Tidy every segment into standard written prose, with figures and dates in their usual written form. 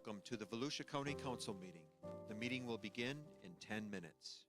Welcome to the Volusia County Council meeting. The meeting will begin in 10 minutes.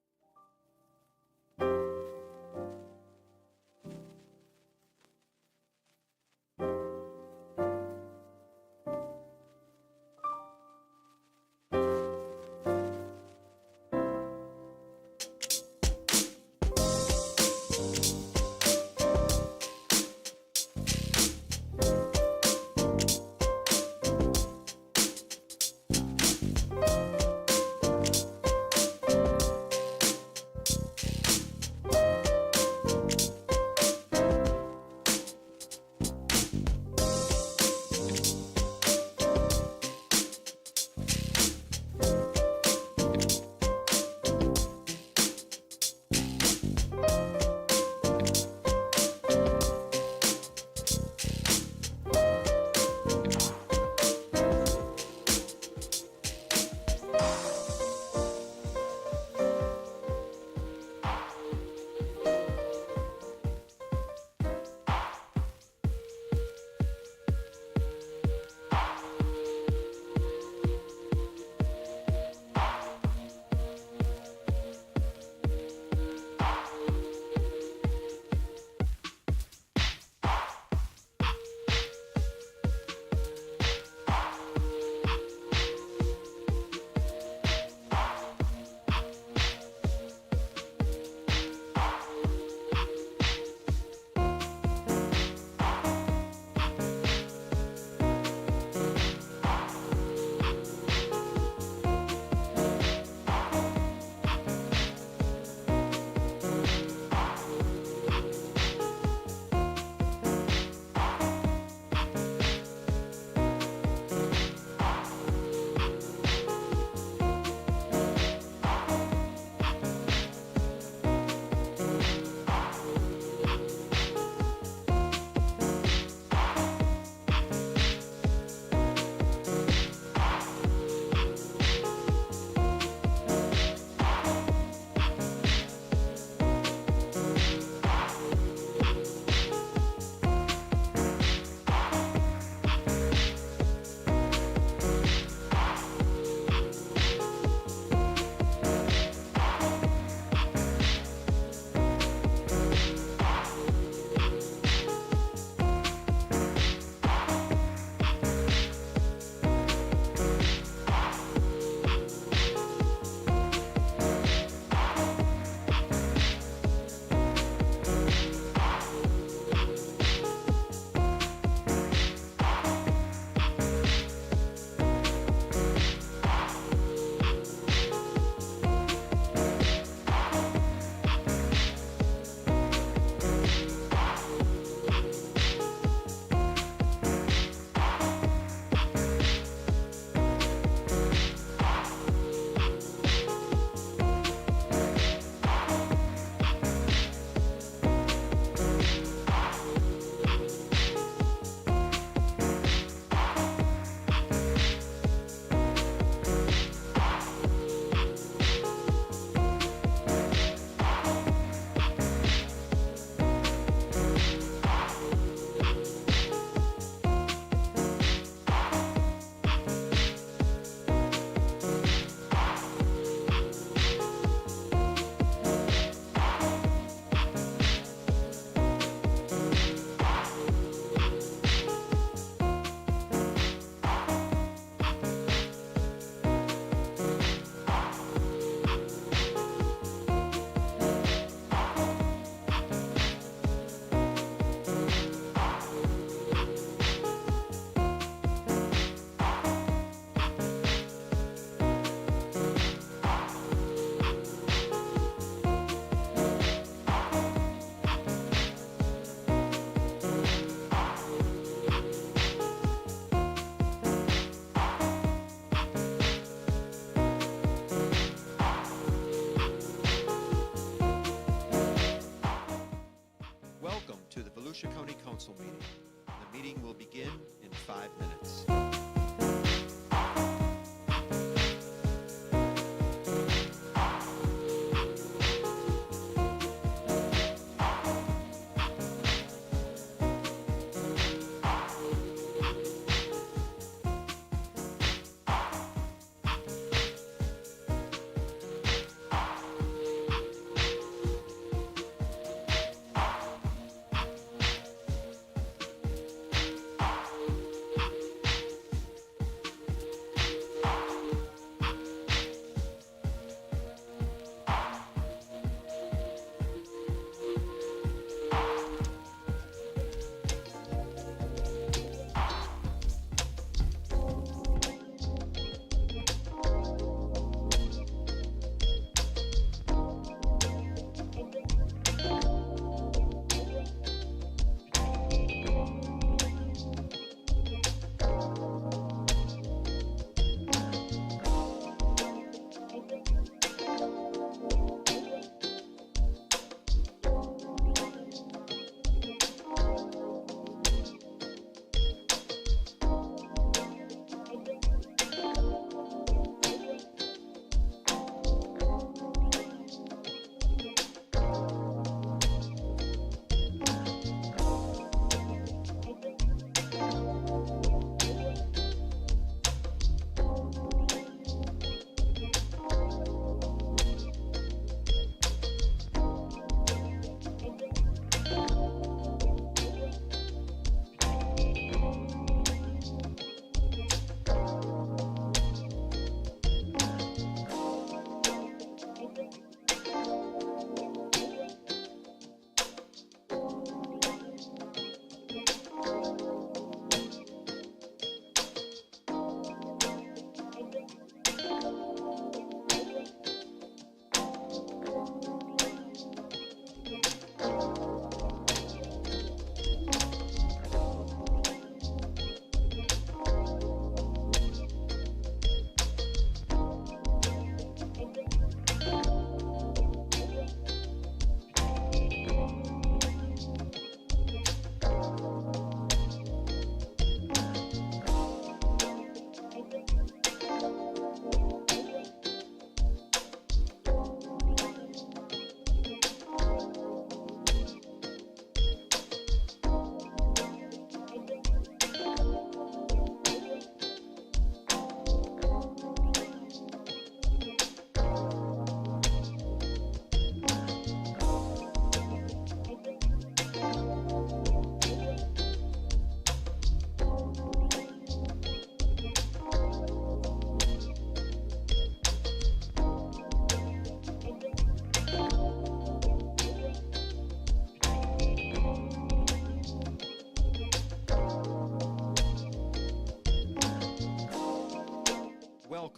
Welcome to the Volusia County Council meeting. The meeting will begin in 5 minutes.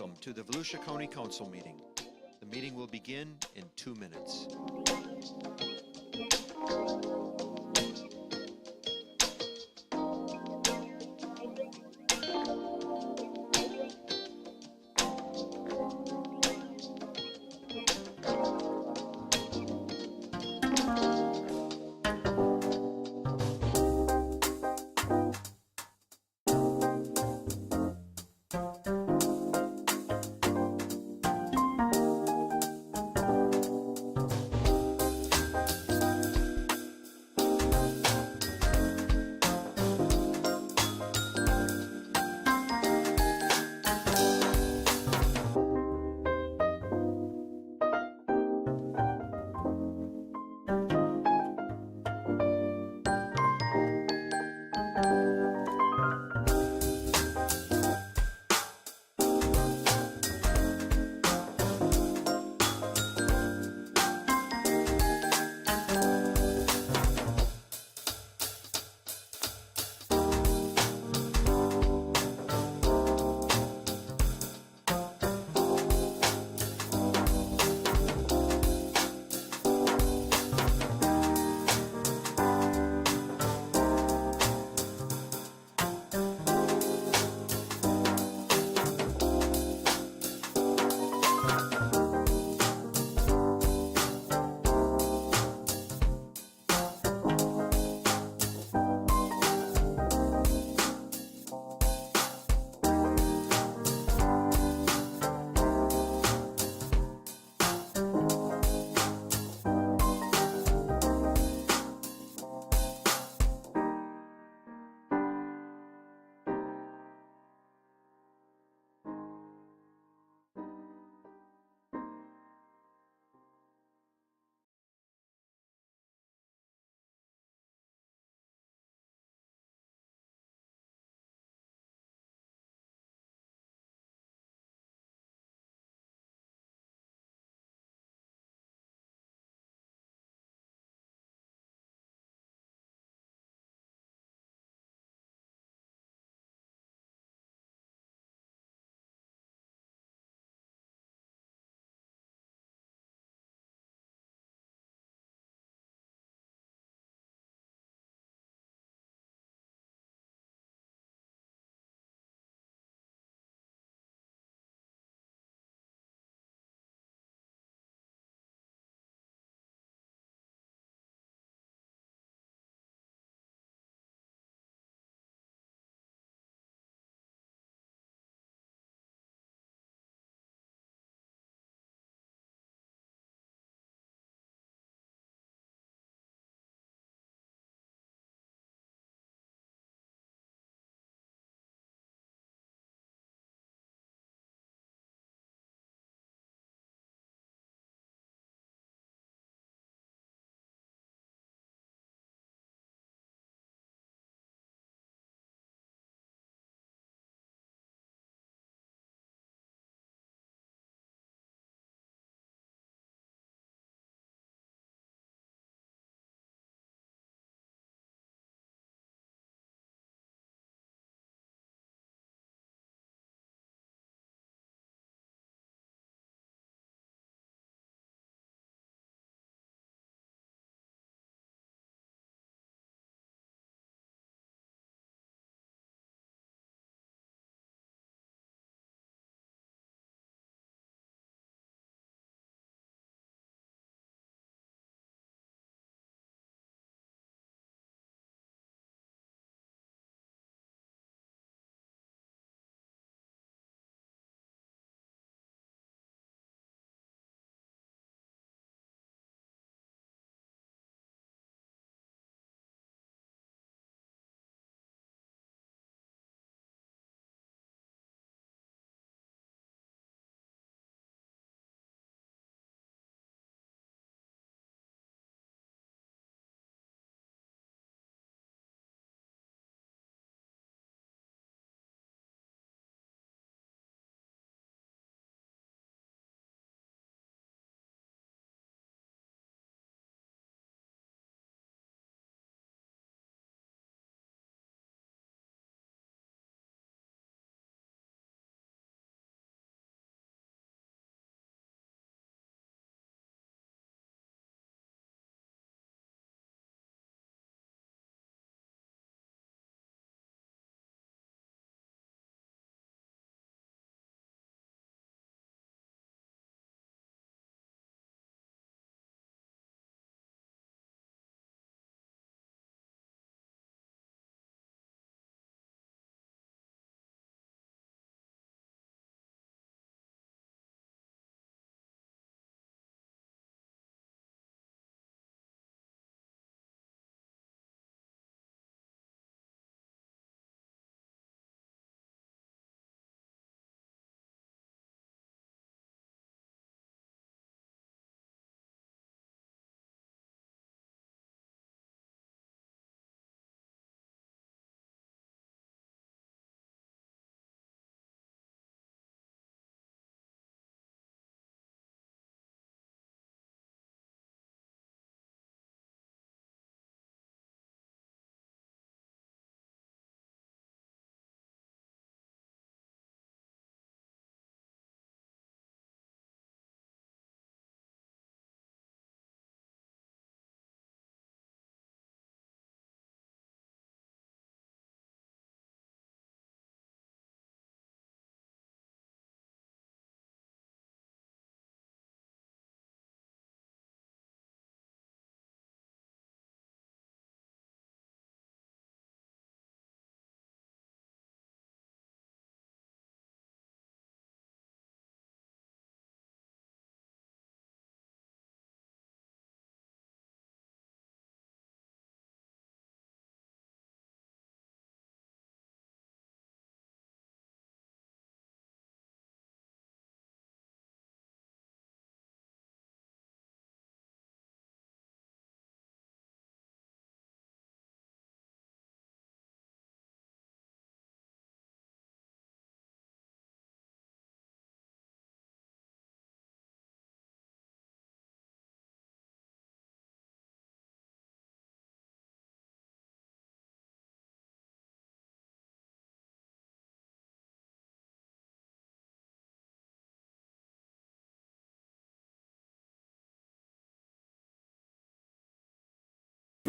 Welcome to the Volusia County Council meeting. The meeting will begin in 2 minutes.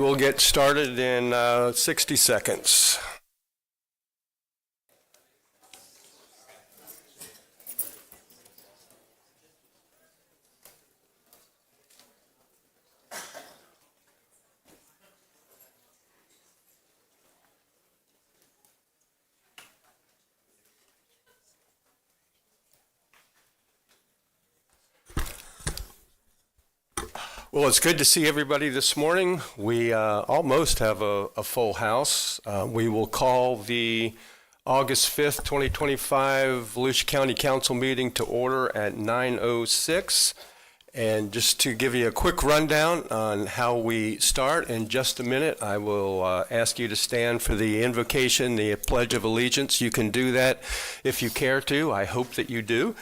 We'll get started in 60 seconds. Well, it's good to see everybody this morning. We almost have a full house. We will call the August 5th, 2025 Volusia County Council meeting to order at 9:06. And just to give you a quick rundown on how we start, in just a minute, I will ask you to stand for the invocation, the Pledge of Allegiance. You can do that if you care to. I hope that you do.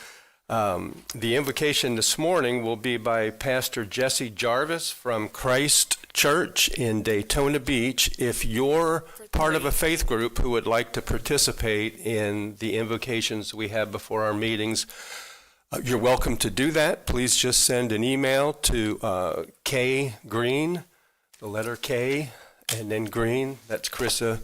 The invocation this morning will be by Pastor Jesse Jarvis from Christ Church in Daytona Beach. If you're part of a faith group who would like to participate in the invocations we have before our meetings, you're welcome to do that. Please just send an email to K Green, the letter K, and then Green. That's Carissa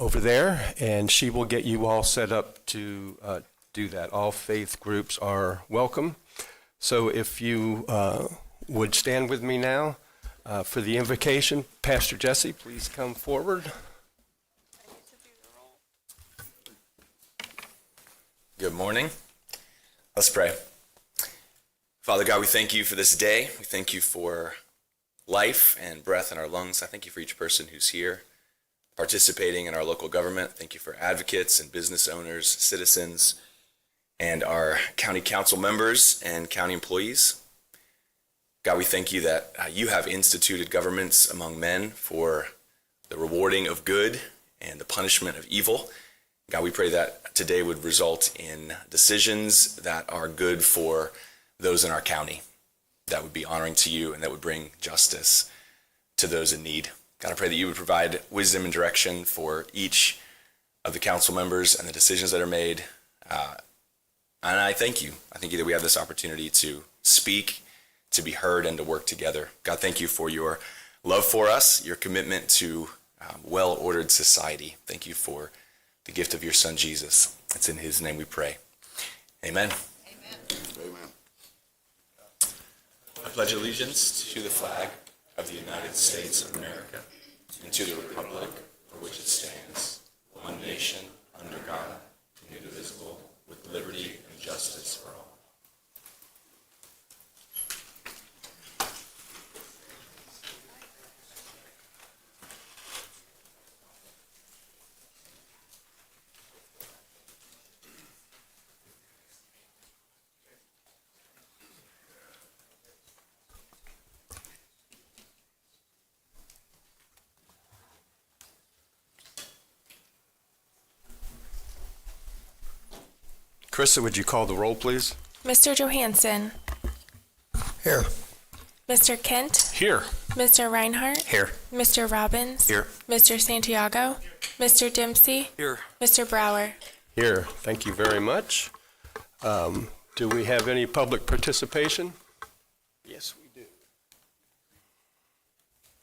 over there, and she will get you all set up to do that. All faith groups are welcome. So if you would stand with me now for the invocation. Pastor Jesse, please come forward. Good morning. Let's pray. Father God, we thank you for this day. We thank you for life and breath in our lungs. I thank you for each person who's here participating in our local government. Thank you for advocates and business owners, citizens, and our county council members and county employees. God, we thank you that you have instituted governments among men for the rewarding of good and the punishment of evil. God, we pray that today would result in decisions that are good for those in our county, that would be honoring to you and that would bring justice to those in need. God, I pray that you would provide wisdom and direction for each of the council members and the decisions that are made. And I thank you. I thank you that we have this opportunity to speak, to be heard, and to work together. God, thank you for your love for us, your commitment to well-ordered society. Thank you for the gift of your son, Jesus. It's in his name we pray. Amen. Amen. I pledge allegiance to the flag of the United States of America and to the republic for which it stands, one nation, under God, indivisible, with liberty and justice for all. Carissa, would you call the roll, please? Mr. Johansson. Here. Mr. Kent. Here. Mr. Reinhardt. Here. Mr. Robbins. Here. Mr. Santiago. Mr. Dempsey. Here. Mr. Brower. Here. Thank you very much. Do we have any public participation? Yes, we do.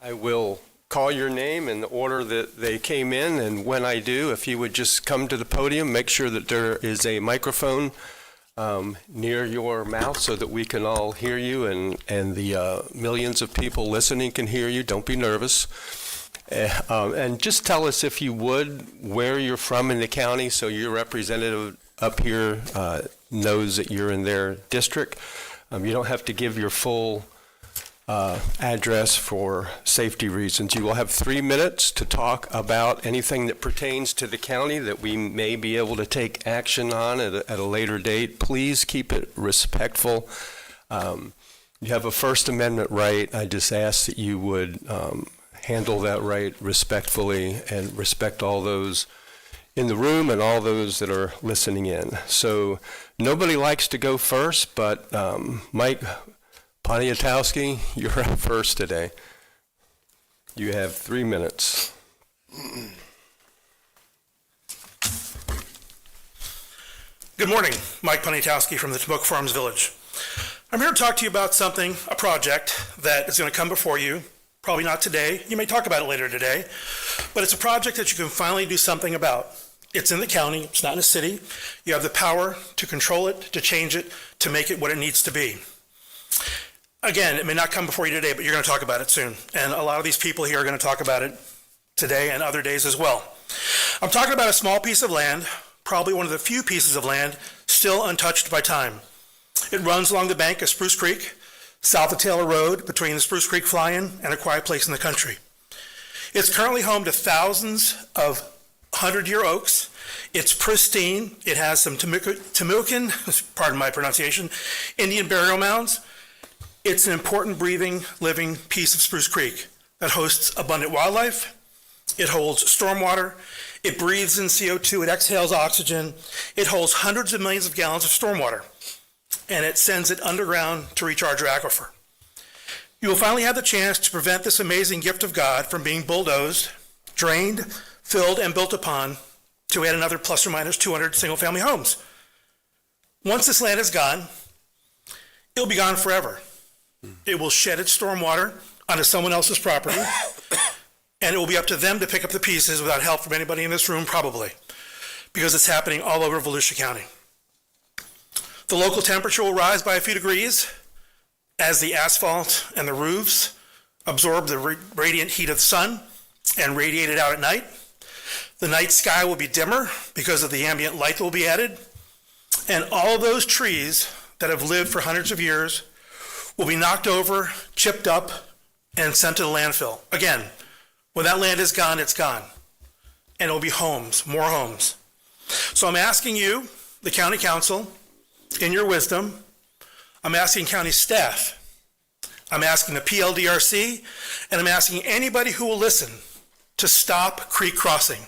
I will call your name in the order that they came in, and when I do, if you would just come to the podium, make sure that there is a microphone near your mouth so that we can all hear you and the millions of people listening can hear you. Don't be nervous. And just tell us, if you would, where you're from in the county so your representative up here knows that you're in their district. You don't have to give your full address for safety reasons. You will have 3 minutes to talk about anything that pertains to the county that we may be able to take action on at a later date. Please keep it respectful. You have a First Amendment right. I just ask that you would handle that right respectfully and respect all those in the room and all those that are listening in. So nobody likes to go first, but Mike Poniatowski, you're up first today. You have 3 minutes. Good morning, Mike Poniatowski from the Tomoka Farms Village. I'm here to talk to you about something, a project that is going to come before you Probably not today. You may talk about it later today. But it's a project that you can finally do something about. It's in the county. It's not in a city. You have the power to control it, to change it, to make it what it needs to be. Again, it may not come before you today, but you're going to talk about it soon. And a lot of these people here are going to talk about it today and other days as well. I'm talking about a small piece of land, probably one of the few pieces of land still untouched by time. It runs along the bank of Spruce Creek, south of Taylor Road, between the Spruce Creek Fly-In and A Quiet Place in the Country. It's currently home to thousands of 100-year oaks. It's pristine. It has some Timucuan, pardon my pronunciation, Indian burial mounds. It's an important breathing, living piece of Spruce Creek that hosts abundant wildlife. It holds stormwater. It breathes in CO2. It exhales oxygen. It holds hundreds of millions of gallons of stormwater, and it sends it underground to recharge your aquifer. You will finally have the chance to prevent this amazing gift of God from being bulldozed, drained, filled, and built upon to add another plus or minus 200 single-family homes. Once this land is gone, it'll be gone forever. It will shed its stormwater onto someone else's property, and it will be up to them to pick up the pieces without help from anybody in this room, probably, because it's happening all over Volusia County. The local temperature will rise by a few degrees as the asphalt and the roofs absorb the radiant heat of the sun and radiate it out at night. The night sky will be dimmer because of the ambient light that will be added. And all of those trees that have lived for hundreds of years will be knocked over, chipped up, and sent to the landfill. Again, when that land is gone, it's gone. And it will be homes, more homes. So I'm asking you, the county council, in your wisdom, I'm asking county staff, I'm asking the PLDRC, and I'm asking anybody who will listen to stop creek crossing.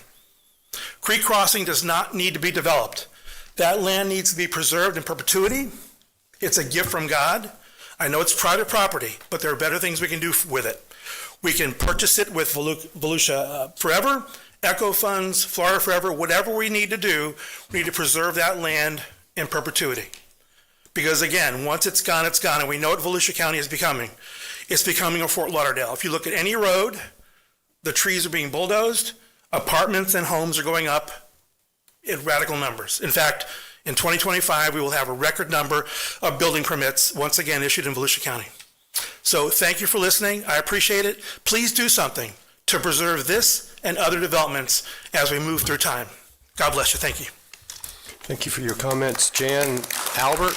Creek crossing does not need to be developed. That land needs to be preserved in perpetuity. It's a gift from God. I know it's private property, but there are better things we can do with it. We can purchase it with Volusia Forever, Echo Funds, Florida Forever, whatever we need to do, we need to preserve that land in perpetuity. Because again, once it's gone, and we know what Volusia County is becoming. It's becoming a Fort Lauderdale. If you look at any road, the trees are being bulldozed, apartments and homes are going up in radical numbers. In fact, in 2025, we will have a record number of building permits once again issued in Volusia County. So thank you for listening. I appreciate it. Please do something to preserve this and other developments as we move through time. God bless you. Thank you. Thank you for your comments. Jan Albert.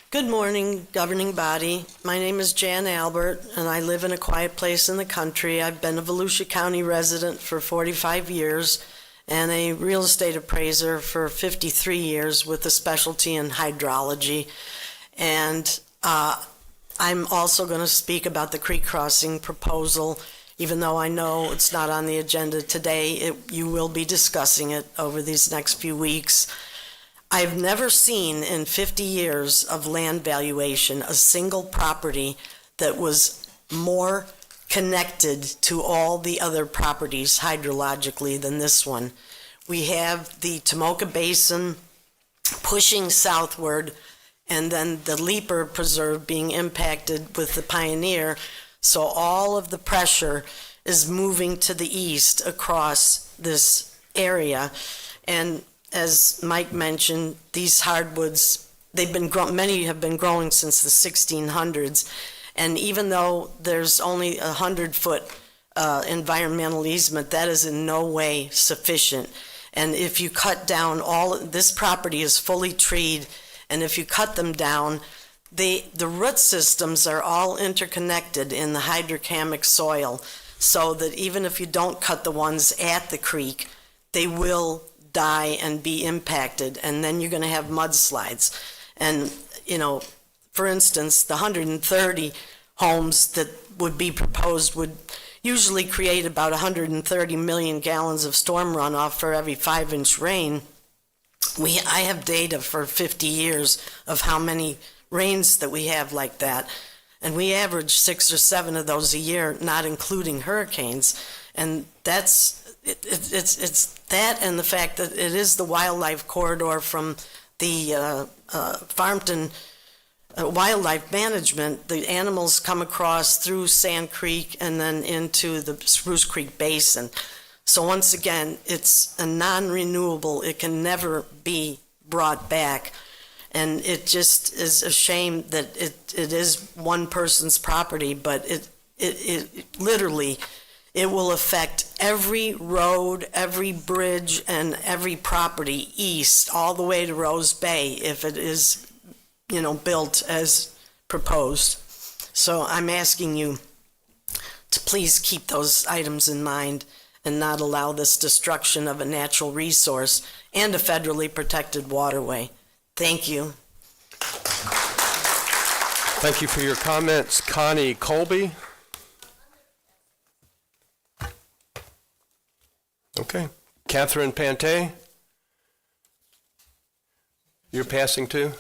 Good morning, governing body. My name is Jan Albert, and I live in a quiet place in the country. I've been a Volusia County resident for 45 years and a real estate appraiser for 53 years with a specialty in hydrology. And I'm also going to speak about the creek crossing proposal, even though I know it's not on the agenda today. You will be discussing it over these next few weeks. I've never seen in 50 years of land valuation a single property that was more connected to all the other properties hydrologically than this one. We have the Tomoka Basin pushing southward, and then the Leaper Preserve being impacted with the Pioneer. So all of the pressure is moving to the east across this area. And as Mike mentioned, these hardwoods, many have been growing since the 1600s. And even though there's only a 100-foot environmental easement, that is in no way sufficient. And if you cut down this property is fully treed, and if you cut them down, the root systems are all interconnected in the hydrocamic soil, so that even if you don't cut the ones at the creek, they will die and be impacted, and then you're going to have mudslides. And, for instance, the 130 homes that would be proposed would usually create about 130 million gallons of storm runoff for every 5-inch rain. I have data for 50 years of how many rains that we have like that, and we average 6 or 7 of those a year, not including hurricanes. And it's that, and the fact that it is the wildlife corridor from the Farmington wildlife management, the animals come across through Sand Creek and then into the Spruce Creek Basin. So once again, it's a non-renewable. It can never be brought back. And it just is a shame that it is one person's property, but it literally, it will affect every road, every bridge, and every property east, all the way to Rose Bay, if it is, built as proposed. So I'm asking you to please keep those items in mind and not allow this destruction of a natural resource and a federally protected waterway. Thank you. Thank you for your comments. Connie Colby. Okay. Catherine Pante. You're passing too?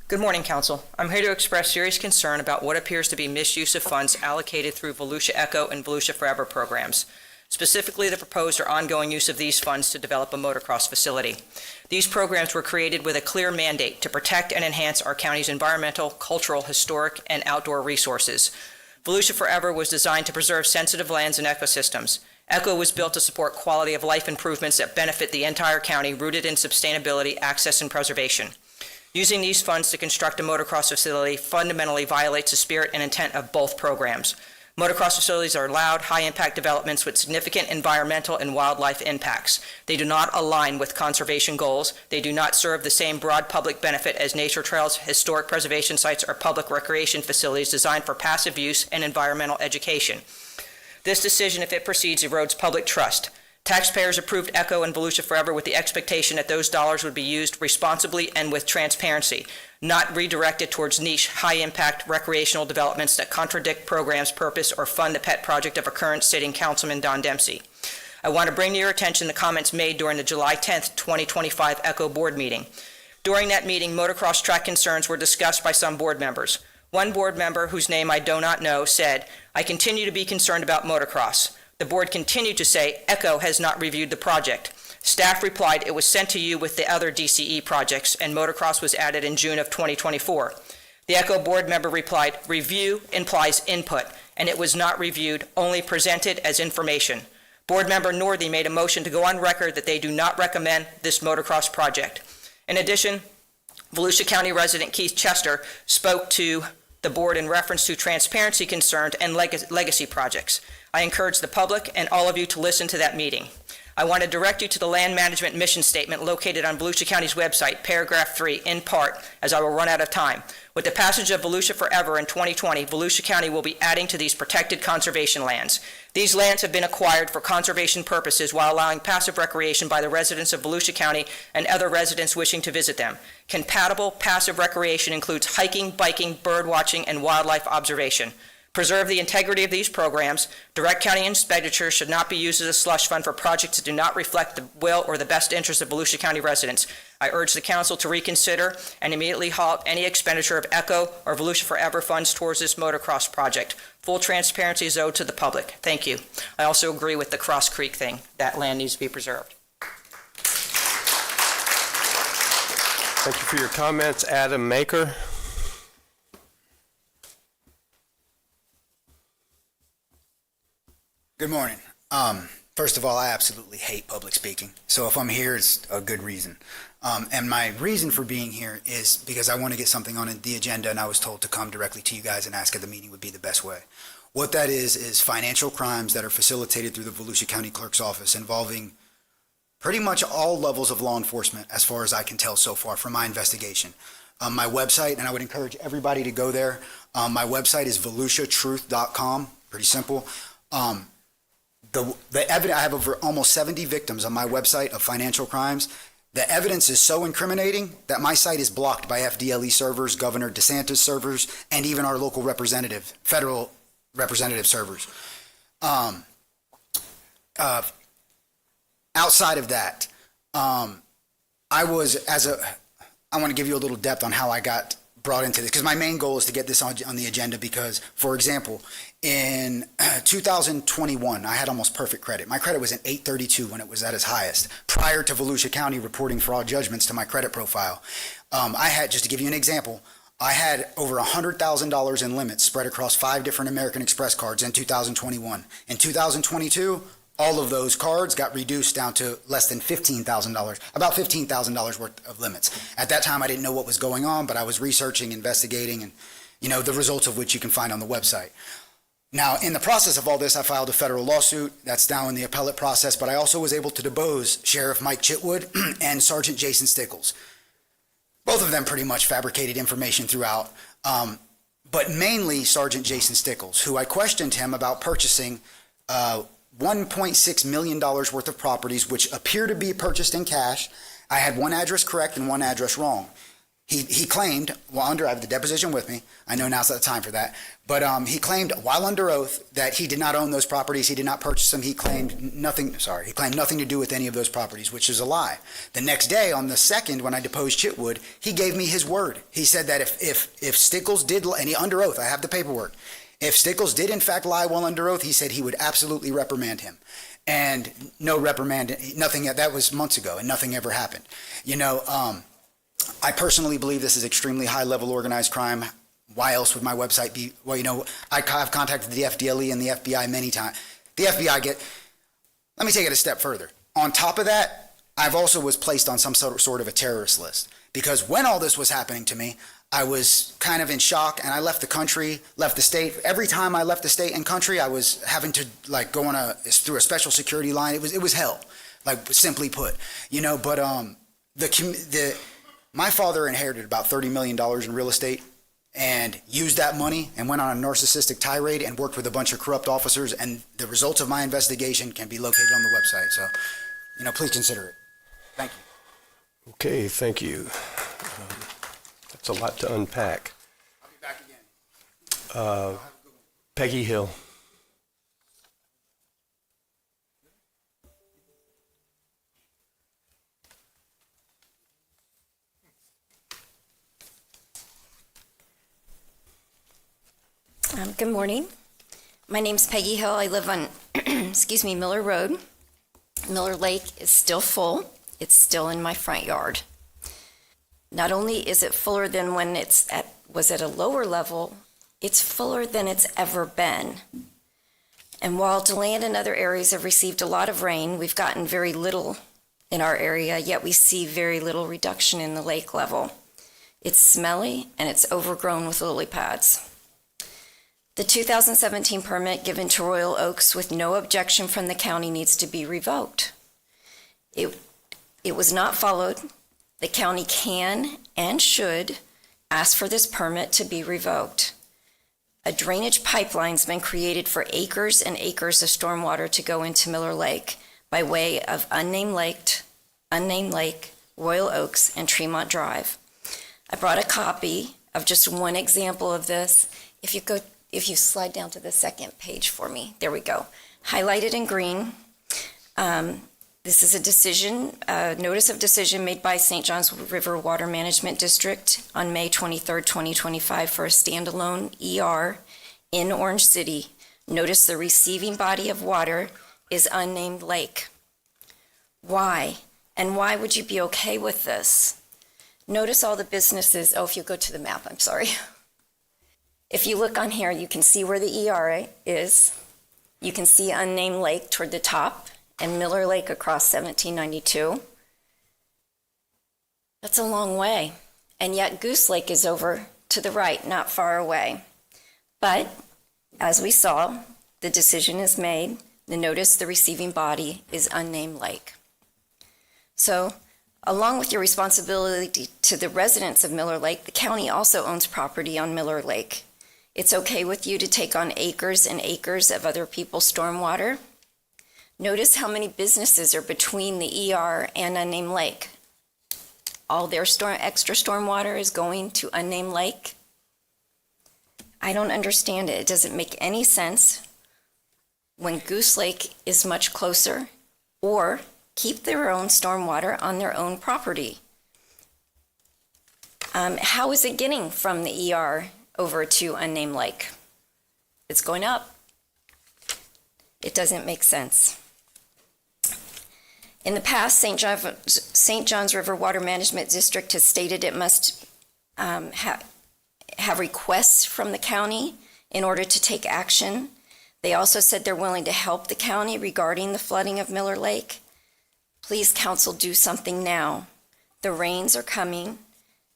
Good morning, Council. I'm here to express serious concern about what appears to be misuse of funds allocated through Volusia Echo and Volusia Forever programs, specifically the proposed or ongoing use of these funds to develop a motocross facility. These programs were created with a clear mandate to protect and enhance our county's environmental, cultural, historic, and outdoor resources. Volusia Forever was designed to preserve sensitive lands and ecosystems. Echo was built to support quality of life improvements that benefit the entire county, rooted in sustainability, access, and preservation. Using these funds to construct a motocross facility fundamentally violates the spirit and intent of both programs. Motocross facilities are loud, high-impact developments with significant environmental and wildlife impacts. They do not align with conservation goals. They do not serve the same broad public benefit as nature trails, historic preservation sites, or public recreation facilities designed for passive use and environmental education. This decision, if it proceeds, erodes public trust. Taxpayers approved Echo and Volusia Forever with the expectation that those dollars would be used responsibly and with transparency, not redirected towards niche, high-impact recreational developments that contradict programs' purpose or fund the pet project of a current sitting councilman, Don Dempsey. I want to bring to your attention the comments made during the July 10th, 2025 Echo board meeting. During that meeting, motocross track concerns were discussed by some board members. One board member, whose name I do not know, said, "I continue to be concerned about motocross." The board continued to say, "Echo has not reviewed the project." Staff replied, "It was sent to you with the other DCE projects, and motocross was added in June of 2024. The Echo board member replied, "Review implies input, and it was not reviewed, only presented as information." Board member Northey made a motion to go on record that they do not recommend this motocross project. In addition, Volusia County resident Keith Chester spoke to the board in reference to transparency concerns and legacy projects. I encourage the public and all of you to listen to that meeting. I want to direct you to the land management mission statement located on Volusia County's website, paragraph 3, in part, as I will run out of time. With the passage of Volusia Forever in 2020, Volusia County will be adding to these protected conservation lands. These lands have been acquired for conservation purposes while allowing passive recreation by the residents of Volusia County and other residents wishing to visit them. Compatible passive recreation includes hiking, biking, bird watching, and wildlife observation. Preserve the integrity of these programs. Direct county expenditures should not be used as a slush fund for projects that do not reflect the will or the best interest of Volusia County residents. I urge the council to reconsider and immediately halt any expenditure of Echo or Volusia Forever funds towards this motocross project. Full transparency is owed to the public. Thank you. I also agree with the Cross Creek thing. That land needs to be preserved. Thank you for your comments. Adam Maker. Good morning. First of all, I absolutely hate public speaking. So if I'm here, it's a good reason. And my reason for being here is because I want to get something on the agenda, and I was told to come directly to you guys and ask at the meeting would be the best way. What that is financial crimes that are facilitated through the Volusia County Clerk's Office involving pretty much all levels of law enforcement, as far as I can tell so far from my investigation. My website, and I would encourage everybody to go there. My website is volusiatruth.com. Pretty simple. The evidence, I have over almost 70 victims on my website of financial crimes. The evidence is so incriminating that my site is blocked by FDLE servers, Governor DeSantis servers, and even our local representative, federal representative servers. Outside of that, I want to give you a little depth on how I got brought into this, because my main goal is to get this on the agenda because, for example, in 2021, I had almost perfect credit. My credit was an 832 when it was at its highest, prior to Volusia County reporting fraud judgments to my credit profile. I had, just to give you an example, I had over $100,000 in limits spread across 5 different American Express cards in 2021. In 2022, all of those cards got reduced down to less than $15,000, about $15,000 worth of limits. At that time, I didn't know what was going on, but I was researching, investigating, and the results of which you can find on the website. Now, in the process of all this, I filed a federal lawsuit. That's now in the appellate process, but I also was able to depose Sheriff Mike Chitwood and Sergeant Jason Stickles. Both of them pretty much fabricated information throughout, but mainly Sergeant Jason Stickles, who I questioned him about purchasing $1.6 million worth of properties, which appear to be purchased in cash. I had one address correct and one address wrong. He claimed, I have the deposition with me, I know now's not the time for that, but he claimed while under oath that he did not own those properties, he did not purchase them, he claimed nothing to do with any of those properties, which is a lie. The next day, on the 2nd, when I deposed Chitwood, he gave me his word. He said that if Stickles did, and he under oath, I have the paperwork, if Stickles did in fact lie while under oath, he said he would absolutely reprimand him. And no reprimand, nothing, that was months ago, and nothing ever happened. I personally believe this is extremely high-level organized crime. Why else would my website be? Well, I've contacted the FDLE and the FBI many times. The FBI let me take it a step further. On top of that, I've also was placed on some sort of a terrorist list, because when all this was happening to me, I was kind of in shock, and I left the country, left the state. Every time I left the state and country, I was having to go through a special security line. It was hell, simply put, But my father inherited about $30 million in real estate and used that money and went on a narcissistic tirade and worked with a bunch of corrupt officers. And the results of my investigation can be located on the website. So, please consider it. Thank you. Okay, thank you. That's a lot to unpack. I'll be back again. Peggy Hill. Good morning. My name's Peggy Hill. I live on, Miller Road. Miller Lake is still full. It's still in my front yard. Not only is it fuller than when was at a lower level, it's fuller than it's ever been. And while DeLand and other areas have received a lot of rain, we've gotten very little in our area, yet we see very little reduction in the lake level. It's smelly and it's overgrown with lily pads. The 2017 permit given to Royal Oaks with no objection from the county needs to be revoked. It was not followed. The county can and should ask for this permit to be revoked. A drainage pipeline's been created for acres and acres of stormwater to go into Miller Lake by way of unnamed lake, Royal Oaks, and Tremont Drive. I brought a copy of just one example of this. If you slide down to the second page for me, there we go. Highlighted in green. This is a decision, notice of decision made by St. Johns River Water Management District on May 23rd, 2025 for a standalone ER in Orange City. Notice the receiving body of water is unnamed lake. Why? And why would you be okay with this? Notice all the businesses, if you go to the map, I'm sorry. If you look on here, you can see where the ER is. You can see unnamed lake toward the top and Miller Lake across 1792. That's a long way. And yet Goose Lake is over to the right, not far away. But as we saw, the decision is made. The notice, the receiving body is unnamed lake. So along with your responsibility to the residents of Miller Lake, the county also owns property on Miller Lake. It's okay with you to take on acres and acres of other people's stormwater. Notice how many businesses are between the ER and unnamed lake. All their extra stormwater is going to unnamed lake. I don't understand it. It doesn't make any sense when Goose Lake is much closer, or keep their own stormwater on their own property. How is it getting from the ER over to unnamed lake? It's going up. It doesn't make sense. In the past, St. John's River Water Management District has stated it must have requests from the county in order to take action. They also said they're willing to help the county regarding the flooding of Miller Lake. Please, council, do something now. The rains are coming.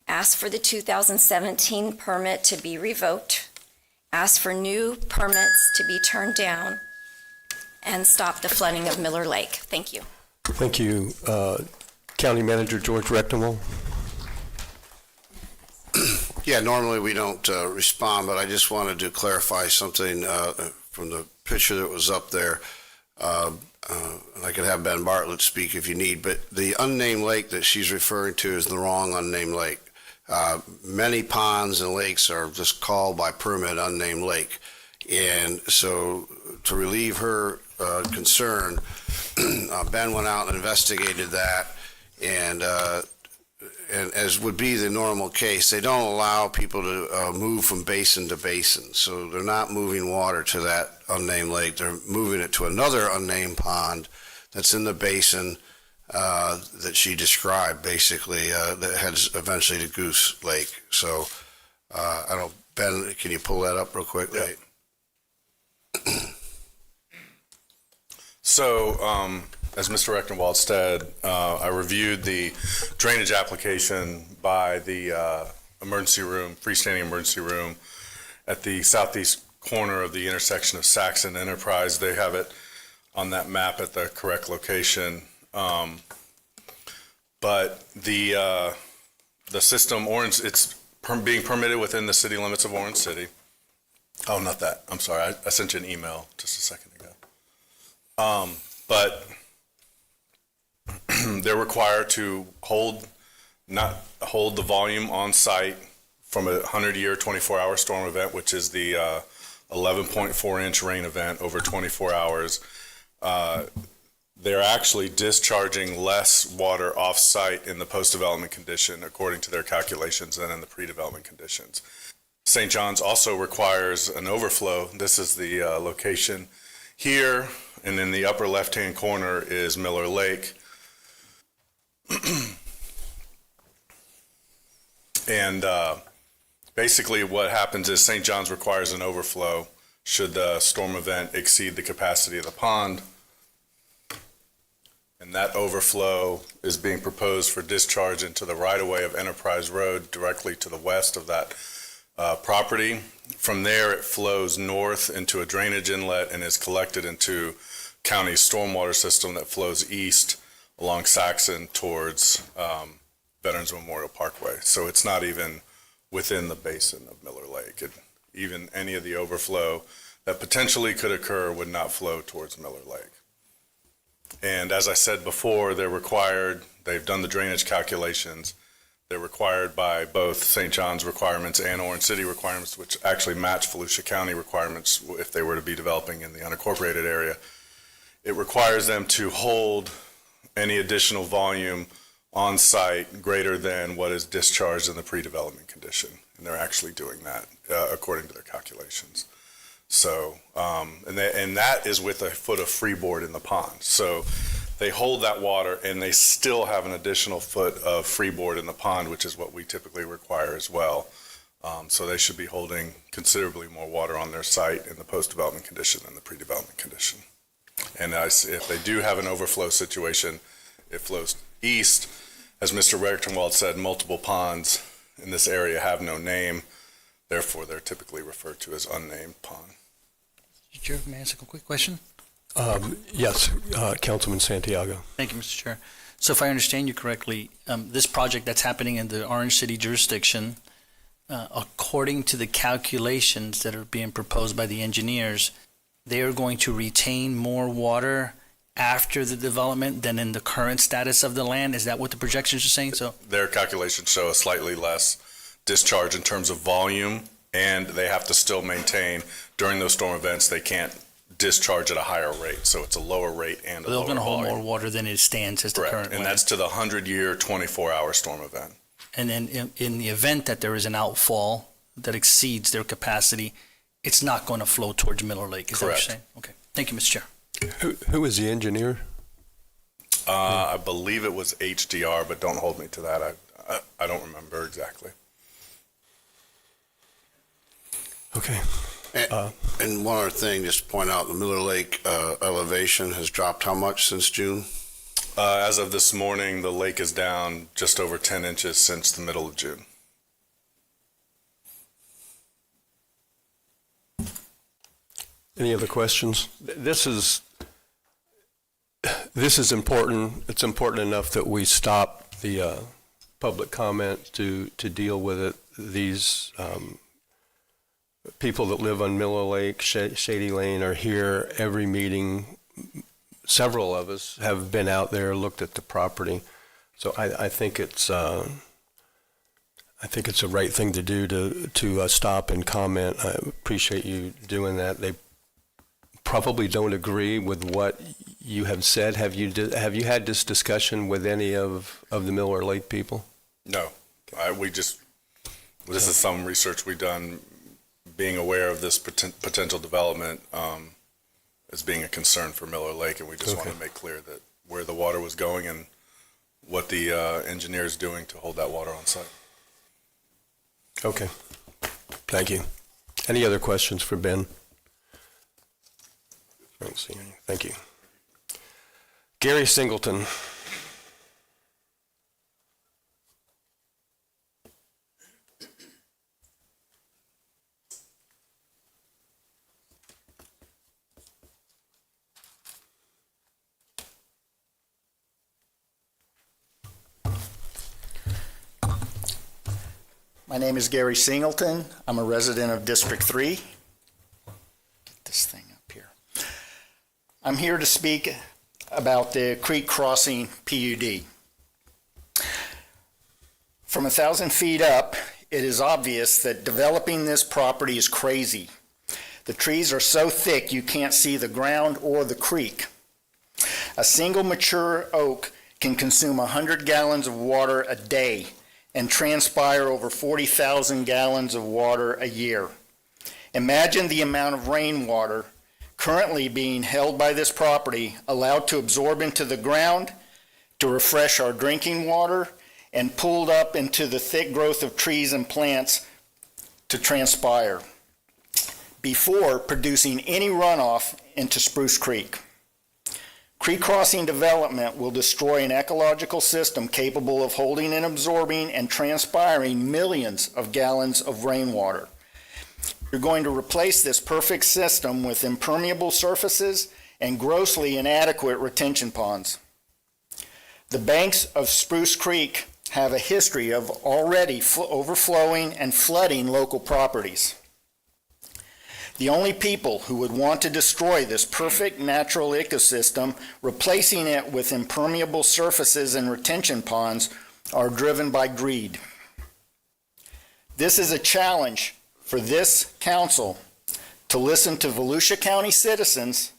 Ask for the 2017 permit to be revoked. Ask for new permits to be turned down and stop the flooding of Miller Lake. Thank you. Thank you. County Manager George Rectenwald. Yeah, normally we don't respond, but I just wanted to clarify something from the picture that was up there. And I could have Ben Bartlett speak if you need, but the unnamed lake that she's referring to is the wrong unnamed lake. Many ponds and lakes are just called by permit unnamed lake. And so to relieve her concern, Ben went out and investigated that, and as would be the normal case, they don't allow people to move from basin to basin. So they're not moving water to that unnamed lake. They're moving it to another unnamed pond that's in the basin that she described, basically, that heads eventually to Goose Lake. So I don't, Ben, can you pull that up real quick? Yeah. So, as Mr. Rechtenwald said, I reviewed the drainage application by the emergency room, freestanding emergency room at the southeast corner of the intersection of Saxon and Enterprise. They have it on that map at the correct location. But the system, Orange, it's being permitted within the city limits of Orange City. Oh, not that. I'm sorry. I sent you an email just a second ago. But they're required to hold the volume on site from a 100-year, 24-hour storm event, which is the 11.4-inch rain event over 24 hours. They're actually discharging less water off-site in the post-development condition, according to their calculations, than in the pre-development conditions. St. John's also requires an overflow. This is the location here, and in the upper left-hand corner is Miller Lake. And basically what happens is St. John's requires an overflow should the storm event exceed the capacity of the pond. And that overflow is being proposed for discharge into the right-of-way of Enterprise Road directly to the west of that property. From there, it flows north into a drainage inlet and is collected into county's stormwater system that flows east along Saxon towards Veterans Memorial Parkway. So it's not even within the basin of Miller Lake. Even any of the overflow that potentially could occur would not flow towards Miller Lake. And as I said before, they've done the drainage calculations. They're required by both St. John's requirements and Orange City requirements, which actually match Volusia County requirements if they were to be developing in the unincorporated area. It requires them to hold any additional volume on site greater than what is discharged in the pre-development condition. And they're actually doing that according to their calculations. So, and that is with a foot of freeboard in the pond. So they hold that water and they still have an additional foot of freeboard in the pond, which is what we typically require as well. So they should be holding considerably more water on their site in the post-development condition than the pre-development condition. And if they do have an overflow situation, it flows east. As Mr. Rechtenwald said, multiple ponds in this area have no name. Therefore, they're typically referred to as unnamed pond. Chair, may I ask a quick question? Yes, Councilman Santiago. Thank you, Mr. Chair. So if I understand you correctly, this project that's happening in the Orange City jurisdiction, according to the calculations that are being proposed by the engineers, they are going to retain more water after the development than in the current status of the land? Is that what the projections are saying? So their calculations show a slightly less discharge in terms of volume, and they have to still maintain during those storm events. They can't discharge at a higher rate. So it's a lower rate and a They're lower going to hold volume. more water than it stands as the Correct. current And way. that's to the 100-year, 24-hour storm event. And then in the event that there is an outfall that exceeds their capacity, it's not going to flow towards Miller Lake. Is that what Correct. you're saying? Okay. Thank you, Mr. Chair. Who is the engineer? I believe it was HDR, but don't hold me to that. I don't remember exactly. Okay. And one other thing, just to point out, the Miller Lake elevation has dropped how much since June? As of this morning, the lake is down just over 10 inches since the middle of June. Any other questions? This is important. It's important enough that we stop the public comment to deal with it. These people that live on Miller Lake, Shady Lane are here every meeting. Several of us have been out there, looked at the property. So I think it's a right thing to do to stop and comment. I appreciate you doing that. They probably don't agree with what you have said. Have you had this discussion with any of the Miller Lake people? No, this is some research we've done, being aware of this potential development as being a concern for Miller Lake, and we just want to make clear that where the water was going and what the engineer is doing to hold that water on site. Okay. Thank you. Any other questions for Ben? I don't see any. Thank you. Gary Singleton. My name is Gary Singleton. I'm a resident of District 3. Get this thing up here. I'm here to speak about the Creek Crossing PUD. From 1,000 feet up, it is obvious that developing this property is crazy. The trees are so thick you can't see the ground or the creek. A single mature oak can consume 100 gallons of water a day and transpire over 40,000 gallons of water a year. Imagine the amount of rainwater currently being held by this property, allowed to absorb into the ground, to refresh our drinking water, and pulled up into the thick growth of trees and plants to transpire, before producing any runoff into Spruce Creek. Creek Crossing development will destroy an ecological system capable of holding and absorbing and transpiring millions of gallons of rainwater. You're going to replace this perfect system with impermeable surfaces and grossly inadequate retention ponds. The banks of Spruce Creek have a history of already overflowing and flooding local properties. The only people who would want to destroy this perfect natural ecosystem, replacing it with impermeable surfaces and retention ponds, are driven by greed. This is a challenge for this council to listen to Volusia County citizens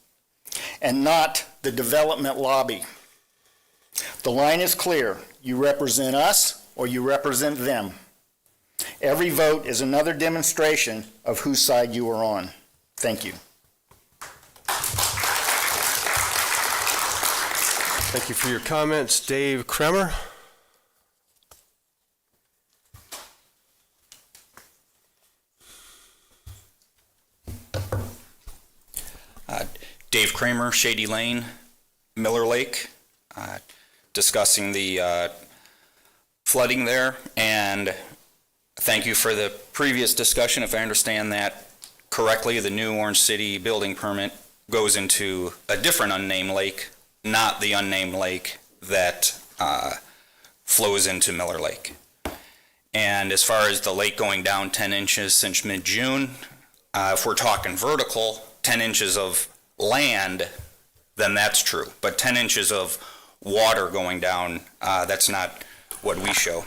and not the development lobby. The line is clear. You represent us or you represent them. Every vote is another demonstration of whose side you are on. Thank you. Thank you for your comments. Dave Kremer. Dave Kramer, Shady Lane, Miller Lake, discussing the flooding there, and thank you for the previous discussion. If I understand that correctly, the new Orange City building permit goes into a different unnamed lake, not the unnamed lake that flows into Miller Lake. And as far as the lake going down 10 inches since mid-June, if we're talking vertical, 10 inches of land, then that's true. But 10 inches of water going down, that's not what we show.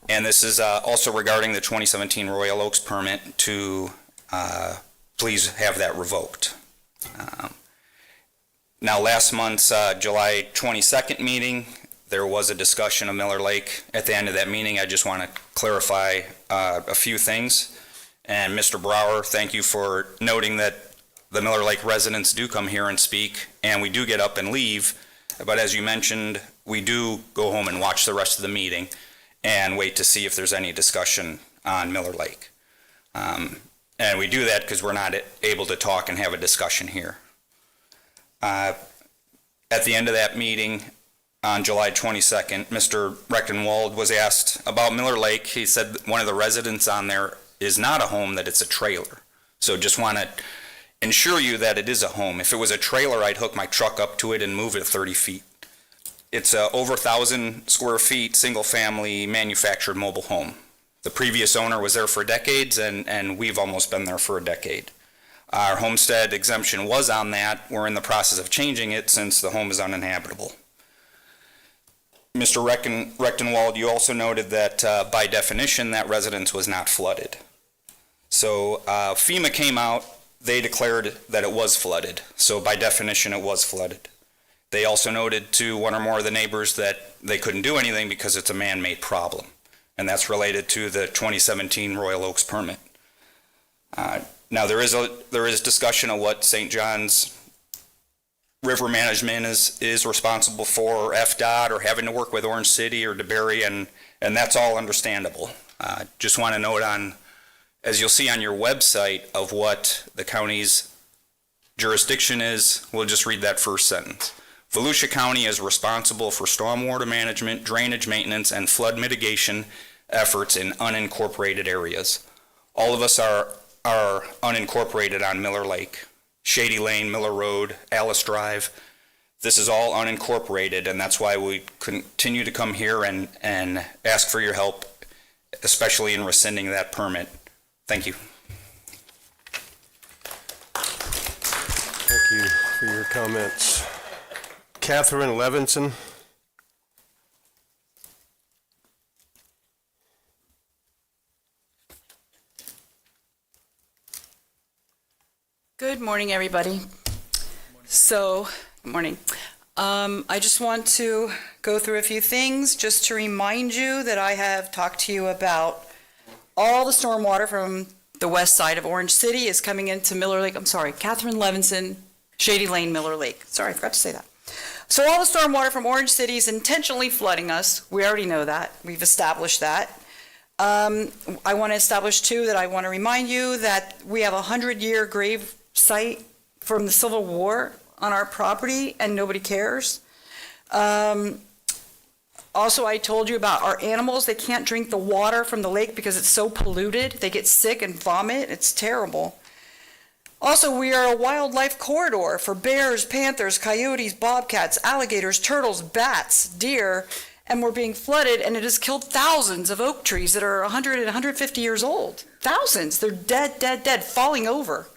And this is also regarding the 2017 Royal Oaks permit to please have that revoked. Now, last month's July 22nd meeting, there was a discussion of Miller Lake. At the end of that meeting, I just want to clarify a few things. And Mr. Brower, thank you for noting that the Miller Lake residents do come here and speak, and we do get up and leave. But as you mentioned, we do go home and watch the rest of the meeting and wait to see if there's any discussion on Miller Lake. And we do that because we're not able to talk and have a discussion here. At the end of that meeting on July 22nd, Mr. Rechtenwald was asked about Miller Lake. He said one of the residents on there is not a home, that it's a trailer. So just want to ensure you that it is a home. If it was a trailer, I'd hook my truck up to it and move it 30 feet. It's a over 1,000 square feet, single-family manufactured mobile home. The previous owner was there for decades, and we've almost been there for a decade. Our homestead exemption was on that. We're in the process of changing it since the home is uninhabitable. Mr. Rechtenwald, you also noted that by definition, that residence was not flooded. So FEMA came out, they declared that it was flooded. So by definition, it was flooded. They also noted to one or more of the neighbors that they couldn't do anything because it's a man-made problem. And that's related to the 2017 Royal Oaks permit. Now there is discussion of what St. John's River Management is responsible for, or FDOT, or having to work with Orange City or DeBerry, and that's all understandable. Just want to note on, as you'll see on your website, of what the county's jurisdiction is, we'll just read that first sentence. Volusia County is responsible for stormwater management, drainage maintenance, and flood mitigation efforts in unincorporated areas. All of us are unincorporated on Miller Lake, Shady Lane, Miller Road, Alice Drive. This is all unincorporated, and that's why we continue to come here and ask for your help, especially in rescinding that permit. Thank you. Thank you for your comments. Catherine Levinson. Good morning, everybody. Good morning. I just want to go through a few things just to remind you that I have talked to you about all the stormwater from the west side of Orange City is coming into Miller Lake. I'm sorry, Catherine Levinson, Shady Lane, Miller Lake. Sorry, I forgot to say that. So all the stormwater from Orange City is intentionally flooding us. We already know that. We've established that. I want to establish, too, that I want to remind you that we have a 100-year grave site from the Civil War on our property, and nobody cares. Also, I told you about our animals. They can't drink the water from the lake because it's so polluted. They get sick and vomit. It's terrible. Also, we are a wildlife corridor for bears, panthers, coyotes, bobcats, alligators, turtles, bats, deer, and we're being flooded, and it has killed thousands of oak trees that are 100 and 150 years old. Thousands. They're dead, dead, dead, falling over.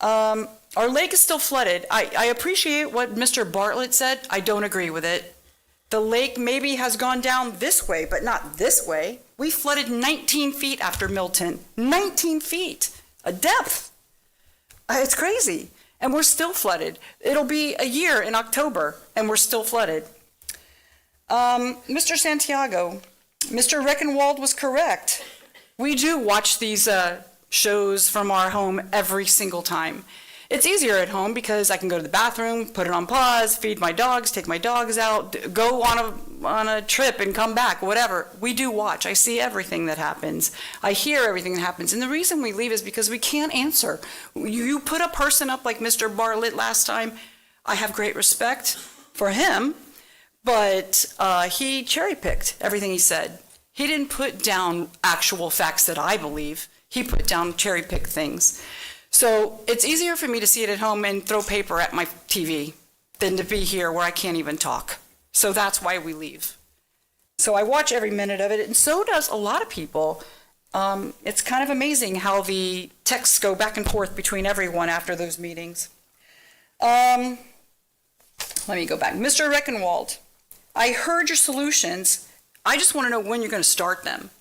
Our lake is still flooded. I appreciate what Mr. Bartlett said. I don't agree with it. The lake maybe has gone down this way, but not this way. We flooded 19 feet after Milton. 19 feet. A depth. It's crazy. And we're still flooded. It'll be a year in October, and we're still flooded. Mr. Santiago, Mr. Rechtenwald was correct. We do watch these shows from our home every single time. It's easier at home because I can go to the bathroom, put it on pause, feed my dogs, take my dogs out, go on a trip and come back, whatever. We do watch. I see everything that happens. I hear everything that happens. And the reason we leave is because we can't answer. You put a person up like Mr. Bartlett last time. I have great respect for him, but he cherry-picked everything he said. He didn't put down actual facts that I believe. He put down cherry-picked things. So it's easier for me to see it at home and throw paper at my TV than to be here where I can't even talk. So that's why we leave. So I watch every minute of it, and so does a lot of people. It's kind of amazing how the texts go back and forth between everyone after those meetings. Let me go back. Mr. Rechtenwald, I heard your solutions. I just want to know when you're going to start them.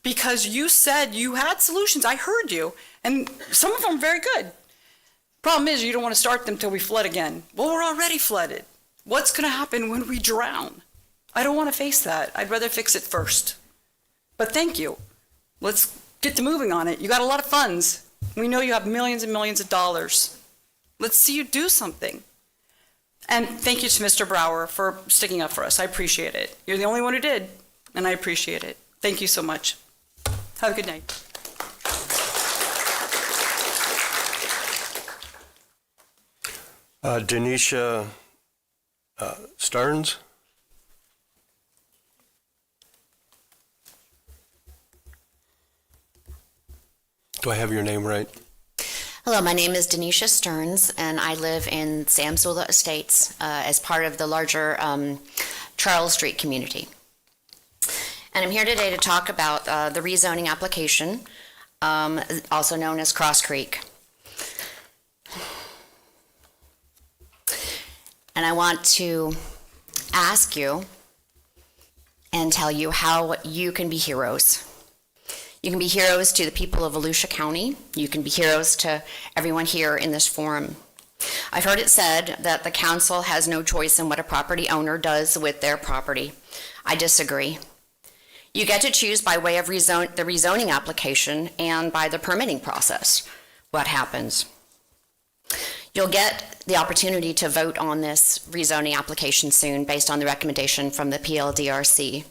because you said you had solutions. I heard you, and some of them are very good. Problem is, you don't want to start them till we flood again. Well, we're already flooded. What's going to happen when we drown? I don't want to face that. I'd rather fix it first. But thank you. Let's get to moving on it. You got a lot of funds. We know you have millions and millions of dollars. Let's see you do something. And thank you to Mr. Brower for sticking up for us. I appreciate it. You're the only one who did, and I appreciate it. Thank you so much. Have a good night. Denisha Stearns? Do I have your name right? Hello, my name is Denisha Stearns, and I live in Samsula Estates as part of the larger Charles Street community. And I'm here today to talk about the rezoning application, also known as Cross Creek. And I want to ask you and tell you how you can be heroes. You can be heroes to the people of Volusia County. You can be heroes to everyone here in this forum. I've heard it said that the council has no choice in what a property owner does with their property. I disagree. You get to choose by way of the rezoning application and by the permitting process what happens. You'll get the opportunity to vote on this rezoning application soon based on the recommendation from the PLDRC.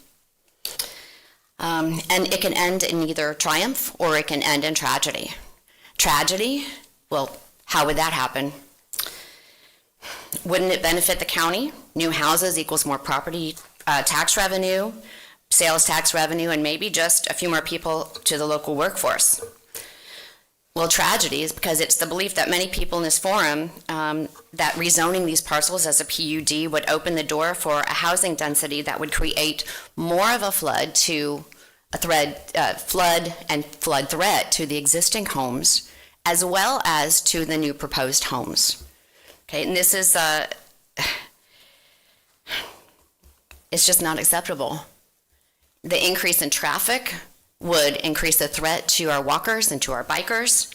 And it can end in either triumph or it can end in tragedy. Tragedy? Well, how would that happen? Wouldn't it benefit the county? New houses equals more property tax revenue, sales tax revenue, and maybe just a few more people to the local workforce. Well, tragedy is because it's the belief that many people in this forum that rezoning these parcels as a PUD would open the door for a housing density that would create more of a flood to flood threat to the existing homes, as well as to the new proposed homes. Okay, and this is it's just not acceptable. The increase in traffic would increase the threat to our walkers and to our bikers.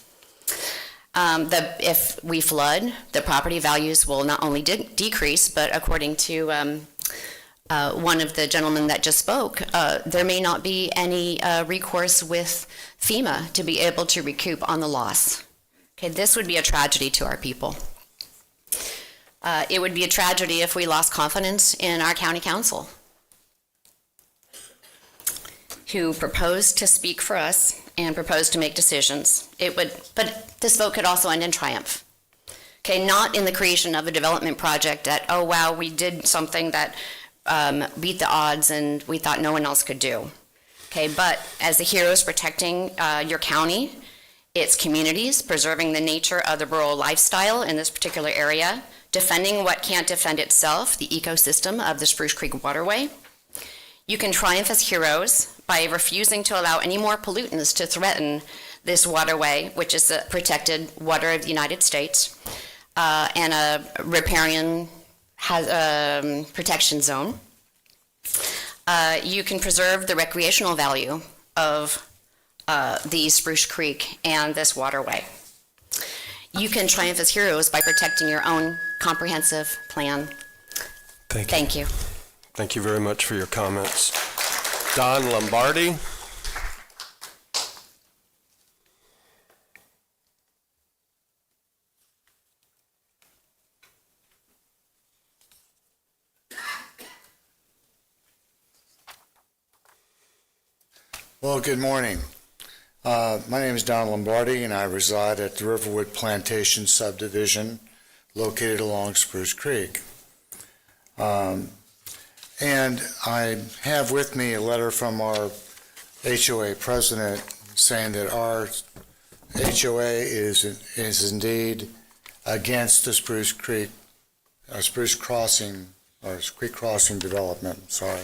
If we flood, the property values will not only decrease, but according to one of the gentlemen that just spoke, there may not be any recourse with FEMA to be able to recoup on the loss. Okay, this would be a tragedy to our people. It would be a tragedy if we lost confidence in our county council, who proposed to speak for us and proposed to make decisions. But this vote could also end in triumph. Okay, not in the creation of a development project that, oh wow, we did something that beat the odds and we thought no one else could do. Okay, but as the heroes protecting your county, its communities, preserving the nature of the rural lifestyle in this particular area, defending what can't defend itself, the ecosystem of the Spruce Creek waterway. You can triumph as heroes by refusing to allow any more pollutants to threaten this waterway, which is the protected water of the United States, and a riparian protection zone. You can preserve the recreational value of the Spruce Creek and this waterway. You can triumph as heroes by protecting your own comprehensive plan. Thank you. Thank you very much for your comments. Don Lombardi. Well, good morning. My name is Don Lombardi, and I reside at the Riverwood Plantation subdivision located along Spruce Creek. And I have with me a letter from our HOA president saying that our HOA is indeed against the Spruce Creek Crossing development. Sorry.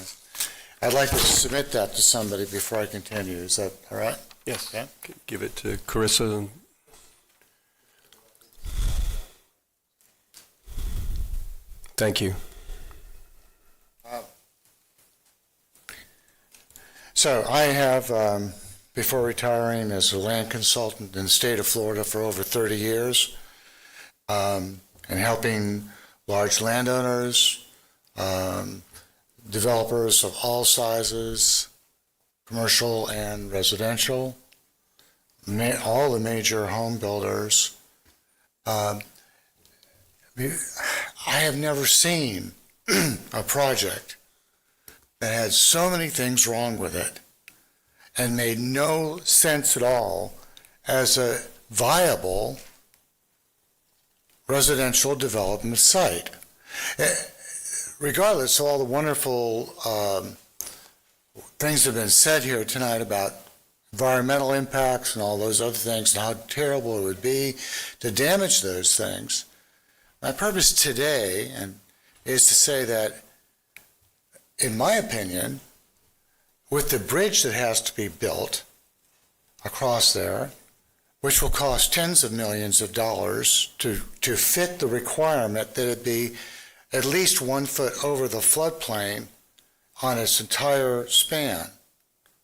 I'd like to submit that to somebody before I continue. Is that all right? Yes. Yeah. Give it to Carissa. Thank you. So I have before retiring as a land consultant in the state of Florida for over 30 years, and helping large landowners, developers of all sizes, commercial and residential, all the major home builders. I have never seen a project that had so many things wrong with it and made no sense at all as a viable residential development site. Regardless of all the wonderful things that have been said here tonight about environmental impacts and all those other things and how terrible it would be to damage those things, my purpose today is to say that, in my opinion, with the bridge that has to be built across there, which will cost tens of millions of dollars to fit the requirement that it be at least 1 foot over the floodplain on its entire span,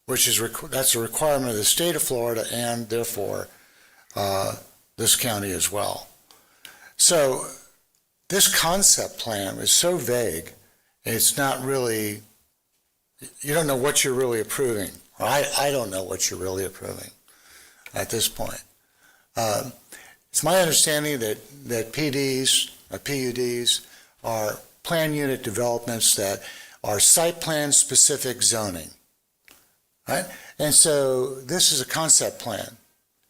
that's a requirement of the state of Florida and therefore this county as well. So this concept plan is so vague, it's not really, you don't know what you're really approving. Or I don't know what you're really approving at this point. It's my understanding that PUDs are plan unit developments that are site plan specific zoning, right? And so this is a concept plan,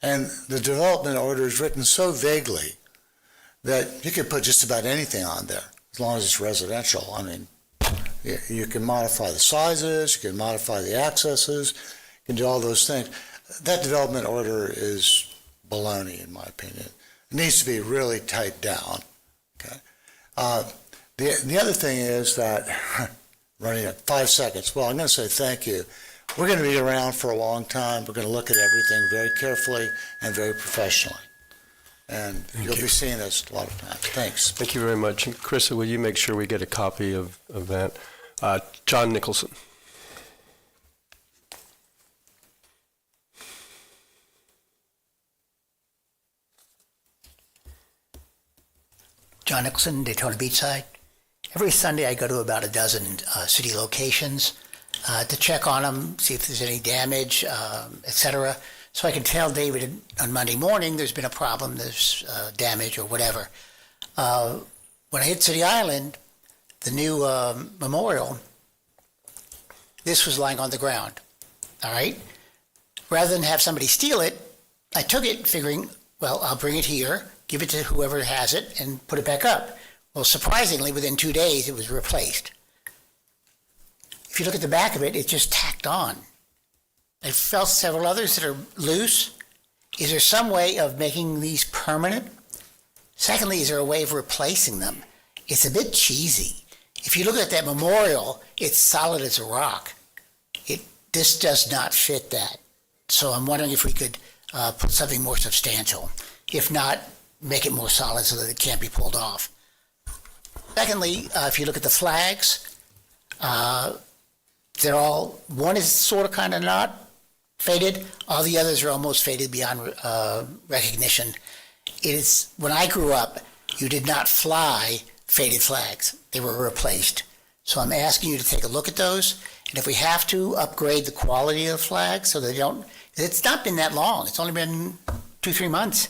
and the development order is written so vaguely that you can put just about anything on there as long as it's residential. I mean, you can modify the sizes, you can modify the accesses, you can do all those things. That development order is baloney, in my opinion. It needs to be really tight down. Okay. The other thing is that, running at 5 seconds, well, I'm going to say thank you. We're going to be around for a long time. We're going to look at everything very carefully and very professionally. And you'll be seeing us a lot of times. Thanks. Thank you very much. And Carissa, will you make sure we get a copy of that? John Nicholson. John Nicholson, Daytona Beachside. Every Sunday I go to about a dozen city locations to check on them, see if there's any damage, etc. So I can tell David on Monday morning there's been a problem, there's damage or whatever. When I hit City Island, the new memorial, this was lying on the ground, all right? Rather than have somebody steal it, I took it figuring, well, I'll bring it here, give it to whoever has it, and put it back up. Well, surprisingly, within 2 days, it was replaced. If you look at the back of it, it's just tacked on. I felt several others that are loose. Is there some way of making these permanent? Secondly, is there a way of replacing them? It's a bit cheesy. If you look at that memorial, it's solid as a rock. This does not fit that. So I'm wondering if we could put something more substantial. If not, make it more solid so that it can't be pulled off. Secondly, if you look at the flags, they're all, one is sort of kind of not faded, all the others are almost faded beyond recognition. It is, when I grew up, you did not fly faded flags. They were replaced. So I'm asking you to take a look at those, and if we have to, upgrade the quality of the flags so they don't, it's not been that long. It's only been 2-3 months,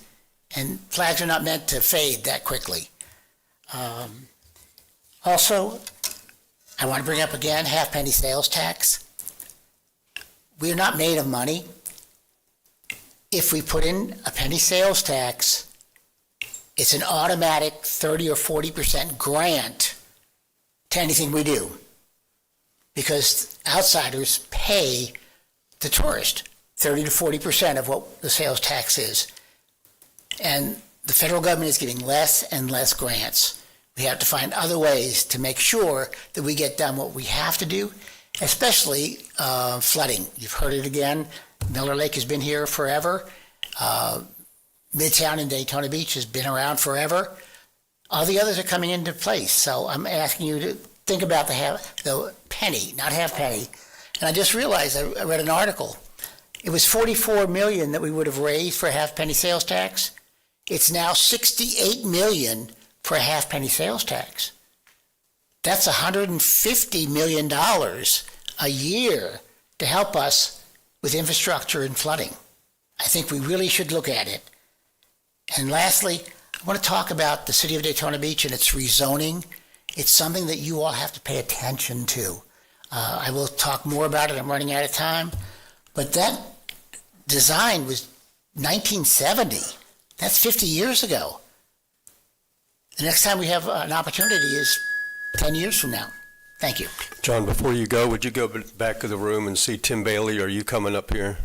and flags are not meant to fade that quickly. Also, I want to bring up again half-penny sales tax. We are not made of money. If we put in a penny sales tax, it's an automatic 30 or 40% grant to anything we do, because outsiders pay the tourist 30 to 40% of what the sales tax is. And the federal government is giving less and less grants. We have to find other ways to make sure that we get done what we have to do, especially flooding. You've heard it again. Miller Lake has been here forever. Midtown and Daytona Beach has been around forever. All the others are coming into place. So I'm asking you to think about the penny, not half penny. And I just realized, I read an article It was 44 million that we would have raised for a half-penny sales tax. It's now 68 million for a half-penny sales tax. That's $150 million a year to help us with infrastructure and flooding. I think we really should look at it. And lastly, I want to talk about the city of Daytona Beach and its rezoning. It's something that you all have to pay attention to. I will talk more about it. I'm running out of time. But that design was 1970. That's 50 years ago. The next time we have an opportunity is 10 years from now. Thank you. John, before you go, would you go back to the room and see Tim Bailey? Are you coming up here?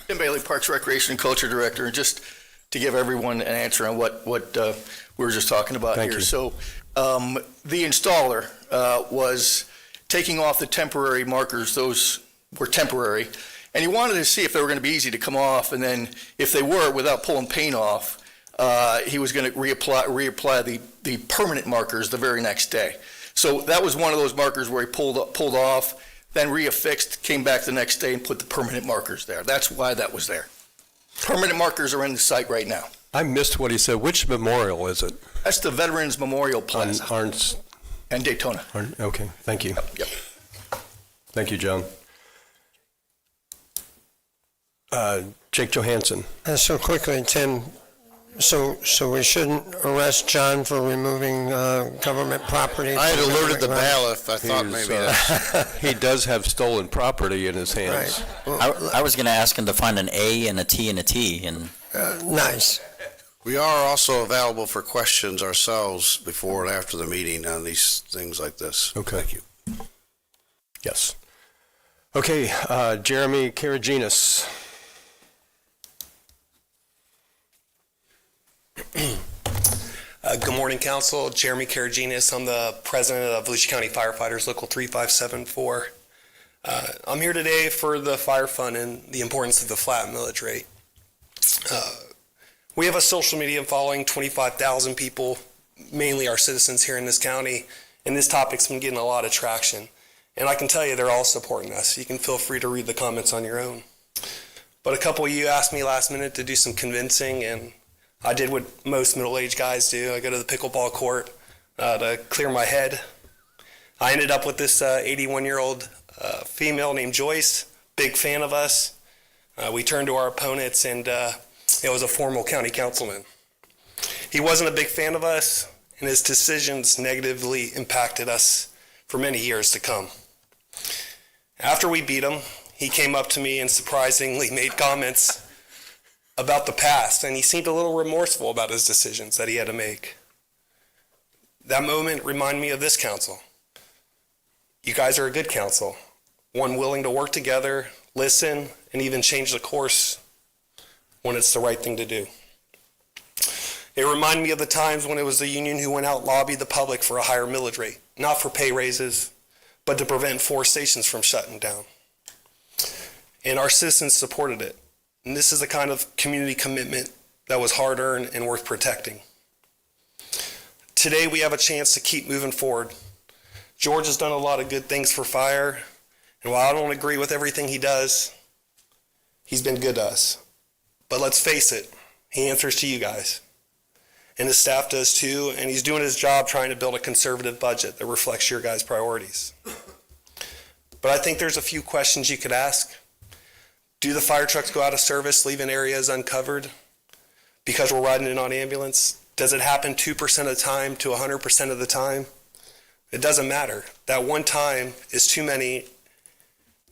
Tim Bailey, Parks, Recreation, and Culture Director, and just to give everyone an answer on what we were just talking about Thank here. you. So the installer was taking off the temporary markers. Those were temporary. And he wanted to see if they were going to be easy to come off. And then if they were, without pulling paint off, he was going to reapply the permanent markers the very next day. So that was one of those markers where he pulled off, then reaffixed, came back the next day and put the permanent markers there. That's why that was there. Permanent markers are in the site right now. I missed what he said. Which memorial is it? That's the Veterans Memorial Plaza and Daytona. Okay, thank you. Yep. Thank you, John. Jake Johansson. So quickly, Tim, so we shouldn't arrest John for removing government property? I had alerted the Right. bailiff. I thought maybe that's... He does have stolen property in his hands. Right. Well, I was going to ask him to find an A and a T and a T, and nice. We are also available for questions ourselves before and after the meeting on these things like this. Okay. Thank you. Yes. Okay, Jeremy Karaginas. Good morning, Council. Jeremy Karaginas. I'm the president of Volusia County Firefighters Local 3574. I'm here today for the fire fund and the importance of the flat millage rate. We have a social media following, 25,000 people, mainly our citizens here in this county, and this topic's been getting a lot of traction. And I can tell you they're all supporting us. You can feel free to read the comments on your own. But a couple of you asked me last minute to do some convincing, and I did what most middle-aged guys do. I go to the pickleball court to clear my head. I ended up with this 81-year-old female named Joyce, big fan of us. We turned to our opponents, and it was a formal county councilman. He wasn't a big fan of us, and his decisions negatively impacted us for many years to come. After we beat him, he came up to me and surprisingly made comments about the past, and he seemed a little remorseful about his decisions that he had to make. That moment reminded me of this council. You guys are a good council, one willing to work together, listen, and even change the course when it's the right thing to do. It reminded me of the times when it was the union who went out and lobbied the public for a higher millage rate, not for pay raises, but to prevent 4 stations from shutting down. And our citizens supported it. And this is the kind of community commitment that was hard-earned and worth protecting. Today we have a chance to keep moving forward. George has done a lot of good things for fire, and while I don't agree with everything he does, he's been good to us. But let's face it, he answers to you guys. And his staff does too, and he's doing his job trying to build a conservative budget that reflects your guys' priorities. But I think there's a few questions you could ask. Do the fire trucks go out of service, leaving areas uncovered because we're riding in on ambulance? Does it happen 2% of the time to 100% of the time? It doesn't matter. That one time is too many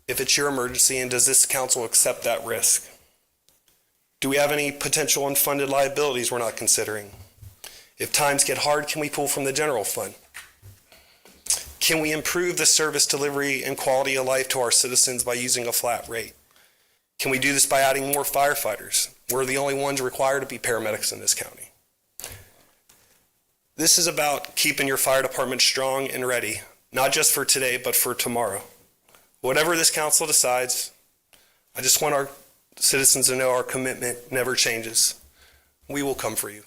if it's your emergency, and does this council accept that risk? Do we have any potential unfunded liabilities we're not considering? If times get hard, can we pull from the general fund? Can we improve the service delivery and quality of life to our citizens by using a flat rate? Can we do this by adding more firefighters? We're the only ones required to be paramedics in this county. This is about keeping your fire department strong and ready, not just for today, but for tomorrow. Whatever this council decides, I just want our citizens to know our commitment never changes. We will come for you.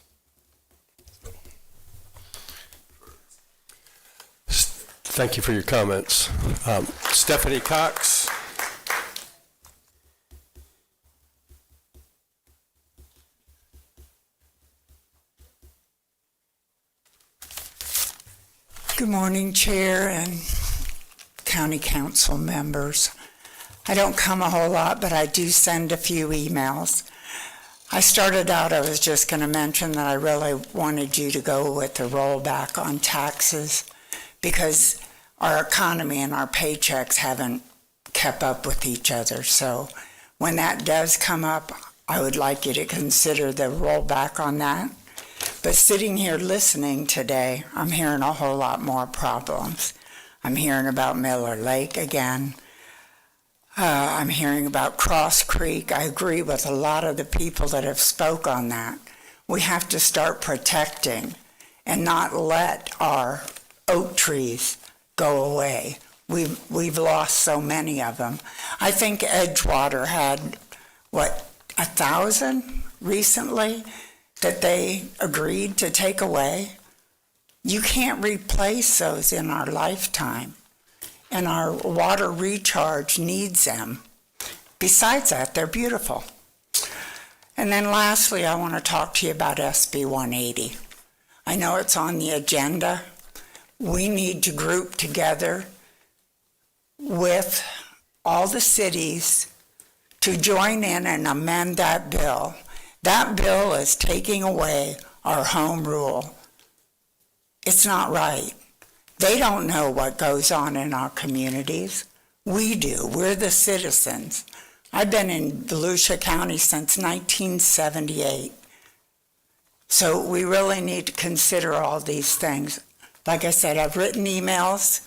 Thank you for your comments. Stephanie Cox. Good morning, Chair and County Council members. I don't come a whole lot, but I do send a few emails. I started out, I was just going to mention that I really wanted you to go with the rollback on taxes because our economy and our paychecks haven't kept up with each other. So when that does come up, I would like you to consider the rollback on that. But sitting here listening today, I'm hearing a whole lot more problems. I'm hearing about Miller Lake again. I'm hearing about Cross Creek. I agree with a lot of the people that have spoke on that. We have to start protecting and not let our oak trees go away. We've lost so many of them. I think Edgewater had, 1,000 recently that they agreed to take away. You can't replace those in our lifetime, and our water recharge needs them. Besides that, they're beautiful. And then lastly, I want to talk to you about SB 180. I know it's on the agenda. We need to group together with all the cities to join in and amend that bill. That bill is taking away our home rule. It's not right. They don't know what goes on in our communities. We do. We're the citizens. I've been in Volusia County since 1978. So we really need to consider all these things. Like I said, I've written emails.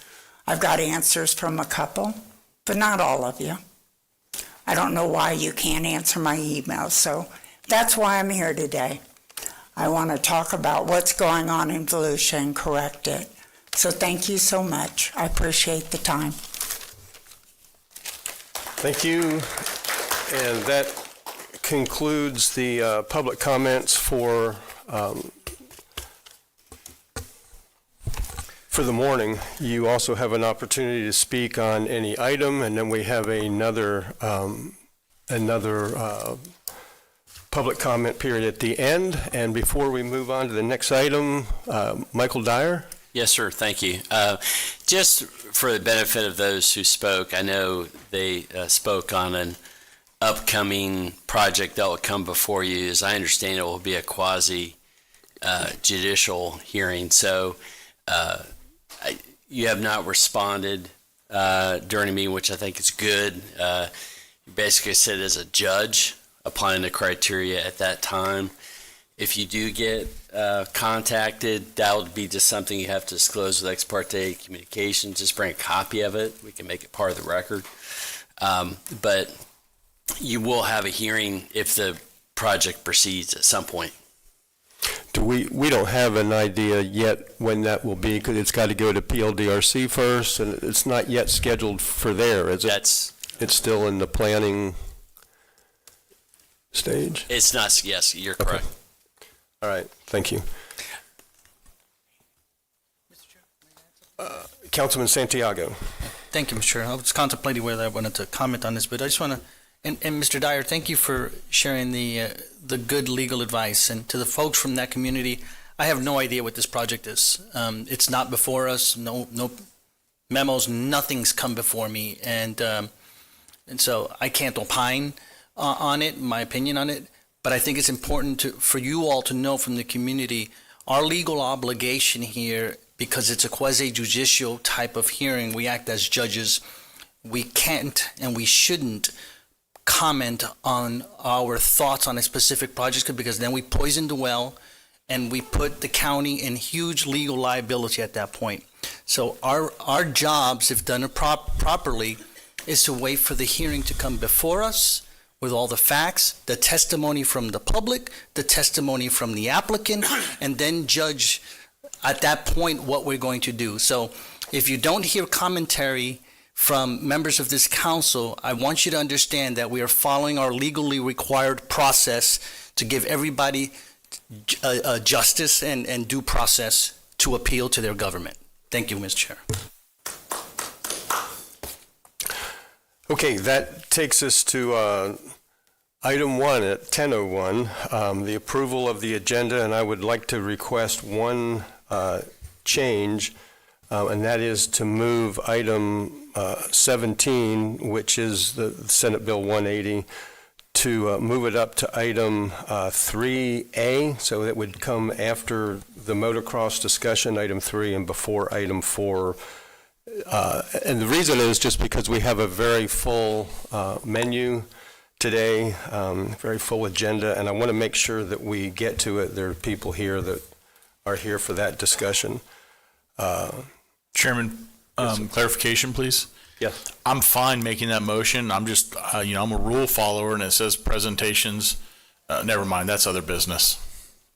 I've got answers from a couple, but not all of you. I don't know why you can't answer my emails, so that's why I'm here today. I want to talk about what's going on in Volusia and correct it. So thank you so much. I appreciate the time. Thank you. And that concludes the public comments for the morning. You also have an opportunity to speak on any item, and then we have another public comment period at the end. And before we move on to the next item, Michael Dyer. Yes, sir. Thank you. Just for the benefit of those who spoke, I know they spoke on an upcoming project that will come before you. As I understand, it will be a quasi-judicial hearing. So you have not responded during a meeting, which I think is good. You basically said as a judge, applying the criteria at that time. If you do get contacted, that would be just something you have to disclose with ex parte communication. Just bring a copy of it. We can make it part of the record. But you will have a hearing if the project proceeds at some point. We don't have an idea yet when that will be, because it's got to go to PLDRC first, and it's not yet scheduled for there, is it? It's still in the planning stage? It's not, yes, you're correct. Okay. All right, thank you. Councilman Santiago. Thank you, Mr. Chair. I was contemplating whether I wanted to comment on this, but I just want to, and Mr. Dyer, thank you for sharing the good legal advice. And to the folks from that community, I have no idea what this project is. It's not before us. No memos. Nothing's come before me, and so I can't opine on it, my opinion on it. But I think it's important for you all to know from the community our legal obligation here, because it's a quasi-judicial type of hearing. We act as judges. We can't and we shouldn't comment on our thoughts on a specific project, because then we poison the well and we put the county in huge legal liability at that point. So our jobs, if done properly, is to wait for the hearing to come before us with all the facts, the testimony from the public, the testimony from the applicant, and then judge at that point what we're going to do. So if you don't hear commentary from members of this council, I want you to understand that we are following our legally required process to give everybody justice and due process to appeal to their government. Thank you, Mr. Chair. Okay, that takes us to item 1 at 10:01, the approval of the agenda, and I would like to request one change, and that is to move item 17, which is the Senate Bill 180, to move it up to item 3A, so it would come after the motocross discussion, item 3, and before item 4. And the reason is just because we have a very full menu today, very full agenda, and I want to make sure that we get to it. There are people here that are here for that discussion. Chairman, clarification, please. Yes. I'm fine making that motion. I'm just, I'm a rule follower, and it says presentations. Never mind, that's other business.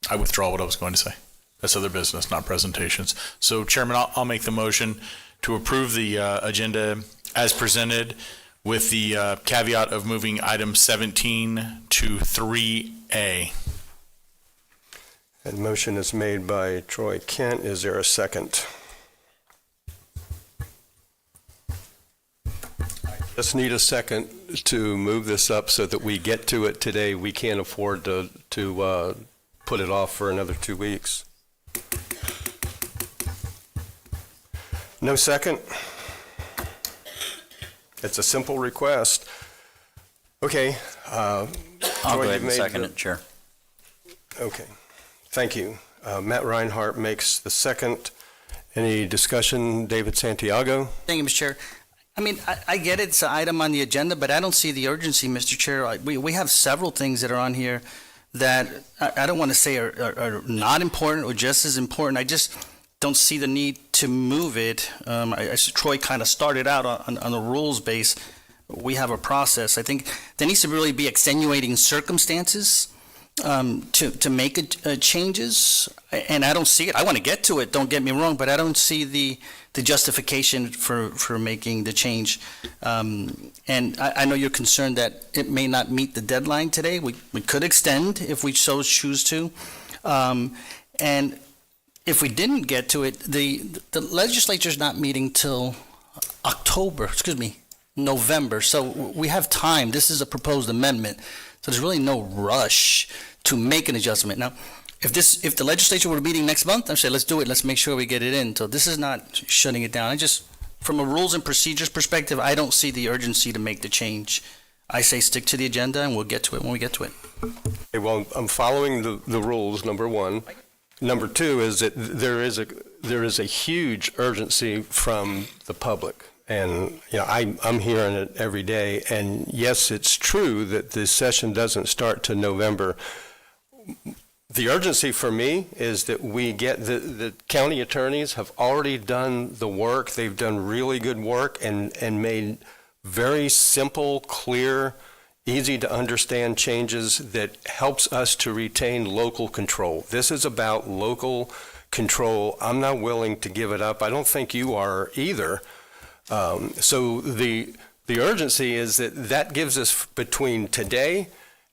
I withdraw what I was going to say. That's other business, not presentations. So, Chairman, I'll make the motion to approve the agenda as presented with the caveat of moving item 17 to 3A. And motion is made by Troy Kent. Is there a second? Just need a second to move this up so that we get to it today. We can't afford to put it off for another 2 weeks. No second? It's a simple request. Okay. I'll go ahead and second it, Chair. Okay. Thank you. Matt Reinhardt makes the second. Any discussion? David Santiago? Thank you, Mr. Chair. I mean, I get it, it's an item on the agenda, but I don't see the urgency, Mr. Chair. We have several things that are on here that I don't want to say are not important or just as important. I just don't see the need to move it. Troy kind of started out on a rules base. We have a process. I think there needs to really be extenuating circumstances to make changes, and I don't see it. I want to get to it, don't get me wrong, but I don't see the justification for making the change. And I know you're concerned that it may not meet the deadline today. We could extend if we so choose to. And if we didn't get to it, the legislature's not meeting till November. So we have time. This is a proposed amendment. So there's really no rush to make an adjustment. Now, if the legislature were meeting next month, I'd say let's do it. Let's make sure we get it in. So this is not shutting it down. From a rules and procedures perspective, I don't see the urgency to make the change. I say stick to the agenda and we'll get to it when we get to it. Okay, well, I'm following the rules, number one. Number two is that there is a huge urgency from the public. And, I'm hearing it every day. And yes, it's true that the session doesn't start to November. The urgency for me is that we get the county attorneys have already done the work. They've done really good work and made very simple, clear, easy to understand changes that helps us to retain local control. This is about local control. I'm not willing to give it up. I don't think you are either. So the urgency is that gives us between today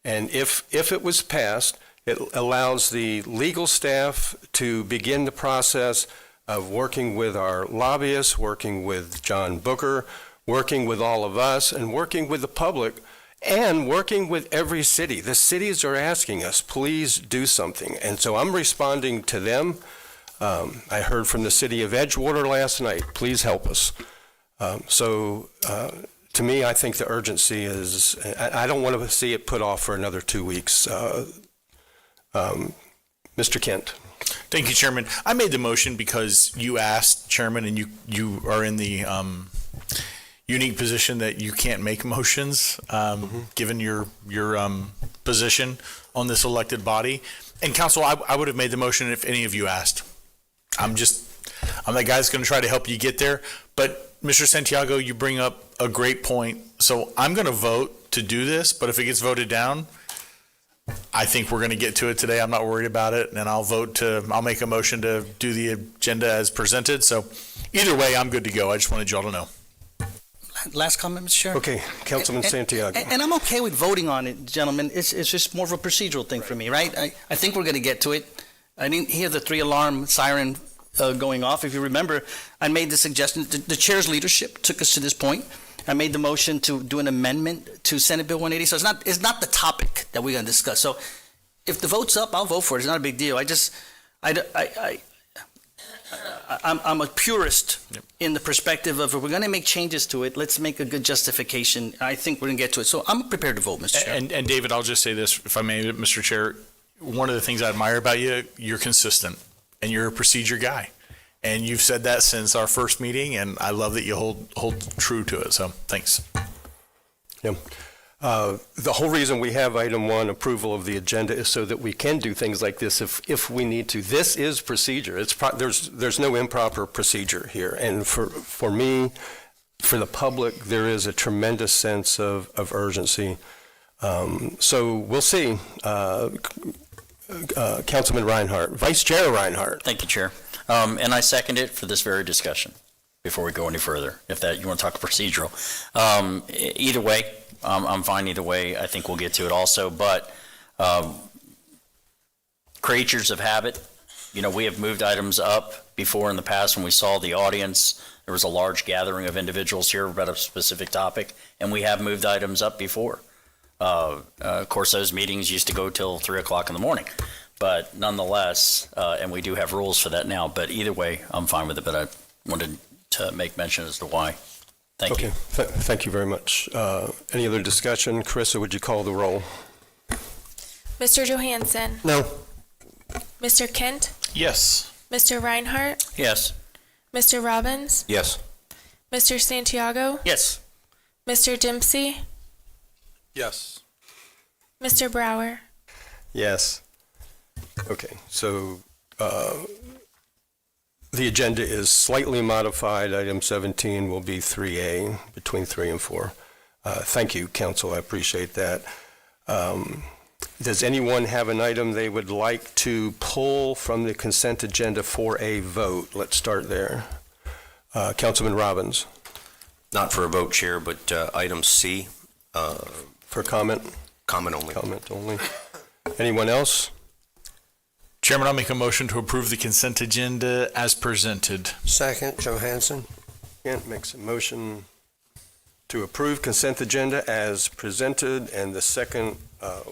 and if it was passed, it allows the legal staff to begin the process of working with our lobbyists, working with John Booker, working with all of us, and working with the public, and working with every city. The cities are asking us, please do something. And so I'm responding to them. I heard from the city of Edgewater last night, please help us. To me, I think the urgency is, I don't want to see it put off for another 2 weeks. Mr. Kent. Thank you, Chairman. I made the motion because you asked, Chairman, and you are in the unique position that you can't make motions, given your position on this elected body. And Council, I would have made the motion if any of you asked. I'm that guy that's going to try to help you get there. But Mr. Santiago, you bring up a great point. So I'm going to vote to do this, but if it gets voted down, I think we're going to get to it today. I'm not worried about it, and I'll make a motion to do the agenda as presented. So either way, I'm good to go. I just wanted y'all to know. Last comment, Mr. Chair. Okay, Councilman Santiago. And I'm okay with voting on it, gentlemen. It's just more of a procedural thing for me, right? I think we're going to get to it. I didn't hear the 3-alarm siren going off. If you remember, I made the suggestion. The chair's leadership took us to this point, I made the motion to do an amendment to Senate Bill 180. So it's not the topic that we're going to discuss. So if the vote's up, I'll vote for it. It's not a big deal. I'm a purist in the perspective of if we're going to make changes to it, let's make a good justification. I think we're going to get to it. So I'm prepared to vote, Mr. Chair. And David, I'll just say this, if I may, Mr. Chair. One of the things I admire about you, you're consistent and you're a procedure guy. And you've said that since our first meeting, and I love that you hold true to it. So thanks. Yeah. The whole reason we have item 1, approval of the agenda, is so that we can do things like this if we need to. This is procedure. There's no improper procedure here. And for me, for the public, there is a tremendous sense of urgency. So we'll see. Councilman Reinhardt, Vice Chair Reinhardt. Thank you, Chair. And I second it for this very discussion before we go any further, if that you want to talk procedural. Either way, I'm fine either way. I think we'll get to it also. But creatures of habit, we have moved items up before in the past when we saw the audience. There was a large gathering of individuals here about a specific topic, and we have moved items up before. Of course, those meetings used to go till 3 o'clock in the morning, but nonetheless, and we do have rules for that now, but either way, I'm fine with it, but I wanted to make mention as to why. Thank you. Thank you very much. Any other discussion? Carissa, would you call the roll? Mr. Johansson? No. Mr. Kent? Yes. Mr. Reinhardt? Yes. Mr. Robbins? Yes. Mr. Santiago? Yes. Mr. Dempsey? Yes. Mr. Brower? Yes. Okay, so the agenda is slightly modified. Item 17 will be 3A, between 3 and 4. Thank you, Council. I appreciate that. Does anyone have an item they would like to pull from the consent agenda for a vote? Let's start there. Councilman Robbins. Not for a vote, Chair, but item C. For comment? Comment only. Comment only. Anyone else? Chairman, I'll make a motion to approve the consent agenda as presented. Second, Johansson. Kent makes a motion to approve consent agenda as presented, and the second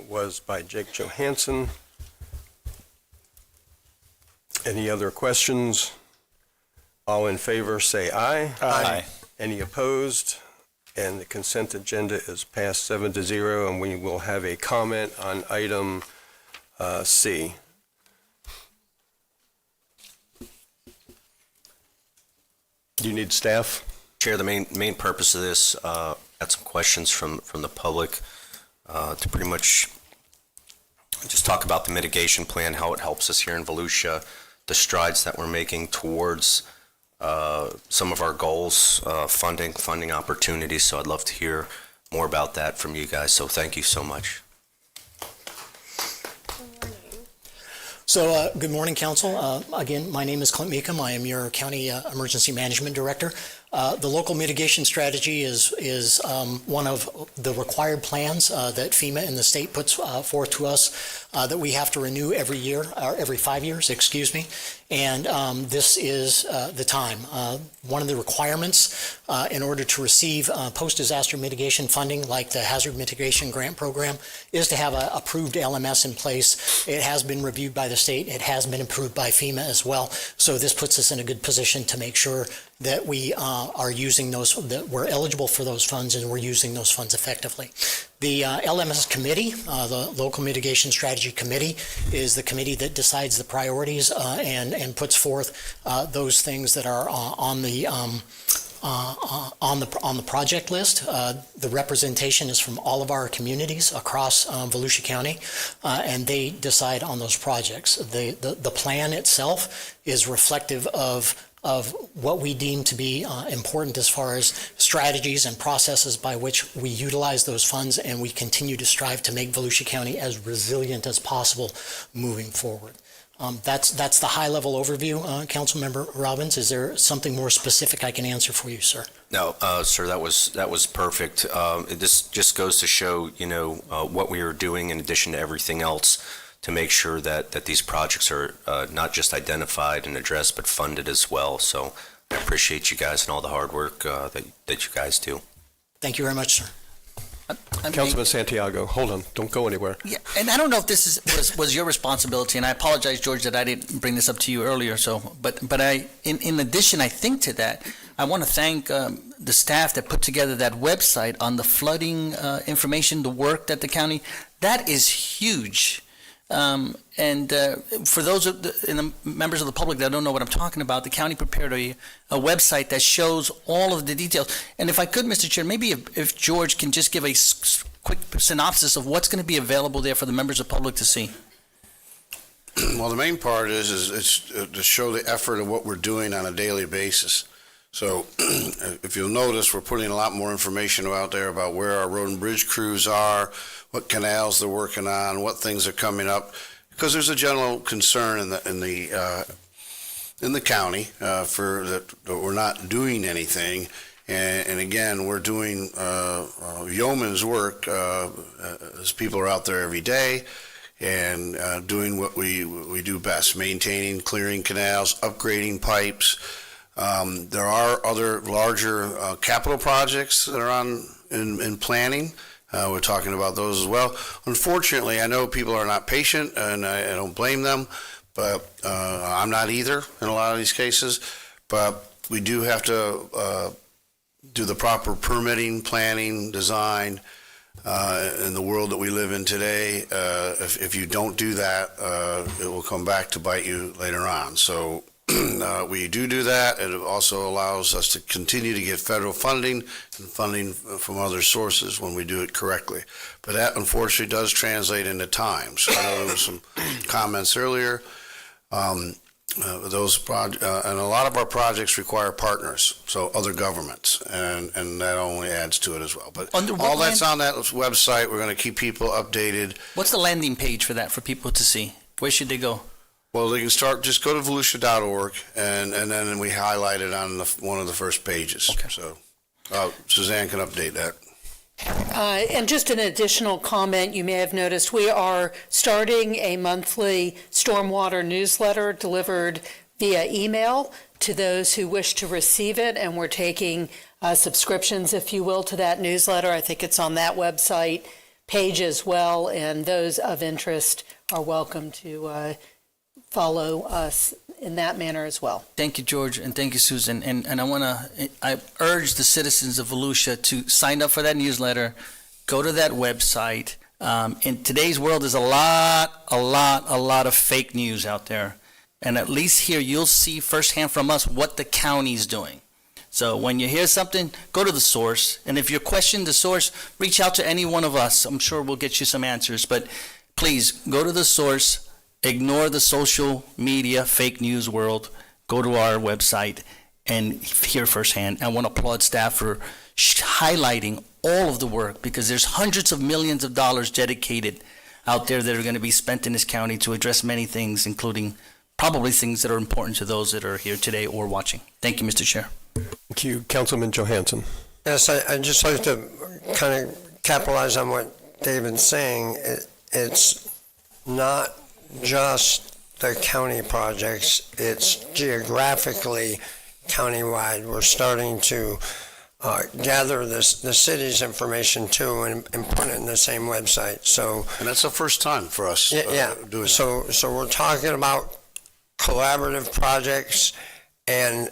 was by Jake Johansson. Any other questions? All in favor, say aye. Aye. Any opposed? And the consent agenda is passed 7-0, and we will have a comment on item C. Do you need staff? Chair, the main purpose of this, had some questions from the public to pretty much just talk about the mitigation plan, how it helps us here in Volusia, the strides that we're making towards some of our goals, funding opportunities. So I'd love to hear more about that from you guys. So thank you so much. So, good morning, Council. Again, my name is Clint Meekum. I am your County Emergency Management Director. The local mitigation strategy is one of the required plans that FEMA and the state puts forth to us that we have to renew every year, or every 5 years, excuse me. And this is the time. One of the requirements in order to receive post-disaster mitigation funding, like the Hazard Mitigation Grant Program, is to have an approved LMS in place. It has been reviewed by the state. It has been approved by FEMA as well. So this puts us in a good position to make sure that we are using those, that we're eligible for those funds and we're using those funds effectively. The LMS committee, the Local Mitigation Strategy Committee, is the committee that decides the priorities and puts forth those things that are on the project list. The representation is from all of our communities across Volusia County, and they decide on those projects. The plan itself is reflective of what we deem to be important as far as strategies and processes by which we utilize those funds, and we continue to strive to make Volusia County as resilient as possible moving forward. That's the high-level overview, Councilmember Robbins. Is there something more specific I can answer for you, sir? No, sir, that was perfect. This just goes to show, what we are doing in addition to everything else to make sure that these projects are not just identified and addressed, but funded as well. So I appreciate you guys and all the hard work that you guys do. Thank you very much, sir. Councilman Santiago, hold on, don't go anywhere. Yeah, and I don't know if this was your responsibility, and I apologize, George, that I didn't bring this up to you earlier. But in addition, I think to that, I want to thank the staff that put together that website on the flooding information, the work that the county, that is huge. And for those of the members of the public that don't know what I'm talking about, the county prepared a website that shows all of the details. And if I could, Mr. Chair, maybe if George can just give a quick synopsis of what's going to be available there for the members of the public to see. Well, the main part is it's to show the effort of what we're doing on a daily basis. So if you'll notice, we're putting a lot more information out there about where our road and bridge crews are, what canals they're working on, what things are coming up, because there's a general concern in the county for that we're not doing anything. And again, we're doing yeoman's work as people are out there every day and doing what we do best, maintaining, clearing canals, upgrading pipes. There are other larger capital projects that are in planning. We're talking about those as well. Unfortunately, I know people are not patient, and I don't blame them, but I'm not either in a lot of these cases. But we do have to do the proper permitting, planning, design in the world that we live in today. If you don't do that, it will come back to bite you later on. So we do that. It also allows us to continue to get federal funding and funding from other sources when we do it correctly. But that unfortunately does translate into time. So I know there was some comments earlier. And a lot of our projects require partners, so other governments, and that only adds to it as well. But all that's on that website. We're going to keep people updated. What's the landing page for that for people to see? Where should they go? Well, they can just go to volusia.org, and then we highlight it on one of the first pages. Okay. So Suzanne can update that. And just an additional comment, you may have noticed, we are starting a monthly stormwater newsletter delivered via email to those who wish to receive it, and we're taking subscriptions, if you will, to that newsletter. I think it's on that website page as well, and those of interest are welcome to follow us in that manner as well. Thank you, George, and thank you, Susan. And I urge the citizens of Volusia to sign up for that newsletter, go to that website. In today's world, there's a lot of fake news out there. And at least here, you'll see firsthand from us what the county's doing. So when you hear something, go to the source. And if you question the source, reach out to any one of us. I'm sure we'll get you some answers. But please, go to the source. Ignore the social media, fake news world. Go to our website and hear firsthand. I want to applaud staff for highlighting all of the work, because there's hundreds of millions of dollars dedicated out there that are going to be spent in this county to address many things, including probably things that are important to those that are here today or watching. Thank you, Mr. Chair. Thank you, Councilman Johansson. Yes, I'd just like to kind of capitalize on what David's saying. It's not just the county projects, it's geographically countywide. We're starting to gather the city's information too and put it in the same website. And that's the first time for us doing so we're talking about collaborative projects and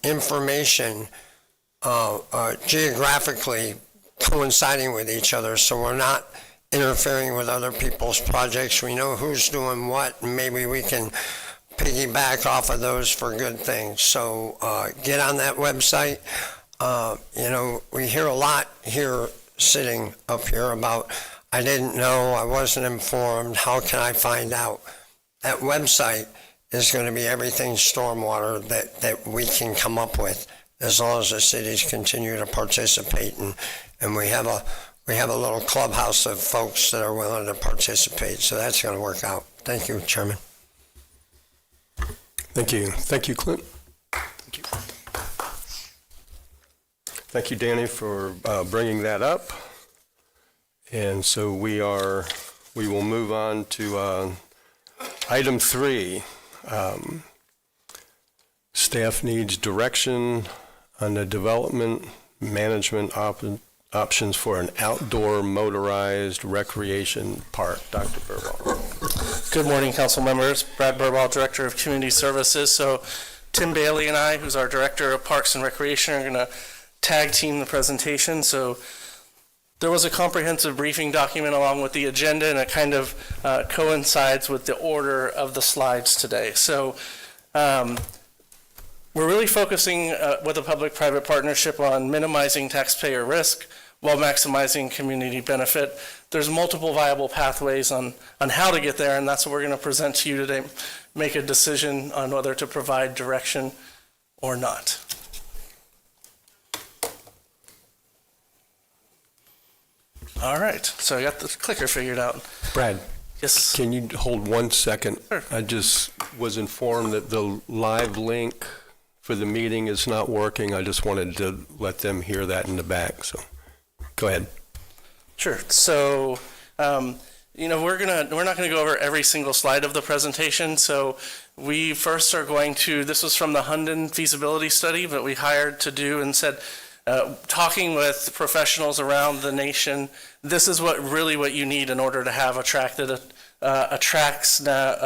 information geographically coinciding with each other, so we're not interfering with other people's projects. We know who's doing what, and maybe we can piggyback off of those for good things. So get on that website. We hear a lot here sitting up here about, I didn't know, I wasn't informed, how can I find out? That website is going to be everything stormwater that we can come up with, as long as the cities continue to participate, and we have a little clubhouse of folks that are willing to participate, so that's going to work out. Thank you, Chairman. Thank you. Thank you, Clint. Thank you. Thank you, Danny, for bringing that up. And so we will move on to item 3. Staff needs direction on the development management options for an outdoor motorized recreation park. Dr. Burball. Good morning, council members. Brad Burball, Director of Community Services. So Tim Bailey and I, who's our Director of Parks and Recreation, are going to tag team the presentation. So there was a comprehensive briefing document along with the agenda, and it kind of coincides with the order of the slides today. So we're really focusing with a public-private partnership on minimizing taxpayer risk while maximizing community benefit. There's multiple viable pathways on how to get there, and that's what we're going to present to you today. Make a decision on whether to provide direction or not. All right, so I got the clicker figured out. Brad, Yes. can you hold 1 second? Sure. I just was informed that the live link for the meeting is not working. I just wanted to let them hear that in the back, so go ahead. Sure. So, we're not gonna go over every single slide of the presentation. So we first are going to, this was from the Hunden feasibility study that we hired to do, and said, talking with professionals around the nation, this is what you need in order to have a track that attracts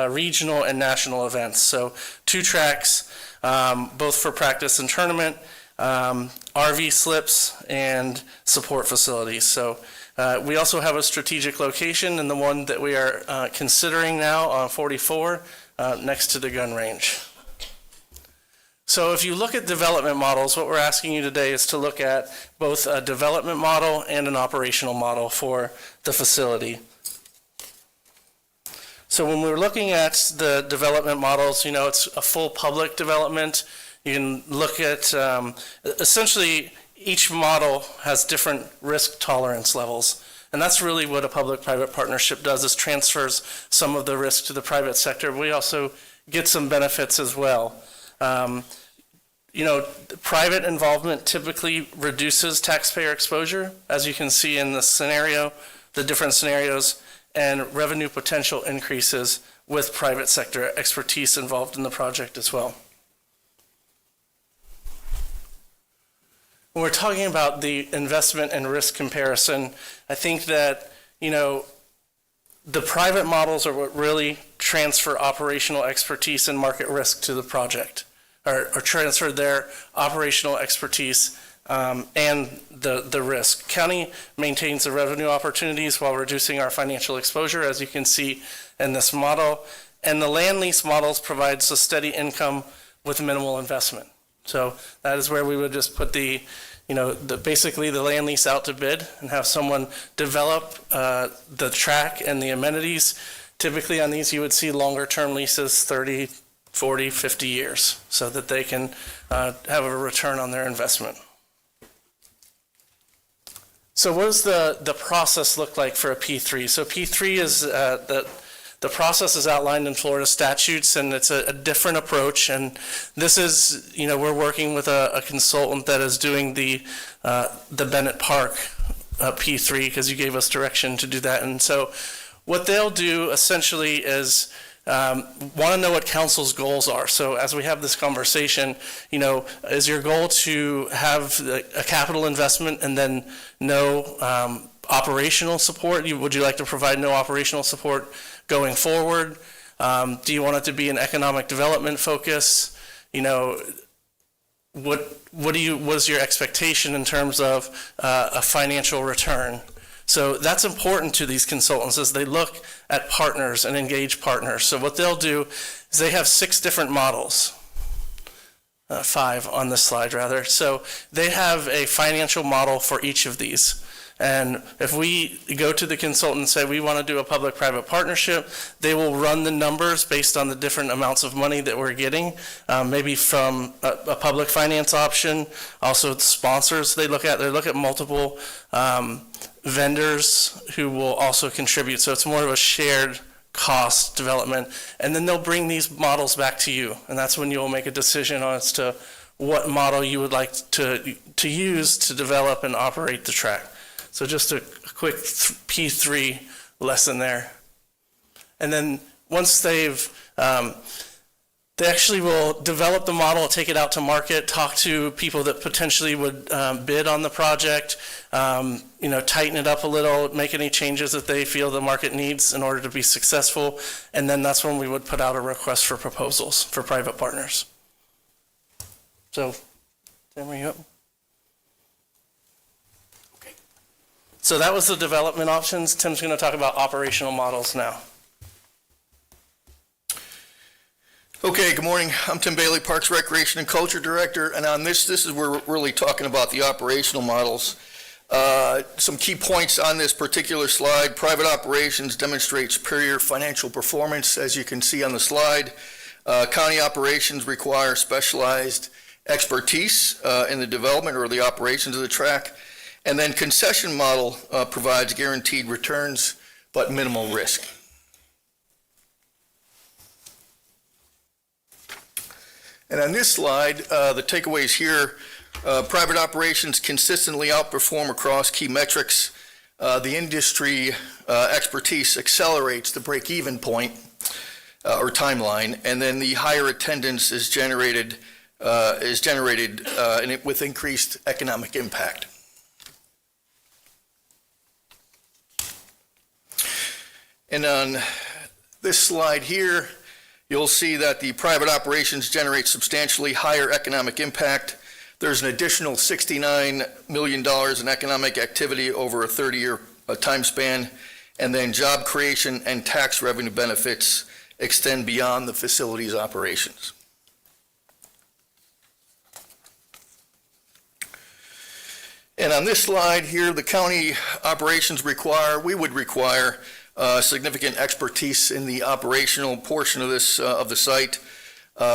regional and national events. So 2 tracks, both for practice and tournament, RV slips, and support facilities. So we also have a strategic location, and the one that we are considering now on 44, next to the gun range. So if you look at development models, what we're asking you today is to look at both a development model and an operational model for the facility. So when we're looking at the development models, it's a full public development. You can look at, essentially, each model has different risk tolerance levels. And that's really what a public-private partnership does, is transfers some of the risk to the private sector. We also get some benefits as well. Private involvement typically reduces taxpayer exposure, as you can see in the scenario, the different scenarios, and revenue potential increases with private sector expertise involved in the project as well. When we're talking about the investment and risk comparison, I think that, the private models are what really transfer operational expertise and market risk to the project, or transfer their operational expertise and the risk. County maintains the revenue opportunities while reducing our financial exposure, as you can see in this model. And the land lease models provides a steady income with minimal investment. So that is where we would just put basically the land lease out to bid and have someone develop the track and the amenities. Typically on these, you would see longer term leases, 30, 40, 50 years, so that they can have a return on their investment. So what does the process look like for a P3? So P3 is the process is outlined in Florida statutes, and it's a different approach. And this is, we're working with a consultant that is doing the Bennett Park P3, because you gave us direction to do that. And so what they'll do essentially is want to know what council's goals are. So as we have this conversation, is your goal to have a capital investment and then no operational support? Would you like to provide no operational support going forward? Do you want it to be an economic development focus? What is your expectation in terms of a financial return? So that's important to these consultants as they look at partners and engage partners. So what they'll do is they have 6 different models, 5 on this slide rather. So they have a financial model for each of these. And if we go to the consultant and say we want to do a public-private partnership, they will run the numbers based on the different amounts of money that we're getting, maybe from a public finance option, also the sponsors they look at multiple vendors who will also contribute. So it's more of a shared cost development. And then they'll bring these models back to you. And that's when you'll make a decision as to what model you would like to use to develop and operate the track. So just a quick P3 lesson there. And then once they've They actually will develop the model, take it out to market, talk to people that potentially would bid on the project, tighten it up a little, make any changes that they feel the market needs in order to be successful, and then that's when we would put out a request for proposals for private partners. So, Tim, are you up? Okay. So that was the development options. Tim's going to talk about operational models now. Okay, good morning. I'm Tim Bailey, Parks, Recreation, and Culture Director, and on this is where we're really talking about the operational models. Some key points on this particular slide. Private operations demonstrate superior financial performance, as you can see on the slide. County operations require specialized expertise in the development or the operations of the track. And then concession model provides guaranteed returns, but minimal risk. And on this slide, the takeaways here, private operations consistently outperform across key metrics. The industry expertise accelerates the break-even point or timeline, and then the higher attendance is generated with increased economic impact. And on this slide here, you'll see that the private operations generate substantially higher economic impact. There's an additional $69 million in economic activity over a 30-year time span, and then job creation and tax revenue benefits extend beyond the facility's operations. And on this slide here, the county operations we would require significant expertise in the operational portion of this of the site.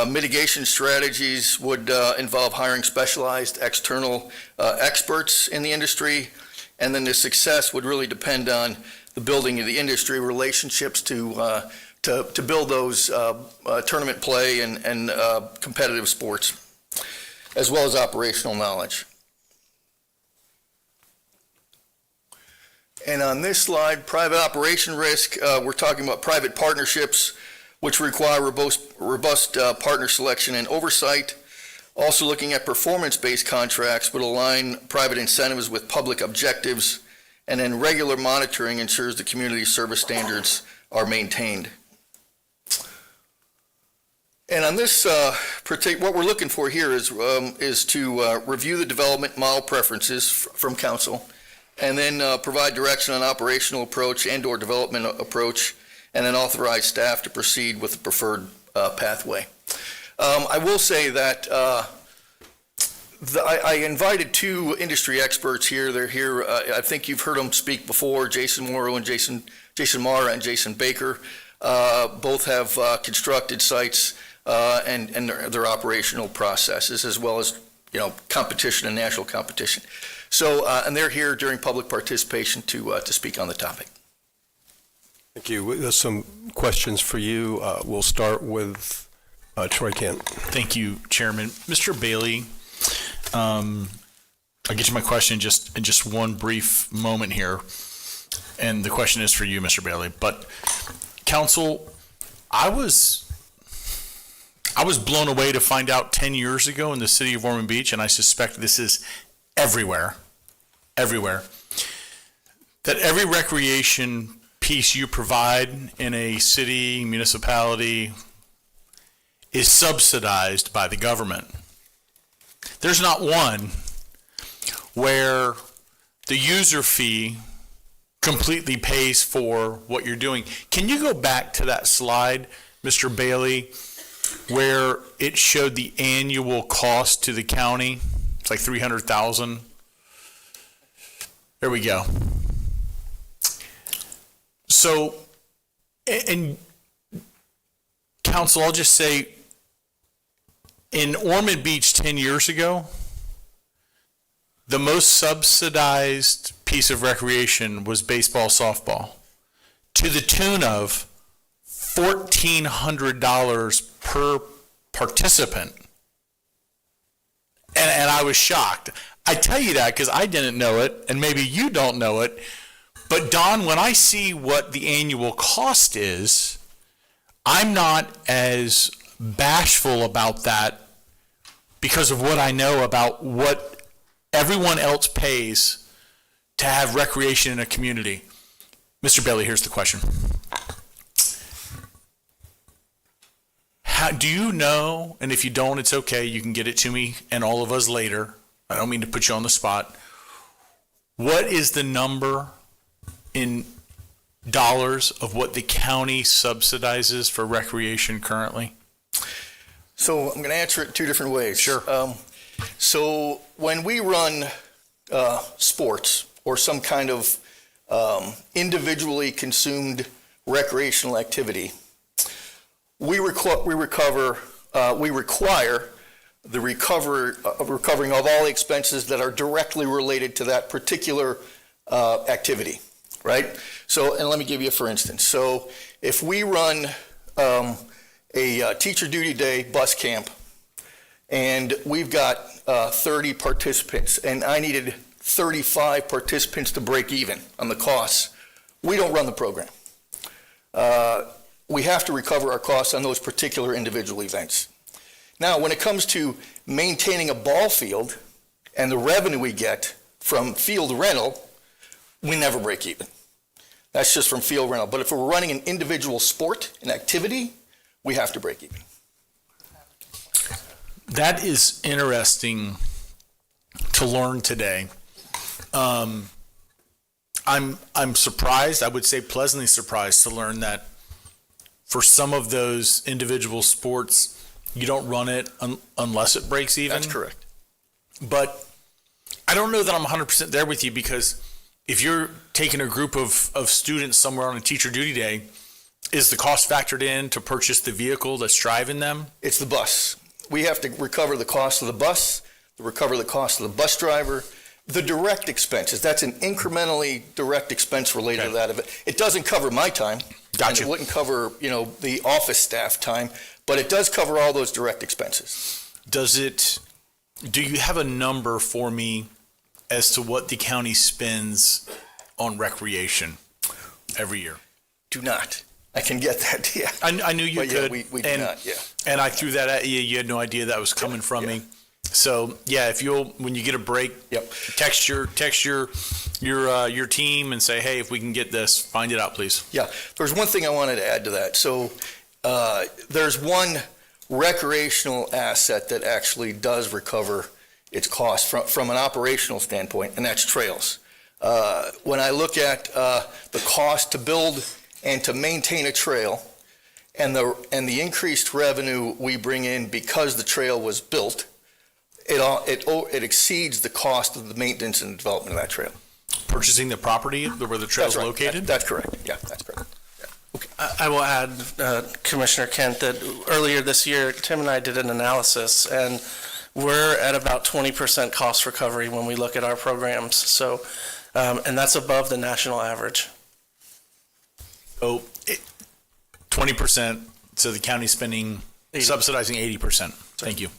Mitigation strategies would involve hiring specialized external experts in the industry, and then the success would really depend on the building of the industry relationships to build those tournament play and competitive sports, as well as operational knowledge. And on this slide, private operation risk, we're talking about private partnerships, which require robust partner selection and oversight. Also looking at performance-based contracts would align private incentives with public objectives, and then regular monitoring ensures the community service standards are maintained. And on this, what we're looking for here is to review the development model preferences from council, and then provide direction on operational approach and/or development approach, and then authorize staff to proceed with the preferred pathway. I will say that I invited two industry experts here. They're here. I think you've heard them speak before. Jason Morrow and Jason Mara and Jason Baker both have constructed sites and their operational processes, as well as competition and national competition. So, and they're here during public participation to speak on the topic. Thank you. There's some questions for you. We'll start with Troy Kent. Thank you, Chairman. Mr. Bailey, I'll get to my question in just one brief moment here. And the question is for you, Mr. Bailey. But, Council, I was blown away to find out 10 years ago in the city of Ormond Beach, and I suspect this is everywhere, that every recreation piece you provide in a city, municipality, is subsidized by the government. There's not one where the user fee completely pays for what you're doing. Can you go back to that slide, Mr. Bailey, where it showed the annual cost to the county? It's like $300,000. There we go. So, and Council, I'll just say, in Ormond Beach 10 years ago, the most subsidized piece of recreation was baseball, softball, to the tune of $1,400 per participant. And I was shocked. I tell you that because I didn't know it, and maybe you don't know it. But Don, when I see what the annual cost is, I'm not as bashful about that because of what I know about what everyone else pays to have recreation in a community. Mr. Bailey, here's the question. Do you know, and if you don't, it's okay, you can get it to me and all of us later. I don't mean to put you on the spot. What is the number in dollars of what the county subsidizes for recreation currently? So I'm going to answer it two different ways. Sure. So when we run sports or some kind of individually consumed recreational activity, we require the recovering of all expenses that are directly related to that particular activity, right? So, and let me give you a for instance. So if we run a teacher duty day bus camp, and we've got 30 participants, and I needed 35 participants to break even on the costs, we don't run the program. We have to recover our costs on those particular individual events. Now, when it comes to maintaining a ball field and the revenue we get from field rental, we never break even. That's just from field rental. But if we're running an individual sport, an activity, we have to break even. That is interesting to learn today. I'm surprised, I would say pleasantly surprised to learn that for some of those individual sports, you don't run it unless it breaks even. That's correct. But I don't know that I'm 100% there with you, because if you're taking a group of students somewhere on a teacher duty day, is the cost factored in to purchase the vehicle that's driving them? It's the bus. We have to recover the cost of the bus, recover the cost of the bus driver, the direct expenses. That's an incrementally direct expense related to that event. It doesn't cover my time. Gotcha. And it wouldn't cover, the office staff time, but it does cover all those direct expenses. Do you have a number for me as to what the county spends on recreation every year? Do not. I can get that, yeah. I knew you But could. yeah, we do not, yeah. And I threw that at you. You had no idea that was coming from me. So yeah, if when you get a break, text your team and say, hey, if we can get this, find it out, please. Yeah, there's one thing I wanted to add to that. So there's one recreational asset that actually does recover its cost from an operational standpoint, and that's trails. When I look at the cost to build and to maintain a trail, and the increased revenue we bring in because the trail was built, it exceeds the cost of the maintenance and development of that trail. Purchasing the property where the trail is located? That's correct. Yeah, that's correct. Yeah. Okay. I will add, Commissioner Kent, that earlier this year, Tim and I did an analysis, and we're at about 20% cost recovery when we look at our programs. So, and that's above the national average. So 20%, so the county's subsidizing 80%. Thank you.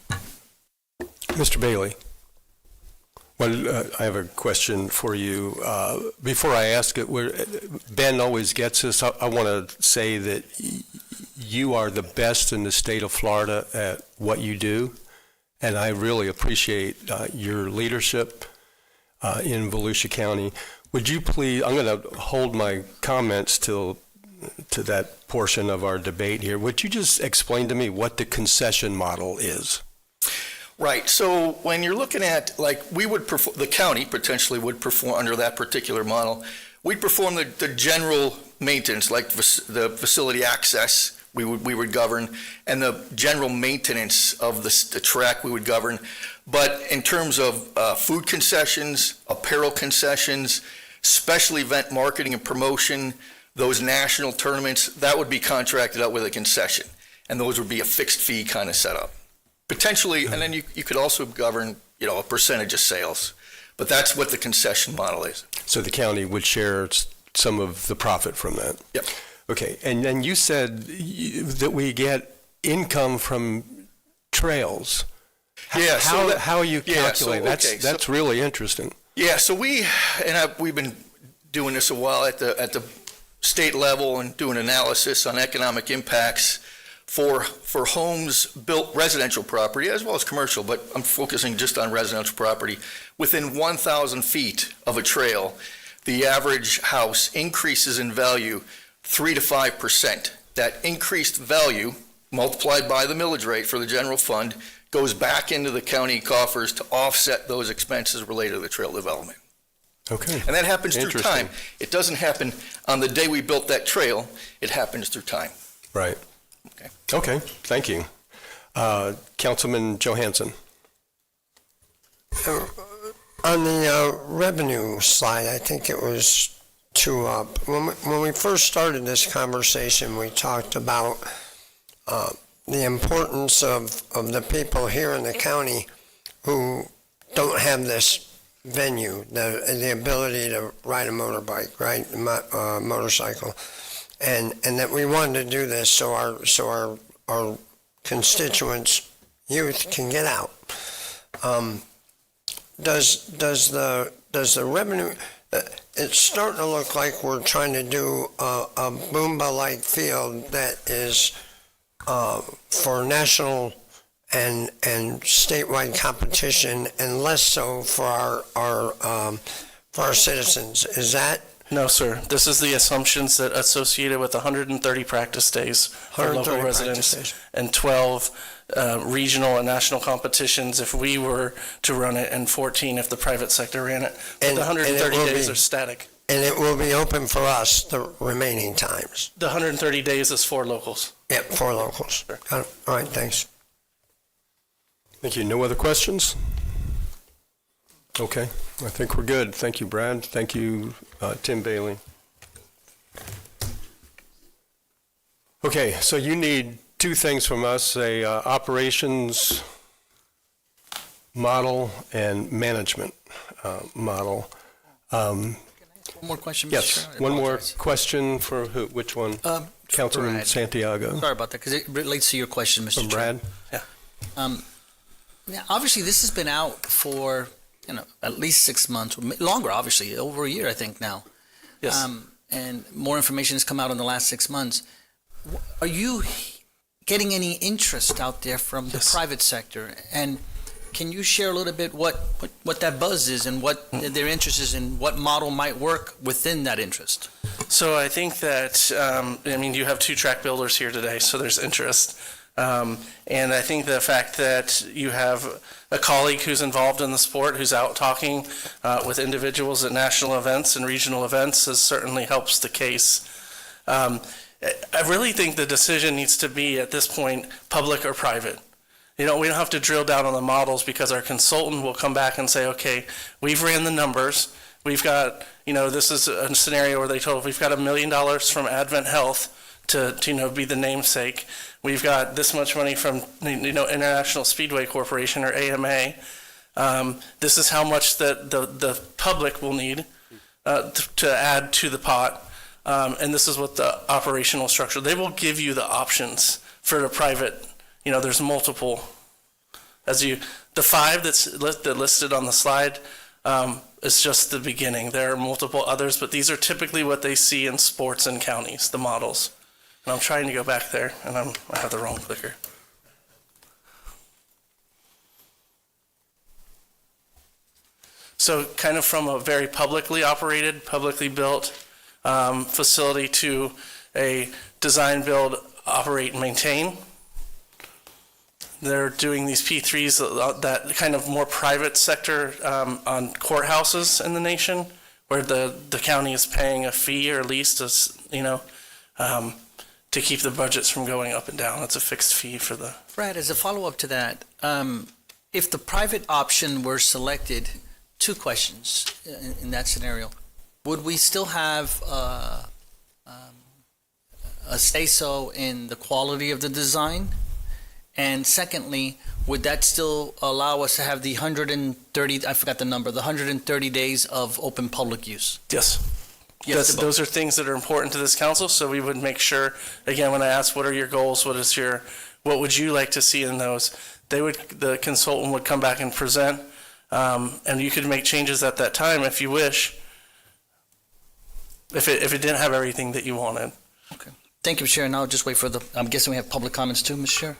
Mr. Bailey, well, I have a question for you. Before I ask it, Ben always gets this. I want to say that you are the best in the state of Florida at what you do, and I really appreciate your leadership in Volusia County. Would you please, I'm going to hold my comments to that portion of our debate here. Would you just explain to me what the concession model is? Right. So when you're looking at, the county potentially would perform under that particular model. We'd perform the general maintenance, like the facility access, we would govern, and the general maintenance of the track we would govern. But in terms of food concessions, apparel concessions, special event marketing and promotion, those national tournaments, that would be contracted out with a concession. And those would be a fixed fee kind of setup. Potentially, and then you could also govern, a percentage of sales. But that's what the concession model is. So the county would share some of the profit from that? Yep. Okay, and then you said that we get income from trails. Yeah. How you calculate? That's really interesting. Yeah. So we've been doing this a while at the state level and doing analysis on economic impacts for homes built residential property as well as commercial, but I'm focusing just on residential property, within 1,000 feet of a trail, the average house increases in value 3 to 5%. That increased value, multiplied by the millage rate for the general fund, goes back into the county coffers to offset those expenses related to the trail development. Okay. And that happens through Interesting. time. It doesn't happen on the day we built that trail. It happens through time. Right. Okay. Okay, thank you. Councilman Johansson. On the revenue slide, I think it was 2 up. When we first started this conversation, we talked about the importance of the people here in the county who don't have this venue, the ability to ride a motorbike, right, motorcycle, and that we wanted to do this so our constituents, youth, can get out. Does the revenue? It's starting to look like we're trying to do a Boomba-like field that is for national and statewide competition, and less so for our citizens. Is that? No, sir. This is the assumptions that associated with 130 practice days for local 130 residents practice days. and 12 regional and national competitions if we were to run it, and 14 if the private sector ran it. But And- the 130 and it will days be- are static. And it will be open for us the remaining times. The 130 days is for locals. Yep, for locals. Sure. Got it. All right, thanks. Thank you. No other questions? Okay, I think we're good. Thank you, Brad. Thank you, Tim Bailey. Okay, so you need 2 things from us, a operations model and management model. One more question, Mr. Yes, Chair? I one more apologize. question for who, which one? Councilman Brad. Santiago. Sorry about that, because it relates to your question, Mr. From Chair. Brad? Now, obviously, this has been out for, at least 6 months, longer, obviously, over a year, I think now. Yes. And more information has come out in the last 6 months. Are you getting any interest out there from the Yes. private sector? And can you share a little bit what that buzz is and what their interest is and what model might work within that interest? So I think that, you have 2 track builders here today, so there's interest. And I think the fact that you have a colleague who's involved in the sport, who's out talking with individuals at national events and regional events, certainly helps the case. I really think the decision needs to be, at this point, public or private. We don't have to drill down on the models, because our consultant will come back and say, okay, we've ran the numbers. We've got, this is a scenario where they told we've got $1 million from Advent Health to be the namesake. We've got this much money from, International Speedway Corporation, or AMA. This is how much the public will need to add to the pot. And this is what the operational structure, they will give you the options for the private. There's multiple. The 5 that's listed on the slide is just the beginning. There are multiple others, but these are typically what they see in sports and counties, the models. And I'm trying to go back there, and I have the wrong clicker. So kind of from a very publicly operated, publicly built facility to a design, build, operate, and maintain. They're doing these P3s, that kind of more private sector on courthouses in the nation, where the county is paying a fee or lease to keep the budgets from going up and down. It's a fixed fee for the. Brad, as a follow-up to that, if the private option were selected, 2 questions in that scenario. Would we still have a say-so in the quality of the design? And secondly, would that still allow us to have the 130, I forgot the number, the 130 days of open public use? Yes. Yes, Those are things that are important to this council, so we would make sure, again, when I ask what are your goals, what would you like to see in those, the consultant would come back and present, and you could make changes at that time if you wish, if it didn't have everything that you wanted. Okay. Thank you, Mr. Chair, and I'll just wait for I'm guessing we have public comments too, Mr. Chair?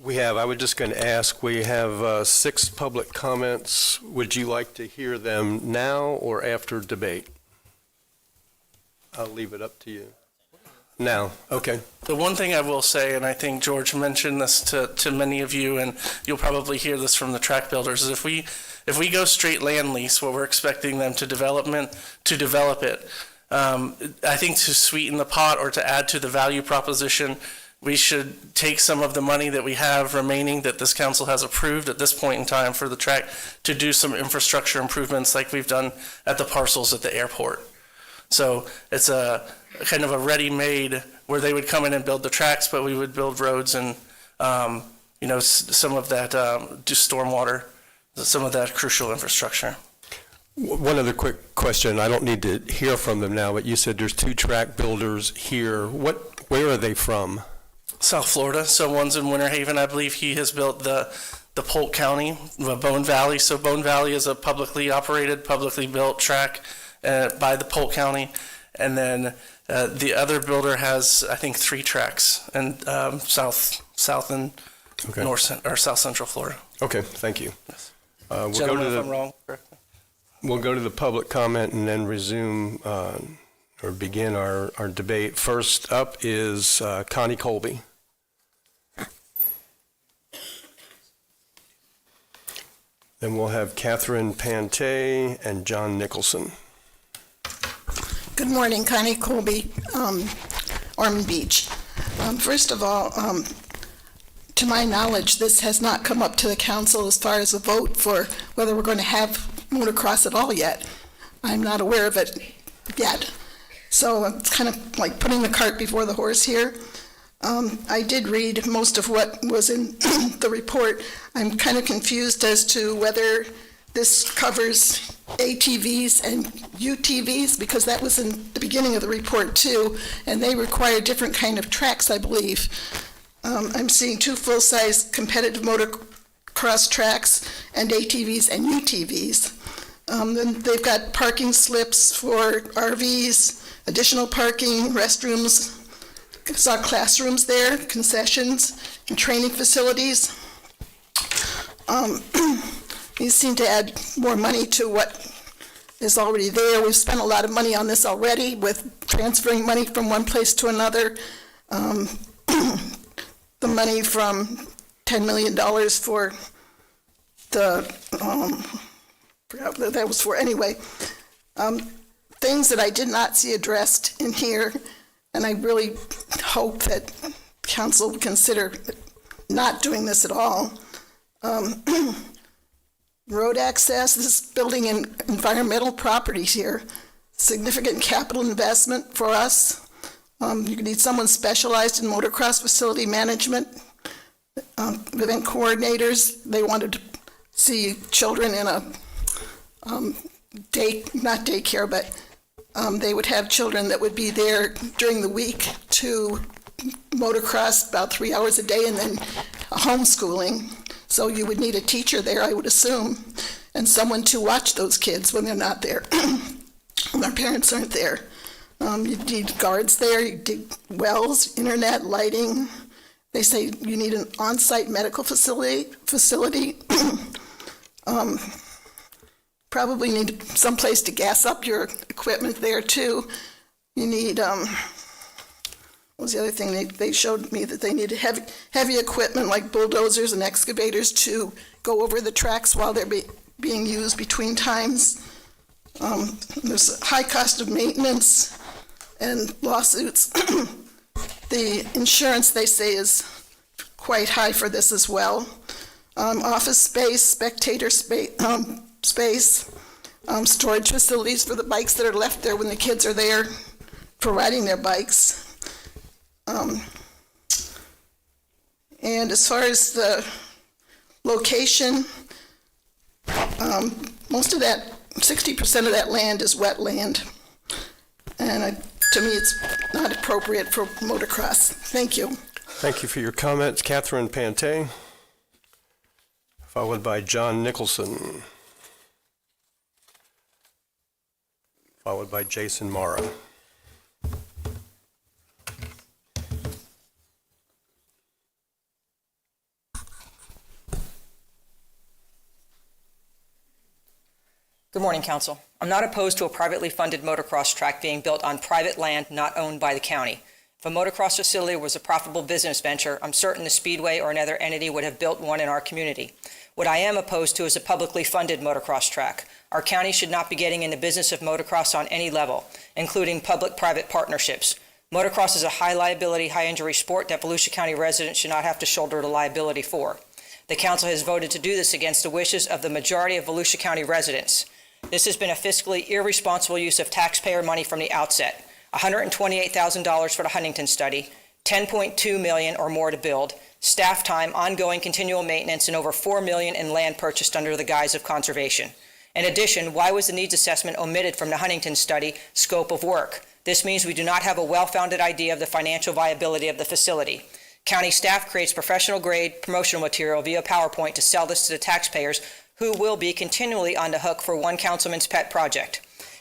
We have, I was just going to ask, we have 6 public comments. Would you like to hear them now or after debate? I'll leave it up to you. Now, okay. The one thing I will say, and I think George mentioned this to many of you, and you'll probably hear this from the track builders, is if we go straight land lease, what we're expecting them to develop it, I think to sweeten the pot or to add to the value proposition, we should take some of the money that we have remaining that this council has approved at this point in time for the track to do some infrastructure improvements like we've done at the parcels at the airport. So it's a kind of a ready-made where they would come in and build the tracks, but we would build roads and, some of that, do stormwater, some of that crucial infrastructure. One other quick question. I don't need to hear from them now, but you said there's 2 track builders here. Where are they from? South Florida. So one's in Winter Haven. I believe he has built the Polk County, Bone Valley. So Bone Valley is a publicly operated, publicly built track by the Polk County. And then the other builder has, I think, 3 tracks in south and north or south central Florida. Okay, thank you. Yes. We'll if I'm wrong, correct me. We'll go to the public comment and then resume or begin our debate. First up is Connie Colby. Then we'll have Catherine Pante and John Nicholson. Good morning, Connie Colby, Ormond Beach. First of all, to my knowledge, this has not come up to the council as far as a vote for whether we're going to have motocross at all yet. I'm not aware of it yet. So it's kind of like putting the cart before the horse here. I did read most of what was in the report. I'm kind of confused as to whether this covers ATVs and UTVs, because that was in the beginning of the report too, and they require different kind of tracks, I believe. I'm seeing 2 full-size competitive motocross tracks and ATVs and UTVs. Then they've got parking slips for RVs, additional parking, restrooms. I saw classrooms there, concessions, and training facilities. These seem to add more money to what is already there. We've spent a lot of money on this already with transferring money from one place to another. The money from $10 million for the, forgot what that was for anyway. Things that I did not see addressed in here, and I really hope that council would consider not doing this at all. Road access, this is building in environmental properties here. Significant capital investment for us. You could need someone specialized in motocross facility management, event coordinators. They wanted to see children in a not daycare, but they would have children that would be there during the week to motocross about 3 hours a day and then homeschooling. So you would need a teacher there, I would assume, and someone to watch those kids when they're not there, when their parents aren't there. You need guards there, you need wells, internet, lighting. They say you need an on-site medical facility. Probably need some place to gas up your equipment there too. You need, what was the other thing? They showed me that they needed heavy equipment like bulldozers and excavators to go over the tracks while they're being used between times. There's a high cost of maintenance and lawsuits. The insurance, they say, is quite high for this as well. Office space, spectator space, storage facilities for the bikes that are left there when the kids are there for riding their bikes. And as far as the location, most of that, 60% of that land is wetland. And to me, it's not appropriate for motocross. Thank you. Thank you for your comments. Catherine Pante, followed by John Nicholson, followed by Jason Mara. Good morning, Council. I'm not opposed to a privately funded motocross track being built on private land not owned by the county. If a motocross facility was a profitable business venture, I'm certain the Speedway or another entity would have built one in our community. What I am opposed to is a publicly funded motocross track. Our county should not be getting in the business of motocross on any level, including public-private partnerships. Motocross is a high-liability, high-injury sport that Volusia County residents should not have to shoulder the liability for. The council has voted to do this against the wishes of the majority of Volusia County residents. This has been a fiscally irresponsible use of taxpayer money from the outset. $128,000 for the Huntington study, $10.2 million or more to build, staff time, ongoing continual maintenance, and over $4 million in land purchased under the guise of conservation. In addition, why was the needs assessment omitted from the Huntington study scope of work? This means we do not have a well-founded idea of the financial viability of the facility. County staff creates professional-grade promotional material via PowerPoint to sell this to the taxpayers who will be continually on the hook for one councilman's pet project.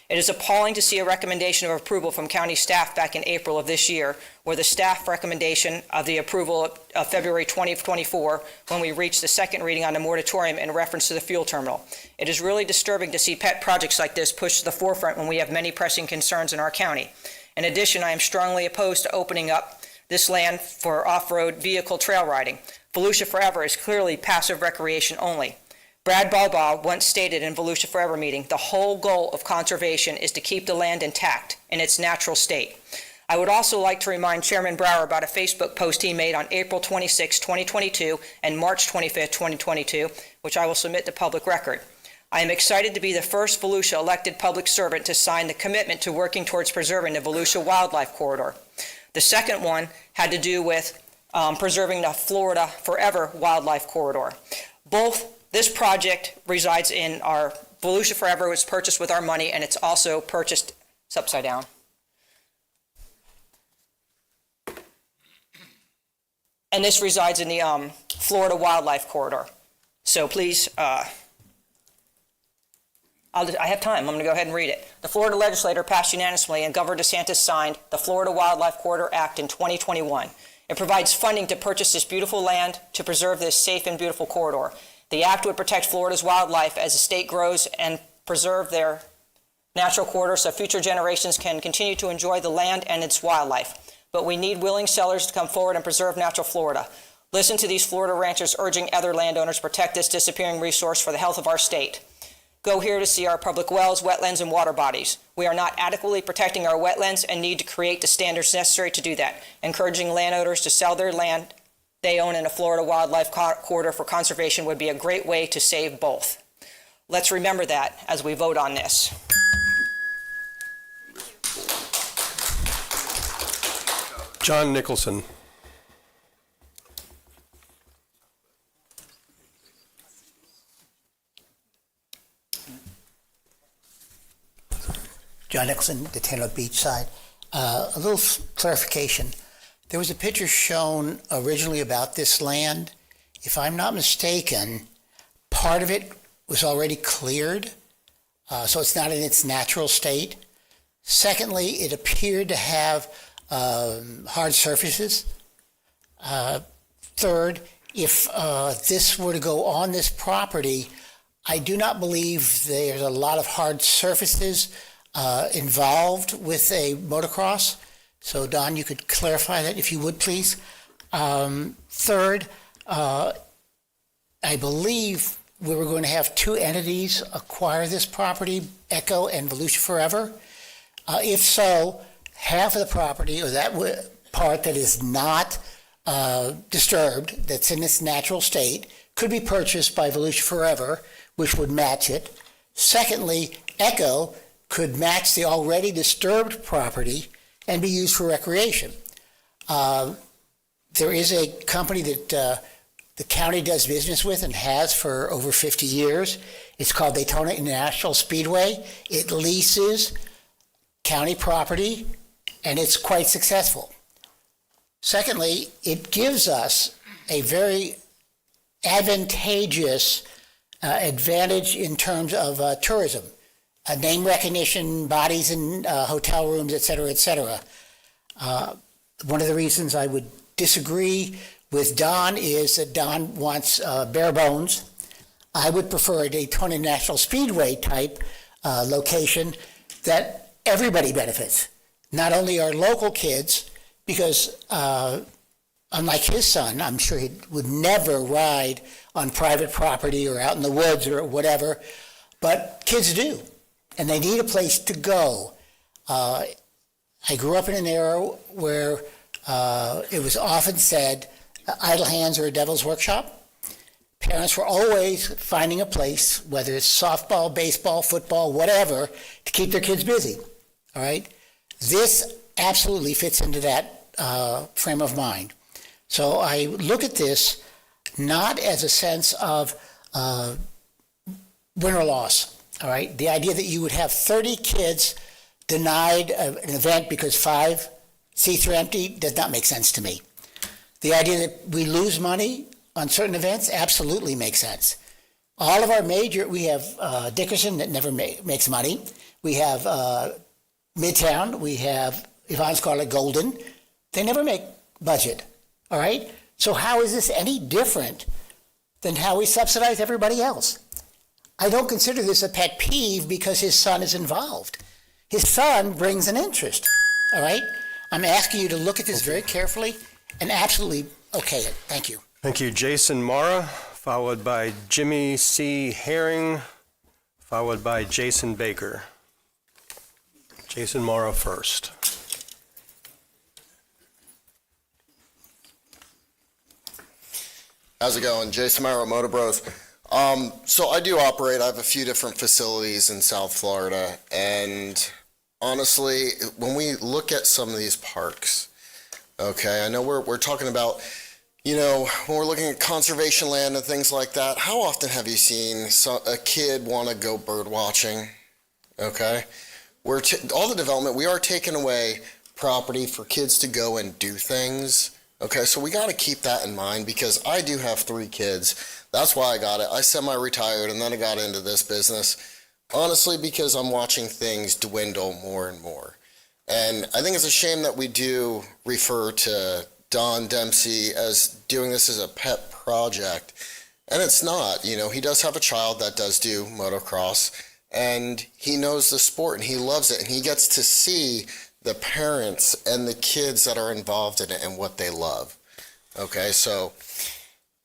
It is appalling to see a recommendation of approval from county staff back in April of this year, where the staff recommendation of the approval of February 2024, when we reached the second reading on the moratorium in reference to the fuel terminal. It is really disturbing to see pet projects like this pushed to the forefront when we have many pressing concerns in our county. In addition, I am strongly opposed to opening up this land for off-road vehicle trail riding. Volusia Forever is clearly passive recreation only. Brad Balbaugh once stated in Volusia Forever meeting, the whole goal of conservation is to keep the land intact in its natural state. I would also like to remind Chairman Brower about a Facebook post he made on April 26, 2022 and March 25, 2022, which I will submit to public record. I am excited to be the first Volusia elected public servant to sign the commitment to working towards preserving the Volusia Wildlife Corridor. The second one had to do with preserving the Florida Forever Wildlife Corridor. This project resides in our Volusia Forever, was purchased with our money, and it's also purchased, it's upside down. And this resides in the Florida Wildlife Corridor. So please, I have time, I'm going to go ahead and read it. The Florida legislature passed unanimously and Governor DeSantis signed the Florida Wildlife Corridor Act in 2021. It provides funding to purchase this beautiful land to preserve this safe and beautiful corridor. The act would protect Florida's wildlife as the state grows and preserve their natural corridor so future generations can continue to enjoy the land and its wildlife. But we need willing sellers to come forward and preserve natural Florida. Listen to these Florida ranchers urging other landowners to protect this disappearing resource for the health of our state. Go here to see our public wells, wetlands, and water bodies. We are not adequately protecting our wetlands and need to create the standards necessary to do that. Encouraging landowners to sell their land they own in a Florida Wildlife Corridor for conservation would be a great way to save both. Let's remember that as we vote on this. John Nicholson. John Nicholson, the Taylor Beach side. A little clarification. There was a picture shown originally about this land. If I'm not mistaken, part of it was already cleared, so it's not in its natural state. Secondly, it appeared to have hard surfaces. Third, if this were to go on this property, I do not believe there's a lot of hard surfaces involved with a motocross. So Don, you could clarify that if you would, please. Third, I believe we were going to have two entities acquire this property, Echo and Volusia Forever. If so, half of the property, or that part that is not disturbed, that's in its natural state, could be purchased by Volusia Forever, which would match it. Secondly, Echo could match the already disturbed property and be used for recreation. There is a company that the county does business with and has for over 50 years. It's called Daytona International Speedway. It leases county property, and it's quite successful. Secondly, it gives us a very advantageous advantage in terms of tourism. Name recognition, bodies in hotel rooms, et cetera, et cetera. One of the reasons I would disagree with Don is that Don wants bare bones. I would prefer a Daytona National Speedway type location that everybody benefits, not only our local kids, because unlike his son, I'm sure he would never ride on private property or out in the woods or whatever, but kids do, and they need a place to go. I grew up in an era where it was often said, idle hands are a devil's workshop. Parents were always finding a place, whether it's softball, baseball, football, whatever, to keep their kids busy, all right? This absolutely fits into that frame of mind. So I look at this not as a sense of win or loss, all right? The idea that you would have 30 kids denied an event because 5 seats are empty does not make sense to me. The idea that we lose money on certain events absolutely makes sense. All of our we have Dickerson that never makes money. We have Midtown. We have Yvonne Scarlett Golden. They never make budget, all right? So how is this any different than how we subsidize everybody else? I don't consider this a pet peeve because his son is involved. His son brings an interest, all right? I'm asking you to look at this very carefully and absolutely okay it. Thank you. Thank you. Jason Mara, followed by Jimmy C. Herring, followed by Jason Baker. Jason Mara first. How's it going? Jason Mara, Motor Bros. So I do operate, I have a few different facilities in South Florida, and honestly, when we look at some of these parks, okay, I know we're talking about, you know, when we're looking at conservation land and things like that, how often have you seen a kid want to go bird watching? Okay, all the development, we are taking away property for kids to go and do things. Okay, so we got to keep that in mind because I do have 3 kids. That's why I got it. I semi-retired and then I got into this business, honestly, because I'm watching things dwindle more and more. And I think it's a shame that we do refer to Don Dempsey as doing this as a pet project. And it's not. You know, he does have a child that does do motocross, and he knows the sport and he loves it, and he gets to see the parents and the kids that are involved in it and what they love. Okay, so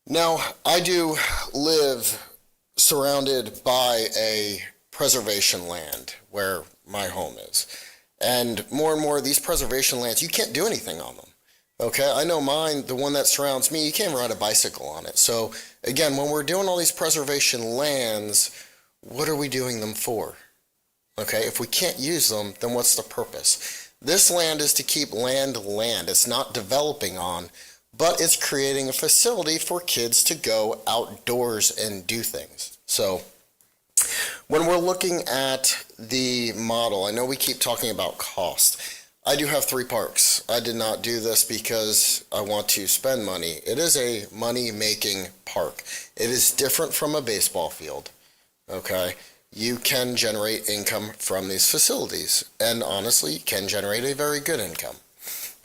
now I do live surrounded by a preservation land where my home is. And more of these preservation lands, you can't do anything on them. Okay, I know mine, the one that surrounds me, you can't ride a bicycle on it. So again, when we're doing all these preservation lands, what are we doing them for? Okay, if we can't use them, then what's the purpose? This land is to keep land. It's not developing on, but it's creating a facility for kids to go outdoors and do things. So when we're looking at the model, I know we keep talking about cost. I do have 3 parks. I did not do this because I want to spend money. It is a money-making park. It is different from a baseball field, okay? You can generate income from these facilities, and honestly, you can generate a very good income.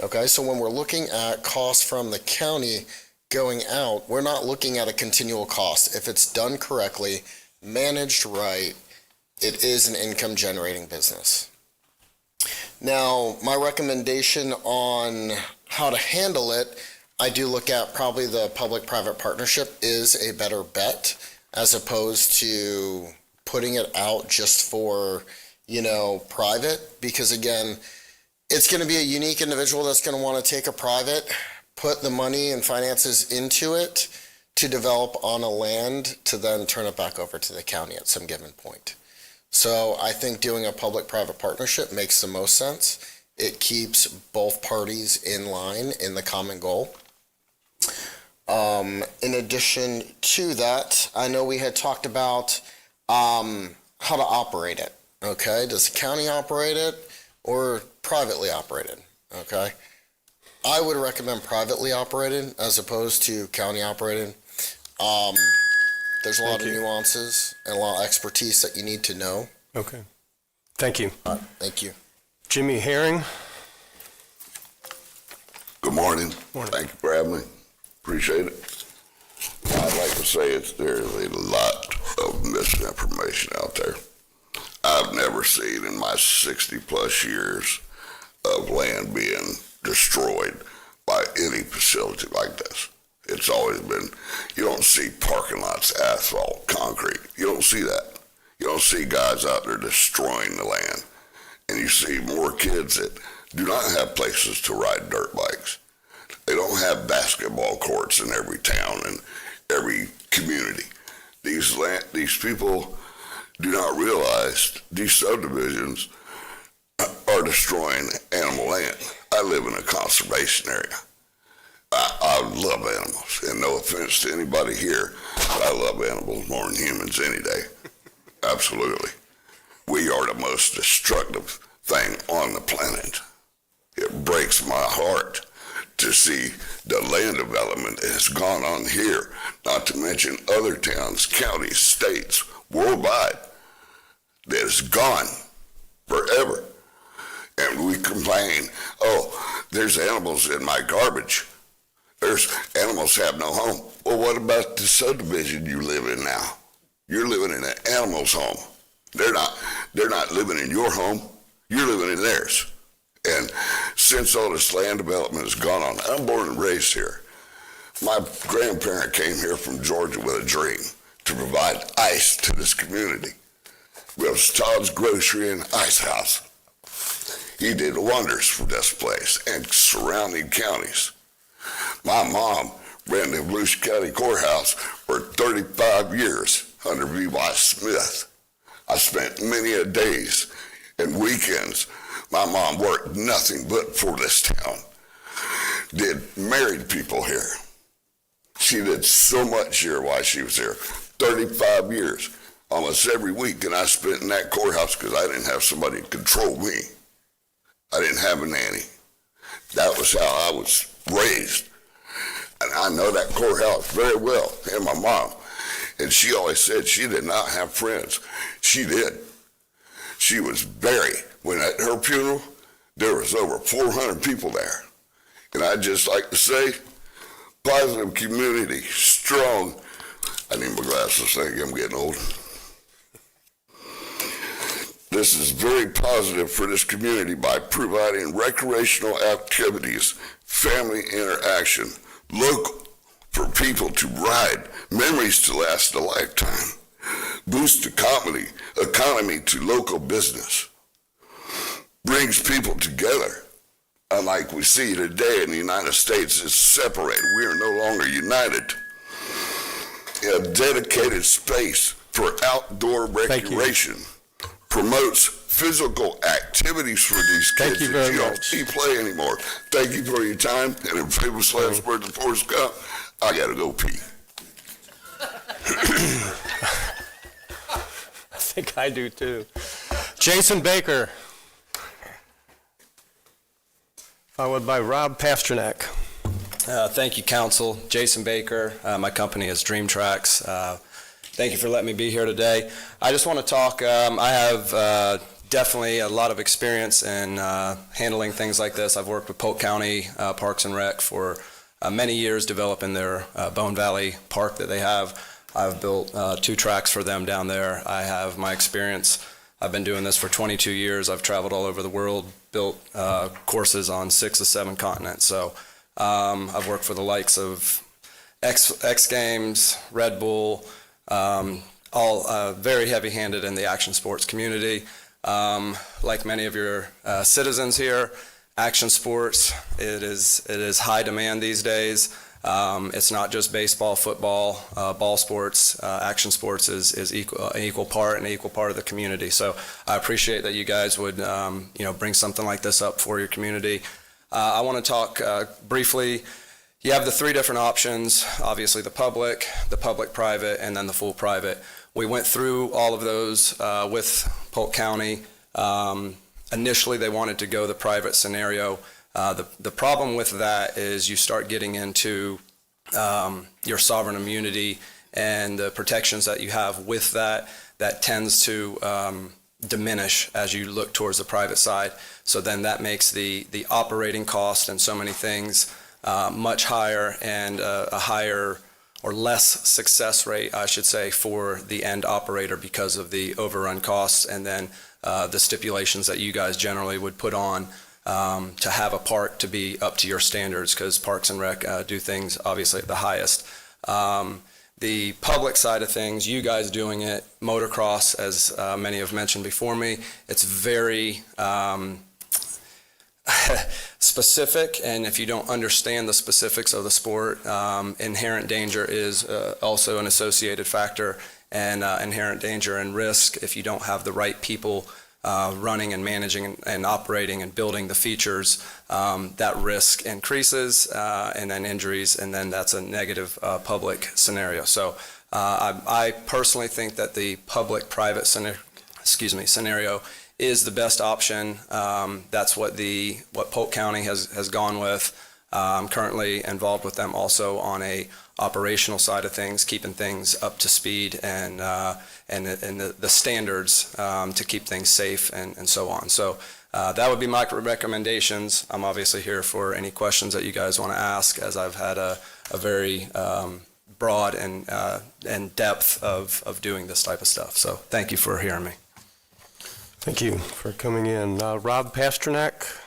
Okay, so when we're looking at costs from the county going out, we're not looking at a continual cost. If it's done correctly, managed right, it is an income generating business. Now, my recommendation on how to handle it, I do look at probably the public-private partnership is a better bet as opposed to putting it out just for, you know, private, because again, it's going to be a unique individual that's going to want to take a private, put the money and finances into it to develop on a land to then turn it back over to the county at some given point. So I think doing a public-private partnership makes the most sense. It keeps both parties in line in the common goal. In addition to that, I know we had talked about how to operate it, okay? Does the county operate it or privately operated, okay? I would recommend privately operated as opposed to county operated. There's a lot of nuances and a lot of expertise that you need to know. Okay. Thank you. Thank you. Jimmy Herring. Good morning. Morning. Thank you for having me. Appreciate it. I'd like to say there's a lot of misinformation out there. I've never seen in my 60-plus years of land being destroyed by any facility like this. It's always been, you don't see parking lots, asphalt, concrete. You don't see that. You don't see guys out there destroying the land. And you see more kids that do not have places to ride dirt bikes. They don't have basketball courts in every town and every community. These people do not realize these subdivisions are destroying animal land. I live in a conservation area. I love animals, and no offense to anybody here, but I love animals more than humans any day. Absolutely. We are the most destructive thing on the planet. It breaks my heart to see the land development that has gone on here, not to mention other towns, counties, states, worldwide, that is gone forever. And we complain, oh, there's animals in my garbage. There's animals have no home. Well, what about the subdivision you live in now? You're living in an animal's home. They're not living in your home. You're living in theirs. And since all this land development has gone on, I'm born and raised here. My grandparent came here from Georgia with a dream to provide ice to this community. It was Todd's Grocery and Ice House. He did wonders for this place and surrounding counties. My mom ran the Volusia County Courthouse for 35 years under V.Y. Smith. I spent many a days and weekends. My mom worked nothing but for this town. Did married people here. She did so much here while she was here. 35 years, almost every week, and I spent in that courthouse because I didn't have somebody to control me. I didn't have a nanny. That was how I was raised. And I know that courthouse very well, and my mom. And she always said she did not have friends. She did. She was buried. When at her funeral, there was over 400 people there. And I'd just like to say, positive community, strong. I need my glasses, thank you, I'm getting old. This is very positive for this community by providing recreational activities, family interaction, local for people to ride, memories to last a lifetime, boost economy to local business, brings people together. Unlike we see today in the United States, it's separated. We are no longer united. A dedicated space for outdoor recreation promotes physical activities for these kids. Thank you very that you don't much. see play anymore. Thank you for your time. And in famous last words of Forrest Gump, I gotta go pee. I think I do too. Jason Baker. Followed by Rob Pasternak. Thank you, Council. Jason Baker. My company is Dream Tracks. Thank you for letting me be here today. I just want to talk. I have definitely a lot of experience in handling things like this. I've worked with Polk County Parks and Rec for many years developing their Bone Valley Park that they have. I've built 2 tracks for them down there. I have my experience. I've been doing this for 22 years. I've traveled all over the world, built courses on 6 or 7 continents. So I've worked for the likes of X Games, Red Bull, all very heavy-handed in the action sports community. Like many of your citizens here, action sports, it is high demand these days. It's not just baseball, football, ball sports. Action sports is an equal part of the community. So I appreciate that you guys would bring something like this up for your community. I want to talk briefly. You have the 3 different options, obviously the public-private, and then the full private. We went through all of those with Polk County. Initially, they wanted to go the private scenario. The problem with that is you start getting into your sovereign immunity and the protections that you have with that tends to diminish as you look towards the private side. So then that makes the operating cost and so many things much higher, and a higher or less success rate, I should say, for the end operator because of the overrun costs and then the stipulations that you guys generally would put on to have a park to be up to your standards, because Parks and Rec do things obviously at the highest. The public side of things, you guys doing it, motocross, as many have mentioned before me, it's very specific, and if you don't understand the specifics of the sport, inherent danger is also an associated factor, and inherent danger and risk if you don't have the right people running and managing and operating and building the features, that risk increases, and then injuries, and then that's a negative public scenario. So I personally think that the public-private scenario is the best option. That's what Polk County has gone with. I'm currently involved with them also on a operational side of things, keeping things up to speed and the standards to keep things safe and so on. So that would be my recommendations. I'm obviously here for any questions that you guys want to ask, as I've had a very broad and depth of doing this type of stuff. So thank you for hearing me. Thank you for coming in. Rob Pasternak,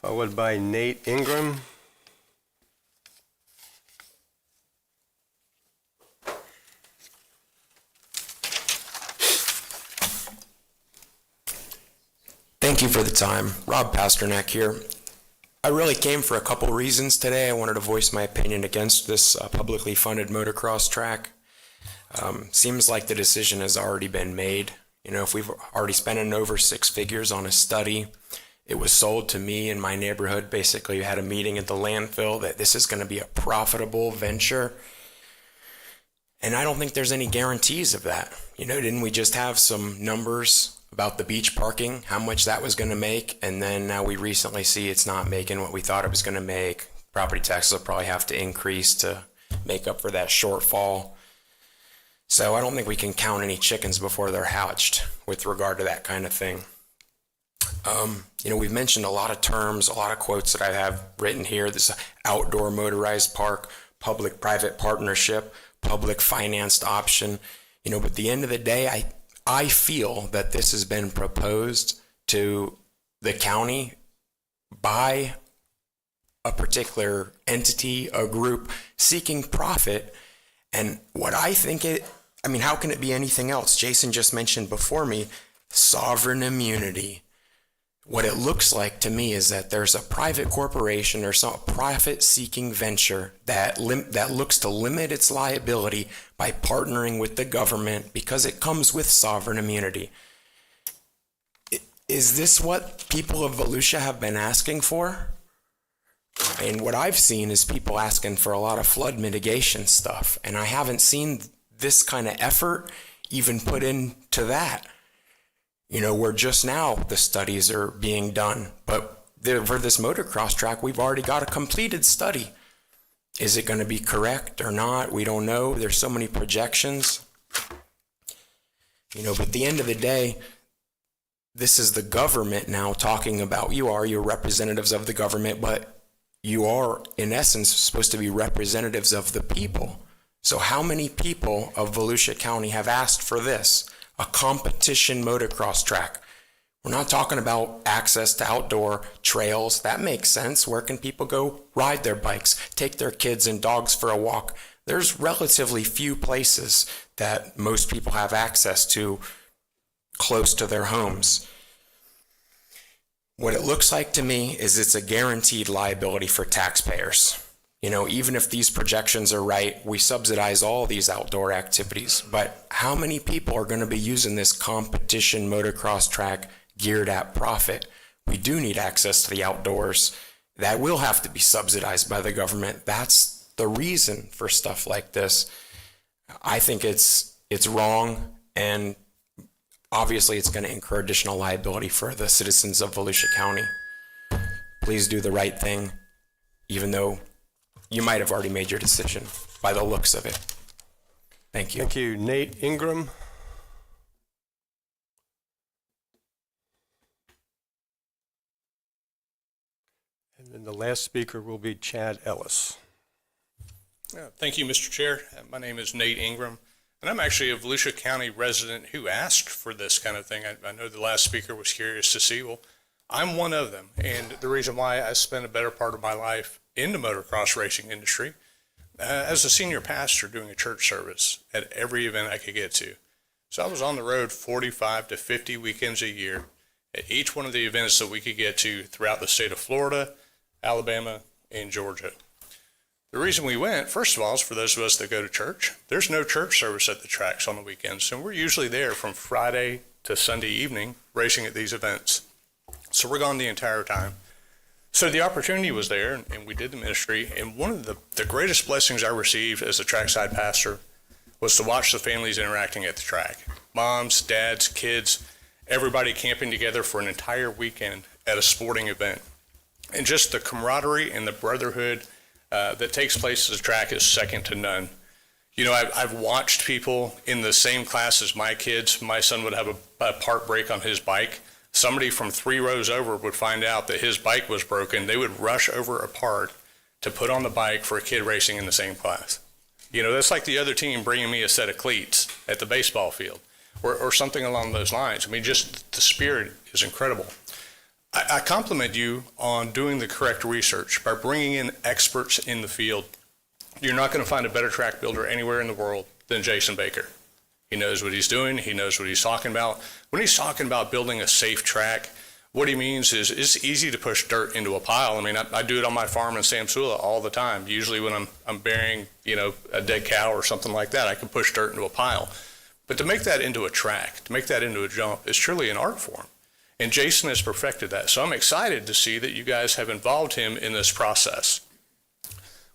followed by Nate Ingram. Thank you for the time. Rob Pasternak here. I really came for a couple reasons today. I wanted to voice my opinion against this publicly funded motocross track. Seems like the decision has already been made. You know, if we've already spent over 6 figures on a study, it was sold to me in my neighborhood. Basically, we had a meeting at the landfill that this is going to be a profitable venture. And I don't think there's any guarantees of that. You know, didn't we just have some numbers about the beach parking, how much that was going to make? And then now we recently see it's not making what we thought it was going to make. Property taxes will probably have to increase to make up for that shortfall. So I don't think we can count any chickens before they're hatched with regard to that kind of thing. You know, we've mentioned a lot of terms, a lot of quotes that I have written here. This outdoor motorized park, public-private partnership, public financed option. You know, but at the end of the day, I feel that this has been proposed to the county by a particular entity, a group seeking profit. And what I think how can it be anything else? Jason just mentioned before me, sovereign immunity. What it looks like to me is that there's a private corporation or some profit-seeking venture that looks to limit its liability by partnering with the government because it comes with sovereign immunity. Is this what people of Volusia have been asking for? And what I've seen is people asking for a lot of flood mitigation stuff, and I haven't seen this kind of effort even put into that. You know, where just now the studies are being done, but for this motocross track, we've already got a completed study. Is it going to be correct or not? We don't know. There's so many projections. You know, but at the end of the day, this is the government now talking about, you're representatives of the government, but you are, in essence, supposed to be representatives of the people. So how many people of Volusia County have asked for this? A competition motocross track. We're not talking about access to outdoor trails. That makes sense. Where can people go ride their bikes, take their kids and dogs for a walk? There's relatively few places that most people have access to close to their homes. What it looks like to me is it's a guaranteed liability for taxpayers. You know, even if these projections are right, we subsidize all these outdoor activities. But how many people are going to be using this competition motocross track geared at profit? We do need access to the outdoors. That will have to be subsidized by the government. That's the reason for stuff like this. I think it's wrong, and obviously it's going to incur additional liability for the citizens of Volusia County. Please do the right thing, even though you might have already made your decision by the looks of it. Thank you. Thank you. Nate Ingram. And then the last speaker will be Chad Ellis. Thank you, Mr. Chair. My name is Nate Ingram, and I'm actually a Volusia County resident who asked for this kind of thing. I know the last speaker was curious to see. Well, I'm one of them, and the reason why I spent a better part of my life in the motocross racing industry as a senior pastor doing a church service at every event I could get to. So I was on the road 45 to 50 weekends a year at each one of the events that we could get to throughout the state of Florida, Alabama, and Georgia. The reason we went, first of all, is for those of us that go to church. There's no church service at the tracks on the weekends, and we're usually there from Friday to Sunday evening racing at these events. So we're gone the entire time. So the opportunity was there, and we did the ministry, and one of the greatest blessings I received as a trackside pastor was to watch the families interacting at the track. Moms, dads, kids, everybody camping together for an entire weekend at a sporting event. And just the camaraderie and the brotherhood that takes place at the track is second to none. You know, I've watched people in the same class as my kids. My son would have a part break on his bike. Somebody from 3 rows over would find out that his bike was broken. They would rush over a part to put on the bike for a kid racing in the same class. You know, that's like the other team bringing me a set of cleats at the baseball field or something along those lines. I mean, just the spirit is incredible. I compliment you on doing the correct research by bringing in experts in the field. You're not going to find a better track builder anywhere in the world than Jason Baker. He knows what he's doing. He knows what he's talking about. When he's talking about building a safe track, what he means is it's easy to push dirt into a pile. I mean, I do it on my farm in Samsula all the time. Usually when I'm burying, you know, a dead cow or something like that, I can push dirt into a pile. But to make that into a track, to make that into a jump, is truly an art form. And Jason has perfected that. So I'm excited to see that you guys have involved him in this process.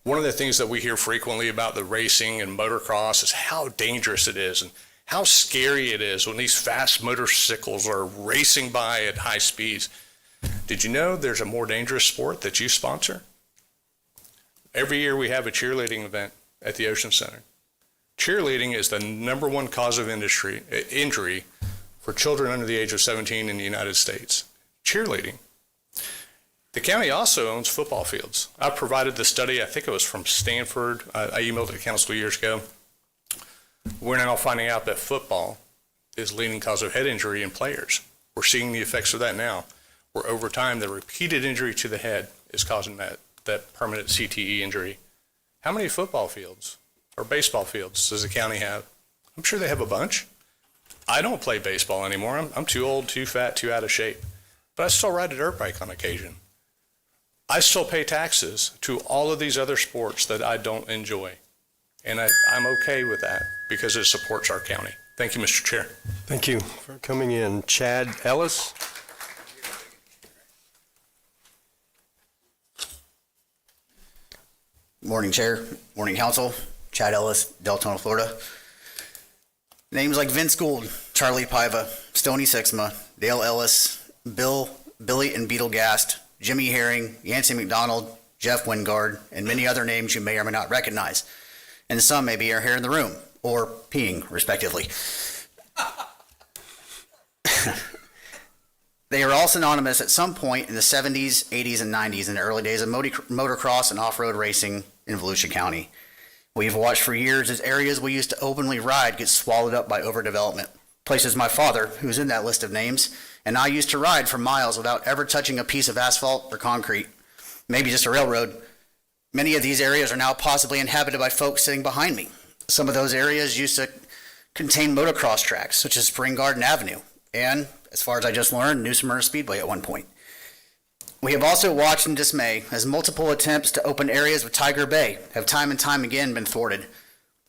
One of the things that we hear frequently about the racing and motocross is how dangerous it is and how scary it is when these fast motorcycles are racing by at high speeds. Did you know there's a more dangerous sport that you sponsor? Every year we have a cheerleading event at the Ocean Center. Cheerleading is the #1 cause of injury for children under the age of 17 in the United States. Cheerleading. The county also owns football fields. I provided the study, I think it was from Stanford. I emailed it to council years ago. We're now finding out that football is leading cause of head injury in players. We're seeing the effects of that now, where over time the repeated injury to the head is causing that permanent CTE injury. How many football fields or baseball fields does the county have? I'm sure they have a bunch. I don't play baseball anymore. I'm too old, too fat, too out of shape. But I still ride a dirt bike on occasion. I still pay taxes to all of these other sports that I don't enjoy. And I'm okay with that because it supports our county. Thank you, Mr. Chair. Thank you for coming in. Chad Ellis. Morning, Chair. Morning, Council. Chad Ellis, Deltona, Florida. Names like Vince Gould, Charlie Paiva, Stoney Sixma, Dale Ellis, Billy and Beetle Gast, Jimmy Herring, Yancey McDonald, Jeff Wingard, and many other names you may or may not recognize. And some maybe are here in the room, or peeing, respectively. They are all synonymous at some point in the 70s, 80s, and 90s in the early days of motocross and off-road racing in Volusia County. We've watched for years as areas we used to openly ride get swallowed up by overdevelopment. Places my father, who's in that list of names, and I used to ride for miles without ever touching a piece of asphalt or concrete, maybe just a railroad. Many of these areas are now possibly inhabited by folks sitting behind me. Some of those areas used to contain motocross tracks, such as Spring Garden Avenue, and, as far as I just learned, New Smyrna Speedway at one point. We have also watched in dismay as multiple attempts to open areas with Tiger Bay have time and time again been thwarted.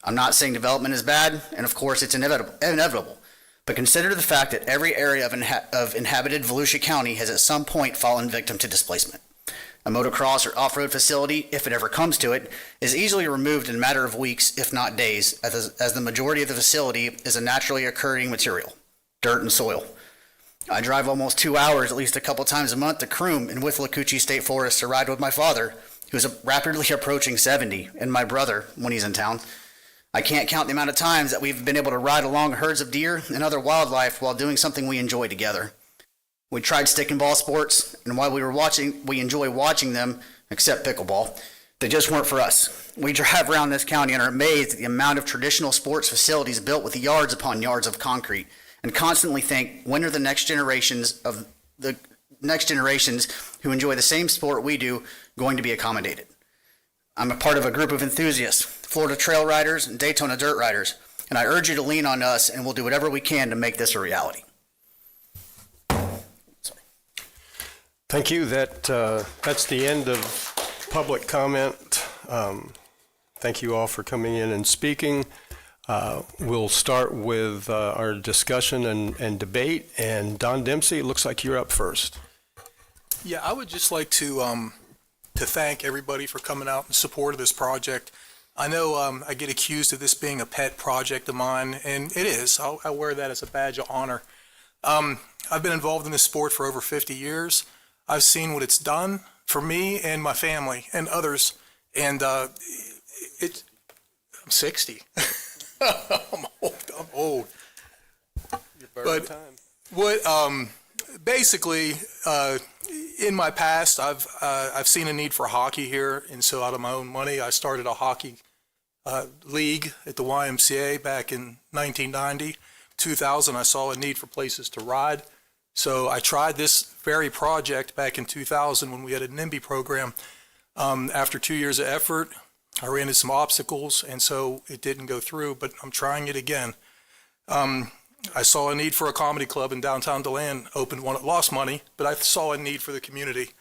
I'm not saying development is bad, and of course it's inevitable, but consider the fact that every area of inhabited Volusia County has at some point fallen victim to displacement. A motocross or off-road facility, if it ever comes to it, is easily removed in a matter of weeks, if not days, as the majority of the facility is a naturally occurring material, dirt and soil. I drive almost 2 hours at least a couple times a month to Croom in Withlacoochee State Forest to ride with my father, who's rapidly approaching 70, and my brother when he's in town. I can't count the amount of times that we've been able to ride along herds of deer and other wildlife while doing something we enjoy together. We tried stick and ball sports, and while we enjoy watching them, except pickleball, They just weren't for us. We drive around this county and are amazed at the amount of traditional sports facilities built with yards upon yards of concrete, and constantly think, when are the next generations who enjoy the same sport we do going to be accommodated? I'm a part of a group of enthusiasts, Florida Trail Riders and Daytona Dirt Riders, and I urge you to lean on us, and we'll do whatever we can to make this a reality. Thank you. That's the end of public comment. Thank you all for coming in and speaking. We'll start with our discussion and debate. And Don Dempsey, it looks like you're up first. Yeah, I would just like to thank everybody for coming out in support of this project. I know I get accused of this being a pet project of mine, and it is. I wear that as a badge of honor. I've been involved in this sport for over 50 years. I've seen what it's done for me and my family and others, and I'm 60. I'm old. But what basically in my past, I've seen a need for hockey here, and so out of my own money, I started a hockey league at the YMCA back in 1990. 2000, I saw a need for places to ride. So I tried this very project back in 2000 when we had a NIMBY program. After 2 years of effort, I ran into some obstacles, and so it didn't go through, but I'm trying it again. I saw a need for a comedy club in downtown DeLand, opened one, lost money, but I saw a need for the community.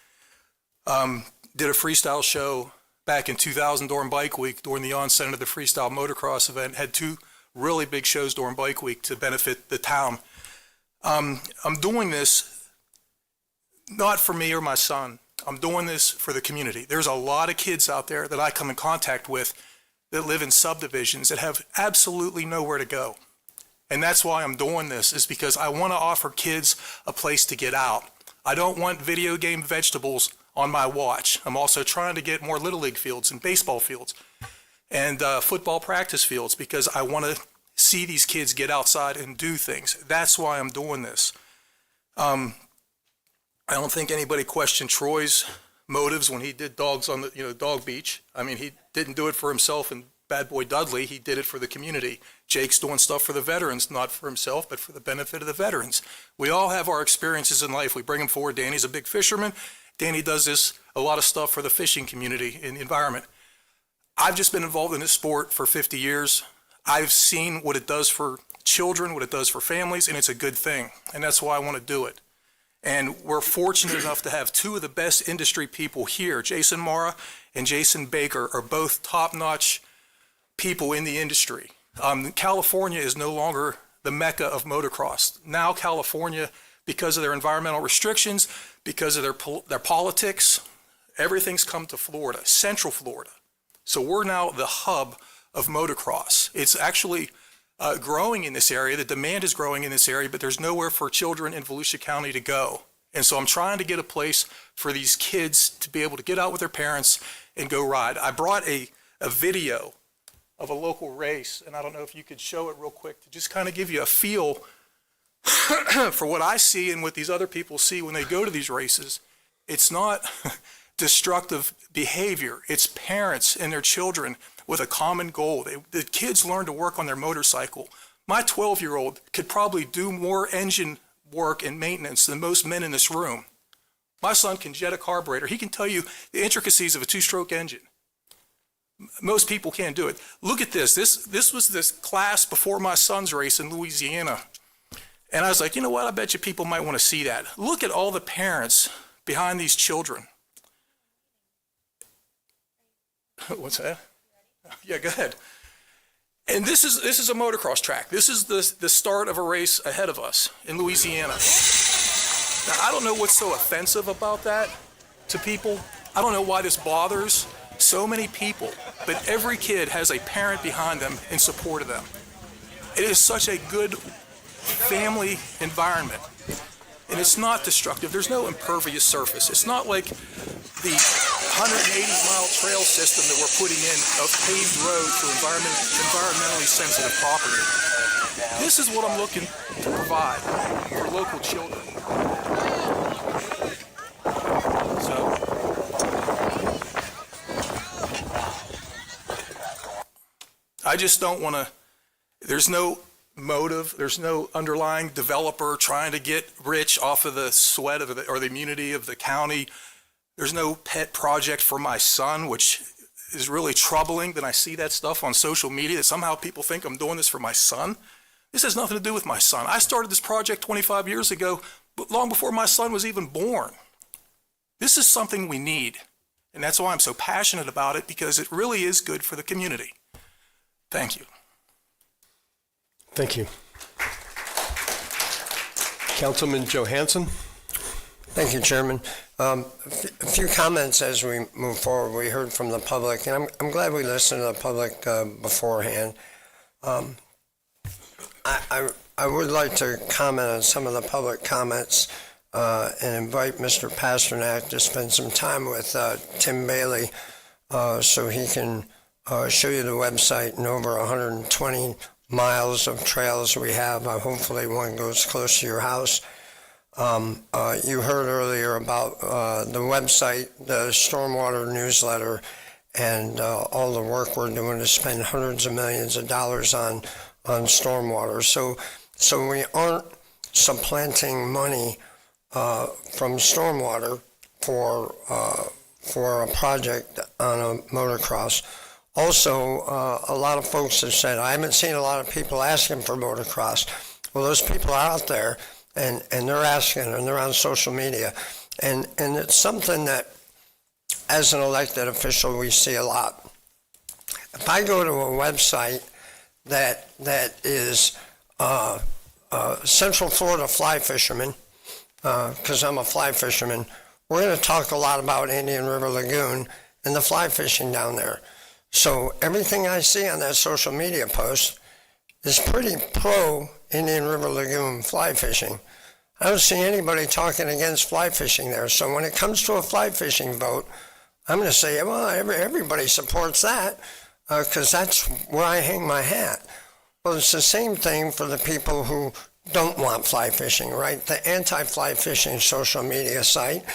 Did a freestyle show back in 2000 during Bike Week, during the onset of the freestyle motocross event, had 2 really big shows during Bike Week to benefit the town. I'm doing this not for me or my son. I'm doing this for the community. There's a lot of kids out there that I come in contact with that live in subdivisions that have absolutely nowhere to go. And that's why I'm doing this, is because I want to offer kids a place to get out. I don't want video game vegetables on my watch. I'm also trying to get more Little League fields and baseball fields and football practice fields, because I want to see these kids get outside and do things. That's why I'm doing this. I don't think anybody questioned Troy's motives when he did dogs on the Dog Beach. I mean, he didn't do it for himself and Bad Boy Dudley. He did it for the community. Jake's doing stuff for the veterans, not for himself, but for the benefit of the veterans. We all have our experiences in life. We bring them forward. Danny's a big fisherman. Danny does a lot of stuff for the fishing community and the environment. I've just been involved in this sport for 50 years. I've seen what it does for children, what it does for families, and it's a good thing. And that's why I want to do it. And we're fortunate enough to have 2 of the best industry people here. Jason Mara and Jason Baker are both top-notch people in the industry. California is no longer the mecca of motocross. Now California, because of their environmental restrictions, because of their politics, everything's come to Florida, Central Florida. So we're now the hub of motocross. It's actually growing in this area. The demand is growing in this area, but there's nowhere for children in Volusia County to go. And so I'm trying to get a place for these kids to be able to get out with their parents and go ride. I brought a video of a local race, and I don't know if you could show it real quick to just kind of give you a feel for what I see and what these other people see when they go to these races. It's not destructive behavior. It's parents and their children with a common goal. The kids learn to work on their motorcycle. My 12-year-old could probably do more engine work and maintenance than most men in this room. My son can jet a carburetor. He can tell you the intricacies of a 2-stroke engine. Most people can't do it. Look at this. This was this class before my son's race in Louisiana. And I was like, you know what? I bet you people might want to see that. Look at all the parents behind these children. What's that? Yeah, go ahead. And this is a motocross track. This is the start of a race ahead of us in Louisiana. Now, I don't know what's so offensive about that to people. I don't know why this bothers so many people, but every kid has a parent behind them in support of them. It is such a good family environment, and it's not destructive. There's no impervious surface. It's not like the 180-mile trail system that we're putting in of paved road for environmentally sensitive property. This is what I'm looking to provide for local children. So I just don't want to, there's no motive, there's no underlying developer trying to get rich off of the sweat of or the immunity of the county. There's no pet project for my son, which is really troubling that I see that stuff on social media, that somehow people think I'm doing this for my son. This has nothing to do with my son. I started this project 25 years ago, but long before my son was even born. This is something we need, and that's why I'm so passionate about it, because it really is good for the community. Thank you. Thank you. Councilman Johansson? Thank you, Chairman. A few comments as we move forward. We heard from the public, and I'm glad we listened to the public beforehand. I would like to comment on some of the public comments and invite Mr. Pasternak to spend some time with Tim Bailey so he can show you the website and over 120 miles of trails we have. Hopefully one goes close to your house. You heard earlier about the website, the stormwater newsletter, and all the work we're doing to spend hundreds of millions of dollars on stormwater. So we aren't supplanting money from stormwater for a project on a motocross. Also, a lot of folks have said, I haven't seen a lot of people asking for motocross. Well, those people are out there, and they're asking, and they're on social media. And it's something that, as an elected official, we see a lot. If I go to a website that is Central Florida fly fisherman, because I'm a fly fisherman, we're going to talk a lot about Indian River Lagoon and the fly fishing down there. So everything I see on that social media post is pretty pro Indian River Lagoon fly fishing. I don't see anybody talking against fly fishing there. So when it comes to a fly fishing vote, I'm going to say, well, everybody supports that because that's where I hang my hat. Well, it's the same thing for the people who don't want fly fishing, right? The anti-fly fishing social media site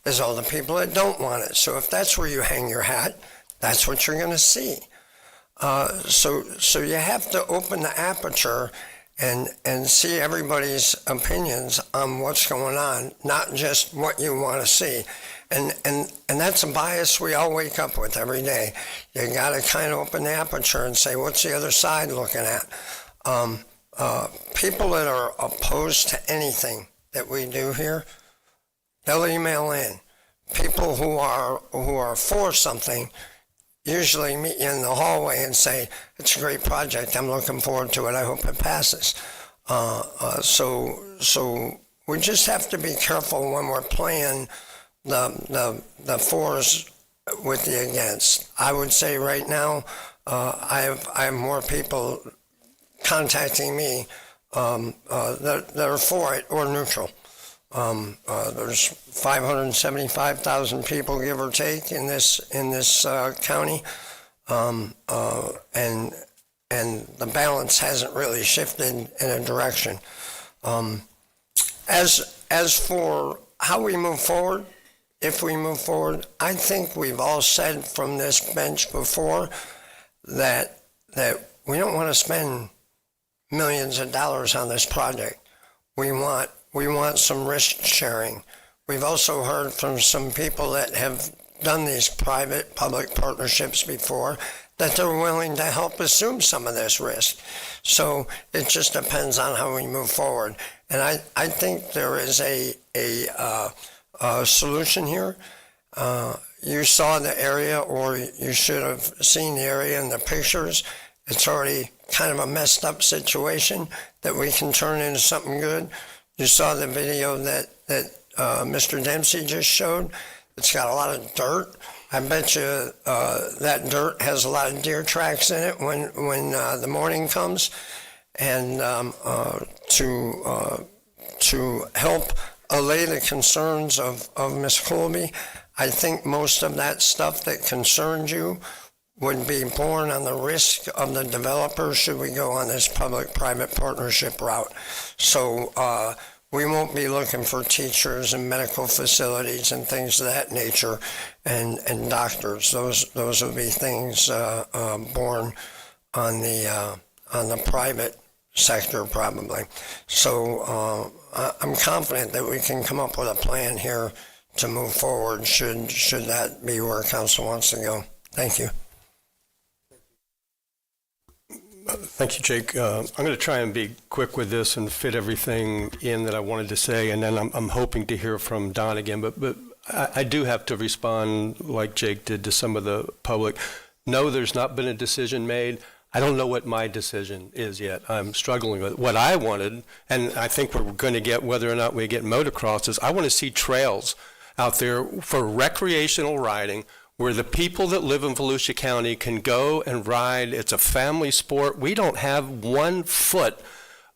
is all the people that don't want it. So if that's where you hang your hat, that's what you're going to see. So you have to open the aperture and see everybody's opinions on what's going on, not just what you want to see. And that's a bias we all wake up with every day. You got to kind of open the aperture and say, what's the other side looking at? People that are opposed to anything that we do here, they'll email in. People who are for something usually meet you in the hallway and say, it's a great project, I'm looking forward to it, I hope it passes. So we just have to be careful when we're playing the fors with the against. I would say right now, I have more people contacting me that are for it or neutral. There's 575,000 people, give or take, in this county, and the balance hasn't really shifted in a direction. As for how we move forward, if we move forward, I think we've all said from this bench before that we don't want to spend millions of dollars on this project. We want some risk sharing. We've also heard from some people that have done these private-public partnerships before that they're willing to help assume some of this risk. So it just depends on how we move forward. And I think there is a solution here. You saw the area, or you should have seen the area in the pictures. It's already kind of a messed up situation that we can turn into something good. You saw the video that Mr. Dempsey just showed. It's got a lot of dirt. I bet you that dirt has a lot of deer tracks in it when the morning comes. And to help allay the concerns of Ms. Colby, I think most of that stuff that concerns you would be borne on the risk of the developer should we go on this public-private partnership route. So we won't be looking for teachers and medical facilities and things of that nature and doctors. Those will be things borne on the private sector probably. So I'm confident that we can come up with a plan here to move forward should that be where council wants to go. Thank you. Thank you, Jake. I'm going to try and be quick with this and fit everything in that I wanted to say, and then I'm hoping to hear from Don again. But I do have to respond like Jake did to some of the public. No, there's not been a decision made. I don't know what my decision is yet. I'm struggling with it. What I wanted, and I think we're going to get, whether or not we get motocross, is I want to see trails out there for recreational riding where the people that live in Volusia County can go and ride. It's a family sport. We don't have 1 foot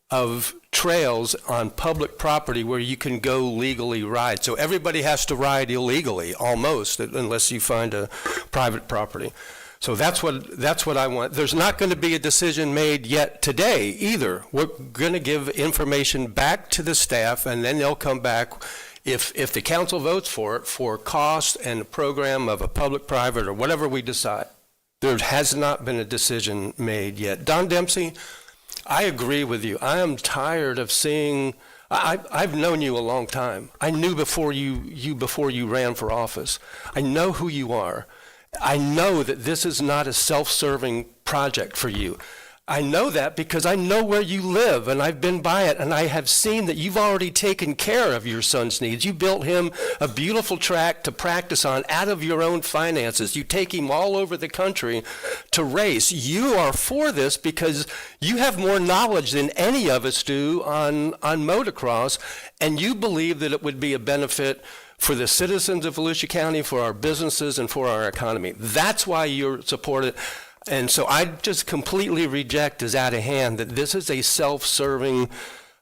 of trails on public property where you can go legally ride. So everybody has to ride illegally, almost, unless you find a private property. So that's what I want. There's not going to be a decision made yet today either. We're going to give information back to the staff, and then they'll come back if the council votes for it, for cost and a program of a public-private or whatever we decide. There has not been a decision made yet. Don Dempsey, I agree with you. I am tired of seeing, I've known you a long time. I knew before you ran for office. I know who you are. I know that this is not a self-serving project for you. I know that because I know where you live, and I've been by it, and I have seen that you've already taken care of your son's needs. You built him a beautiful track to practice on out of your own finances. You take him all over the country to race. You are for this because you have more knowledge than any of us do on motocross, and you believe that it would be a benefit for the citizens of Volusia County, for our businesses, and for our economy. That's why you support it. And so I just completely reject as out of hand that this is a self-serving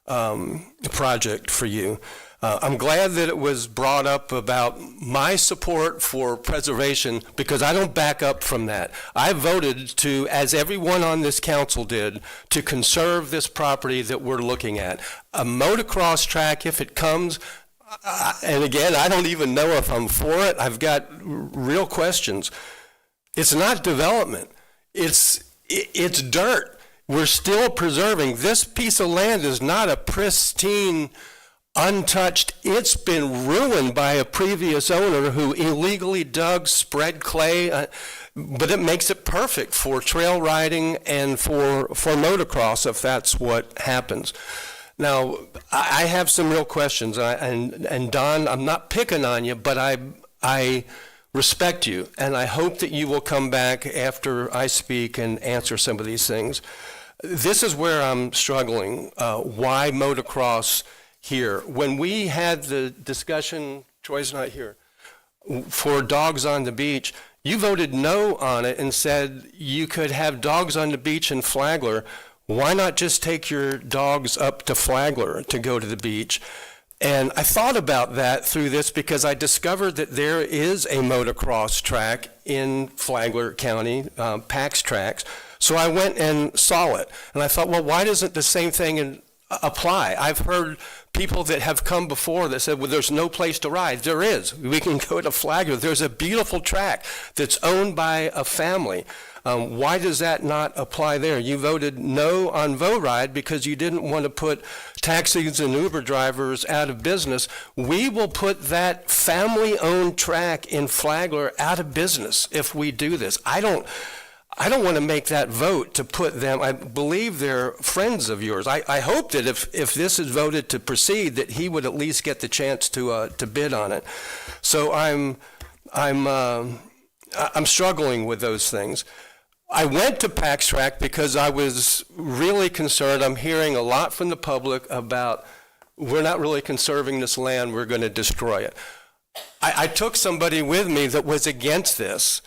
project for you. I'm glad that it was brought up about my support for preservation because I don't back up from that. I voted to, as everyone on this council did, to conserve this property that we're looking at. A motocross track, if it comes, and again, I don't even know if I'm for it. I've got real questions. It's not development. It's dirt. We're still preserving. This piece of land is not a pristine, untouched. It's been ruined by a previous owner who illegally dug, spread clay, but it makes it perfect for trail riding and for motocross if that's what happens. Now, I have some real questions, and Don, I'm not picking on you, but I respect you, and I hope that you will come back after I speak and answer some of these things. This is where I'm struggling. Why motocross here? When we had the discussion, Troy's not here, for dogs on the beach, you voted no on it and said you could have dogs on the beach in Flagler. Why not just take your dogs up to Flagler to go to the beach? And I thought about that through this because I discovered that there is a motocross track in Flagler County, PAX tracks. So I went and saw it. And I thought, well, why doesn't the same thing apply? I've heard people that have come before that said, well, there's no place to ride. There is. We can go to Flagler. There's a beautiful track that's owned by a family. Why does that not apply there? You voted no on VoRide because you didn't want to put taxis and Uber drivers out of business. We will put that family-owned track in Flagler out of business if we do this. I don't want to make that vote to put them, I believe they're friends of yours. I hope that if this is voted to proceed, that he would at least get the chance to bid on it. So I'm struggling with those things. I went to PAX Track because I was really concerned. I'm hearing a lot from the public about we're not really conserving this land, we're going to destroy it. I took somebody with me that was against this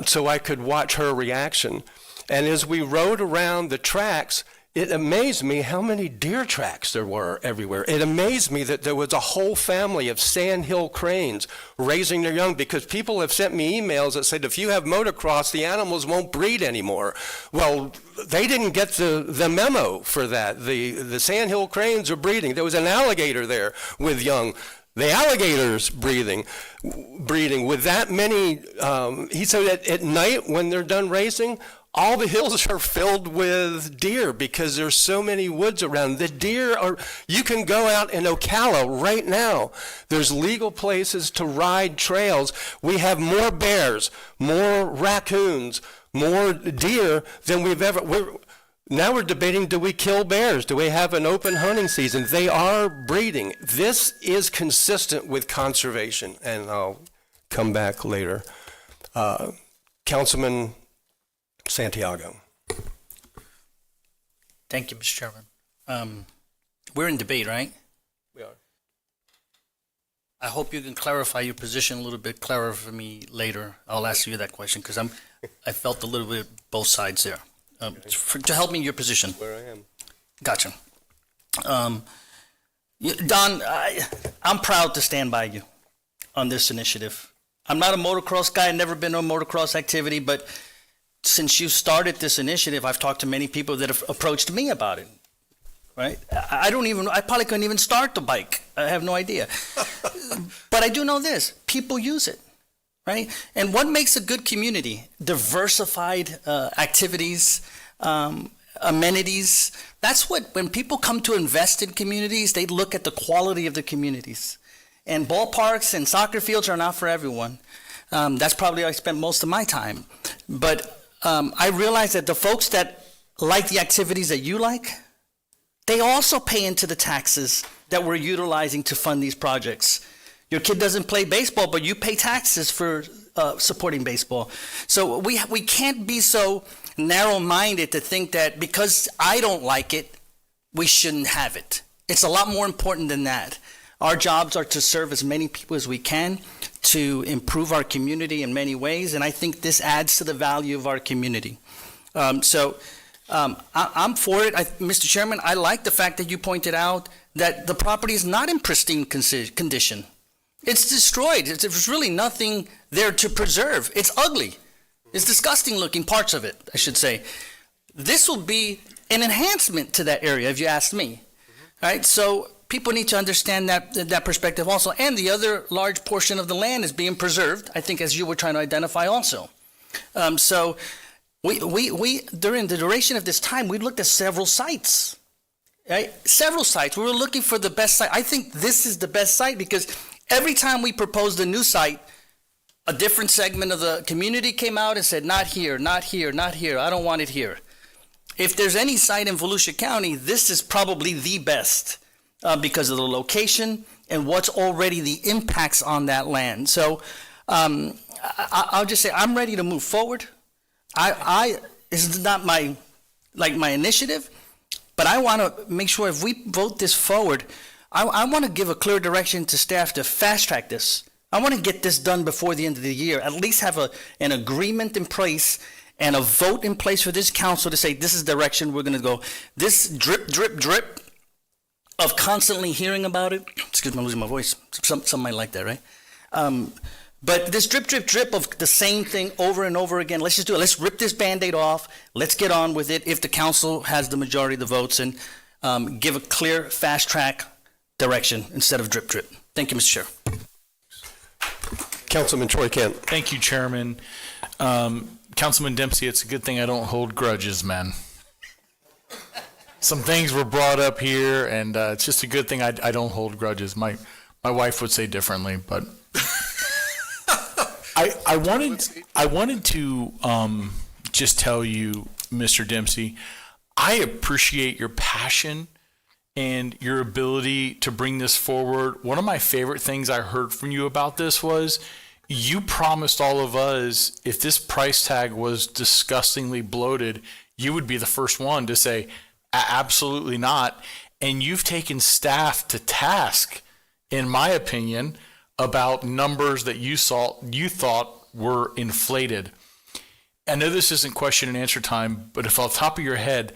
so I could watch her reaction. And as we rode around the tracks, it amazed me how many deer tracks there were everywhere. It amazed me that there was a whole family of sandhill cranes raising their young because people have sent me emails that said if you have motocross, the animals won't breed anymore. Well, they didn't get the memo for that. The sandhill cranes are breeding. There was an alligator there with young. The alligators breeding with that many, he said at night when they're done racing, all the hills are filled with deer because there's so many woods around. The deer are, you can go out in Ocala right now. There's legal places to ride trails. We have more bears, more raccoons, more deer than we've ever, now we're debating, do we kill bears? Do we have an open hunting season? They are breeding. This is consistent with conservation, and I'll come back later. Councilman Santiago. Thank you, Mr. Chairman. We're in debate, right? We are. I hope you can clarify your position a little bit clearer for me later. I'll ask you that question because I felt a little bit both sides there. To help me in your position. Where I am. Gotcha. Don, I'm proud to stand by you on this initiative. I'm not a motocross guy. I've never been to a motocross activity, but since you started this initiative, I've talked to many people that have approached me about it, right? I probably couldn't even start the bike. I have no idea. But I do know this, people use it, right? And what makes a good community? Diversified activities, amenities. That's what, when people come to invest in communities, they look at the quality of the communities. And ballparks and soccer fields are not for everyone. That's probably where I spent most of my time. But I realize that the folks that like the activities that you like, they also pay into the taxes that we're utilizing to fund these projects. Your kid doesn't play baseball, but you pay taxes for supporting baseball. So we can't be so narrow-minded to think that because I don't like it, we shouldn't have it. It's a lot more important than that. Our jobs are to serve as many people as we can, to improve our community in many ways, and I think this adds to the value of our community. I'm for it. Mr. Chairman, I like the fact that you pointed out that the property is not in pristine condition. It's destroyed. There's really nothing there to preserve. It's ugly. It's disgusting looking parts of it, I should say. This will be an enhancement to that area, if you ask me. Right? So people need to understand that perspective also. And the other large portion of the land is being preserved, I think, as you were trying to identify also. So we during the duration of this time, we looked at several sites. Right? Several sites. We were looking for the best site. I think this is the best site because every time we proposed a new site, a different segment of the community came out and said, not here, not here, not here. I don't want it here. If there's any site in Volusia County, this is probably the best because of the location and what's already the impacts on that land. So I'll just say I'm ready to move forward. This is not my initiative, but I want to make sure if we vote this forward, I want to give a clear direction to staff to fast track this. I want to get this done before the end of the year, at least have an agreement in place and a vote in place for this council to say this is the direction we're going to go. This drip, drip, drip of constantly hearing about it, excuse me, I'm losing my voice. Some might like that, right? But this drip, drip, drip of the same thing over and over again, let's just do it. Let's rip this Band-Aid off. Let's get on with it if the council has the majority of the votes and give a clear, fast-track direction instead of drip, drip. Thank you, Mr. Chair. Councilman Troy Kent. Thank you, Chairman. Councilman Dempsey, it's a good thing I don't hold grudges, man. Some things were brought up here, and it's just a good thing I don't hold grudges. My wife would say differently, but I wanted to just tell you, Mr. Dempsey, I appreciate your passion and your ability to bring this forward. One of my favorite things I heard from you about this was you promised all of us if this price tag was disgustingly bloated, you would be the first one to say, absolutely not. And you've taken staff to task, in my opinion, about numbers that you thought were inflated. I know this isn't question and answer time, but if off the top of your head,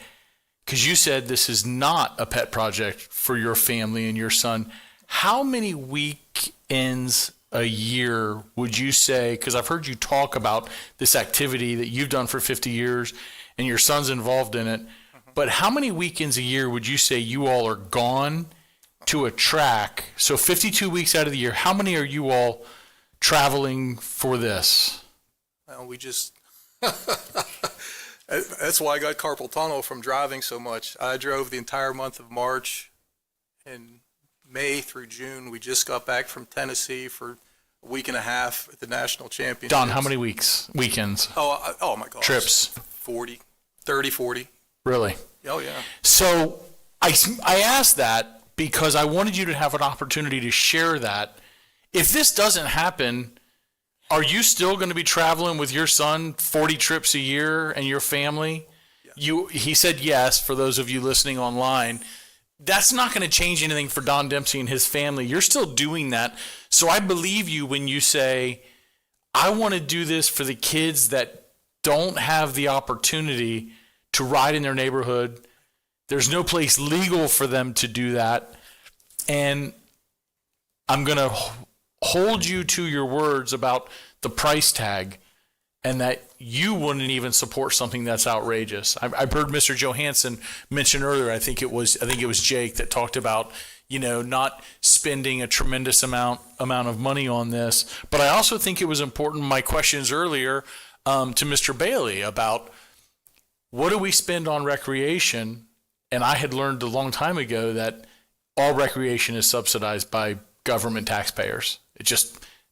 because you said this is not a pet project for your family and your son, how many weekends a year would you say, because I've heard you talk about this activity that you've done for 50 years and your son's involved in it, but how many weekends a year would you say you all are gone to a track? So 52 weeks out of the year, how many are you all traveling for this? Well, we just That's why I got carpal tunnel from driving so much. I drove the entire month of March and May through June. We just got back from Tennessee for a week and a half at the national championship. Don, how many weekends? Oh my gosh. Trips? 40, 30, 40. Really? Oh, yeah. So I asked that because I wanted you to have an opportunity to share that. If this doesn't happen, are you still going to be traveling with your son 40 trips a year and your family? Yeah. He said yes, for those of you listening online. That's not going to change anything for Don Dempsey and his family. You're still doing that. So I believe you when you say, I want to do this for the kids that don't have the opportunity to ride in their neighborhood. There's no place legal for them to do that. And I'm going to hold you to your words about the price tag and that you wouldn't even support something that's outrageous. I've heard Mr. Johansson mention earlier, I think it was Jake that talked about, not spending a tremendous amount of money on this. But I also think it was important, my questions earlier to Mr. Bailey about what do we spend on recreation? And I had learned a long time ago that all recreation is subsidized by government taxpayers.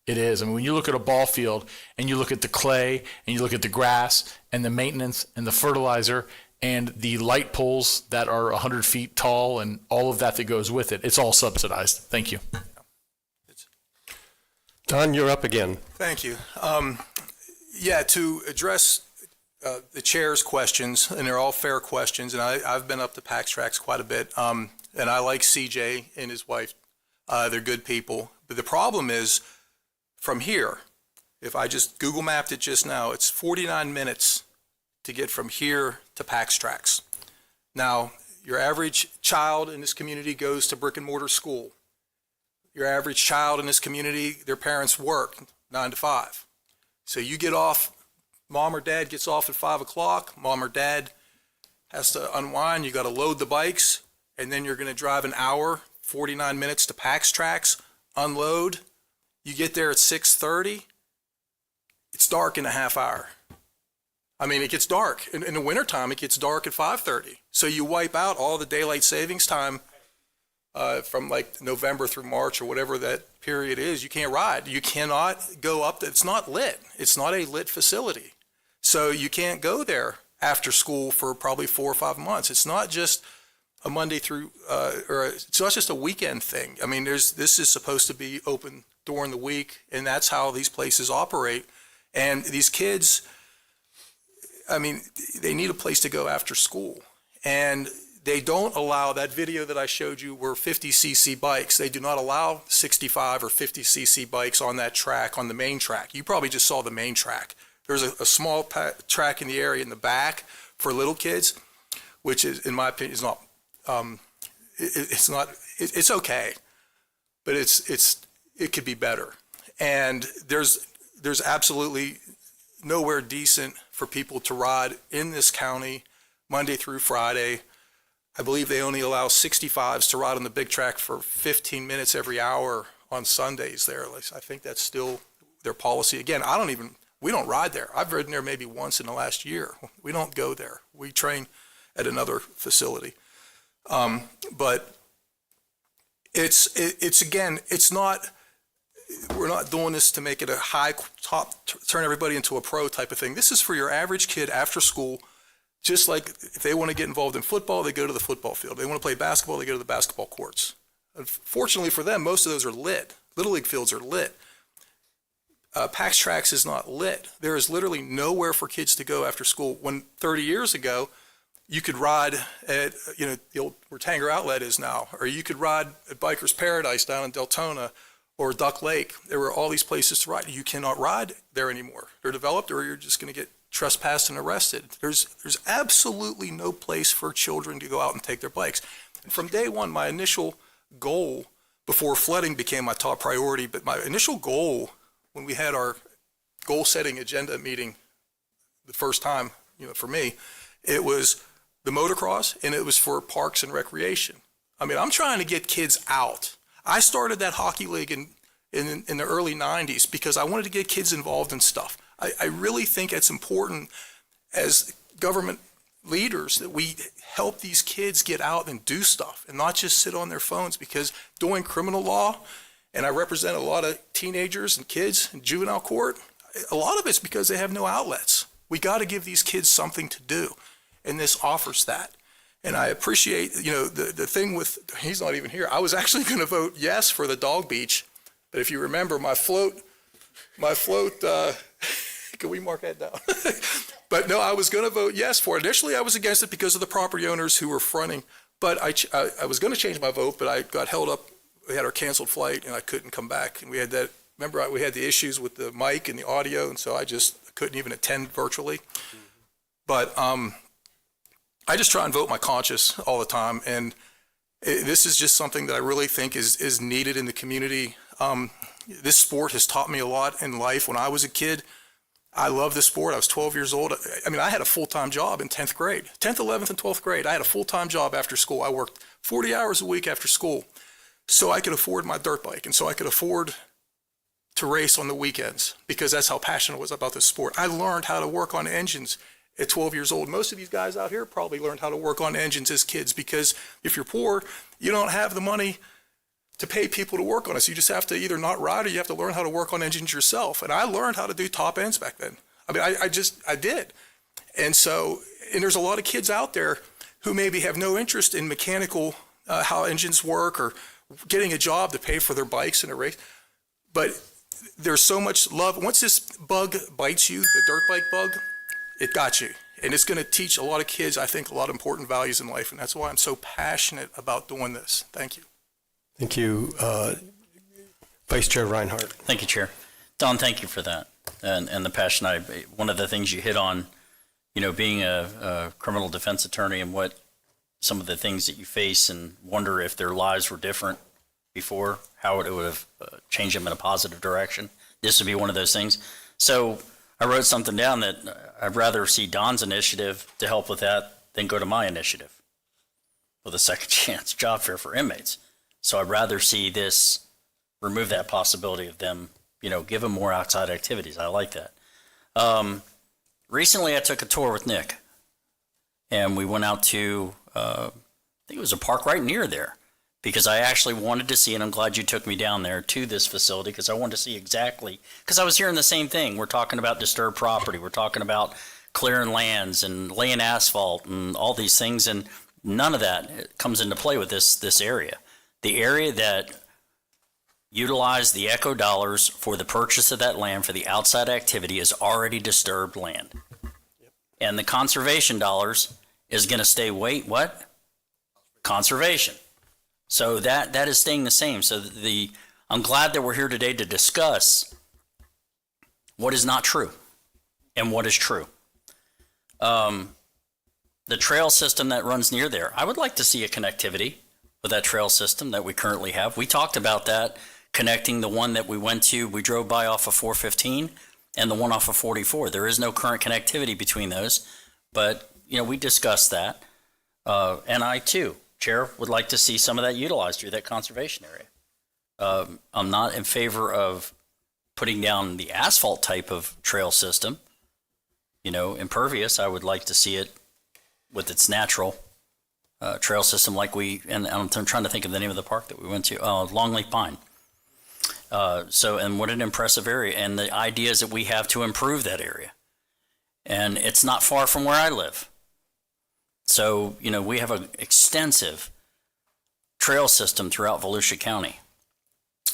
It is. I mean, when you look at a ball field and you look at the clay and you look at the grass and the maintenance and the fertilizer and the light poles that are 100 feet tall and all of that goes with it, it's all subsidized. Thank you. Don, you're up again. Thank you. To address the chair's questions, and they're all fair questions, and I've been up to PAX Tracks quite a bit, and I like CJ and his wife. They're good people. But the problem is, from here, if I just Google mapped it just now, it's 49 minutes to get from here to PAX Tracks. Now, your average child in this community goes to brick and mortar school. Your average child in this community, their parents work 9 to 5. So you get off, mom or dad gets off at 5 o'clock, mom or dad has to unwind, you got to load the bikes, and then you're going to drive an hour, 49 minutes to PAX Tracks, unload. You get there at 6:30, it's dark in a half hour. I mean, it gets dark. In the wintertime, it gets dark at 5:30. So you wipe out all the daylight savings time from like November through March or whatever that period is. You can't ride. You cannot go up. It's not lit. It's not a lit facility. So you can't go there after school for probably 4 or 5 months. It's not just a Monday through, it's not just a weekend thing. I mean, this is supposed to be open during the week, and that's how these places operate. And these kids, I mean, they need a place to go after school. And they don't allow, that video that I showed you were 50cc bikes. They do not allow 65 or 50cc bikes on that track, on the main track. You probably just saw the main track. There's a small track in the area in the back for little kids, which is, in my opinion, is not, it's okay, but it could be better. And there's absolutely nowhere decent for people to ride in this county Monday through Friday. I believe they only allow 65s to ride on the big track for 15 minutes every hour on Sundays there. I think that's still their policy. Again, we don't ride there. I've ridden there maybe once in the last year. We don't go there. We train at another facility. But it's not, we're not doing this to make it a high top, turn everybody into a pro type of thing. This is for your average kid after school. Just like if they want to get involved in football, they go to the football field. They want to play basketball, they go to the basketball courts. Unfortunately for them, most of those are lit. Little league fields are lit. PAX Tracks is not lit. There is literally nowhere for kids to go after school. When 30 years ago, you could ride at, the old, where Tanger Outlet is now, or you could ride at Biker's Paradise down in Deltona or Duck Lake. There were all these places to ride. You cannot ride there anymore. They're developed, or you're just going to get trespassed and arrested. There's absolutely no place for children to go out and take their bikes. And from day one, my initial goal, before flooding became my top priority, but my initial goal when we had our goal setting agenda meeting the first time, for me, it was the motocross and it was for parks and recreation. I mean, I'm trying to get kids out. I started that hockey league in the early 90s because I wanted to get kids involved in stuff. I really think it's important as government leaders that we help these kids get out and do stuff and not just sit on their phones, because doing criminal law, and I represent a lot of teenagers and kids in juvenile court, a lot of it's because they have no outlets. We got to give these kids something to do, and this offers that. And I appreciate, the thing with, he's not even here. I was actually going to vote yes for the dog beach, but if you remember, my float, can we mark that down? But no, I was going to vote yes for it. Initially, I was against it because of the property owners who were fronting, but I was going to change my vote, but I got held up. We had our canceled flight, and I couldn't come back. And we had that, remember, we had the issues with the mic and the audio, and so I just couldn't even attend virtually. But I just try and vote my conscience all the time, and this is just something that I really think is needed in the community. This sport has taught me a lot in life. When I was a kid, I loved the sport. I was 12 years old. I mean, I had a full-time job in 10th grade. 10th, 11th, and 12th grade, I had a full-time job after school. I worked 40 hours a week after school so I could afford my dirt bike, and so I could afford to race on the weekends, because that's how passionate I was about this sport. I learned how to work on engines at 12 years old. Most of these guys out here probably learned how to work on engines as kids, because if you're poor, you don't have the money to pay people to work on it. So you just have to either not ride, or you have to learn how to work on engines yourself. And I learned how to do top ends back then. I mean, I did. And so, and there's a lot of kids out there who maybe have no interest in mechanical, how engines work, or getting a job to pay for their bikes in a race. But there's so much love. Once this bug bites you, the dirt bike bug, it got you. And it's going to teach a lot of kids, I think, a lot of important values in life. And that's why I'm so passionate about doing this. Thank you. Thank you. Vice Chair Reinhardt. Thank you, Chair. Don, thank you for that. And the passion, one of the things you hit on, being a criminal defense attorney, and what some of the things that you face, and wonder if their lives were different before, how it would have changed them in a positive direction. This would be one of those things. So I wrote something down that I'd rather see Don's initiative to help with that than go to my initiative with a second chance job fair for inmates. So I'd rather see this remove that possibility of them, give them more outside activities. I like that. Recently, I took a tour with Nick, and we went out to, I think it was a park right near there, because I actually wanted to see, and I'm glad you took me down there to this facility, because I wanted to see exactly, because I was hearing the same thing. We're talking about disturbed property. We're talking about clearing lands and laying asphalt and all these things, and none of that comes into play with this area. The area that utilized the ECHO dollars for the purchase of that land for the outside activity is already disturbed land. Yep. And the conservation dollars is going to stay, what? Conservation. So that is staying the same. So I'm glad that we're here today to discuss what is not true and what is true. The trail system that runs near there, I would like to see a connectivity with that trail system that we currently have. We talked about that, connecting the one that we drove by off of 415 and the one off of 44. There is no current connectivity between those, but we discussed that. And I too, Chair, would like to see some of that utilized through that conservation area. I'm not in favor of putting down the asphalt type of trail system. Impervious, I would like to see it with its natural trail system, and I'm trying to think of the name of the park that we went to, Longleaf Pine. And what an impressive area, and the ideas that we have to improve that area. And it's not far from where I live. So, we have an extensive trail system throughout Volusia County.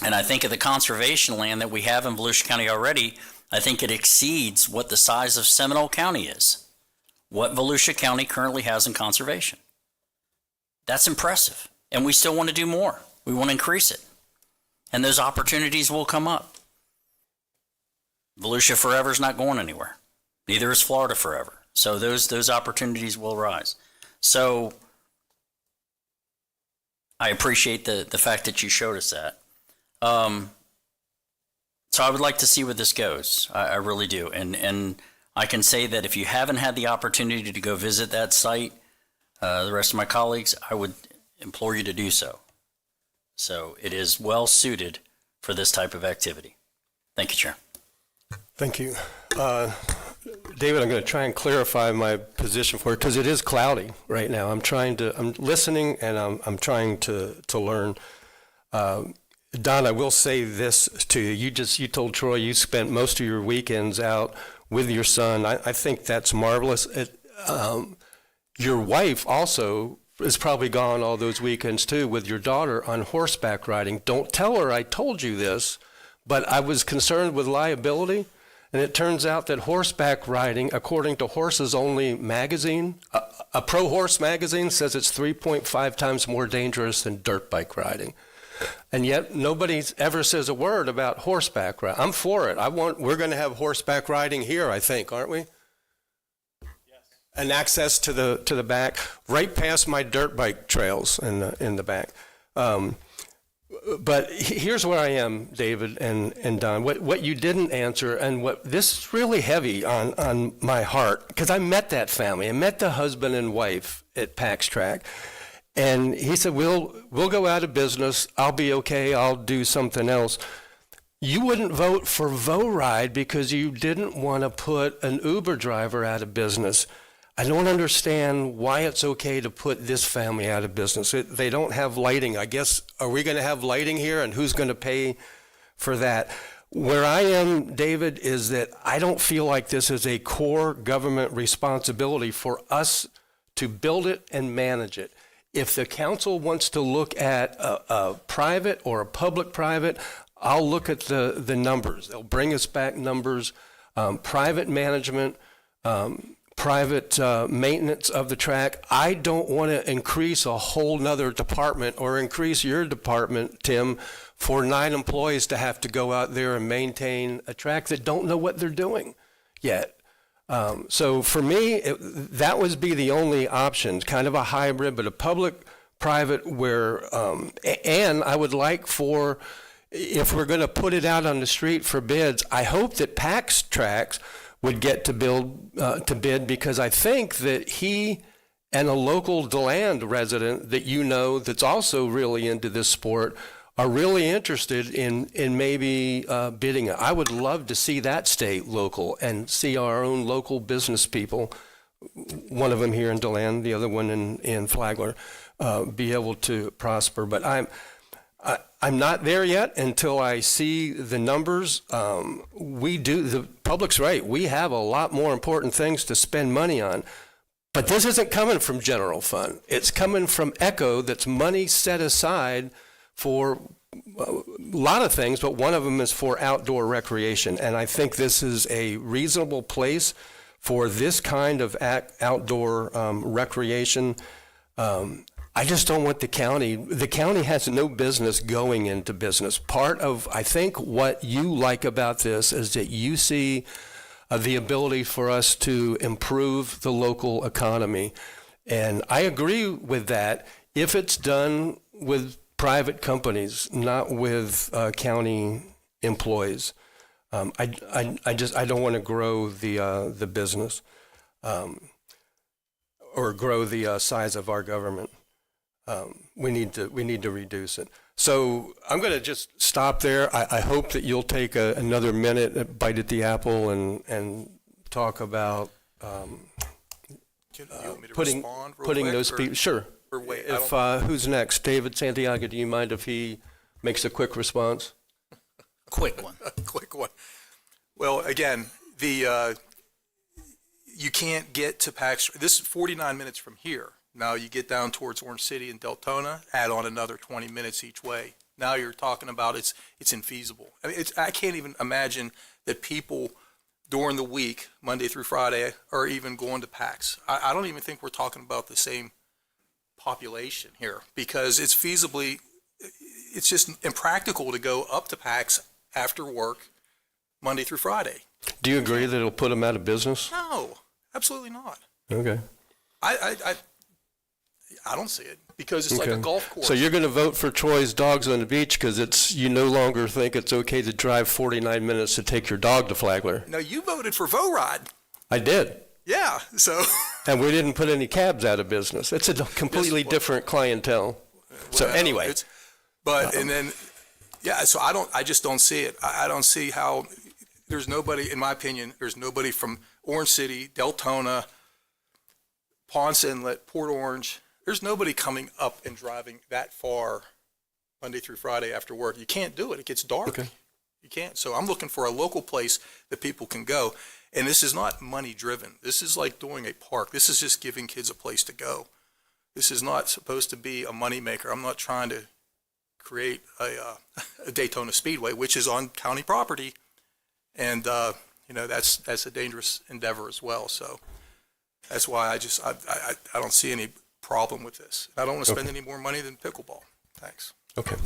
And I think of the conservation land that we have in Volusia County already, I think it exceeds what the size of Seminole County is, what Volusia County currently has in conservation. That's impressive. And we still want to do more. We want to increase it. And those opportunities will come up. Volusia Forever is not going anywhere. Neither is Florida Forever. So those opportunities will rise. So I appreciate the fact that you showed us that. So I would like to see where this goes. I really do. And I can say that if you haven't had the opportunity to go visit that site, the rest of my colleagues, I would implore you to do so. So it is well suited for this type of activity. Thank you, Chair. Thank you. David, I'm going to try and clarify my position for it because it is cloudy right now. I'm listening and I'm trying to learn. Don, I will say this to you. You told Troy you spent most of your weekends out with your son. I think that's marvelous. Your wife also is probably gone all those weekends too with your daughter on horseback riding. Don't tell her I told you this, but I was concerned with liability. And it turns out that horseback riding, according to Horses Only magazine, a pro horse magazine says it's 3.5 times more dangerous than dirt bike riding. And yet nobody ever says a word about horseback riding. I'm for it. We're going to have horseback riding here, I think, aren't we? Yes. And access to the back, right past my dirt bike trails in the back. But here's where I am, David and Don. What you didn't answer, and what this is really heavy on my heart, because I met that family. I met the husband and wife at PAX Track. And he said, we'll go out of business. I'll be okay. I'll do something else. You wouldn't vote for VoRide because you didn't want to put an Uber driver out of business. I don't understand why it's okay to put this family out of business. They don't have lighting. I guess, are we going to have lighting here, and who's going to pay for that? Where I am, David, is that I don't feel like this is a core government responsibility for us to build it and manage it. If the council wants to look at a private or a public-private, I'll look at the numbers. They'll bring us back numbers, private management, private maintenance of the track. I don't want to increase a whole nother department or increase your department, Tim, for 9 employees to have to go out there and maintain a track that don't know what they're doing yet. So for me, that would be the only option, kind of a hybrid, but a public-private where, and I would like for, if we're going to put it out on the street for bids, I hope that PAX Tracks would get to bid, because I think that he and a local DeLand resident that you know that's also really into this sport are really interested in maybe bidding it. I would love to see that stay local and see our own local business people, one of them here in DeLand, the other one in Flagler, be able to prosper. But I'm not there yet until I see the numbers. The public's right. We have a lot more important things to spend money on. But this isn't coming from general fund. It's coming from ECHO, that's money set aside for a lot of things, but one of them is for outdoor recreation. And I think this is a reasonable place for this kind of outdoor recreation. I just don't want the county has no business going into business. Part of, I think, what you like about this is that you see the ability for us to improve the local economy. And I agree with that if it's done with private companies, not with county employees. I don't want to grow the business or grow the size of our government. We need to reduce it. So I'm going to just stop there. I hope that you'll take another minute, bite at the apple, and talk about putting those people. Sure. If who's next? David Santiago, do you mind if he makes a quick response? Quick one. A quick one. Well, again, you can't get to PAX. This is 49 minutes from here. Now you get down towards Orange City and Deltona, add on another 20 minutes each way. Now you're talking about it's infeasible. I mean, I can't even imagine that people during the week, Monday through Friday, are even going to PAX. I don't even think we're talking about the same population here, because it's just impractical to go up to PAX after work Monday through Friday. Do you agree that it'll put them out of business? No, absolutely not. Okay. I don't see it, because it's like a golf course. So you're going to vote for Troy's Dogs on the Beach because you no longer think it's okay to drive 49 minutes to take your dog to Flagler. No, you voted for VoRide. I did. Yeah, so. And we didn't put any cabs out of business. It's a completely different clientele. So anyway. And then, yeah, so I just don't see it. I don't see how there's nobody, in my opinion, there's nobody from Orange City, Deltona, Ponce Inlet, Port Orange. There's nobody coming up and driving that far Monday through Friday after work. You can't do it. It gets dark. Okay. You can't. So I'm looking for a local place that people can go. And this is not money driven. This is like doing a park. This is just giving kids a place to go. This is not supposed to be a moneymaker. I'm not trying to create a Daytona Speedway, which is on county property. And, that's a dangerous endeavor as well. So that's why I don't see any problem with this. I don't want to spend any more money than pickleball. Thanks. Okay.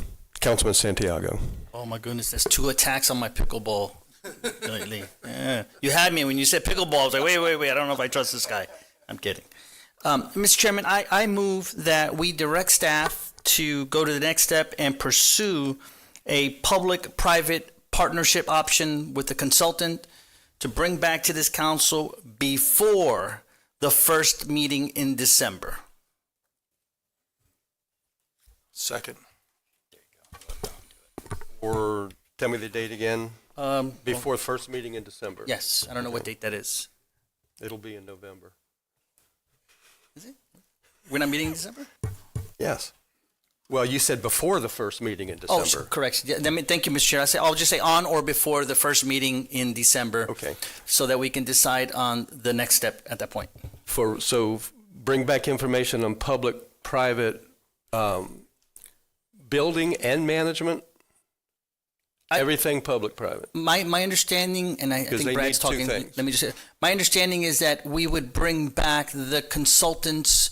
Councilman Santiago. Oh my goodness, there's 2 attacks on my pickleball lately. Yeah. You had me when you said pickleball. I was like, wait, I don't know if I trust this guy. I'm kidding. Mr. Chairman, I move that we direct staff to go to the next step and pursue a public-private partnership option with the consultant to bring back to this council before the first meeting in December. Second. Or tell me the date again. Before the first meeting in December. Yes, I don't know what date that is. It'll be in November. Is it? We're not meeting in December? Yes. Well, you said before the first meeting in Oh, December. correct. Yeah, thank you, Mr. Chair. I'll just say on or before the first meeting in December. Okay. So that we can decide on the next step at that point. So bring back information on public-private building and management? Everything public-private? My understanding, and I think they Brad's need two talking, things. let me just say, my understanding is that we would bring back the consultant's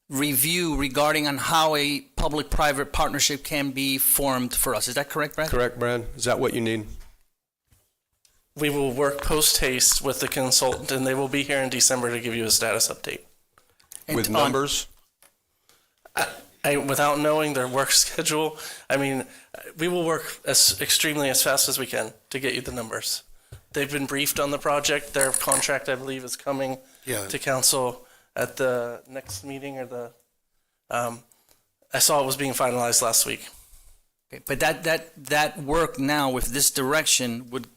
review regarding on how a public-private partnership can be formed for us. Is that correct, Brad? Correct, Brad? Is that what you need? We will work post-haste with the consultant, and they will be here in December to give you a status update. And With on- numbers? Without knowing their work schedule, we will work extremely as fast as we can to get you the numbers. They've been briefed on the project. Their contract, I believe, is coming to council at the next meeting or I saw it was being finalized last week. Okay, but that work now with this direction would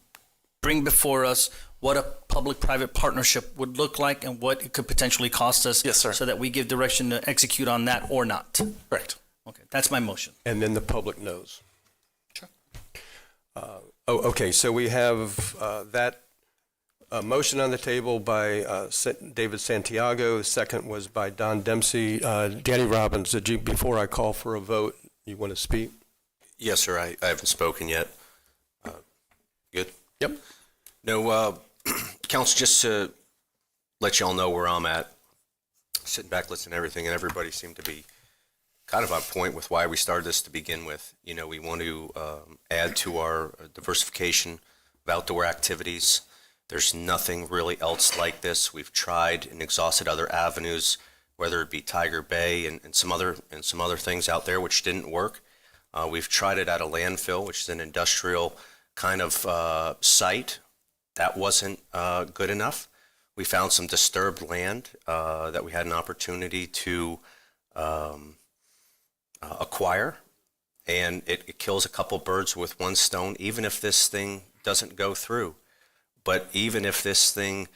bring before us what a public-private partnership would look like and what it could potentially cost us. Yes, sir. So that we give direction to execute on that or not. Correct. Okay, that's my motion. And then the public knows. Sure. Okay, so we have that motion on the table by David Santiago. The second was by Don Dempsey. Danny Robbins, before I call for a vote, you want to speak? Yes, sir. I haven't spoken yet. Good? Yep. No, Council, just to let y'all know where I'm at, sitting back, listening to everything, and everybody seemed to be kind of on point with why we started this to begin with. We want to add to our diversification of outdoor activities. There's nothing really else like this. We've tried and exhausted other avenues, whether it be Tiger Bay and some other things out there which didn't work. We've tried it at a landfill, which is an industrial kind of site. That wasn't good enough. We found some disturbed land that we had an opportunity to acquire, and it kills a couple birds with one stone, even if this thing doesn't go through. But even if this thing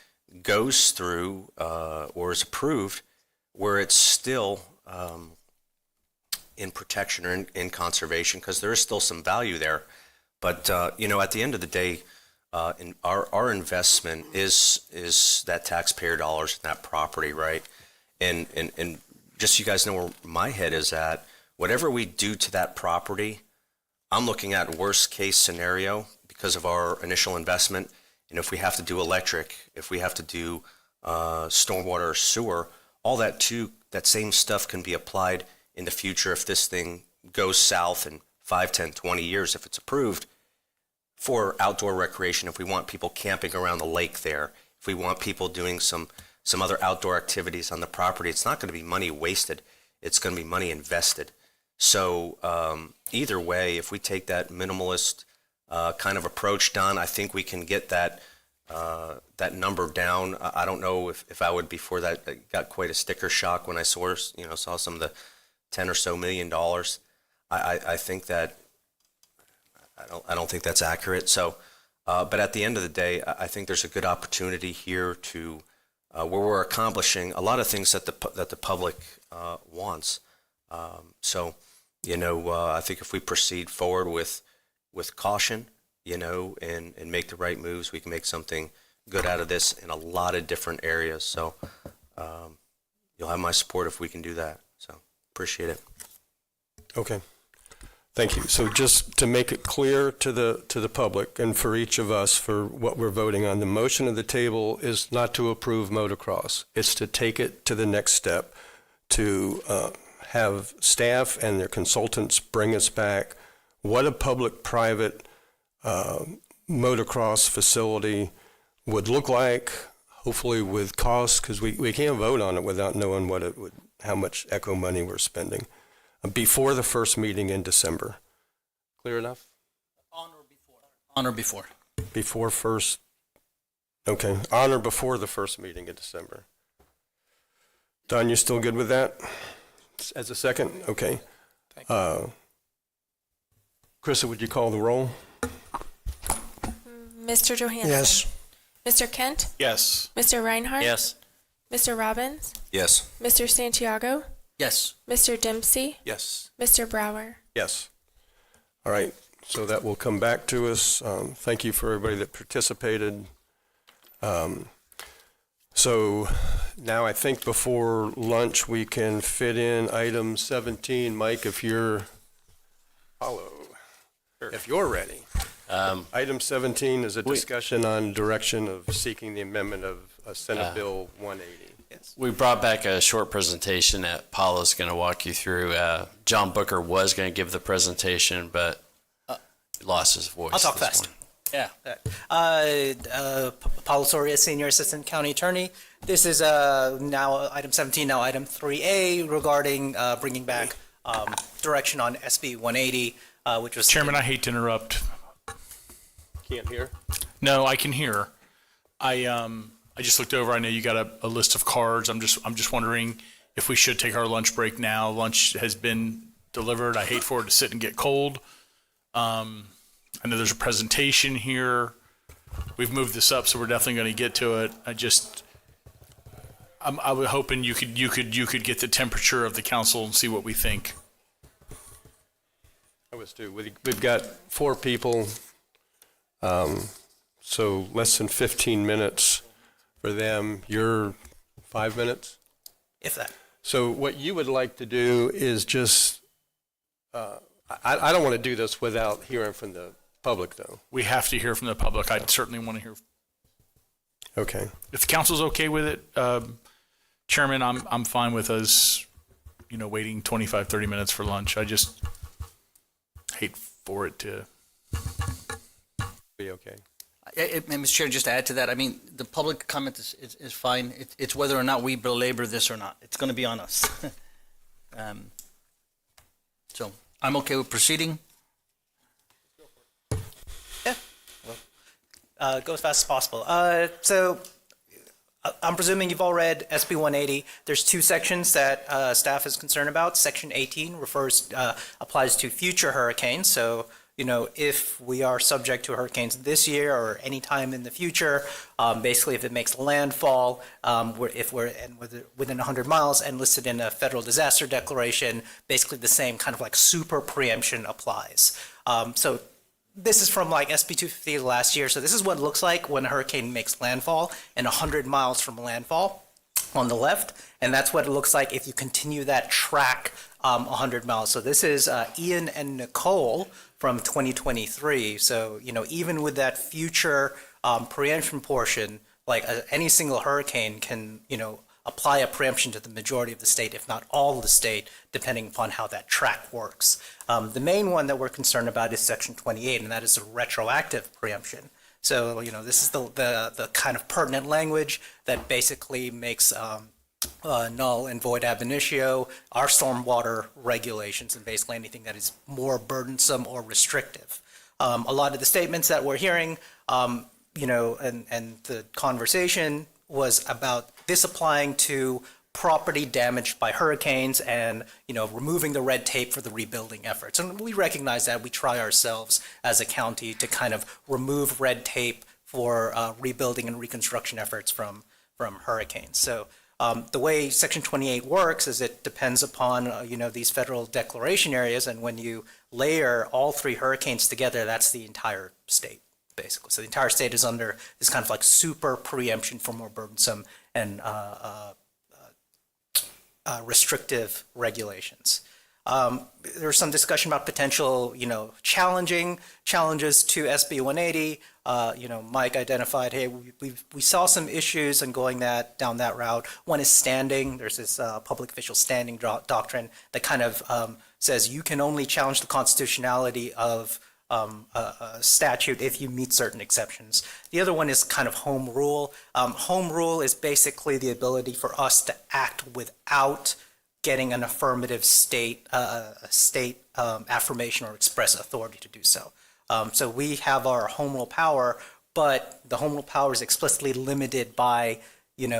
goes through or is approved, where it's still in protection or in conservation, because there is still some value there. But, at the end of the day, our investment is that taxpayer dollars in that property, right? And just so you guys know where my head is at, whatever we do to that property, I'm looking at worst case scenario because of our initial investment. And if we have to do electric, if we have to do stormwater or sewer, all that same stuff can be applied in the future if this thing goes south in 5, 10, 20 years, if it's approved for outdoor recreation, if we want people camping around the lake there, if we want people doing some other outdoor activities on the property, it's not going to be money wasted. It's going to be money invested. So either way, if we take that minimalist kind of approach, Don, I think we can get that number down. I don't know if I would before that. I got quite a sticker shock when I saw some of the $10 or so million. I think that I don't think that's accurate. So But at the end of the day, I think there's a good opportunity here to where we're accomplishing a lot of things that the public wants. So, I think if we proceed forward with caution, and make the right moves, we can make something good out of this in a lot of different areas. So, you'll have my support if we can do that. So, appreciate it. Okay. Thank you. So just to make it clear to the public and for each of us for what we're voting on, the motion of the table is not to approve motocross. It's to take it to the next step, to have staff and their consultants bring us back what a public-private motocross facility would look like, hopefully with costs, because we can't vote on it without knowing how much ECHO money we're spending, before the first meeting in December. Clear enough? On or before? Before first, okay, on or before the first meeting in December. Don, you still good with that? As a second? Okay. Thank you. Krista, would you call the roll? Mr. Johansson? Yes. Mr. Kent? Yes. Mr. Reinhardt? Yes. Mr. Robbins? Yes. Mr. Santiago? Yes. Mr. Dempsey? Yes. Mr. Brower? Yes. All right, so that will come back to us. Thank you for everybody that participated. So now I think before lunch we can fit in item 17. Mike, if you're ready. Item 17 is a discussion on direction of seeking the amendment of Senate Bill 180. We brought back a short presentation that Paula's going to walk you through. John Booker was going to give the presentation, but lost his voice. I'll talk fast. Yeah. Paulo Soria, Senior Assistant County Attorney. This is now item 17, now item 3A regarding bringing back direction on SB 180, which was... Chairman, I hate to interrupt. Can't hear? No, I can hear. I just looked over. I know you got a list of cards. I'm just wondering if we should take our lunch break now. Lunch has been delivered. I hate for it to sit and get cold. I know there's a presentation here. We've moved this up, so we're definitely going to get to it. I was hoping you could get the temperature of the council and see what we think. I was too. We've got 4 people, so less than 15 minutes for them. You're 5 minutes? If that. So what you would like to do is just, I don't want to do this without hearing from the public, though. We have to hear from the public. I'd certainly want to hear. Okay. If the council's okay with it, Chairman, I'm fine with us, waiting 25, 30 minutes for lunch. I just hate for it to be okay. Mr. Chair, just to add to that, I mean, the public comment is fine. It's whether or not we belabor this or not. It's going to be on us. So I'm okay with proceeding. Yeah. Go as fast as possible. So I'm presuming you've all read SB 180. There's 2 sections that staff is concerned about. Section 18 applies to future hurricanes. So, if we are subject to hurricanes this year or any time in the future, basically if it makes landfall, if we're within 100 miles and listed in a federal disaster declaration, basically the same kind of like super preemption applies. So this is from like SB 250 last year. So this is what it looks like when a hurricane makes landfall and 100 miles from landfall on the left. And that's what it looks like if you continue that track 100 miles. So this is Ian and Nicole from 2023. So, even with that future preemption portion, like any single hurricane can, apply a preemption to the majority of the state, if not all of the state, depending upon how that track works. The main one that we're concerned about is Section 28, and that is a retroactive preemption. So, this is the kind of pertinent language that basically makes null and void ab initio our stormwater regulations and basically anything that is more burdensome or restrictive. A lot of the statements that we're hearing, and the conversation was about this applying to property damaged by hurricanes and, removing the red tape for the rebuilding efforts. And we recognize that. We try ourselves as a county to kind of remove red tape for rebuilding and reconstruction efforts from hurricanes. So the way Section 28 works is it depends upon, these federal declaration areas, and when you layer all 3 hurricanes together, that's the entire state, basically. So the entire state is under this kind of like super preemption for more burdensome and restrictive regulations. There's some discussion about potential, challenges to SB 180. Mike identified, hey, we saw some issues in going down that route. One is standing. There's this public official standing doctrine that kind of says you can only challenge the constitutionality of a statute if you meet certain exceptions. The other one is kind of home rule. Home rule is basically the ability for us to act without getting an affirmative state affirmation or express authority to do so. So we have our home rule power, but the home rule power is explicitly limited by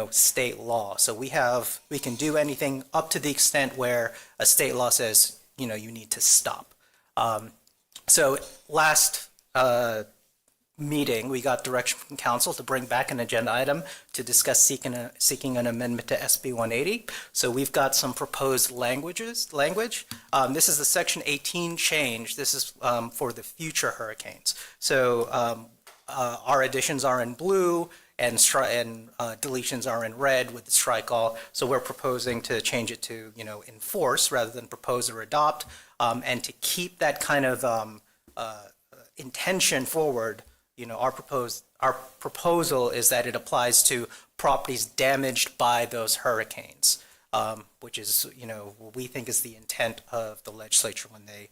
state law. So we can do anything up to the extent where a state law says you need to stop. So last meeting, we got direction from council to bring back an agenda item to discuss seeking an amendment to SB 180. So we've got some proposed language. This is the Section 18 change. This is for the future hurricanes. So our additions are in blue and deletions are in red with the strike all. So we're proposing to change it to enforce rather than propose or adopt, and to keep that kind of intention forward. Our proposal is that it applies to properties damaged by those hurricanes, which is, what we think is the intent of the legislature when they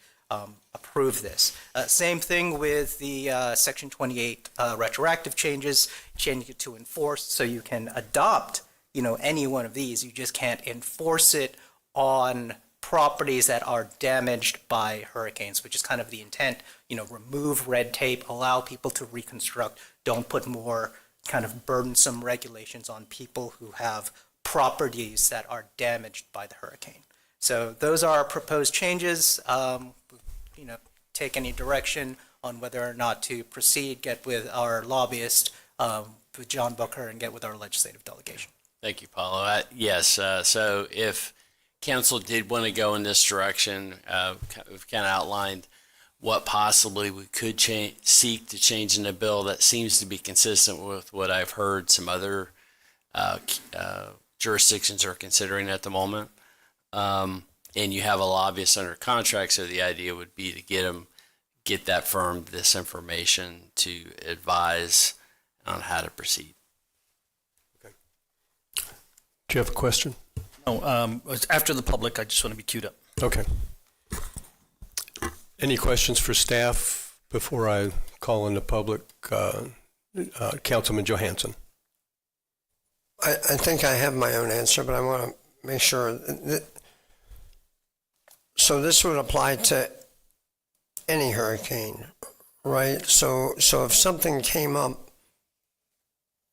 approve this. Same thing with the Section 28 retroactive changes, changing it to enforce, so you can adopt, any one of these. You just can't enforce it on properties that are damaged by hurricanes, which is kind of the intent. Remove red tape, allow people to reconstruct, don't put more kind of burdensome regulations on people who have properties that are damaged by the hurricane. So those are our proposed changes. Take any direction on whether or not to proceed, get with our lobbyist, with John Booker, and get with our legislative delegation. Thank you, Paulo. Yes, so if council did want to go in this direction, we've kind of outlined what possibly we could seek to change in the bill that seems to be consistent with what I've heard some other jurisdictions are considering at the moment. And you have a lobbyist under contract, so the idea would be to get that firm this information to advise on how to proceed. Okay. Do you have a question? No, after the public, I just want to be queued up. Okay. Any questions for staff before I call in the public? Councilman Johansson. I think I have my own answer, but I want to make sure. So this would apply to any hurricane, right? So if something came up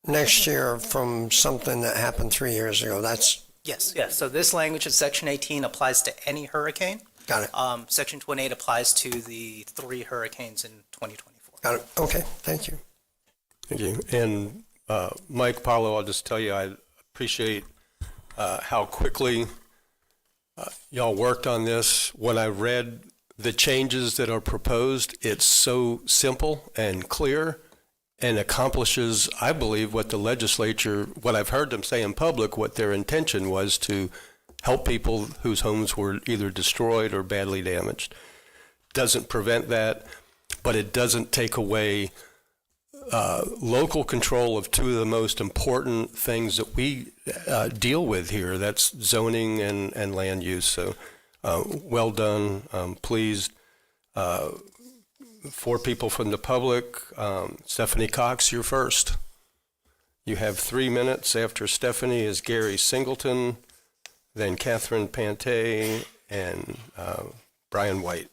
next year from something that happened 3 years ago, that's... Yes. So this language of Section 18 applies to any hurricane. Got it. Section 28 applies to the 3 hurricanes in 2024. Got it. Okay, thank you. Thank you. And Mike, Paulo, I'll just tell you, I appreciate how quickly y'all worked on this. When I read the changes that are proposed, it's so simple and clear and accomplishes, I believe, what the legislature, what I've heard them say in public, what their intention was to help people whose homes were either destroyed or badly damaged. Doesn't prevent that, but it doesn't take away local control of 2 of the most important things that we deal with here. That's zoning and land use. So well done. I'm pleased. 4 people from the public. Stephanie Cox, you're first. You have 3 minutes. After Stephanie is Gary Singleton, then Catherine Pante, and Brian White.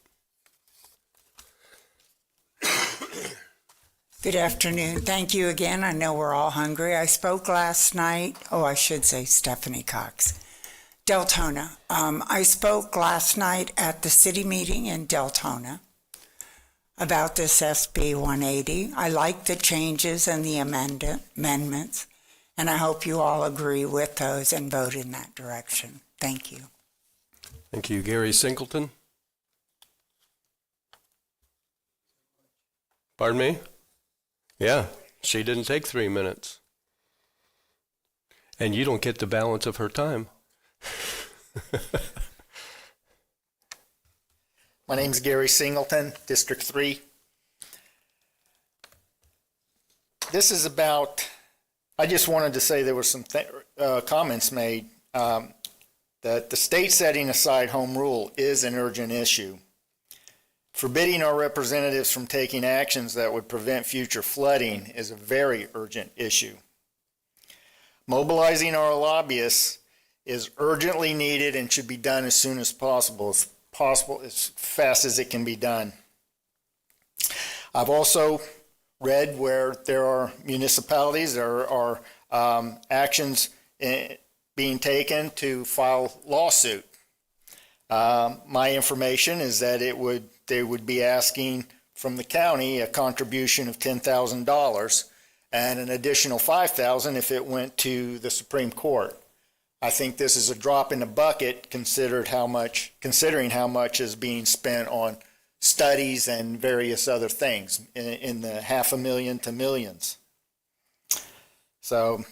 Good afternoon. Thank you again. I know we're all hungry. I spoke last night. Oh, I should say Stephanie Cox. Deltona. I spoke last night at the city meeting in Deltona about this SB 180. I like the changes and the amendments, and I hope you all agree with those and vote in that direction. Thank you. Thank you. Gary Singleton? Pardon me? Yeah, she didn't take 3 minutes. And you don't get the balance of her time. My name's Gary Singleton, District 3. This is about, I just wanted to say there were some comments made that the state setting aside home rule is an urgent issue. Forbidding our representatives from taking actions that would prevent future flooding is a very urgent issue. Mobilizing our lobbyists is urgently needed and should be done as soon as possible, as fast as it can be done. I've also read where there are municipalities, there are actions being taken to file lawsuit. My information is that they would be asking from the county a contribution of $10,000 and an additional $5,000 if it went to the Supreme Court. I think this is a drop in the bucket considering how much is being spent on studies and various other things in the $500,000 to millions. So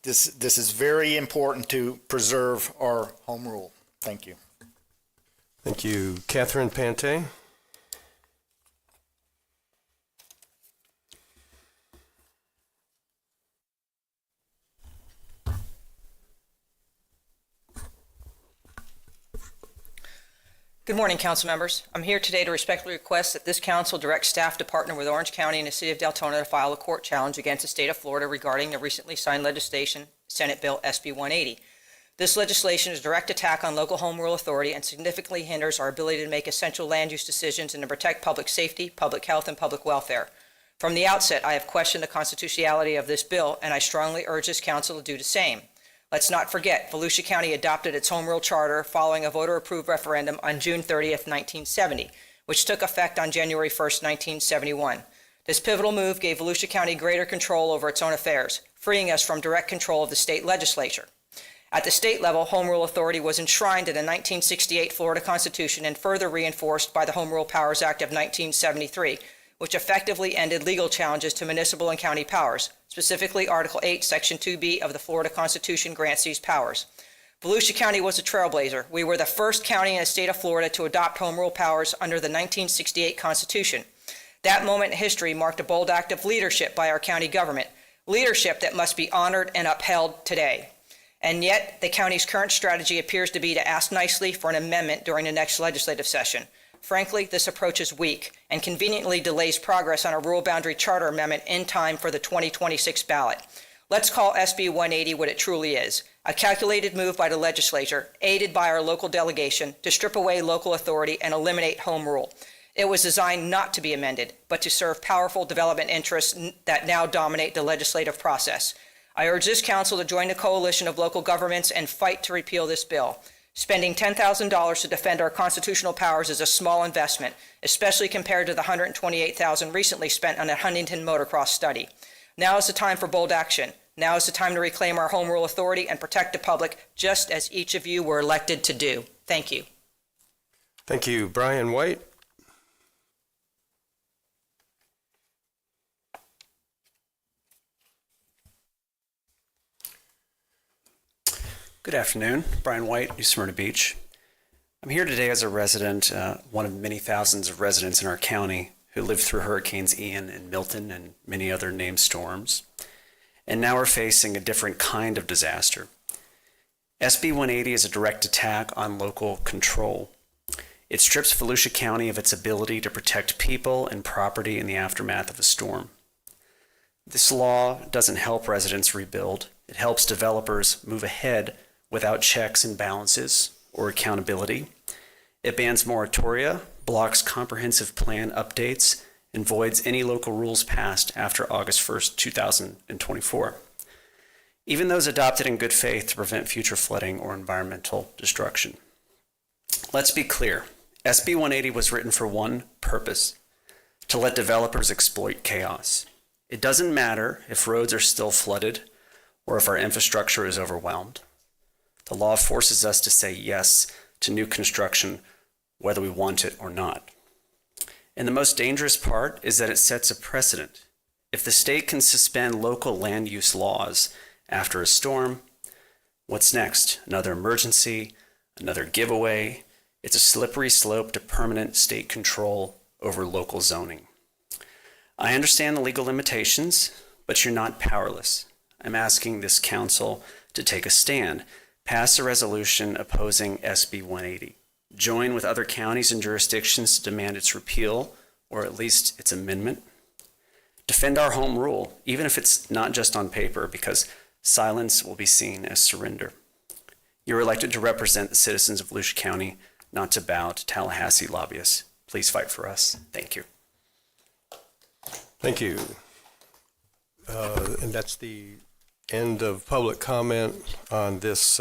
this is very important to preserve our home rule. Thank you. Thank you. Catherine Pante? Good morning, council members. I'm here today to respectfully request that this council direct staff to partner with Orange County and the city of Deltona to file a court challenge against the state of Florida regarding the recently signed legislation, Senate Bill SB 180. This legislation is a direct attack on local home rule authority and significantly hinders our ability to make essential land use decisions and to protect public safety, public health, and public welfare. From the outset, I have questioned the constitutionality of this bill, and I strongly urge this council to do the same. Let's not forget, Volusia County adopted its home rule charter following a voter-approved referendum on June 30th, 1970, which took effect on January 1st, 1971. This pivotal move gave Volusia County greater control over its own affairs, freeing us from direct control of the state legislature. At the state level, home rule authority was enshrined in the 1968 Florida Constitution and further reinforced by the Home Rule Powers Act of 1973, which effectively ended legal challenges to municipal and county powers. Specifically, Article 8, Section 2B of the Florida Constitution grants these powers. Volusia County was a trailblazer. We were the first county in the state of Florida to adopt home rule powers under the 1968 Constitution. That moment in history marked a bold act of leadership by our county government, leadership that must be honored and upheld today. And yet, the county's current strategy appears to be to ask nicely for an amendment during the next legislative session. Frankly, this approach is weak and conveniently delays progress on a rural boundary charter amendment in time for the 2026 ballot. Let's call SB 180 what it truly is, a calculated move by the legislature, aided by our local delegation, to strip away local authority and eliminate home rule. It was designed not to be amended, but to serve powerful development interests that now dominate the legislative process. I urge this council to join the coalition of local governments and fight to repeal this bill. Spending $10,000 to defend our constitutional powers is a small investment, especially compared to the $128,000 recently spent on a Huntington motocross study. Now is the time for bold action. Now is the time to reclaim our home rule authority and protect the public, just as each of you were elected to do. Thank you. Thank you. Brian White? Good afternoon. Brian White, New Smyrna Beach. I'm here today as a resident, one of many thousands of residents in our county who lived through Hurricanes Ian and Milton and many other named storms, and now are facing a different kind of disaster. SB 180 is a direct attack on local control. It strips Volusia County of its ability to protect people and property in the aftermath of a storm. This law doesn't help residents rebuild. It helps developers move ahead without checks and balances or accountability. It bans moratoria, blocks comprehensive plan updates, and voids any local rules passed after August 1st, 2024. even those adopted in good faith to prevent future flooding or environmental destruction. Let's be clear, SB 180 was written for one purpose: to let developers exploit chaos. It doesn't matter if roads are still flooded or if our infrastructure is overwhelmed. The law forces us to say yes to new construction, whether we want it or not. And the most dangerous part is that it sets a precedent. If the state can suspend local land use laws after a storm, what's next? Another emergency, another giveaway. It's a slippery slope to permanent state control over local zoning. I understand the legal limitations, but you're not powerless. I'm asking this council to take a stand, pass a resolution opposing SB 180, join with other counties and jurisdictions to demand its repeal, or at least its amendment. Defend our home rule, even if it's not just on paper, because silence will be seen as surrender. You're elected to represent the citizens of Volusia County, not to bow to Tallahassee lobbyists. Please fight for us. Thank you. Thank you. And that's the end of public comment on this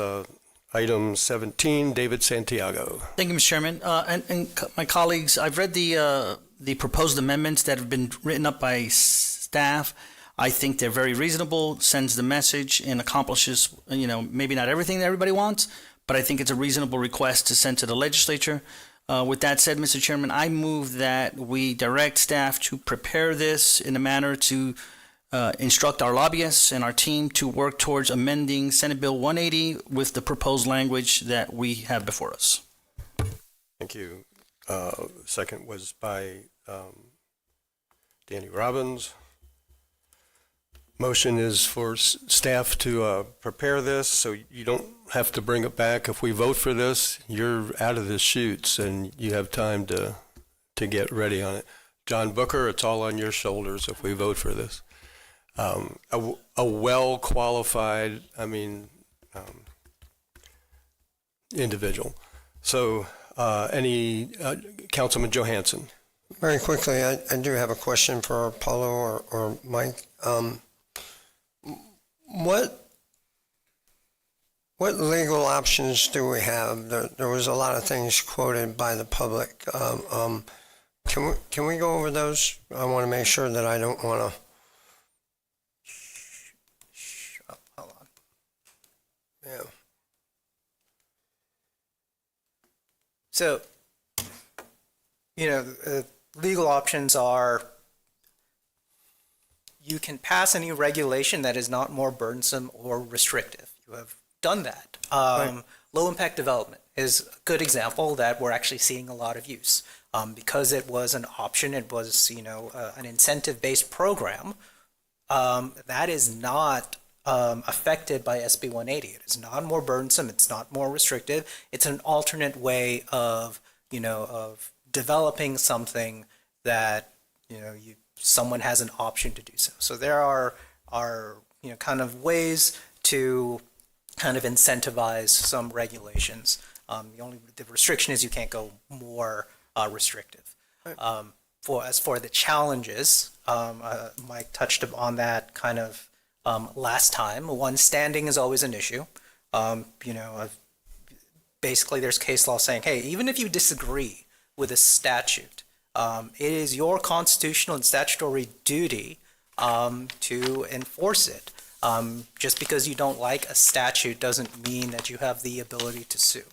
item 17. David Santiago. Thank you, Mr. Chairman. And my colleagues, I've read the proposed amendments that have been written up by staff. I think they're very reasonable, sends the message, and accomplishes, maybe not everything that everybody wants, but I think it's a reasonable request to send to the legislature. With that said, Mr. Chairman, I move that we direct staff to prepare this in a manner to instruct our lobbyists and our team to work towards amending Senate Bill 180 with the proposed language that we have before us. Thank you. Second was by Danny Robbins. Motion is for staff to prepare this, so you don't have to bring it back. If we vote for this, you're out of the chutes and you have time to get ready on it. John Booker, it's all on your shoulders if we vote for this. A well-qualified, individual. So, Councilman Johansson. Very quickly, I do have a question for Paulo or Mike. What legal options do we have? There was a lot of things quoted by the public. Can we go over those? I want to make sure that I don't want to. Hold on. Yeah. So, legal options are you can pass any regulation that is not more burdensome or restrictive. You have done that. Right. Low impact development is a good example that we're actually seeing a lot of use. Because it was an option, it was, an incentive-based program, that is not affected by SB 180. It is not more burdensome. It's not more restrictive. It's an alternate way of developing something that, someone has an option to do so. So there are kind of ways to kind of incentivize some regulations. The restriction is you can't go more restrictive. As for the challenges, Mike touched on that kind of last time. One, standing is always an issue. Basically there's case law saying, hey, even if you disagree with a statute, it is your constitutional and statutory duty to enforce it. Just because you don't like a statute doesn't mean that you have the ability to sue.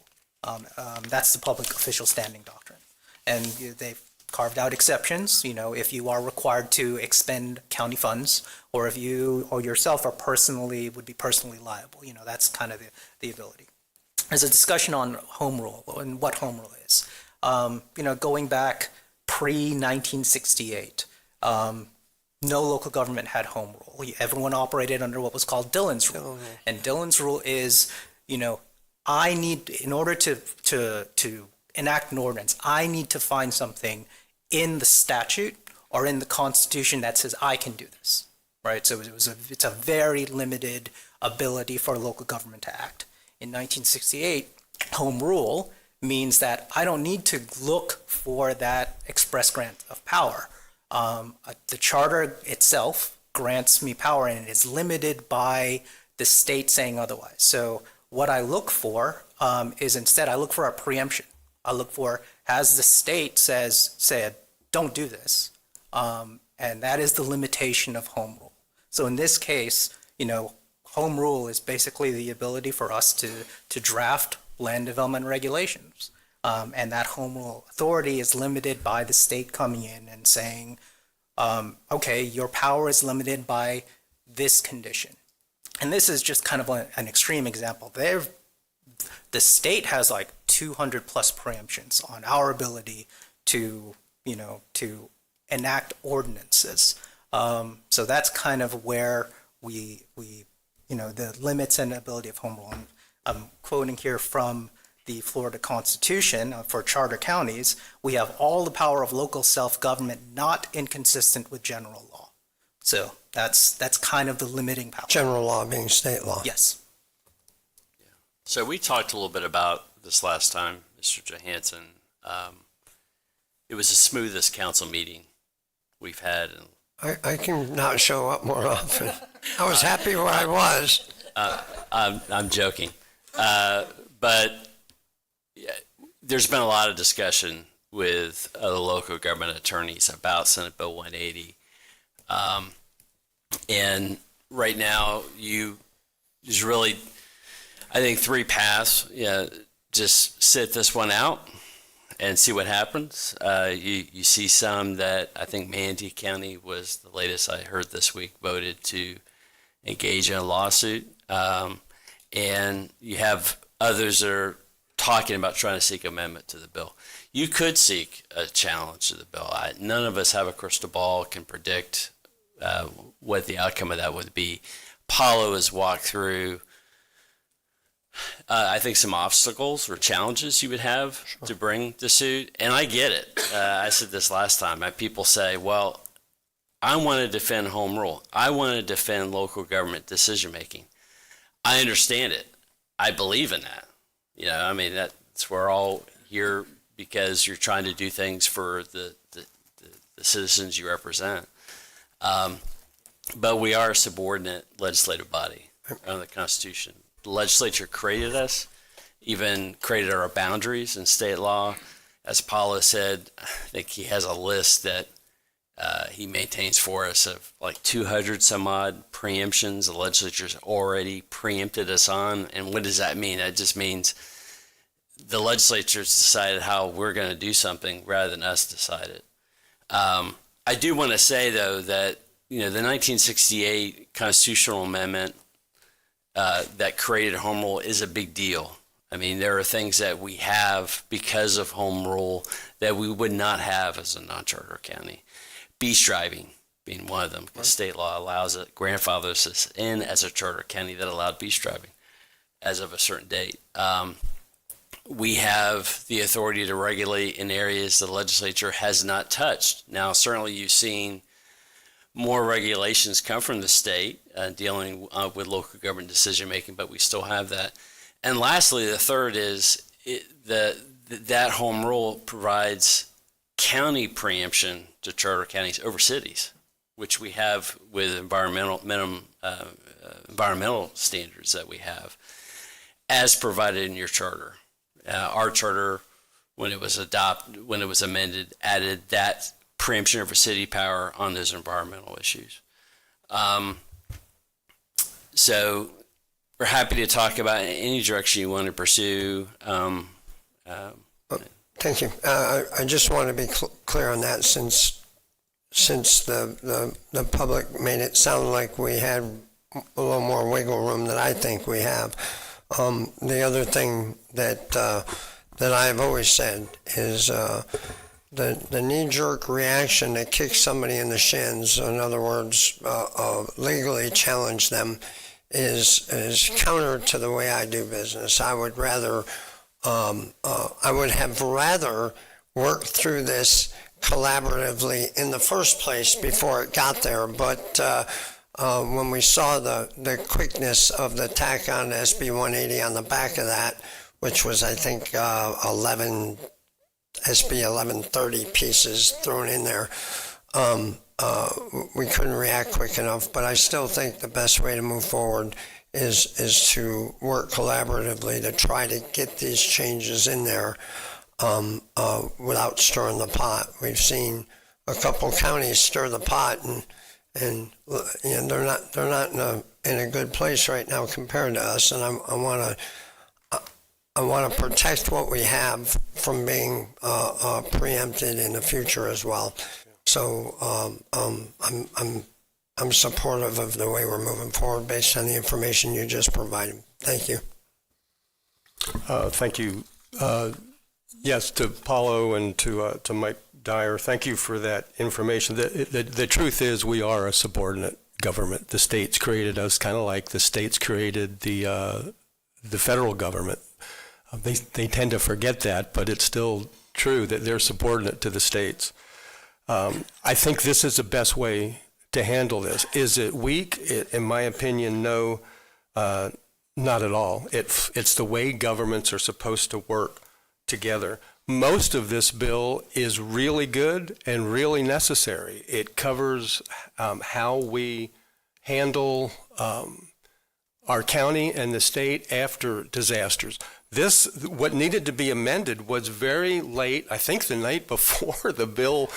That's the public official standing doctrine. And they've carved out exceptions, if you are required to expend county funds, or if you or yourself would be personally liable, that's kind of the ability. There's a discussion on home rule and what home rule is. Going back pre-1968, no local government had home rule. Everyone operated under what was called Dillon's rule. And Dillon's rule is, I need, in order to enact an ordinance, I need to find something in the statute or in the Constitution that says I can do this, right? So it's a very limited ability for a local government to act. In 1968, home rule means that I don't need to look for that express grant of power. The charter itself grants me power, and it is limited by the state saying otherwise. So what I look for is instead I look for a preemption. I look for, has the state said, don't do this. And that is the limitation of home rule. So in this case, home rule is basically the ability for us to draft land development regulations. And that home rule authority is limited by the state coming in and saying, okay, your power is limited by this condition. And this is just kind of an extreme example. The state has like 200 plus preemptions on our ability to enact ordinances. So that's kind of where we the limits and ability of home rule. I'm quoting here from the Florida Constitution for charter counties. We have all the power of local self-government not inconsistent with general law. So that's kind of the limiting power. General law being state law. Yes. So we talked a little bit about this last time, Mr. Johansson. It was the smoothest council meeting we've had. I can not show up more often. I was happy where I was. I'm joking. But yeah, there's been a lot of discussion with the local government attorneys about Senate Bill 180. And right now, there's really, I think, three paths. Just sit this one out and see what happens. You see some that I think Manatee County was the latest I heard this week voted to engage in a lawsuit. And you have others that are talking about trying to seek amendment to the bill. You could seek a challenge to the bill. None of us have a crystal ball, can predict what the outcome of that would be. Paulo has walked through, I think, some obstacles or challenges you would have to bring the suit. And I get it. I said this last time. People say, well, I want to defend home rule. I want to defend local government decision making. I understand it. I believe in that. That's we're all here because you're trying to do things for the citizens you represent. But we are a subordinate legislative body under the Constitution. The legislature created us, even created our boundaries in state law. As Paulo said, I think he has a list that he maintains for us of like 200 some odd preemptions the legislature's already preempted us on. And what does that mean? That just means the legislature's decided how we're going to do something rather than us decide it. I do want to say, though, that the 1968 constitutional amendment that created home rule is a big deal. I mean, there are things that we have because of home rule that we would not have as a non-charter county. Beach driving being one of them, because state law allows it, grandfathers us in as a charter county that allowed beach driving as of a certain date. We have the authority to regulate in areas the legislature has not touched. Now, certainly you've seen more regulations come from the state dealing with local government decision making, but we still have that. And lastly, the third is that home rule provides county preemption to charter counties over cities, which we have with environmental standards that we have, as provided in your charter. Our charter, when it was amended, added that preemption over city power on those environmental issues. So we're happy to talk about any direction you want to pursue. Thank you. I just want to be clear on that, since the public made it sound like we had a little more wiggle room than I think we have. The other thing that I've always said is the knee-jerk reaction that kicks somebody in the shins, in other words, legally challenge them, is counter to the way I do business. I would have rather worked through this collaboratively in the first place before it got there. But when we saw the quickness of the tack on SB 180 on the back of that, which was, I think, 11 SB 1130 pieces thrown in there, we couldn't react quick enough. But I still think the best way to move forward is to work collaboratively to try to get these changes in there without stirring the pot. We've seen a couple counties stir the pot, and you know, they're not in a good place right now compared to us. And I want to protect what we have from being preempted in the future as well. So I'm supportive of the way we're moving forward based on the information you just provided. Thank you. Thank you. Yes, to Paulo and to Mike Dyer, thank you for that information. The truth is we are a subordinate government. The states created us, kind of like the states created the federal government. They tend to forget that, but it's still true that they're subordinate to the states. I think this is the best way to handle this. Is it weak? In my opinion, no, not at all. It's the way governments are supposed to work together. Most of this bill is really good and really necessary. It covers how we handle our county and the state after disasters. What needed to be amended was very late, I think the night before the bill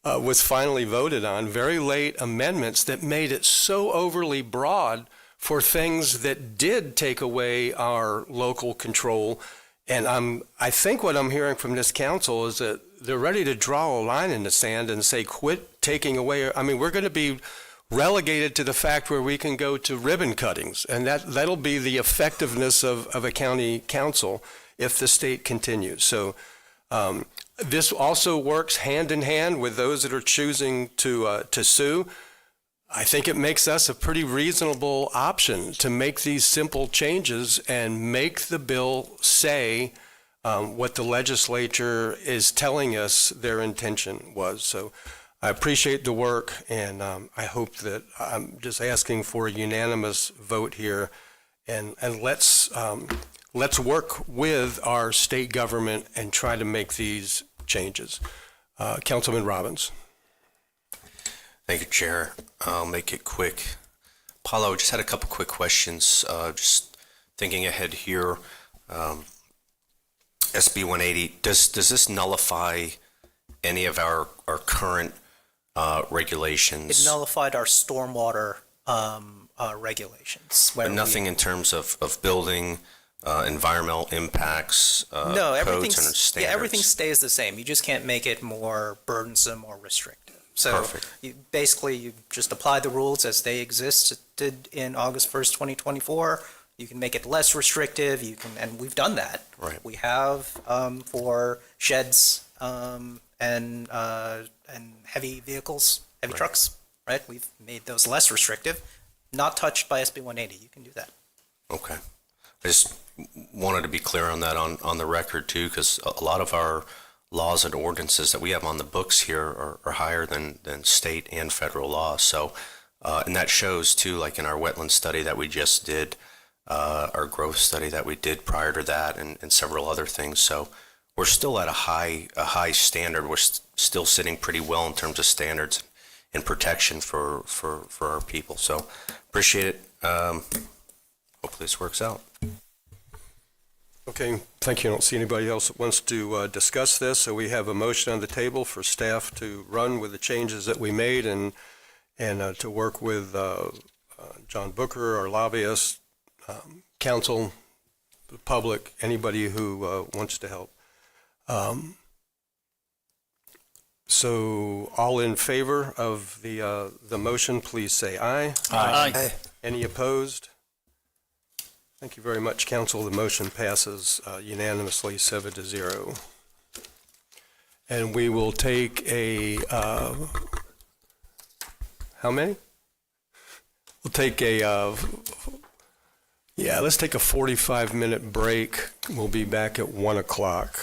was finally voted on, very late amendments that made it so overly broad for things that did take away our local control. And I think what I'm hearing from this council is that they're ready to draw a line in the sand and say, quit taking away. I mean, we're going to be relegated to the fact where we can go to ribbon cuttings, and that'll be the effectiveness of a county council if the state continues. So this also works hand in hand with those that are choosing to sue. I think it makes us a pretty reasonable option to make these simple changes and make the bill say what the legislature is telling us their intention was. So I appreciate the work, and I hope that I'm just asking for a unanimous vote here, and let's work with our state government and try to make these changes. Councilman Robbins. Thank you, Chair. I'll make it quick. Paulo, just had a couple quick questions. Just thinking ahead here, SB 180, does this nullify any of our current regulations? It nullified our stormwater regulations. But nothing in terms of building, environmental impacts, no, codes and standards? Yeah, everything stays the same. You just can't make it more burdensome or restrictive. So you just apply the rules as they existed in August 1st, 2024. You can make it less restrictive. You can, and we've done that. Right. We have for sheds and heavy vehicles, heavy trucks. Right. We've made those less restrictive. Not touched by SB 180. You can do that. Okay. I just wanted to be clear on that on the record too, because a lot of our laws and ordinances that we have on the books here are higher than state and federal law. So, and that shows too, like in our wetland study that we just did, our growth study that we did prior to that, and several other things. So we're still at a high standard. We're still sitting pretty well in terms of standards and protection for our people. So appreciate it. Hopefully this works out. Okay, thank you. I don't see anybody else that wants to discuss this. So we have a motion on the table for staff to run with the changes that we made and to work with John Booker, our lobbyist, council, the public, anybody who wants to help. So all in favor of the motion, please say aye. Aye. Any opposed? Thank you very much, council. The motion passes unanimously 7-0. And we will take a, how many? We'll take a, let's take a 45-minute break. We'll be back at 1 o'clock.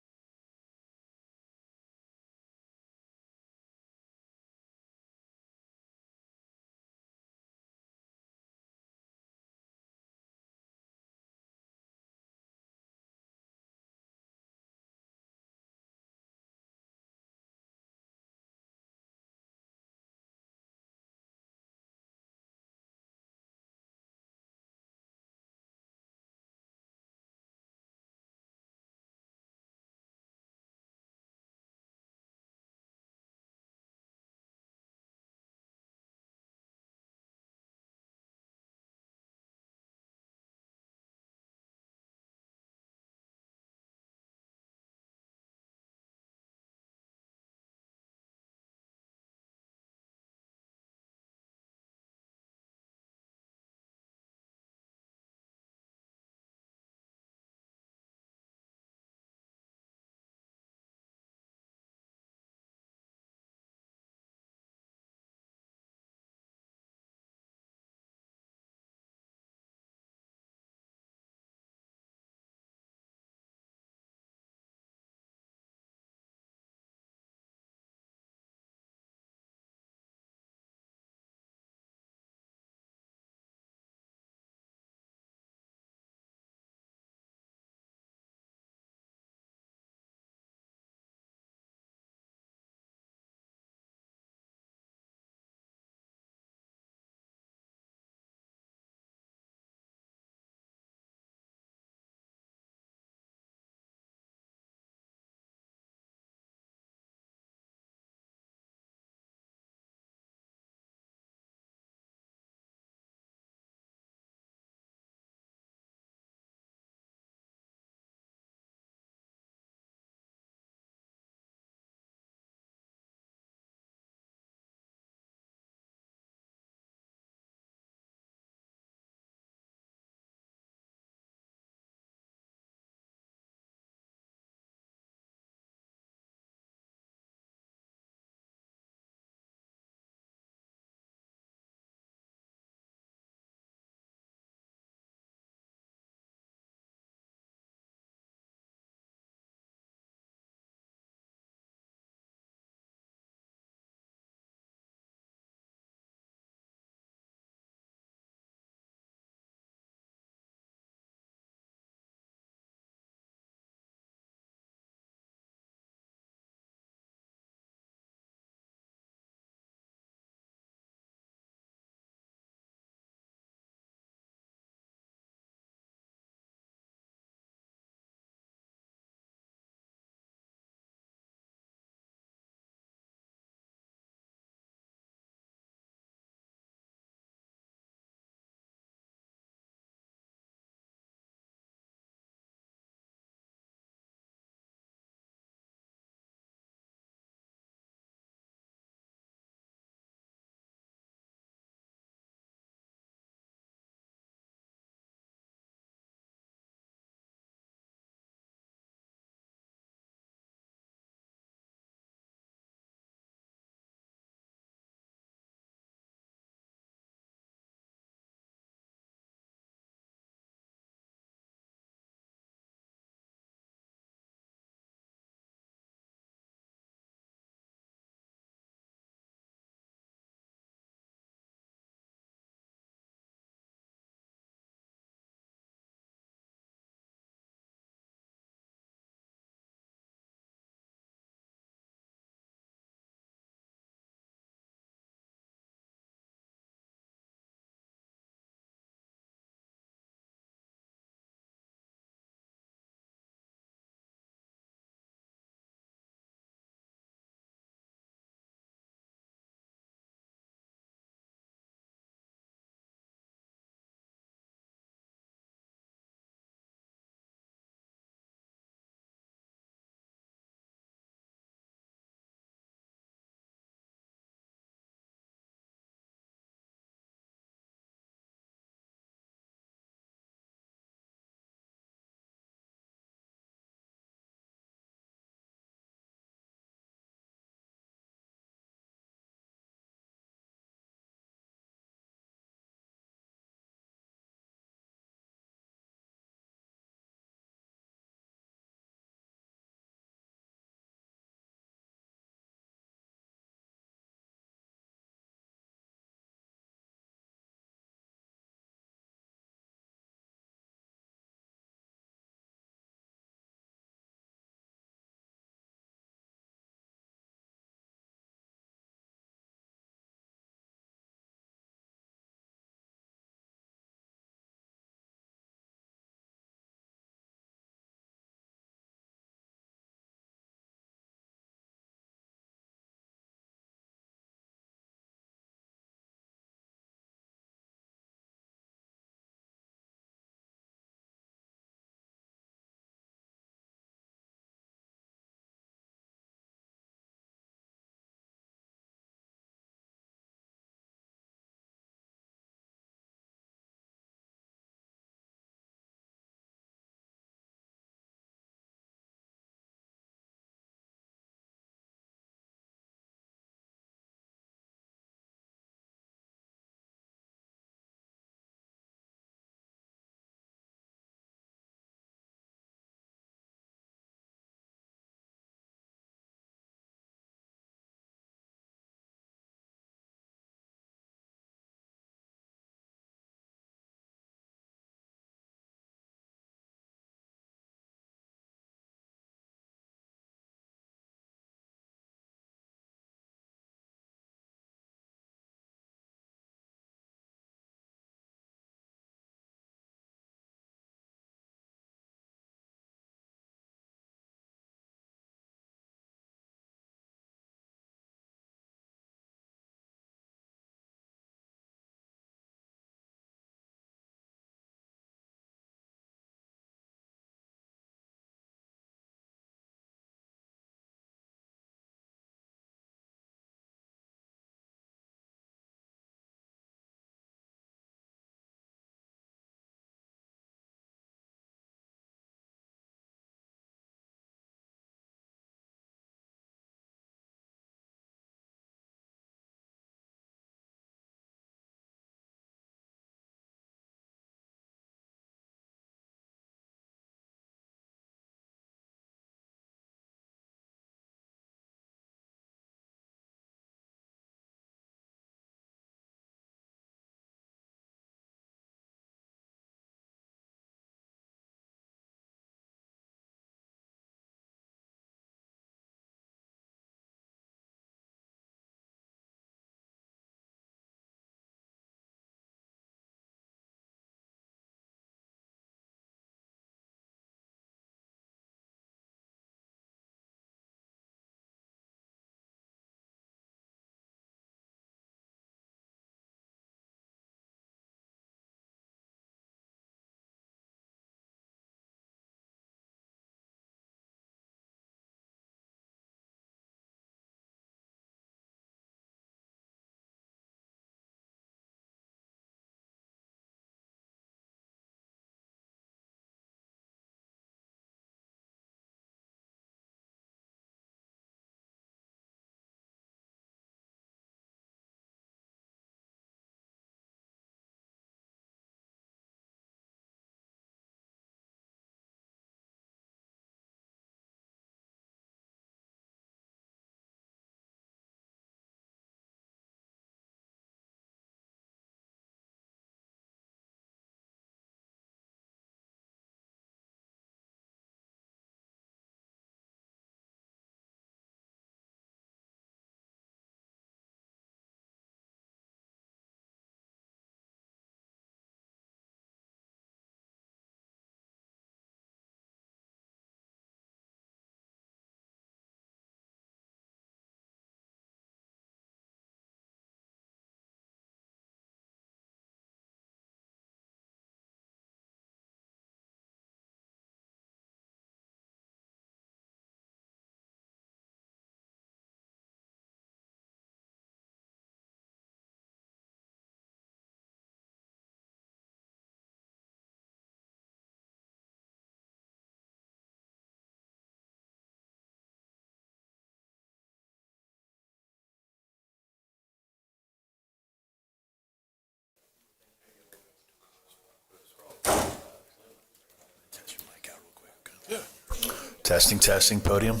Testing, testing, podium.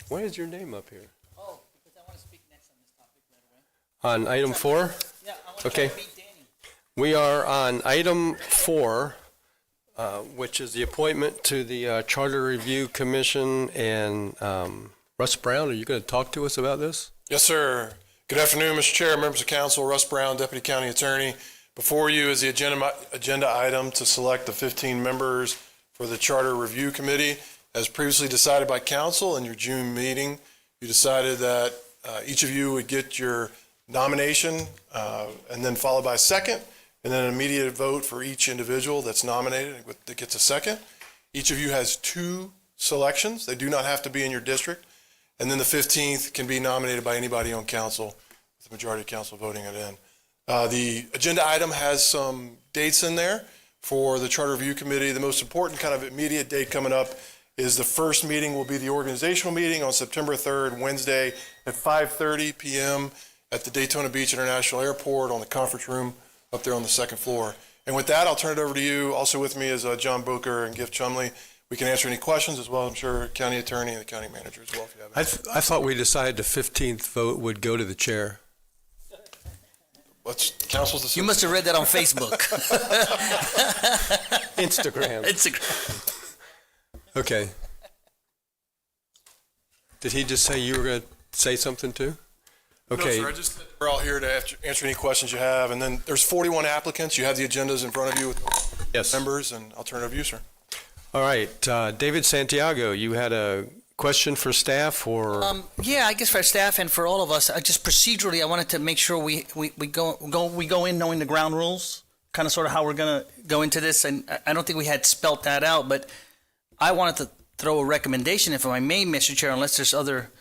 Why is your name up here? Oh, because I want to speak next on this topic right away. On item 4? Yeah, I want to Okay. beat Danny. We are on item 4, which is the appointment to the Charter Review Commission. And Russ Brown, are you going to talk to us about this? Yes, sir. Good afternoon, Mr. Chair, members of council. Russ Brown, Deputy County Attorney. Before you is the agenda item to select the 15 members for the Charter Review Committee. As previously decided by council in your June meeting, you decided that each of you would get your nomination and then followed by a second, and then an immediate vote for each individual that's nominated that gets a second. Each of you has 2 selections. They do not have to be in your district. And then the 15th can be nominated by anybody on council, with the majority of council voting it in. The agenda item has some dates in there for the Charter Review Committee. The most important kind of immediate date coming up is the first meeting will be the organizational meeting on September 3rd, Wednesday at 5:30 p.m. at the Daytona Beach International Airport on the conference room up there on the 2nd floor. And with that, I'll turn it over to you. Also with me is John Booker and Gift Chumley. We can answer any questions as well. I'm sure county attorney and the county manager as well if you have any. I thought we decided the 15th vote would go to the chair. What's council's decision? You must have read that on Facebook. Instagram. Okay. Did he just say you were going to say something too? Okay. No, sir. I just said we're all here to answer any questions you have. And then there's 41 applicants. You have the agendas in front of you with Yes. members, and I'll turn it over to you, sir. All right. David Santiago, you had a question for staff or? Yeah, I guess for staff and for all of us, just procedurally, I wanted to make sure we go in knowing the ground rules, kind of sort of how we're going to go into this. And I don't think we had spelt that out, but I wanted to throw a recommendation, if I may, Mr. Chair, unless there's other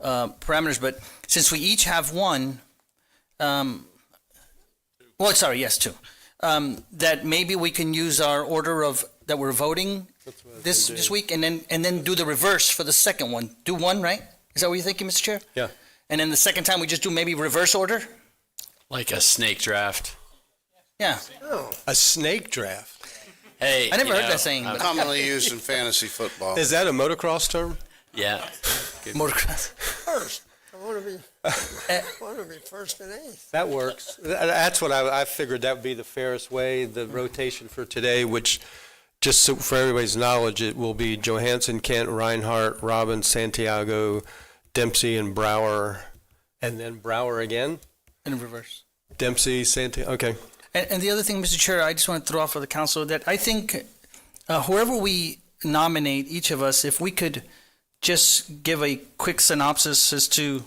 parameters. But since we each have one, two, that maybe we can use our order of that we're voting this week, and then do the reverse for the second one. Do one, right? Is that what you're thinking, Mr. Chair? Yeah. And then the second time we just do maybe reverse order? Like a snake draft. Yeah. A snake draft. Hey, I never heard that saying. But Commonly used in fantasy football. Is that a motocross term? Yeah. motocross. First, I want to be first and eighth. That works. That's what I figured that would be the fairest way, the rotation for today, which, just so for everybody's knowledge, it will be Johansson, Kent, Reinhardt, Robbins, Santiago, Dempsey, and Brower, and then Brower again? In reverse. Dempsey, Santiago, okay. And the other thing, Mr. Chair, I just want to throw out for the council that I think whoever we nominate, each of us, if we could just give a quick synopsis as to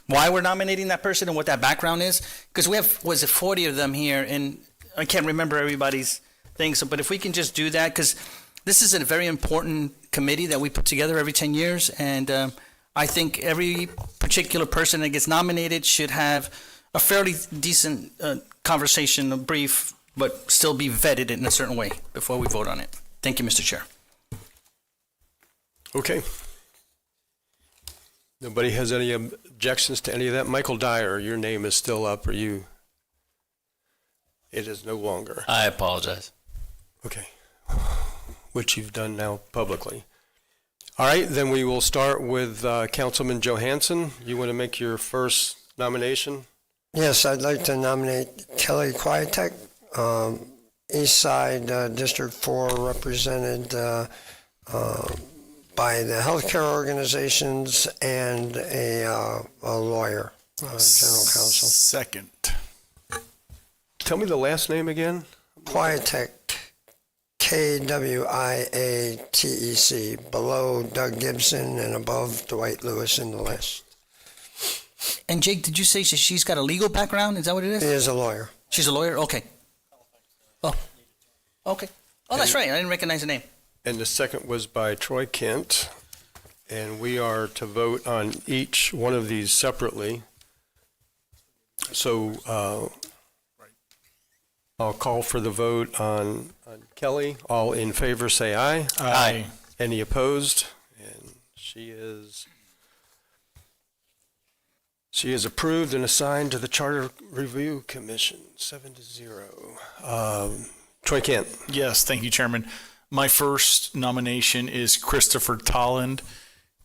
why we're nominating that person and what that background is? Because we have, was it 40 of them here, and I can't remember everybody's thing. So, but if we can just do that, because this is a very important committee that we put together every 10 years, and I think every particular person that gets nominated should have a fairly decent conversation, a brief, but still be vetted in a certain way before we vote on it. Thank you, Mr. Chair. Okay. Nobody has any objections to any of that? Michael Dyer, your name is still up. Are you? It is no longer. I apologize. Okay. Which you've done now publicly. All right, then we will start with Councilman Johansson. You want to make your first nomination? Yes, I'd like to nominate Kelly Quietek, East Side District 4, represented by the healthcare organizations and a lawyer, general counsel. Second. Tell me the last name again. Quietek, Kwiatec, below Doug Gibson and above Dwight Lewis in the list. And Jake, did you say she's got a legal background? Is that what it is? He is a lawyer. She's a lawyer? Okay. Oh, okay. Oh, that's right. I didn't recognize the name. And the second was by Troy Kent. And we are to vote on each one of these separately. So I'll call for the vote on Kelly. All in favor, say aye. Aye. Any opposed? And she is approved and assigned to the Charter Review Commission, 7-0. Troy Kent. Yes, thank you, Chairman. My first nomination is Christopher Tolland.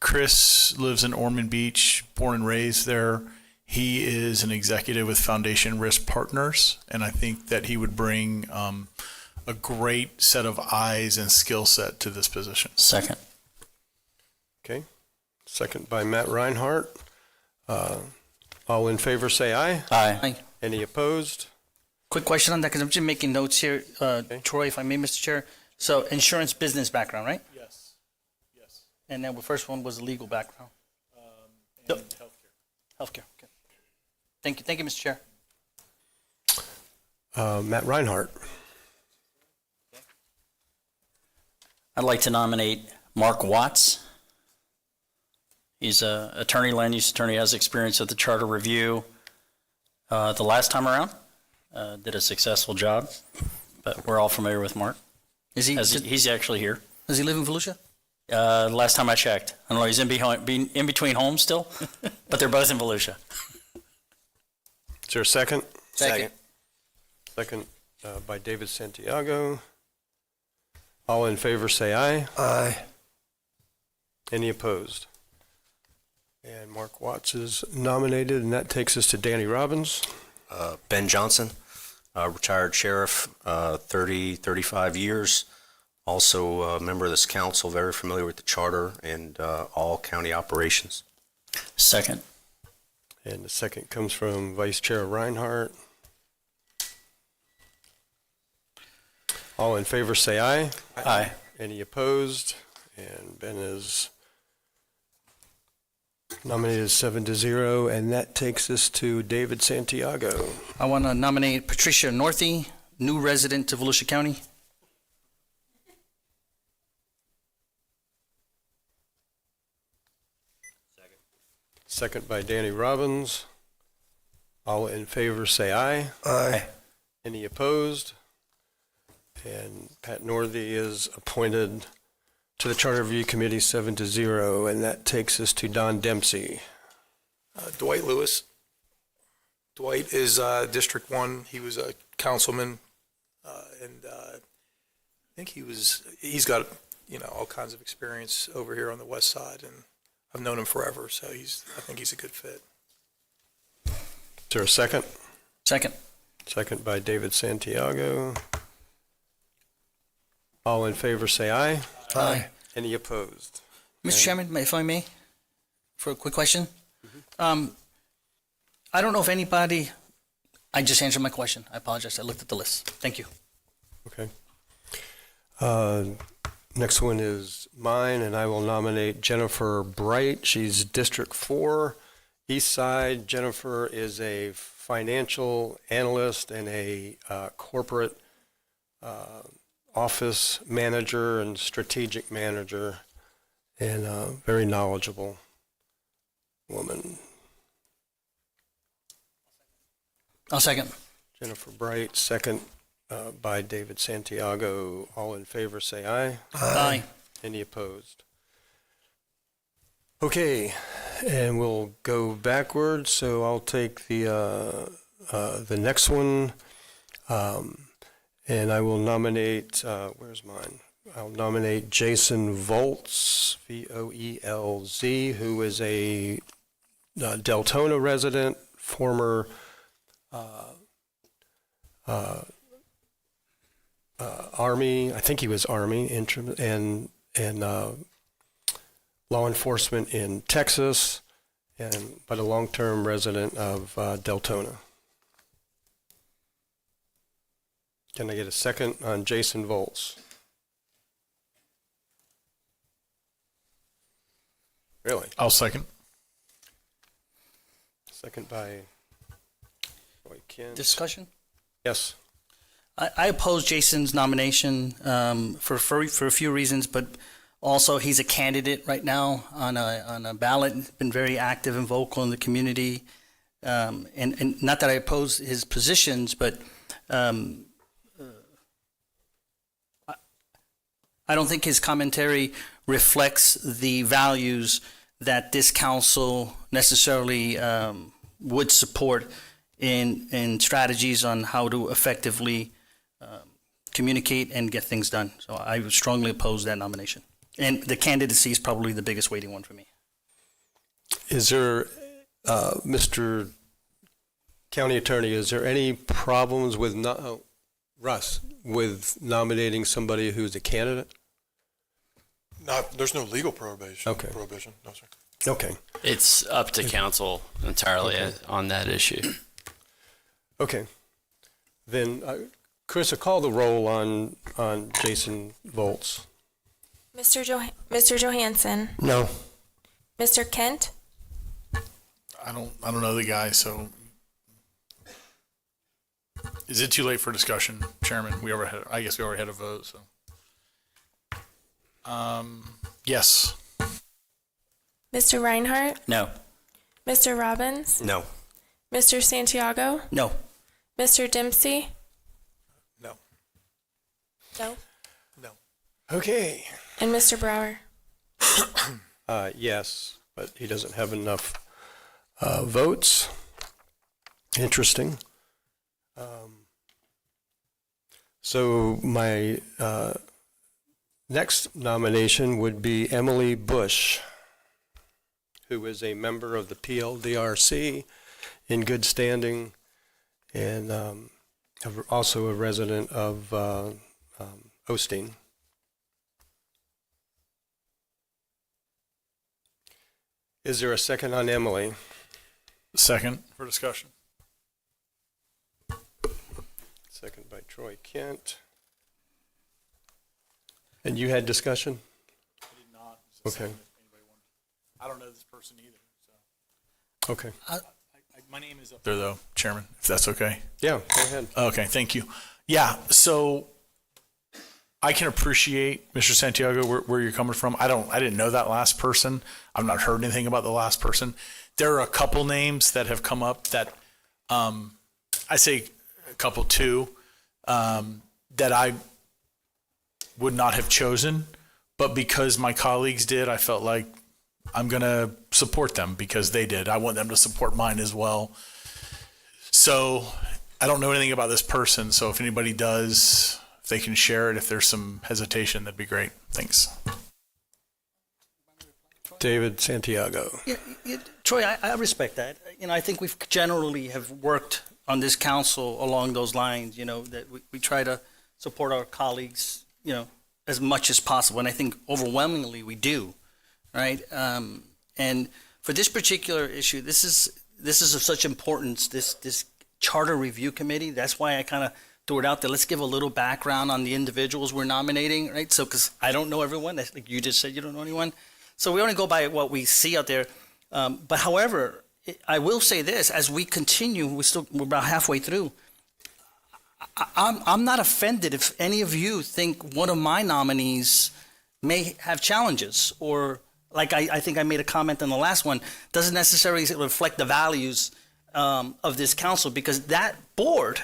Chris lives in Ormond Beach, born and raised there. He is an executive with Foundation Risk Partners, and I think that he would bring a great set of eyes and skill set to this position. Second. Okay. Second by Matt Reinhardt. All in favor, say aye. Aye. Any opposed? Quick question on that, because I'm just making notes here. Troy, if I may, Mr. Chair. So insurance business background, right? Yes. Yes. And then the first one was a legal background. And healthcare. Healthcare. Okay. Thank you. Thank you, Mr. Chair. Matt Reinhardt. I'd like to nominate Mark Watts. He's a attorney, land use attorney, has experience with the Charter Review. The last time around, did a successful job, but we're all familiar with Mark. He's actually here. Does he live in Volusia? Last time I checked. I don't know, he's in between homes still, but they're both in Volusia. Is there a second? Second. Second by David Santiago. All in favor, say aye. Aye. Any opposed? And Mark Watts is nominated, and that takes us to Danny Robbins. Ben Johnson, retired sheriff, 35 years. Also a member of this council, very familiar with the charter and all county operations. Second. And the second comes from Vice Chair Reinhardt. All in favor, say aye. Aye. Any opposed? And Ben is nominated 7-0, and that takes us to David Santiago. I want to nominate Patricia Northey, new resident to Volusia County. Second by Danny Robbins. All in favor, say aye. Aye. Any opposed? And Pat Northey is appointed to the Charter Review Committee 7-0, and that takes us to Don Dempsey. Dwight Lewis. Dwight is District 1. He was a councilman, and I think he's got, all kinds of experience over here on the west side, and I've known him forever, so I think he's a good fit. Is there a second? Second. Second by David Santiago. All in favor, say aye. Aye. Any opposed? Mr. Chairman, if I may, for a quick question. I don't know if anybody, I just answered my question. I apologize. I looked at the list. Thank you. Okay. Next one is mine, and I will nominate Jennifer Bright. She's District 4, East Side. Jennifer is a financial analyst and a corporate office manager and strategic manager, and a very knowledgeable woman. I'll second. Jennifer Bright, second by David Santiago. All in favor, say aye. Aye. Any opposed? Okay, and we'll go backwards. So I'll take the next one, and I will nominate. Where's mine? I'll nominate Jason Volz, Voelz, who is a Deltona resident, former Army. I think he was Army, and law enforcement in Texas, but a long-term resident of Deltona. Can I get a second on Jason Volz? Really? I'll second. Second by Roy Kent. Discussion? Yes. I oppose Jason's nomination for a few reasons, but also he's a candidate right now on a ballot, been very active and vocal in the community. And not that I oppose his positions, but I don't think his commentary reflects the values that this council necessarily would support in strategies on how to effectively communicate and get things done. So I would strongly oppose that nomination. And the candidacy is probably the biggest weighting one for me. Is there, Mr. County Attorney, is there any problems with, Russ, with nominating somebody who's a candidate? There's no legal prohibition. Okay. No, sir. Okay. It's up to council entirely on that issue. Okay. Then, Carissa, call the roll on Jason Volz. Mr. Johansson. No. Mr. Kent. I don't know the guy, so is it too late for discussion, Chairman? I guess we already had a vote, so. Yes. Mr. Reinhardt. No. Mr. Robbins. No. Mr. Santiago. No. Mr. Dempsey. No. No. No. Okay. And Mr. Brower. Yes, but he doesn't have enough votes. Interesting. So my next nomination would be Emily Bush, who is a member of the PLDRC in good standing, and also a resident of Osteen. Is there a second on Emily? Second for discussion. Second by Troy Kent. And you had discussion? I did not. Okay. I don't know this person either. So. Okay. My name is up there, though, Chairman, if that's okay. Yeah, go ahead. Okay, thank you. Yeah, so I can appreciate, Mr. Santiago, where you're coming from. I didn't know that last person. I've not heard anything about the last person. There are a couple names that have come up that I say a couple, two, that I would not have chosen, but because my colleagues did, I felt like I'm going to support them because they did. I want them to support mine as well. So I don't know anything about this person, so if anybody does, if they can share it, if there's some hesitation, that'd be great. Thanks. David Santiago. Yeah, Troy, I respect that. I think we've generally have worked on this council along those lines, that we try to support our colleagues, as much as possible. And I think overwhelmingly we do, right? And for this particular issue, this is of such importance, this charter review committee. That's why I kind of threw it out there. Let's give a little background on the individuals we're nominating, right? So, because I don't know everyone. Like you just said, you don't know anyone. So we only go by what we see out there. But however, I will say this, as we continue, we're about halfway through. I'm not offended if any of you think one of my nominees may have challenges, or like I think I made a comment on the last one, doesn't necessarily reflect the values of this council, because that board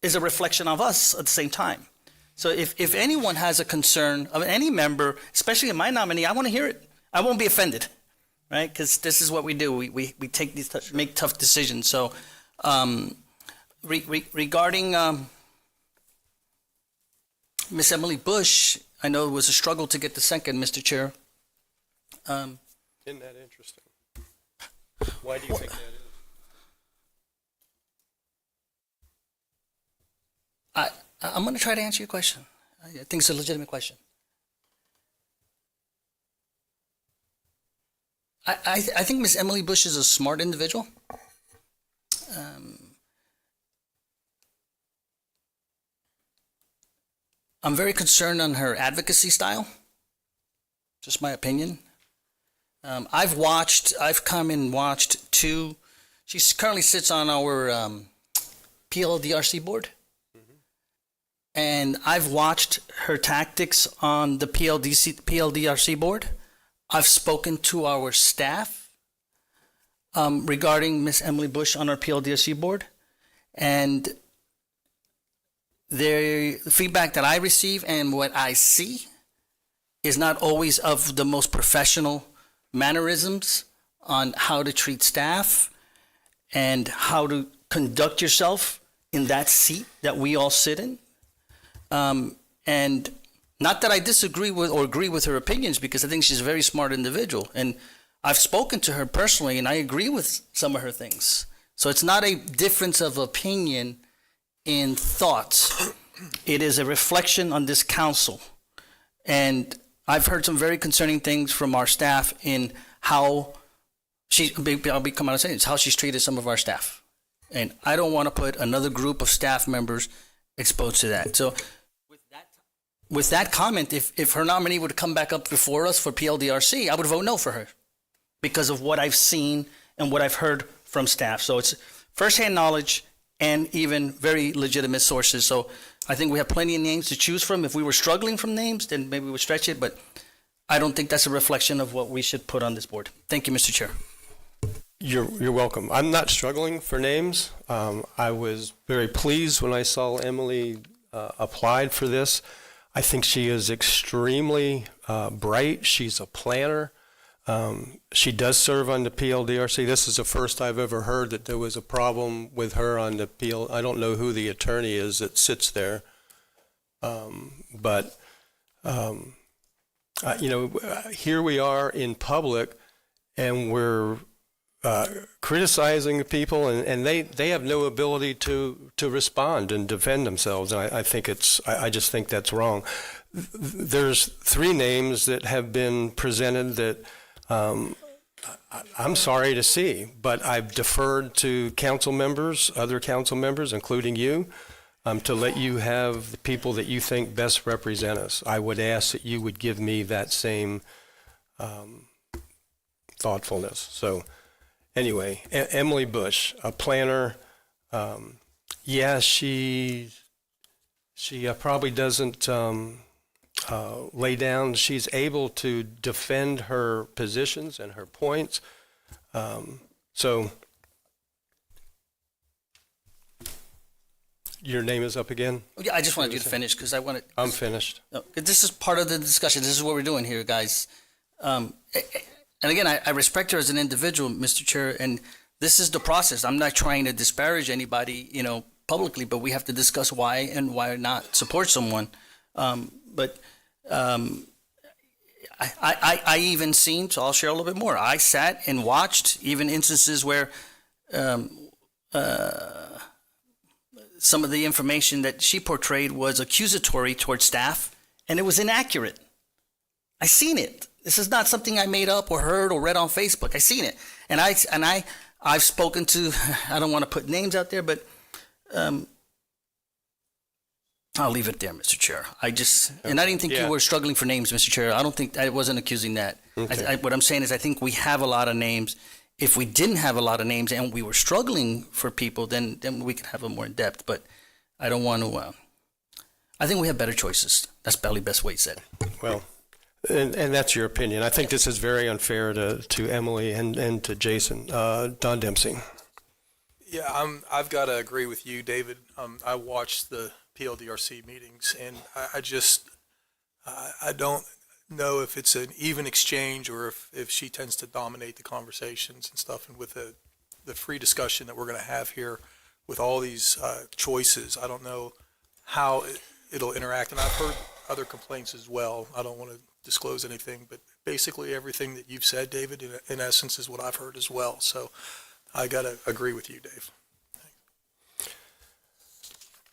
is a reflection of us at the same time. So if anyone has a concern of any member, especially in my nominee, I want to hear it. I won't be offended, right? Because this is what we do. We take these make tough decisions. So regarding Miss Emily Bush, I know it was a struggle to get the second, Mr. Chair. Isn't that interesting? Why do you think that is? I'm going to try to answer your question. I think it's a legitimate question. I think Miss Emily Bush is a smart individual. I'm very concerned on her advocacy style. Just my opinion. I've come and watched two. She currently sits on our PLDRC board. And I've watched her tactics on the PLDRC board. I've spoken to our staff regarding Miss Emily Bush on our PLDRC board. And the feedback that I receive and what I see is not always of the most professional mannerisms on how to treat staff and how to conduct yourself in that seat that we all sit in. And not that I disagree with or agree with her opinions, because I think she's a very smart individual. And I've spoken to her personally, and I agree with some of her things. So it's not a difference of opinion in thoughts. It is a reflection on this council. And I've heard some very concerning things from our staff in how I'll be coming out and saying, it's how she's treated some of our staff. And I don't want to put another group of staff members exposed to that. So with that comment, if her nominee would come back up before us for PLDRC, I would vote no for her because of what I've seen and what I've heard from staff. So it's firsthand knowledge and even very legitimate sources. So I think we have plenty of names to choose from. If we were struggling from names, then maybe we would stretch it, but I don't think that's a reflection of what we should put on this board. Thank you, Mr. Chair. You're welcome. I'm not struggling for names. I was very pleased when I saw Emily applied for this. I think she is extremely bright. She's a planner. She does serve on the PLDRC. This is the first I've ever heard that there was a problem with her on the PL. I don't know who the attorney is that sits there. But here we are in public, and we're criticizing the people, and they have no ability to respond and defend themselves. And I just think that's wrong. There's three names that have been presented that I'm sorry to see, but I've deferred to council members, other council members, including you, to let you have the people that you think best represent us. I would ask that you would give me that same thoughtfulness. So anyway, Emily Bush, a planner. She probably doesn't lay down. She's able to defend her positions and her points. So your name is up again? Yeah, I just wanted you to finish because I wanted. I'm finished. No, this is part of the discussion. This is what we're doing here, guys. And again, I respect her as an individual, Mr. Chair, and this is the process. I'm not trying to disparage anybody, publicly, but we have to discuss why and why not support someone. But I even seen, so I'll share a little bit more. I sat and watched even instances where some of the information that she portrayed was accusatory towards staff, and it was inaccurate. I seen it. This is not something I made up or heard or read on Facebook. I seen it, and I've spoken to. I don't want to put names out there, but I'll leave it there, Mr. Chair. I didn't think you were struggling for names, Mr. Chair. I don't think I wasn't accusing that. Okay. What I'm saying is I think we have a lot of names, if we didn't have a lot of names and we were struggling for people, then we could have it more in depth. But I don't want to. I think we have better choices. That's probably the best way said. Well, and that's your opinion. I think this is very unfair to Emily and to Jason. Don Dempsey. Yeah, I've got to agree with you, David. I watched the PLDRC meetings, and I don't know if it's an even exchange or if she tends to dominate the conversations and stuff. And with the free discussion that we're going to have here with all these choices, I don't know how it'll interact. And I've heard other complaints as well. I don't want to disclose anything, but basically everything that you've said, David, in essence is what I've heard as well. So I got to agree with you, Dave.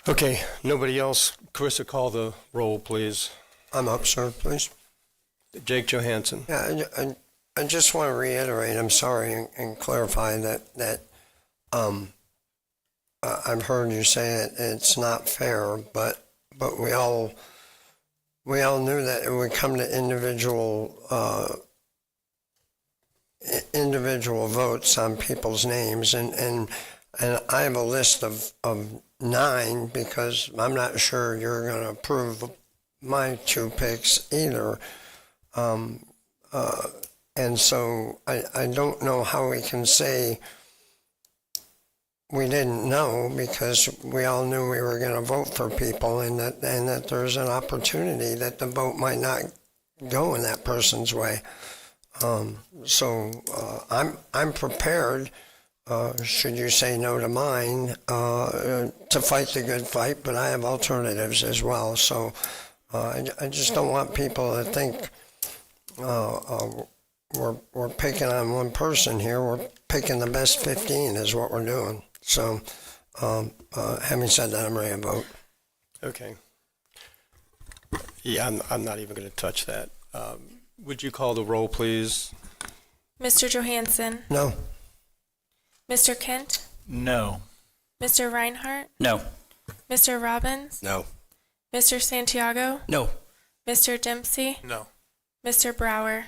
Okay, nobody else? Carissa, call the roll, please. I'm up, sir, please. Jake Johansson. Yeah, I just want to reiterate, I'm sorry, and clarify that I've heard you say it's not fair, but we all knew that it would come to individual votes on people's names, and I have a list of 9 because I'm not sure you're going to approve my 2 picks either. And so I don't know how we can say we didn't know, because we all knew we were going to vote for people, and that there's an opportunity that the vote might not go in that person's way. So I'm prepared, should you say no to mine, to fight the good fight, but I have alternatives as well. So I just don't want people to think we're picking on one person here. We're picking the best 15 is what we're doing. So having said that, I'm ready to vote. Okay. Yeah, I'm not even going to touch that. Would you call the roll, please? Mr. Johansson? No. Mr. Kent? No. Mr. Reinhardt? No. Mr. Robbins? No. Mr. Santiago? No. Mr. Dempsey? No. Mr. Brower?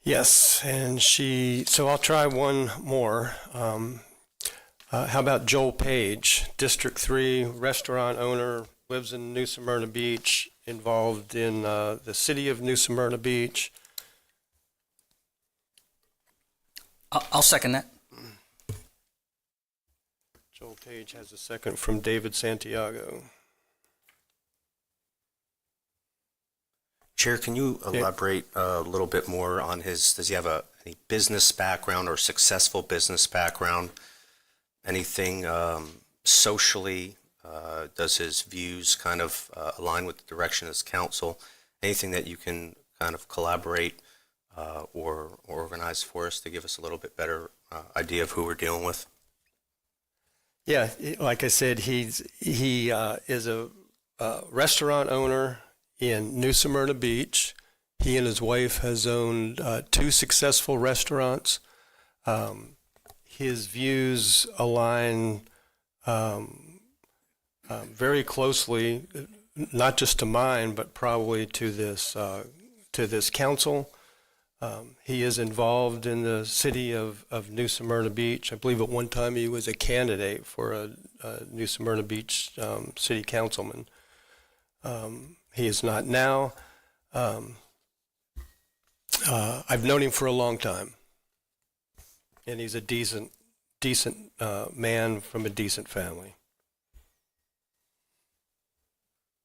Yes, and so I'll try one more. How about Joel Page, District 3, restaurant owner, lives in New Smyrna Beach, involved in the city of New Smyrna Beach. I'll second that. Joel Page has a second from David Santiago. Chair, can you elaborate a little bit more on does he have any business background or successful business background? Anything socially? Does his views kind of align with the direction of his council? Anything that you can kind of collaborate or organize for us to give us a little bit better idea of who we're dealing with? Yeah, like I said, he is a restaurant owner in New Smyrna Beach. He and his wife has owned 2 successful restaurants. His views align very closely, not just to mine, but probably to this council. He is involved in the city of New Smyrna Beach. I believe at one time he was a candidate for a New Smyrna Beach city councilman. He is not now. I've known him for a long time, and he's a decent man from a decent family.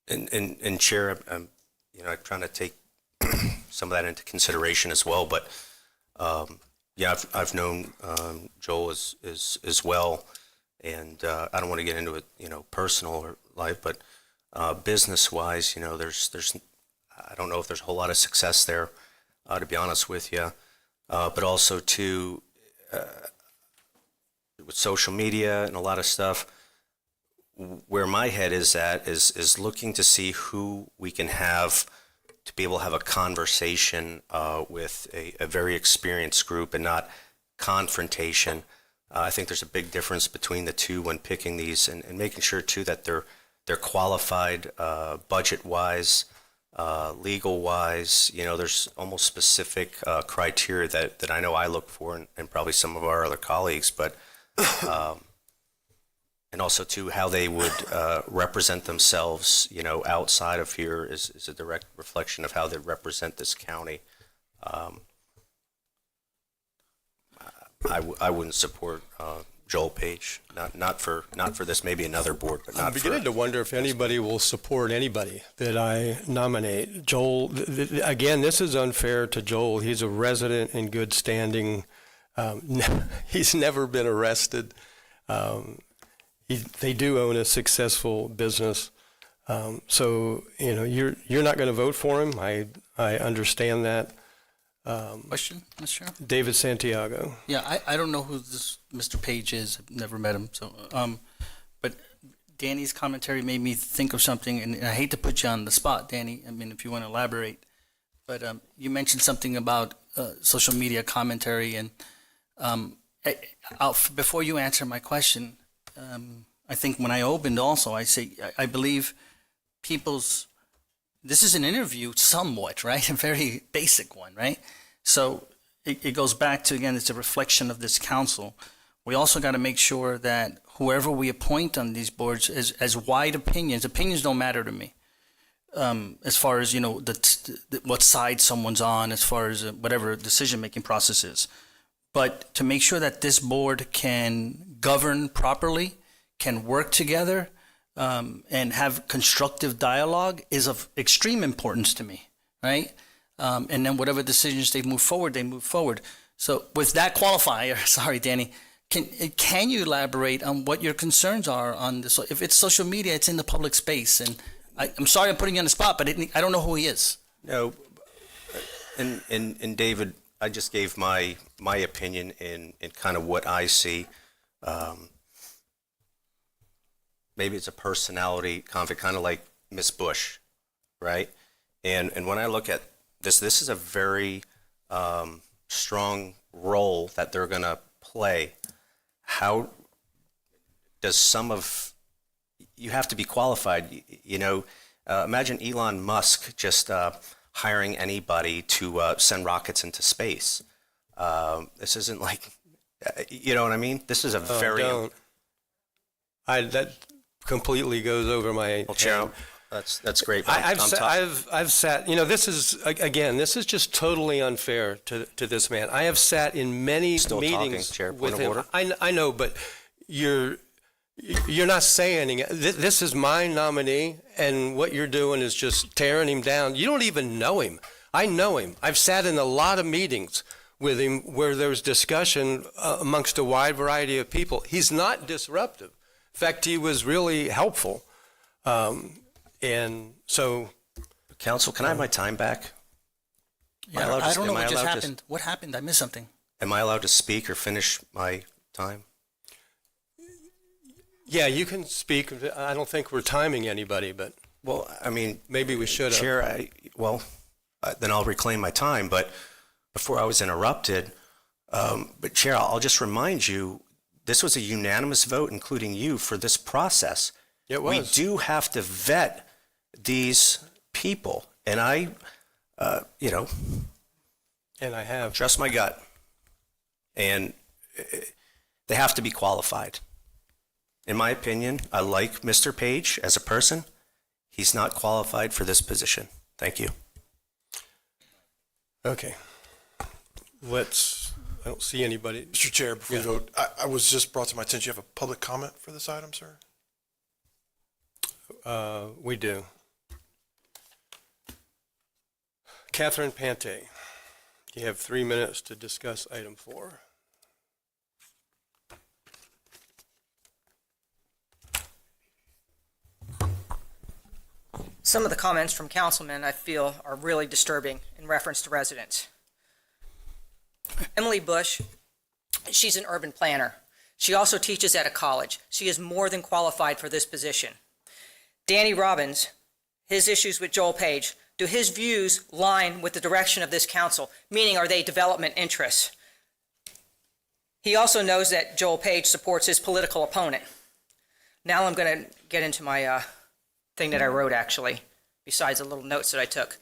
And Chair, I'm trying to take some of that into consideration as well. But I've known Joel as well, and I don't want to get into it, personal life, but business-wise, there's I don't know if there's a whole lot of success there, to be honest with you, but also too with social media and a lot of stuff. Where my head is at is looking to see who we can have to be able to have a conversation with a very experienced group and not confrontation. I think there's a big difference between the two when picking these and making sure too that they're qualified budget-wise, Legal-wise, there's almost specific criteria that I know I look for, and probably some of our other colleagues, but and also too how they would represent themselves, outside of here is a direct reflection of how they represent this county. I wouldn't support Joel Page, not for this, maybe another board, but not I'm beginning to wonder if anybody will support anybody that I nominate. Joel, again, this is unfair to Joel. He's a resident in good standing. He's never been arrested. They do own a successful business. So, you're not going to vote for him. I understand that. Question, Mr. Chair? David Santiago. Yeah, I don't know who this Mr. Page is. I've never met him. So, but Danny's commentary made me think of something, and I hate to put you on the spot, Danny. I mean, if you want to elaborate, but you mentioned something about social media commentary, and before you answer my question, I think when I opened also, I believe this is an interview somewhat, right? A very basic one, right? So it goes back to, again, it's a reflection of this council. We also got to make sure that whoever we appoint on these boards is as wide opinions don't matter to me. As far as, what side someone's on, as far as whatever decision-making process is. But to make sure that this board can govern properly, can work together, and have constructive dialogue is of extreme importance to me, right? And then whatever decisions they move forward. So with that qualifier, sorry, Danny, can you elaborate on what your concerns are on this? If it's social media, it's in the public space, and I'm sorry I'm putting you on the spot, but I don't know who he is. No, and David, I just gave my opinion in kind of what I see. Maybe it's a personality conflict, kind of like Miss Bush, right? And when I look at this is a very strong role that they're going to play. How does you have to be qualified, imagine Elon Musk just hiring anybody to send rockets into space. This isn't like, you know what I mean? This is a that completely goes over my head. That's great. I've sat. This is just totally unfair to this man. I have sat in many meetings Chair, with point him. of order. I know, but you're not saying anything. This is my nominee, and what you're doing is just tearing him down. You don't even know him. I know him. I've sat in a lot of meetings with him where there's discussion amongst a wide variety of people. He's not disruptive. In fact, he was really helpful. And so, Council, can I have my time back? Yeah, I don't know what just happened. What happened? I missed something. Am I allowed to speak or finish my time? Yeah, you can speak. I don't think we're timing anybody, but well, I mean, maybe we should have. Chair, then I'll reclaim my time. But before I was interrupted, but Chair, I'll just remind you, this was a unanimous vote, including you, for this process. It was. We do have to vet these people, and and I have. Trust my gut, and they have to be qualified. In my opinion, I like Mr. Page as a person. He's not qualified for this position. Thank you. Okay. I don't see anybody. Mr. Chair, before you vote, I was just brought to my attention, you have a public comment for this item, sir? We do. Catherine Pante, you have 3 minutes to discuss item 4. Some of the comments from councilmen I feel are really disturbing in reference to residents. Emily Bush, she's an urban planner. She also teaches at a college. She is more than qualified for this position. Danny Robbins, his issues with Joel Page, do his views line with the direction of this council? Meaning, are they development interests? He also knows that Joel Page supports his political opponent. Now I'm going to get into my thing that I wrote, actually, besides the little notes that I took.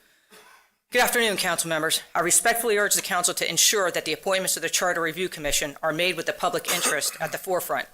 Good afternoon, council members. I respectfully urge the council to ensure that the appointments to the Charter Review Commission are made with the public interest at the forefront.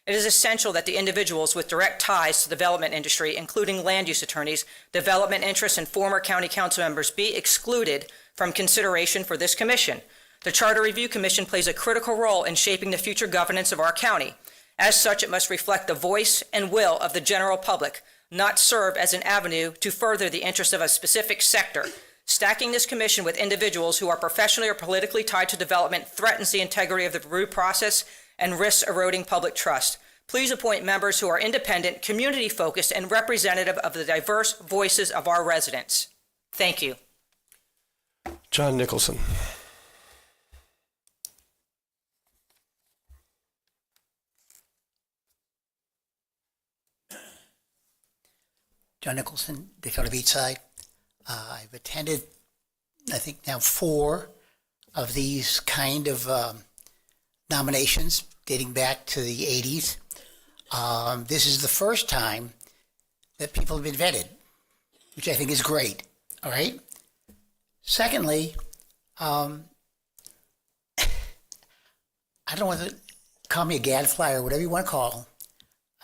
It is essential that the individuals with direct ties to the development industry, including land use attorneys, development interests, and former county council members, be excluded from consideration for this commission. The Charter Review Commission plays a critical role in shaping the future governance of our county. As such, it must reflect the voice and will of the general public, not serve as an avenue to further the interests of a specific sector. Stacking this commission with individuals who are professionally or politically tied to development threatens the integrity of the review process and risks eroding public trust. Please appoint members who are independent, community-focused, and representative of the diverse voices of our residents. Thank you. John Nicholson. John Nicholson, Daytona Beachside. I've attended, I think now 4 of these kind of nominations dating back to the 80s. This is the first time that people have been vetted, which I think is great, all right? Secondly, I don't want to call me a gadfly or whatever you want to call.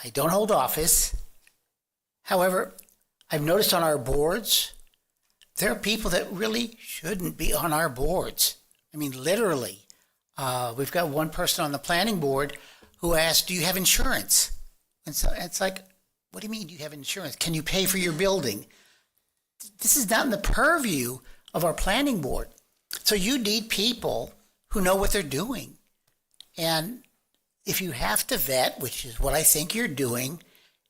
I don't hold office. However, I've noticed on our boards, there are people that really shouldn't be on our boards. I mean, literally. We've got one person on the planning board who asked, do you have insurance? And so it's like, what do you mean you have insurance? Can you pay for your building? This is not in the purview of our planning board. So you need people who know what they're doing. And if you have to vet, which is what I think you're doing,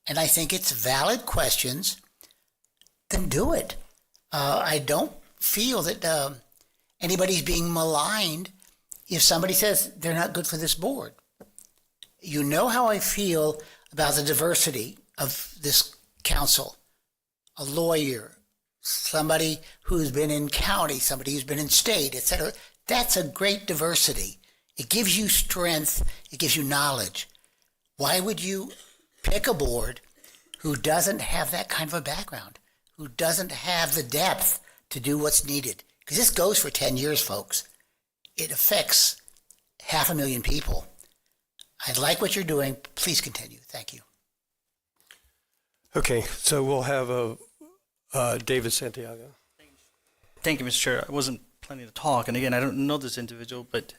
and I think it's valid questions, then do it. I don't feel that anybody's being maligned if somebody says they're not good for this board. You know how I feel about the diversity of this council. A lawyer, somebody who's been in county, somebody who's been in state, etc. That's a great diversity. It gives you strength. It gives you knowledge. Why would you pick a board who doesn't have that kind of a background, who doesn't have the depth to do what's needed? Because this goes for 10 years, folks. It affects 500,000 people. I like what you're doing. Please continue. Thank you. Okay, so we'll have David Santiago. Thank you, Mr. Chair. I wasn't planning to talk, and again, I don't know this individual, but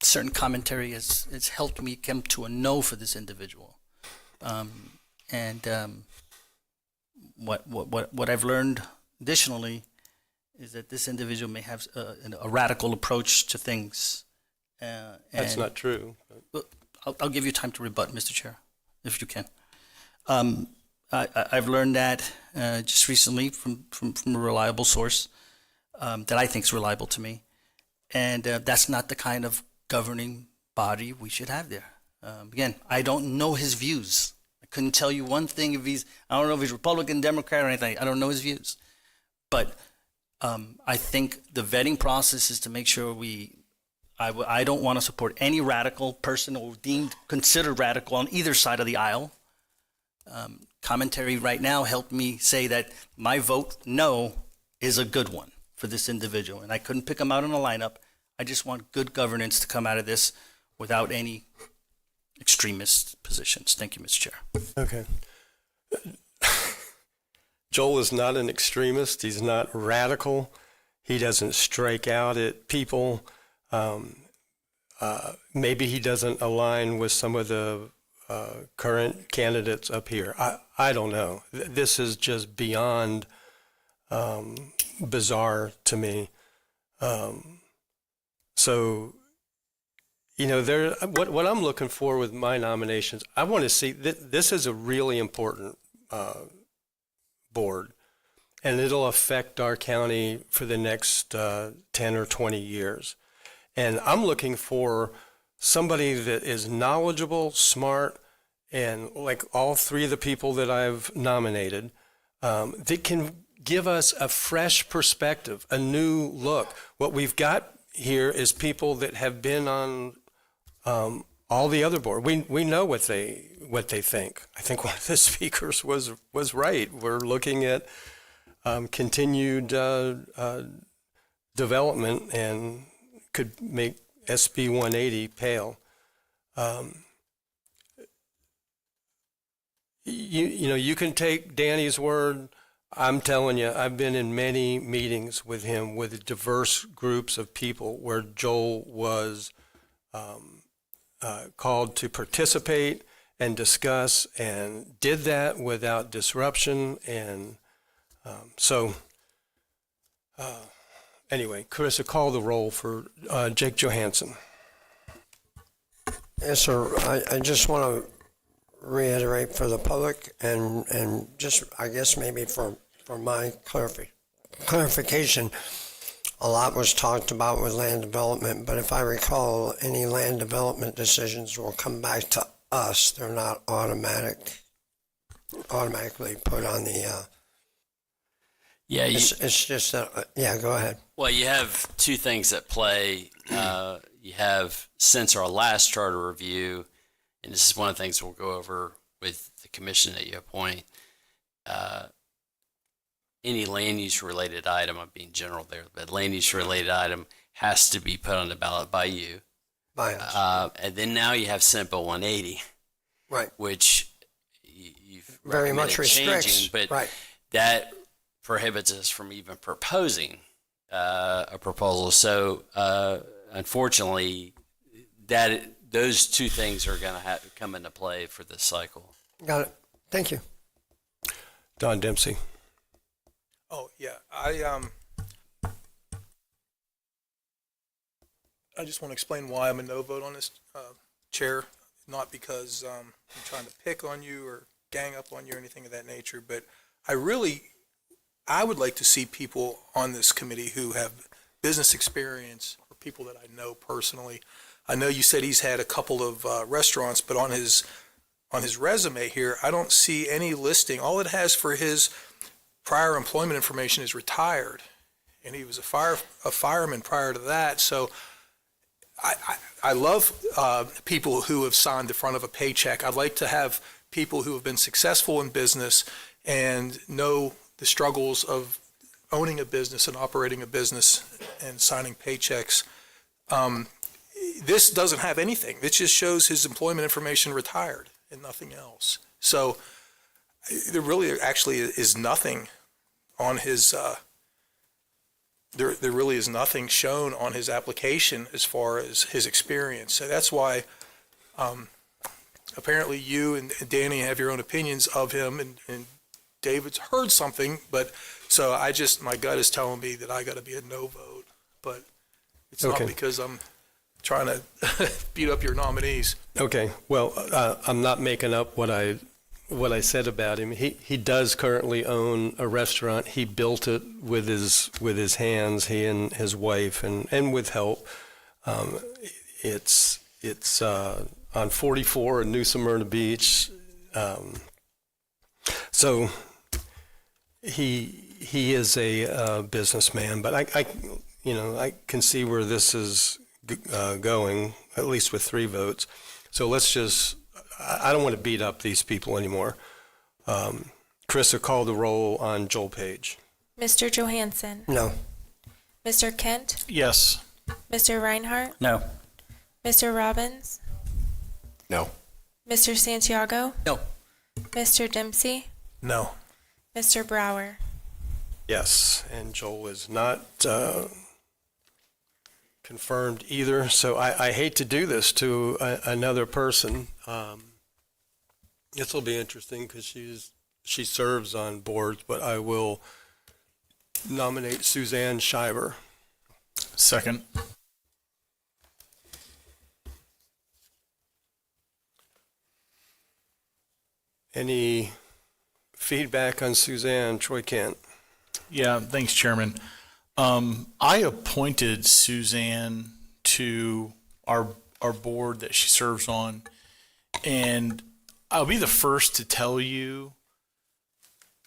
certain commentary has helped me come to a no for this individual. What I've learned additionally is that this individual may have a radical approach to things. That's not true. I'll give you time to rebut, Mr. Chair, if you can. I've learned that just recently from a reliable source that I think is reliable to me. And that's not the kind of governing body we should have there. Again, I don't know his views. I couldn't tell you one thing I don't know if he's Republican, Democrat, or anything. I don't know his views. But I think the vetting process is to make sure I don't want to support any radical person or considered radical on either side of the aisle. Commentary right now helped me say that my vote no is a good one for this individual. And I couldn't pick him out in a lineup. I just want good governance to come out of this without any extremist positions. Thank you, Mr. Chair. Okay. Joel is not an extremist. He's not radical. He doesn't strike out at people. Maybe he doesn't align with some of the current candidates up here. I don't know. This is just beyond bizarre to me. So, what I'm looking for with my nominations, I want to see this is a really important board, and it'll affect our county for the next 10 or 20 years. And I'm looking for somebody that is knowledgeable, smart, and like all 3 of the people that I've nominated, that can give us a fresh perspective, a new look. What we've got here is people that have been on all the other board, we know what they think. I think one of the speakers was right. We're looking at continued development and could make SB 180 pale. You can take Danny's word. I'm telling you, I've been in many meetings with him with diverse groups of people where Joel was called to participate and discuss, and did that without disruption. And anyway, Carissa, call the roll for Jake Johansson. Yes, sir. I just want to reiterate for the public and just, I guess, maybe for my clarification, a lot was talked about with land development, but if I recall, any land development decisions will come back to us. They're not automatically put on the, Yeah, it's just, yeah, go ahead. well, you have two things at play. You have, since our last charter review, and this is one of the things we'll go over with the commission that you appoint, any land use related item, I'm being general there, but land use related item has to be put on the ballot by you. By us. And then now you have Senate Bill 180, Right. which you've Very much recommended restricts. changing, but Right. that prohibits us from even proposing a proposal. So unfortunately, those two things are going to come into play for this cycle. Got it. Thank you. Don Dempsey. Oh, yeah, I just want to explain why I'm a no vote on this, Chair, not because I'm trying to pick on you or gang up on you or anything of that nature, but I would like to see people on this committee who have business experience or people that I know personally. I know you said he's had a couple of restaurants, but on his resume here, I don't see any listing. All it has for his prior employment information is retired, and he was a fireman prior to that. So I love people who have signed the front of a paycheck. I'd like to have people who have been successful in business and know the struggles of owning a business and operating a business and signing paychecks. This doesn't have anything. It just shows his employment information retired and nothing else. So there really actually is nothing on his, there really is nothing shown on his application as far as his experience. So that's why apparently you and Danny have your own opinions of him, and David's heard something, but so my gut is telling me that I got to be a no vote, but it's Okay. not because I'm trying to beat up your nominees. Okay, well, I'm not making up what I said about him. He does currently own a restaurant. He built it with his hands, he and his wife, and with help. It's on 44 in New Smyrna Beach. So he is a businessman, but I can see where this is going, at least with 3 votes. So I don't want to beat up these people anymore. Chris will call the roll on Joel Page. Mr. Johansson? No. Mr. Kent? Yes. Mr. Reinhardt? No. Mr. Robbins? No. Mr. Santiago? No. Mr. Dempsey? No. Mr. Brower? Yes, and Joel is not confirmed either. So I hate to do this to another person. This will be interesting because she serves on boards, but I will nominate Suzanne Shiver. Second. Any feedback on Suzanne? Troy Kent. Yeah, thanks, Chairman. I appointed Suzanne to our board that she serves on, and I'll be the first to tell you,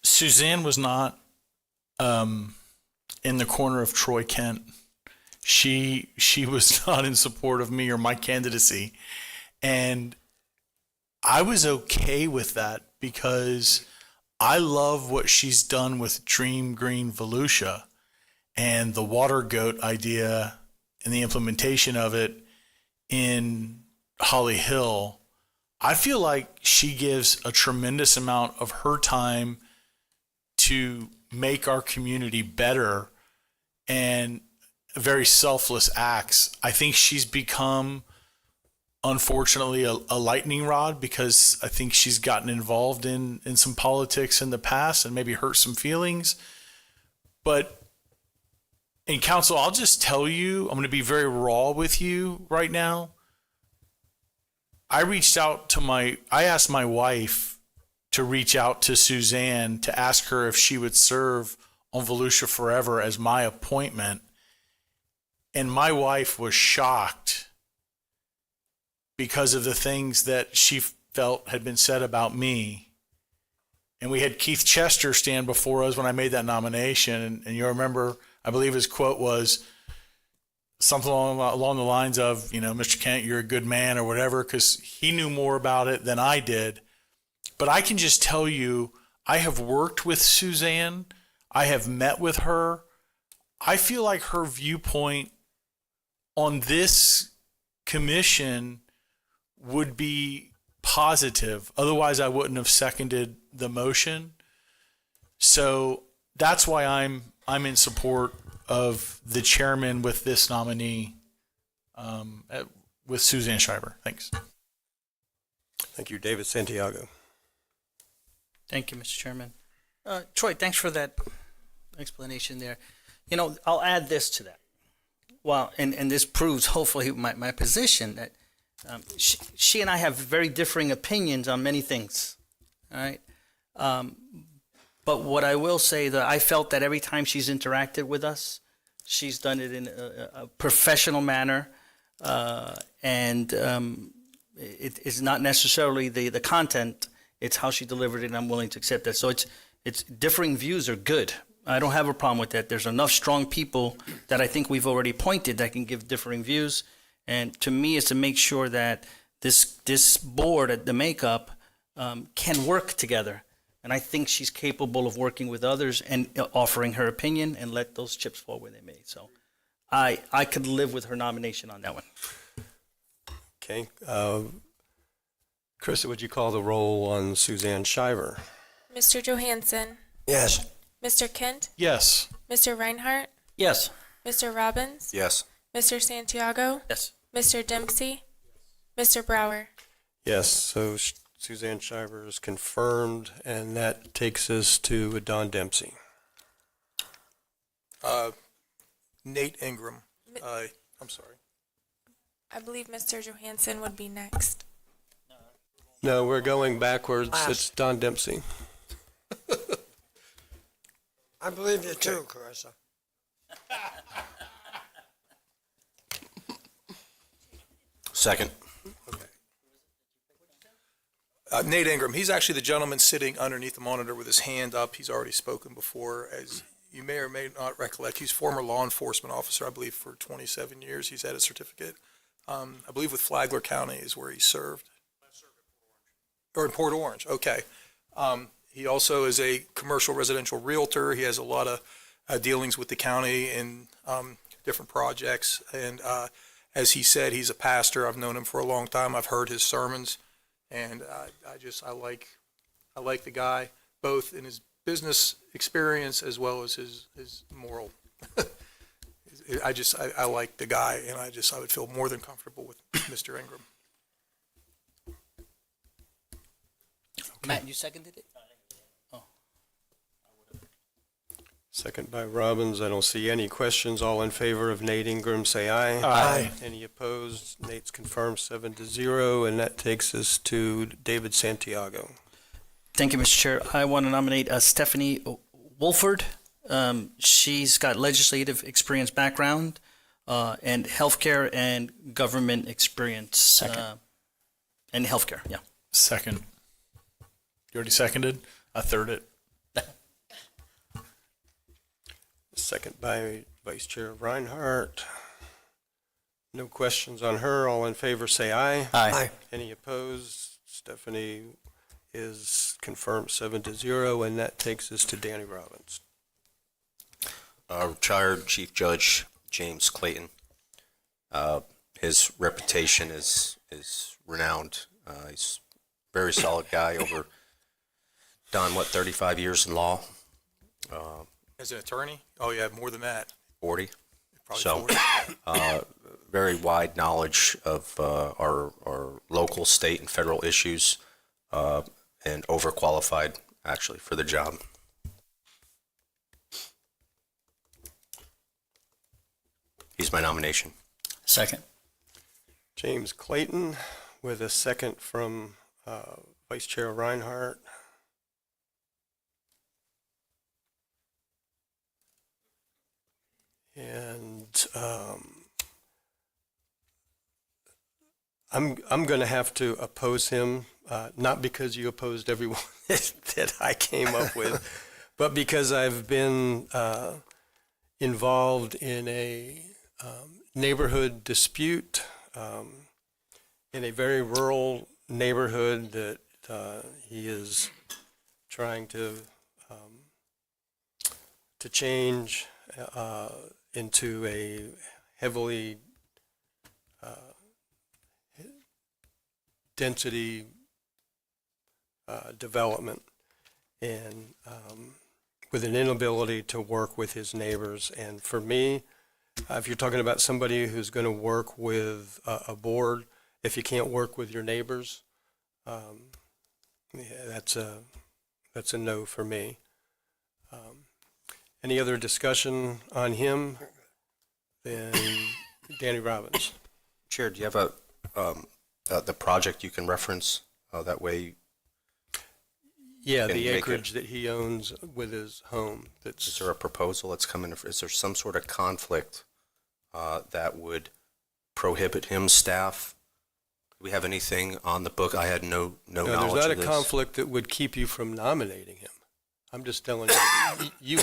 Suzanne was not in the corner of Troy Kent. She was not in support of me or my candidacy, And I was okay with that because I love what she's done with Dream Green Volusia and the water goat idea and the implementation of it in Holly Hill. I feel like she gives a tremendous amount of her time to make our community better and very selfless acts. I think she's become, unfortunately, a lightning rod because I think she's gotten involved in some politics in the past and maybe hurt some feelings. But in council, I'll just tell you, I'm going to be very raw with you right now. I asked my wife to reach out to Suzanne to ask her if she would serve on Volusia Forever as my appointment. And my wife was shocked because of the things that she felt had been said about me. And we had Keith Chester stand before us when I made that nomination. And you remember, I believe his quote was something along the lines of, Mr. Kent, you're a good man or whatever, because he knew more about it than I did. But I can just tell you, I have worked with Suzanne. I have met with her. I feel like her viewpoint on this commission would be positive. Otherwise, I wouldn't have seconded the motion. So that's why I'm in support of the chairman with this nominee, with Suzanne Schreiber. Thanks. Thank you, David Santiago. Thank you, Mr. Chairman. Troy, thanks for that explanation there. I'll add this to that. Well, and this proves hopefully my position that she and I have very differing opinions on many things. All right. But what I will say that I felt that every time she's interacted with us, she's done it in a professional manner, and it is not necessarily the content; it's how she delivered it. And I'm willing to accept that. So it's differing views are good. I don't have a problem with that. There's enough strong people that I think we've already appointed that can give differing views, and to me, it's to make sure that this board at the makeup can work together. And I think she's capable of working with others and offering her opinion and let those chips fall where they may. So I could live with her nomination on that one. Okay. Krista, would you call the roll on Suzanne Shiver? Mr. Johansson. Yes. Mr. Kent. Yes. Mr. Reinhardt. Yes. Mr. Robbins. Yes. Mr. Santiago. Yes. Mr. Dempsey. Mr. Brower. Yes. So Suzanne Shiver is confirmed, and that takes us to Don Dempsey. Nate Ingram. I'm sorry. I believe Mr. Johansson would be next. No, we're going backwards. It's Don Dempsey. I believe you too, Carissa. Second. Nate Ingram, he's actually the gentleman sitting underneath the monitor with his hand up. He's already spoken before. As you may or may not recollect, he's former law enforcement officer, I believe, for 27 years. He's had a certificate. I believe with Flagler County is where he served. Or in Port Orange, okay. He also is a commercial residential realtor. He has a lot of dealings with the county in different projects. And as he said, he's a pastor. I've known him for a long time. I've heard his sermons. And I like the guy, both in his business experience as well as his moral. I like the guy, and I would feel more than comfortable with Mr. Ingram. Okay. Matt, you seconded it? Oh. Second by Robbins. I don't see any questions. All in favor of Nate Ingram, say aye. Aye. Any opposed? Nate's confirmed 7-0, and that takes us to David Santiago. Thank you, Mr. Chair. I want to nominate Stephanie Wolford. She's got legislative experience background and healthcare and government experience. Second. And healthcare, yeah. Second. You already seconded? I third it. Second by Vice Chair Reinhardt. No questions on her. All in favor, say aye. Aye. Any opposed? Stephanie is confirmed 7-0, and that takes us to Danny Robbins. Retired Chief Judge James Clayton. His reputation is renowned. He's a very solid guy, done 35 years in law? As an attorney? Oh, yeah, more than that. 40. Probably So, 40. very wide knowledge of our local, state, and federal issues, and overqualified, actually, for the job. He's my nomination. Second. James Clayton with a second from Vice Chair Reinhardt. And I'm going to have to oppose him, not because you opposed everyone that I came up with, but because I've been involved in a neighborhood dispute in a very rural neighborhood that he is trying to change into a heavily density development, and with an inability to work with his neighbors. And for me, if you're talking about somebody who's going to work with a board, if you can't work with your neighbors, that's a no for me. Any other discussion on him? Then Danny Robbins. Chair, do you have the project you can reference? That way. Yeah, Can the make acreage that he owns with his home. Is there a proposal that's coming? Is there some sort of conflict that would prohibit him, staff? Do we have anything on the book? I had no knowledge of this. There's not a conflict that would keep you from nominating him. I'm just telling you,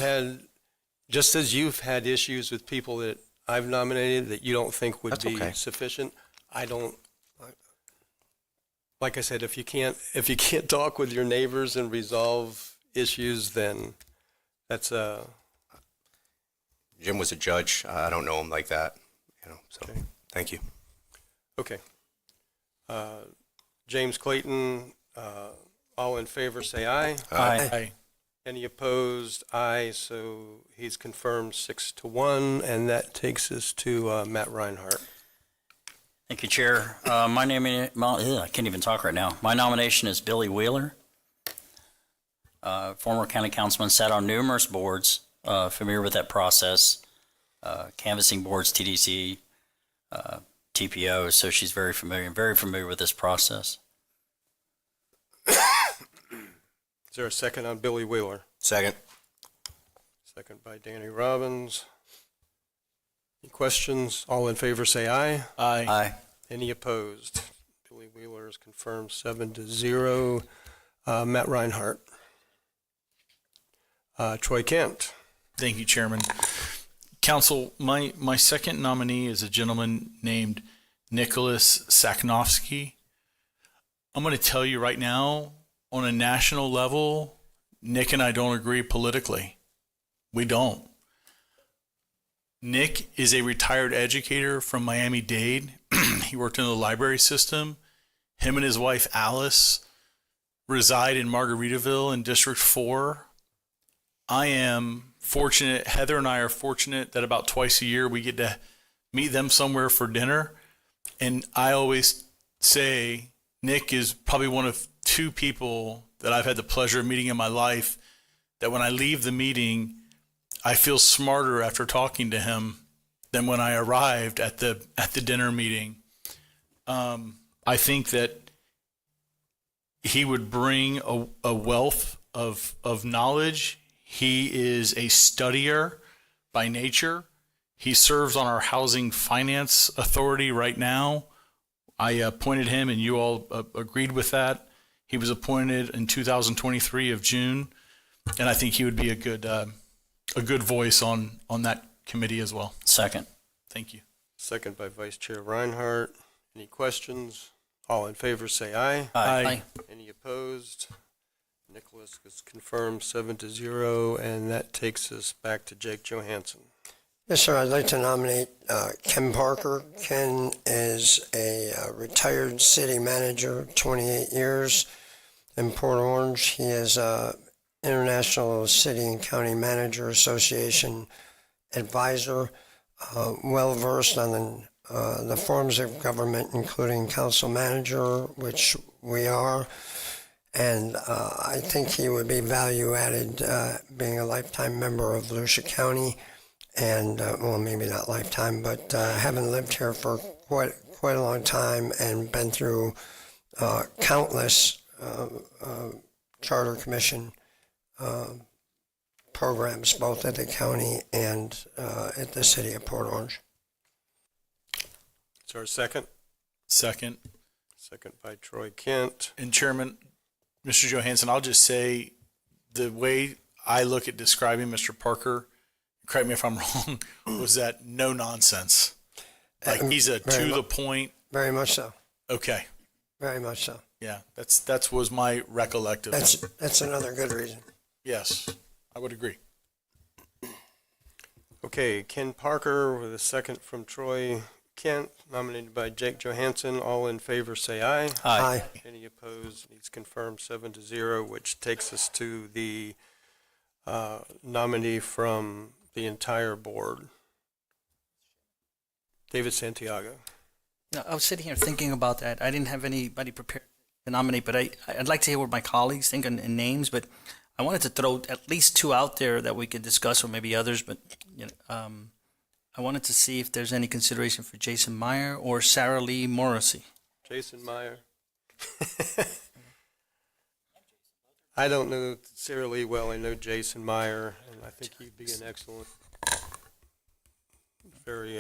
just as you've had issues with people that I've nominated that you don't think would be sufficient, I don't. Like I said, if you can't talk with your neighbors and resolve issues, then that's Jim was a judge. I don't know him like that, So Okay. Thank you. Okay. James Clayton, all in favor, say aye. Aye. Any opposed? Aye. So he's confirmed 6-1, and that takes us to Matt Reinhardt. Thank you, Chair. I can't even talk right now. My nomination is Billy Wheeler. Former county councilman, sat on numerous boards, familiar with that process, canvassing boards, TDC, TPO, so she's very familiar with this process. Is there a second on Billy Wheeler? Second. Second by Danny Robbins. Any questions? All in favor, say aye. Aye. Any opposed? Billy Wheeler is confirmed 7-0. Matt Reinhardt. Troy Kent. Thank you, Chairman. Council, my second nominee is a gentleman named Nicholas Saknowski. I'm going to tell you right now, on a national level, Nick and I don't agree politically. We don't. Nick is a retired educator from Miami-Dade. He worked in the library system. Him and his wife, Alice, reside in Margaritaville in District 4. I am fortunate, Heather and I are fortunate that about twice a year we get to meet them somewhere for dinner. And I always say Nick is probably one of two people that I've had the pleasure of meeting in my life that when I leave the meeting, I feel smarter after talking to him than when I arrived at the dinner meeting. I think that he would bring a wealth of knowledge. He is a studier by nature. He serves on our Housing Finance Authority right now. I appointed him, and you all agreed with that. He was appointed in 2023 of June, and I think he would be a good voice on that committee as well. Second. Thank you. second by Vice Chair Reinhardt. Any questions? All in favor say aye. Aye. Any opposed? Nicholas is confirmed 7-0, and that takes us back to Jake Johansson. Yes, sir. I'd like to nominate Ken Parker. Ken is a retired city manager, 28 years in Port Orange. He is a International City and County Manager Association advisor, well-versed on the forms of government, including council manager, which we are. And I think he would be value-added being a lifetime member of Volusia County. And, well, maybe not lifetime, but having lived here for quite a long time and been through countless charter commission programs, both at the county and at the city of Port Orange. Is there a second? Second. Second by Troy Kent. And Chairman, Mr. Johansson, I'll just say the way I look at describing Mr. Parker, correct me if I'm wrong, was that no nonsense. Like he's a to the point. Very much so. Okay. Very much so. Yeah, that was my recollective. That's another good reason. Yes, I would agree. Okay, Ken Parker with a second from Troy Kent, nominated by Jake Johansson. All in favor say aye. Aye. Any opposed? He's confirmed 7-0, which takes us to the nominee from the entire board, David Santiago. No, I was sitting here thinking about that. I didn't have anybody prepared to nominate, but I'd like to hear what my colleagues think in names, but I wanted to throw at least two out there that we could discuss, or maybe others, but I wanted to see if there's any consideration for Jason Meyer or Sarah Lee Morrissey. Jason Meyer. I don't know Sarah Lee well. I know Jason Meyer, and I think he'd be an excellent, very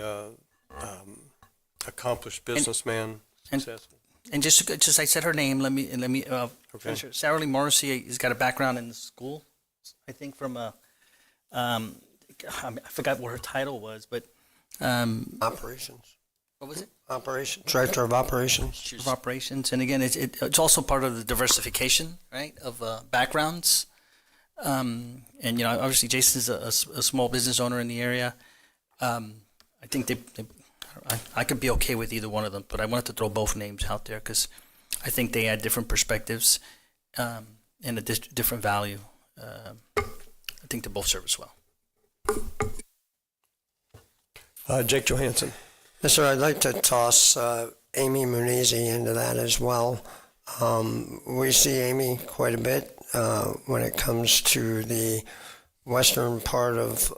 accomplished businessman. Successful. And just I said her name. Let me Okay. finish her. Sarah Lee Morrissey has got a background in the school, I think from I forgot what her title was, but Operations. what was it? Director of Operations. Of operations, and again, it's also part of the diversification, right, of backgrounds. And obviously, Jason's a small business owner in the area. I think I could be okay with either one of them, but I wanted to throw both names out there because I think they add different perspectives and a different value. I think they both serve us well. Jake Johansson. Yes, sir. I'd like to toss Amy Munizzi into that as well. We see Amy quite a bit when it comes to the western part of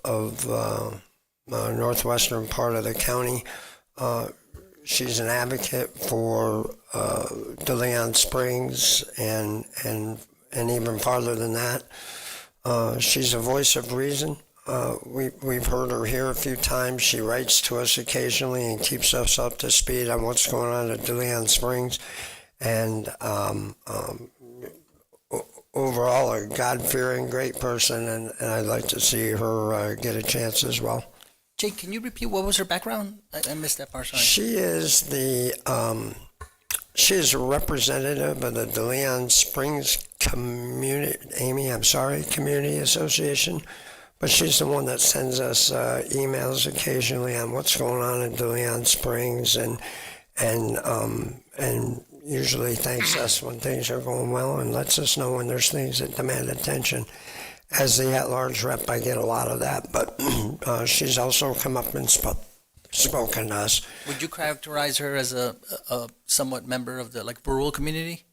northwestern part of the county. She's an advocate for DeLeon Springs and even farther than that. She's a voice of reason. We've heard her here a few times. She writes to us occasionally and keeps us up to speed on what's going on at DeLeon Springs. And overall, a God-fearing, great person, and I'd like to see her get a chance as well. Jake, can you repeat what was her background? I missed that part. Sorry. She is a representative of the DeLeon Springs Community Association. But she's the one that sends us emails occasionally on what's going on in DeLeon Springs, and usually thanks us when things are going well and lets us know when there's things that demand attention. As the at-large rep, I get a lot of that, but she's also come up and spoken to us. Would you characterize her as a somewhat member of the rural community?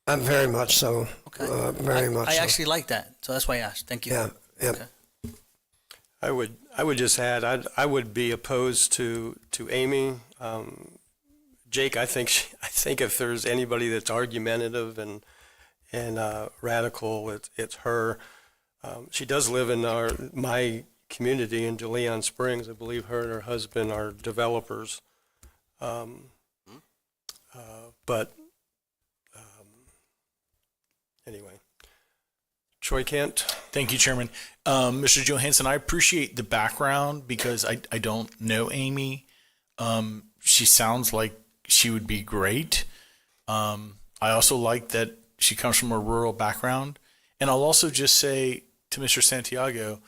Very much so. Okay. Very much so. I actually like that, so that's why I asked. Thank you. Yeah. Yep. Okay. I would just add I would be opposed to Amy. Jake, I think if there's anybody that's argumentative and radical, it's her. She does live in my community in DeLeon Springs. I believe her and her husband are developers. Anyway. Troy Kent. Thank you, Chairman. Mr. Johansson, I appreciate the background because I don't know Amy. She sounds like she would be great. I also like that she comes from a rural background. And I'll also just say to Mr. Santiago,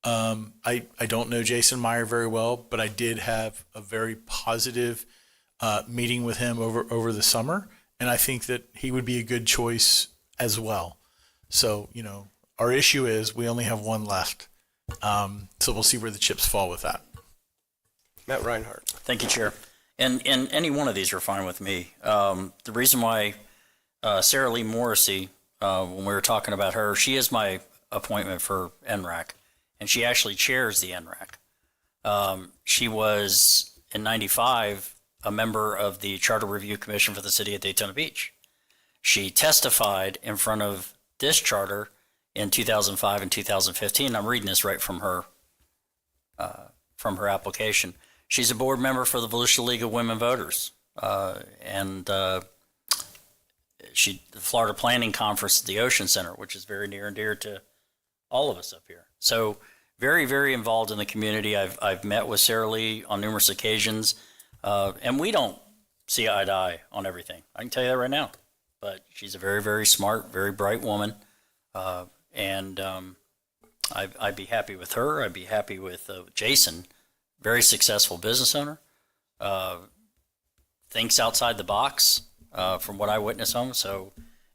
I don't know Jason Meyer very well, but I did have a very positive meeting with him over the summer. And I think that he would be a good choice as well. So, our issue is we only have one left. So we'll see where the chips fall with that. Matt Reinhardt. Thank you, Chair. And any one of these are fine with me. The reason why Sarah Lee Morrissey, when we were talking about her, she is my appointment for NRAC, and she actually chairs the NRAC. She was, in 95, a member of the Charter Review Commission for the City of Daytona Beach. She testified in front of this charter in 2005 and 2015. I'm reading this right from her application. She's a board member for the Volusia League of Women Voters, and the Florida Planning Conference at the Ocean Center, which is very near and dear to all of us up here. So very, very involved in the community. I've met with Sarah Lee on numerous occasions, and we don't see eye to eye on everything. I can tell you that right now. But she's a very, very smart, very bright woman, and I'd be happy with her. I'd be happy with Jason, very successful business owner, thinks outside the box from what I witness him. So,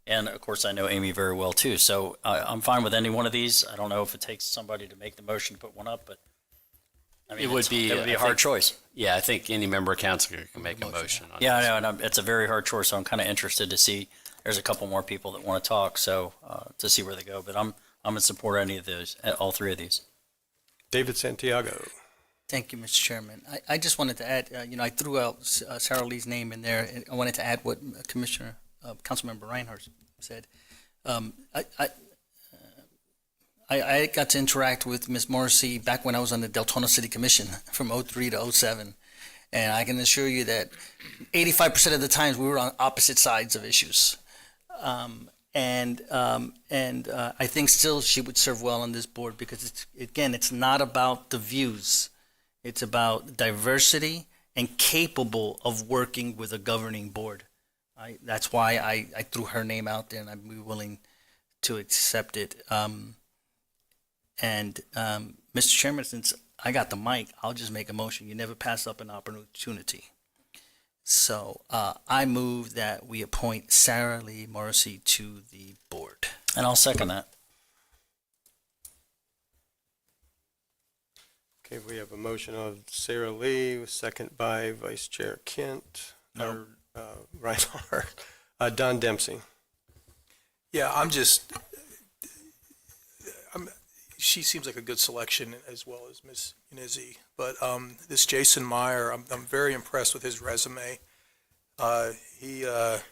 and of course I know Amy very well too. So I'm fine with any one of these. I don't know if it takes somebody to make the motion to put one up, but I mean, it would be a hard choice. Yeah, I think any member of council can make a motion. On yeah, I know, and it's a very hard choice. So I'm kind of interested to see. There's a couple more people that want to talk, so to see where they go. But I'm in support of any of those, all three of these. David Santiago. Thank you, Mr. Chairman. I just wanted to add, I threw out Sarah Lee's name in there, and I wanted to add what Councilmember Reinhardt said. I got to interact with Ms. Morrissey back when I was on the Deltona City Commission from 03 to 07. And I can assure you that 85% of the times we were on opposite sides of issues. And I think still she would serve well on this board because, it's not about the views. It's about diversity and capable of working with a governing board. That's why I threw her name out there, and I'd be willing to accept it. Mr. Chairman, since I got the mic, I'll just make a motion. You never pass up an opportunity. So I move that we appoint Sarah Lee Morrissey to the board. And I'll second that. Okay, we have a motion of Sarah Lee, second by Vice Chair Kent, or Reinhardt. Don Dempsey. Yeah, she seems like a good selection as well as Ms. Unizzi. But this Jason Meyer, I'm very impressed with his resume. He's a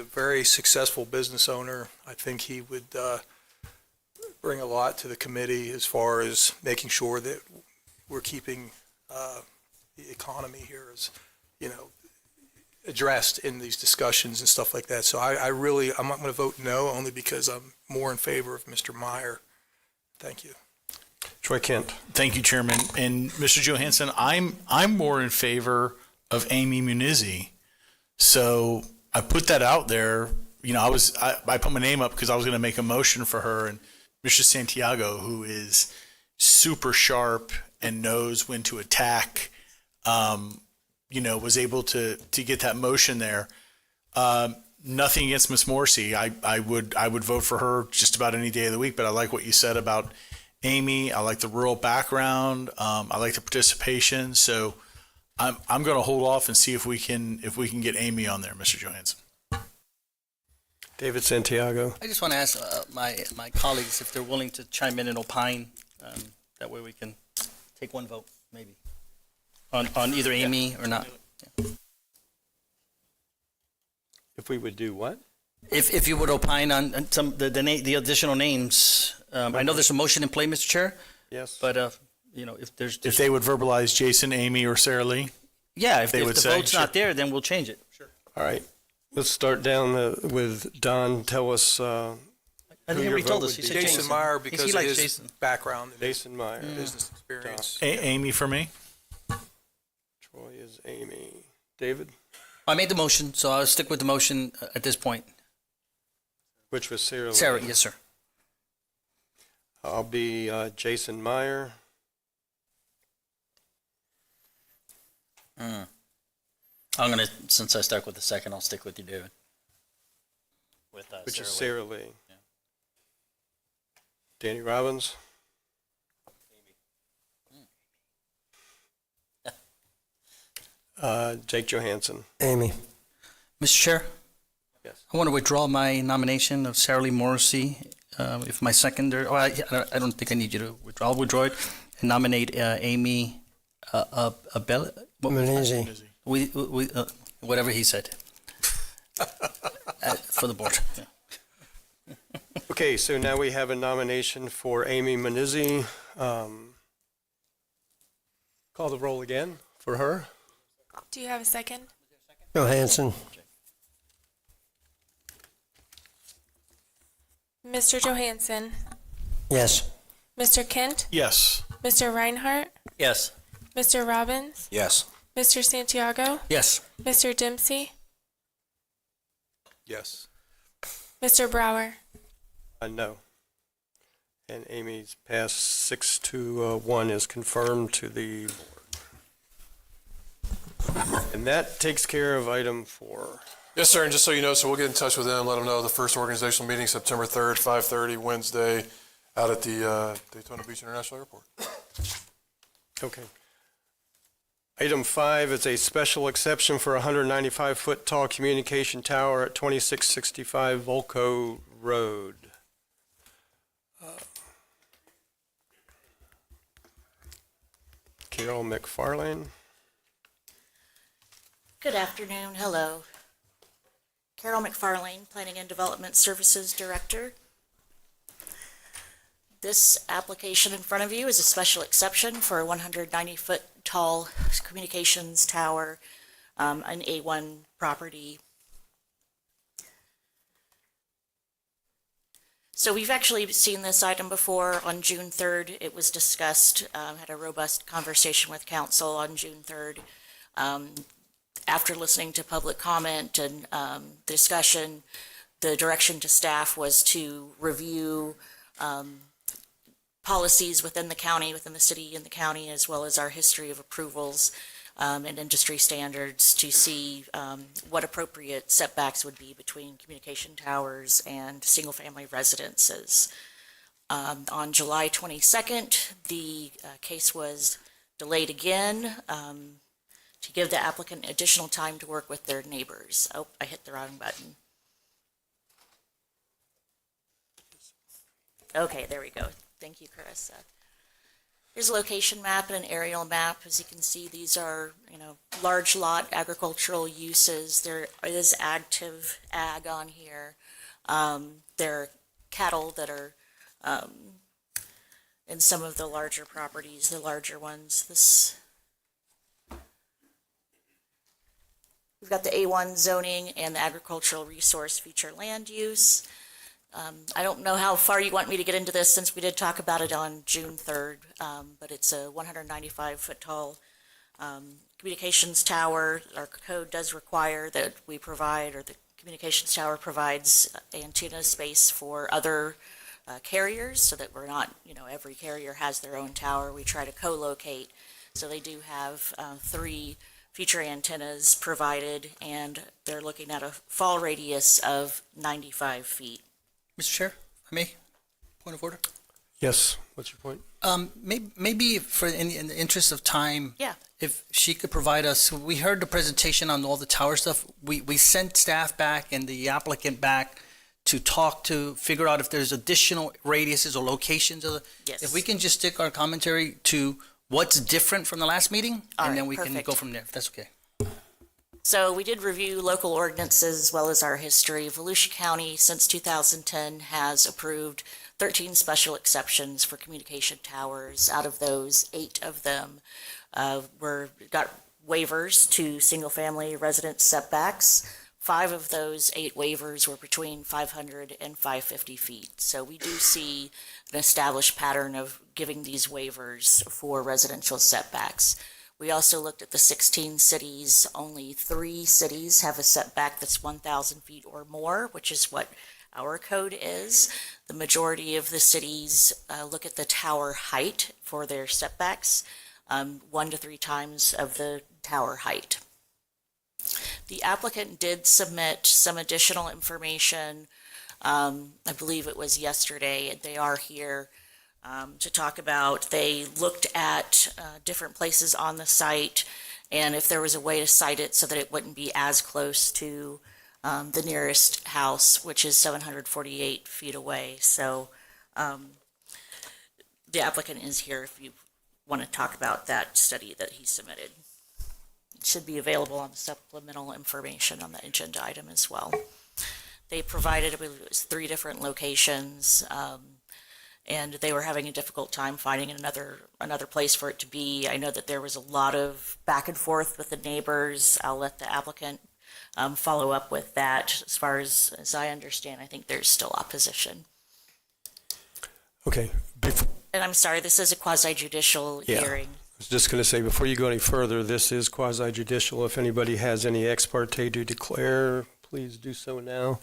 very successful business owner. I think he would bring a lot to the committee as far as making sure that we're keeping the economy here as, addressed in these discussions and stuff like that. So I'm not going to vote no, only because I'm more in favor of Mr. Meyer. Thank you. Troy Kent. Thank you, Chairman. And Mr. Johansson, I'm more in favor of Amy Munizzi. So I put that out there. I put my name up because I was going to make a motion for her, and Mr. Santiago, who is super sharp and knows when to attack, was able to get that motion there. Nothing against Ms. Morrissey. I would vote for her just about any day of the week, but I like what you said about Amy. I like the rural background. I like the participation. So I'm going to hold off and see if we can get Amy on there, Mr. Johansson. David Santiago. I just want to ask my colleagues if they're willing to chime in and opine. That way we can take one vote, maybe, on either Amy or not. Yeah. If we would do what? If you would opine on some the additional names. I know there's a motion in play, Mr. Chair. Yes. But if there's If they would verbalize Jason, Amy, or Sarah Lee. yeah, if they the would say, vote's not there, then we'll change it. Sure. All right. Let's start down with Don. Tell us. I think he already told us. He said Jason Meyer, because he of likes his Jason. background and Jason Meyer. business experience. Amy for me. is Amy. David, I made the motion, so I'll stick with the motion at this point. which was Sarah. Sarah, yes, sir. I'll be Jason Meyer. I'm gonna, since I stuck with the second, I'll stick with you, David. With Which is Sarah Sarah Lee. Yeah. Danny Robbins. Jake Johansson. Amy. Mr. Chair? Yes. I want to withdraw my nomination of Sarah Lee Morrissey. If my seconder, I don't think I need you to withdraw. I'll withdraw it and nominate Amy Abel. Menezes. Whatever he said. For the board. Yeah. Okay, so now we have a nomination for Amy Menezes. Call the roll again for her. Do you have a second? Johansson. Mr. Johansson, Yes. Mr. Kent, Yes. Mr. Reinhardt, Yes. Mr. Robbins, Yes. Mr. Santiago, Yes. Mr. Dempsey, Yes. Mr. Brower. No. And Amy's passed 6-1 is confirmed to the board. And that takes care of item 4. Yes, sir, and just so you know, so we'll get in touch with them, let them know the first organizational meeting, September 3rd, 5:30, Wednesday, out at the Daytona Beach International Airport. Okay. Item 5 is a special exception for a 195-foot tall communication tower at 2665 Volco Road. Carol McFarlane. Good afternoon. Hello. Carol McFarlane, Planning and Development Services Director. This application in front of you is a special exception for a 190-foot tall communications tower, an A1 property. So we've actually seen this item before. On June 3rd, it was discussed, had a robust conversation with council on June 3rd. After listening to public comment and discussion, the direction to staff was to review policies within the county, within the city and the county, as well as our history of approvals and industry standards to see what appropriate setbacks would be between communication towers and single-family residences. On July 22nd, the case was delayed again to give the applicant additional time to work with their neighbors. Oh, I hit the wrong button. Okay, there we go. Thank you, Carissa. Here's a location map and an aerial map. As you can see, these are, large lot agricultural uses. There is active ag on here. There are cattle that are in some of the larger properties, the larger ones. We've got the A1 zoning and the agricultural resource feature land use. I don't know how far you want me to get into this since we did talk about it on June 3rd, but it's a 195-foot tall communications tower. Our code does require that we provide, or the communications tower provides antenna space for other carriers so that we're not, every carrier has their own tower. We try to co-locate. So they do have 3 feature antennas provided, and they're looking at a fall radius of 95 feet. Mr. Chair, if I may, point of order. Yes, what's your point? Maybe in the interest of time, Yeah. if she could provide us, we heard the presentation on all the tower stuff. We sent staff back and the applicant back to figure out if there's additional radiuses or locations. Yes. If we can just stick our commentary to what's different from the last meeting, All and then right, we can perfect. go from there, if that's okay. So we did review local ordinances as well as our history. Volusia County, since 2010, has approved 13 special exceptions for communication towers. Out of those, 8 of them got waivers to single-family residence setbacks. 5 of those 8 waivers were between 500 and 550 feet. So we do see an established pattern of giving these waivers for residential setbacks. We also looked at the 16 cities. Only 3 cities have a setback that's 1,000 feet or more, which is what our code is. The majority of the cities look at the tower height for their setbacks, 1 to 3 times of the tower height. The applicant did submit some additional information. I believe it was yesterday. They are here to talk about. They looked at different places on the site and if there was a way to site it so that it wouldn't be as close to the nearest house, which is 748 feet away. So the applicant is here if you want to talk about that study that he submitted. It should be available on the supplemental information on the agenda item as well. They provided, I believe it was 3 different locations, and they were having a difficult time finding another place for it to be. I know that there was a lot of back and forth with the neighbors. I'll let the applicant follow up with that. As far as I understand, I think there's still opposition. Okay. And I'm sorry, this is a quasi-judicial hearing. I was just going to say, before you go any further, this is quasi-judicial. If anybody has any ex parte to declare, please do so now.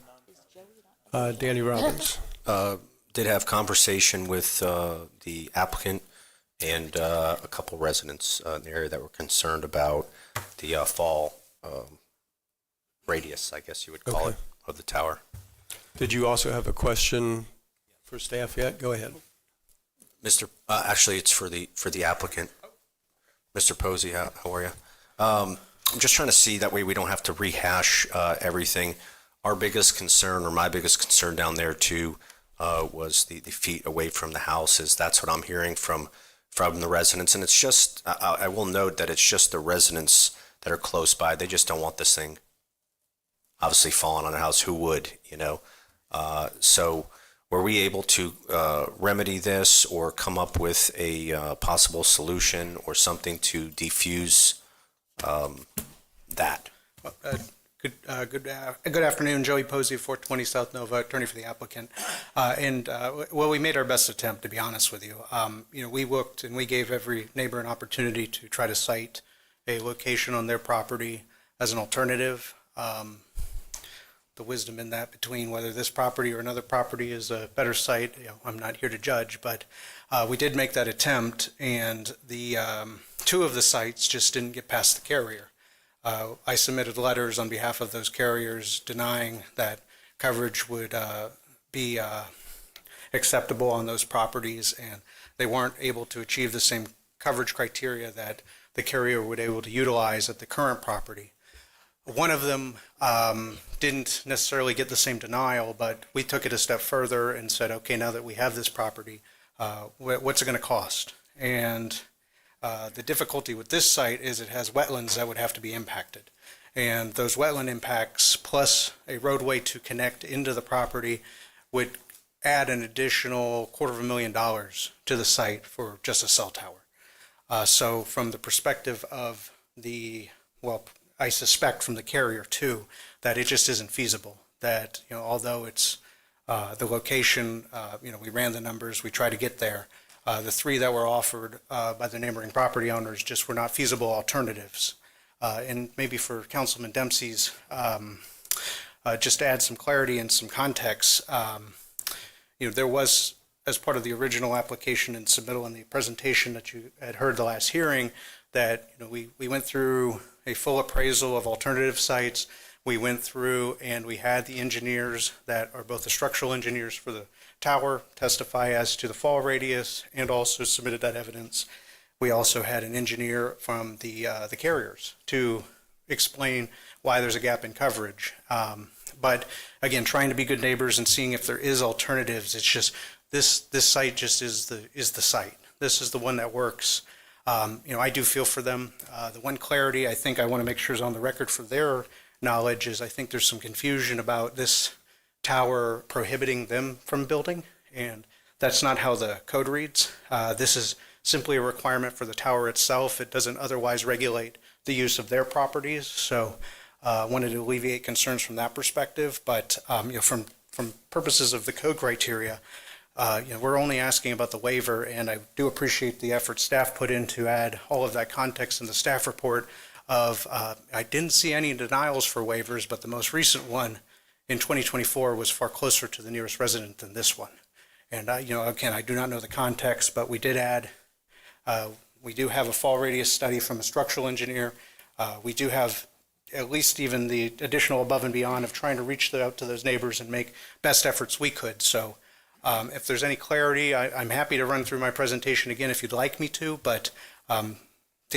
Danny Robbins. Did have conversation with the applicant and a couple residents in the area that were concerned about the fall radius, I guess you would call it, of the tower. Did you also have a question for staff yet? Go ahead. Actually, it's for the applicant. Mr. Posey, how are you? I'm just trying to see, that way we don't have to rehash everything. Our biggest concern, or my biggest concern down there too, was the feet away from the houses. That's what I'm hearing from the residents. And it's just, I will note that it's just the residents that are close by. They just don't want this thing obviously falling on a house. Who would, you know? So were we able to remedy this or come up with a possible solution or something to defuse that? Good afternoon, Joey Posey, 420 South Nova, attorney for the applicant. We made our best attempt, to be honest with you. We looked and we gave every neighbor an opportunity to try to cite a location on their property as an alternative. The wisdom in that between whether this property or another property is a better site, I'm not here to judge, but we did make that attempt, and the 2 of the sites just didn't get past the carrier. I submitted letters on behalf of those carriers denying that coverage would be acceptable on those properties, and they weren't able to achieve the same coverage criteria that the carrier would be able to utilize at the current property. One of them didn't necessarily get the same denial, but we took it a step further and said, okay, now that we have this property, what's it going to cost? And the difficulty with this site is it has wetlands that would have to be impacted. And those wetland impacts plus a roadway to connect into the property would add an additional $250,000 to the site for just a cell tower. So from the perspective of I suspect from the carrier too, that it just isn't feasible. That, although it's the location, we ran the numbers, we tried to get there. The 3 that were offered by the neighboring property owners just were not feasible alternatives. And maybe for Councilman Dempsey's, just to add some clarity and some context, there was, as part of the original application and submittal in the presentation that you had heard the last hearing, that we went through a full appraisal of alternative sites. We went through and we had the engineers that are both the structural engineers for the tower testify as to the fall radius and also submitted that evidence. We also had an engineer from the carriers to explain why there's a gap in coverage. But again, trying to be good neighbors and seeing if there is alternatives. It's just this site just is the site. This is the one that works. I do feel for them. The one clarity I think I want to make sure is on the record for their knowledge is I think there's some confusion about this tower prohibiting them from building, and that's not how the code reads. This is simply a requirement for the tower itself. It doesn't otherwise regulate the use of their properties, so I wanted to alleviate concerns from that perspective. But from purposes of the code criteria, we're only asking about the waiver, and I do appreciate the effort staff put in to add all of that context in the staff report of, I didn't see any denials for waivers, but the most recent one in 2024 was far closer to the nearest resident than this one. And, again, I do not know the context, but we did add, we do have a fall radius study from a structural engineer. We do have at least even the additional above and beyond of trying to reach out to those neighbors and make best efforts we could. So if there's any clarity, I'm happy to run through my presentation again if you'd like me to, but to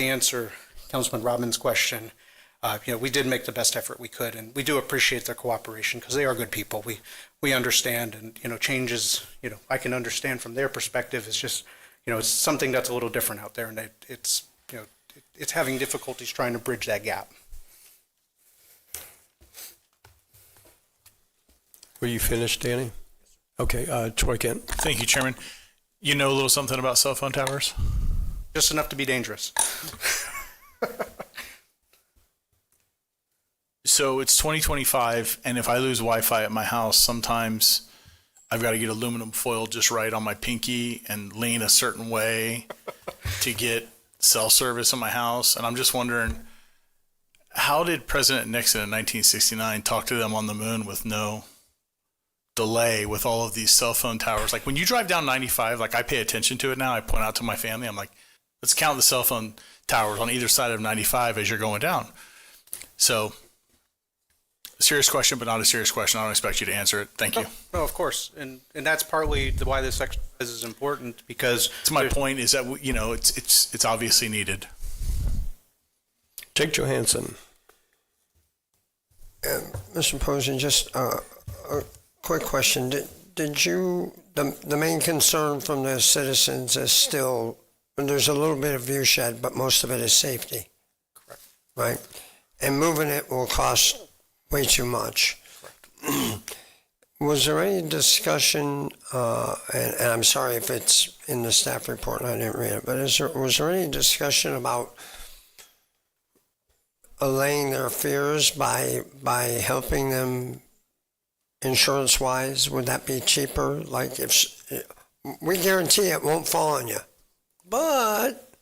answer Councilman Robbins' question, we did make the best effort we could, and we do appreciate their cooperation because they are good people. We understand, and, changes, I can understand from their perspective. It's just, it's something that's a little different out there, and it's having difficulties trying to bridge that gap. Were you finished, Danny? Okay, Troy Kent. Thank you, Chairman. You know a little something about cell phone towers? Just enough to be dangerous. So it's 2025, and if I lose Wi-Fi at my house, sometimes I've got to get aluminum foil just right on my pinky and lean a certain way to get cell service in my house. And I'm just wondering, how did President Nixon in 1969 talk to them on the moon with no delay with all of these cell phone towers? Like when you drive down 95, like I pay attention to it now, I point out to my family, I'm like, let's count the cell phone towers on either side of 95 as you're going down. So, serious question, but not a serious question. I don't expect you to answer it. Thank you. No, of course. And that's partly why this exercise is important, because it's my point is that, it's obviously needed. Jake Johansson. Mr. Posey, just a quick question. Did you, the main concern from the citizens is still, there's a little bit of view shed, but most of it is safety? Correct. Right? And moving it will cost way too much. Was there any discussion, and I'm sorry if it's in the staff report and I didn't read it, but was there any discussion about allaying their fears by helping them insurance-wise? Would that be cheaper? Like we guarantee it won't fall on you, but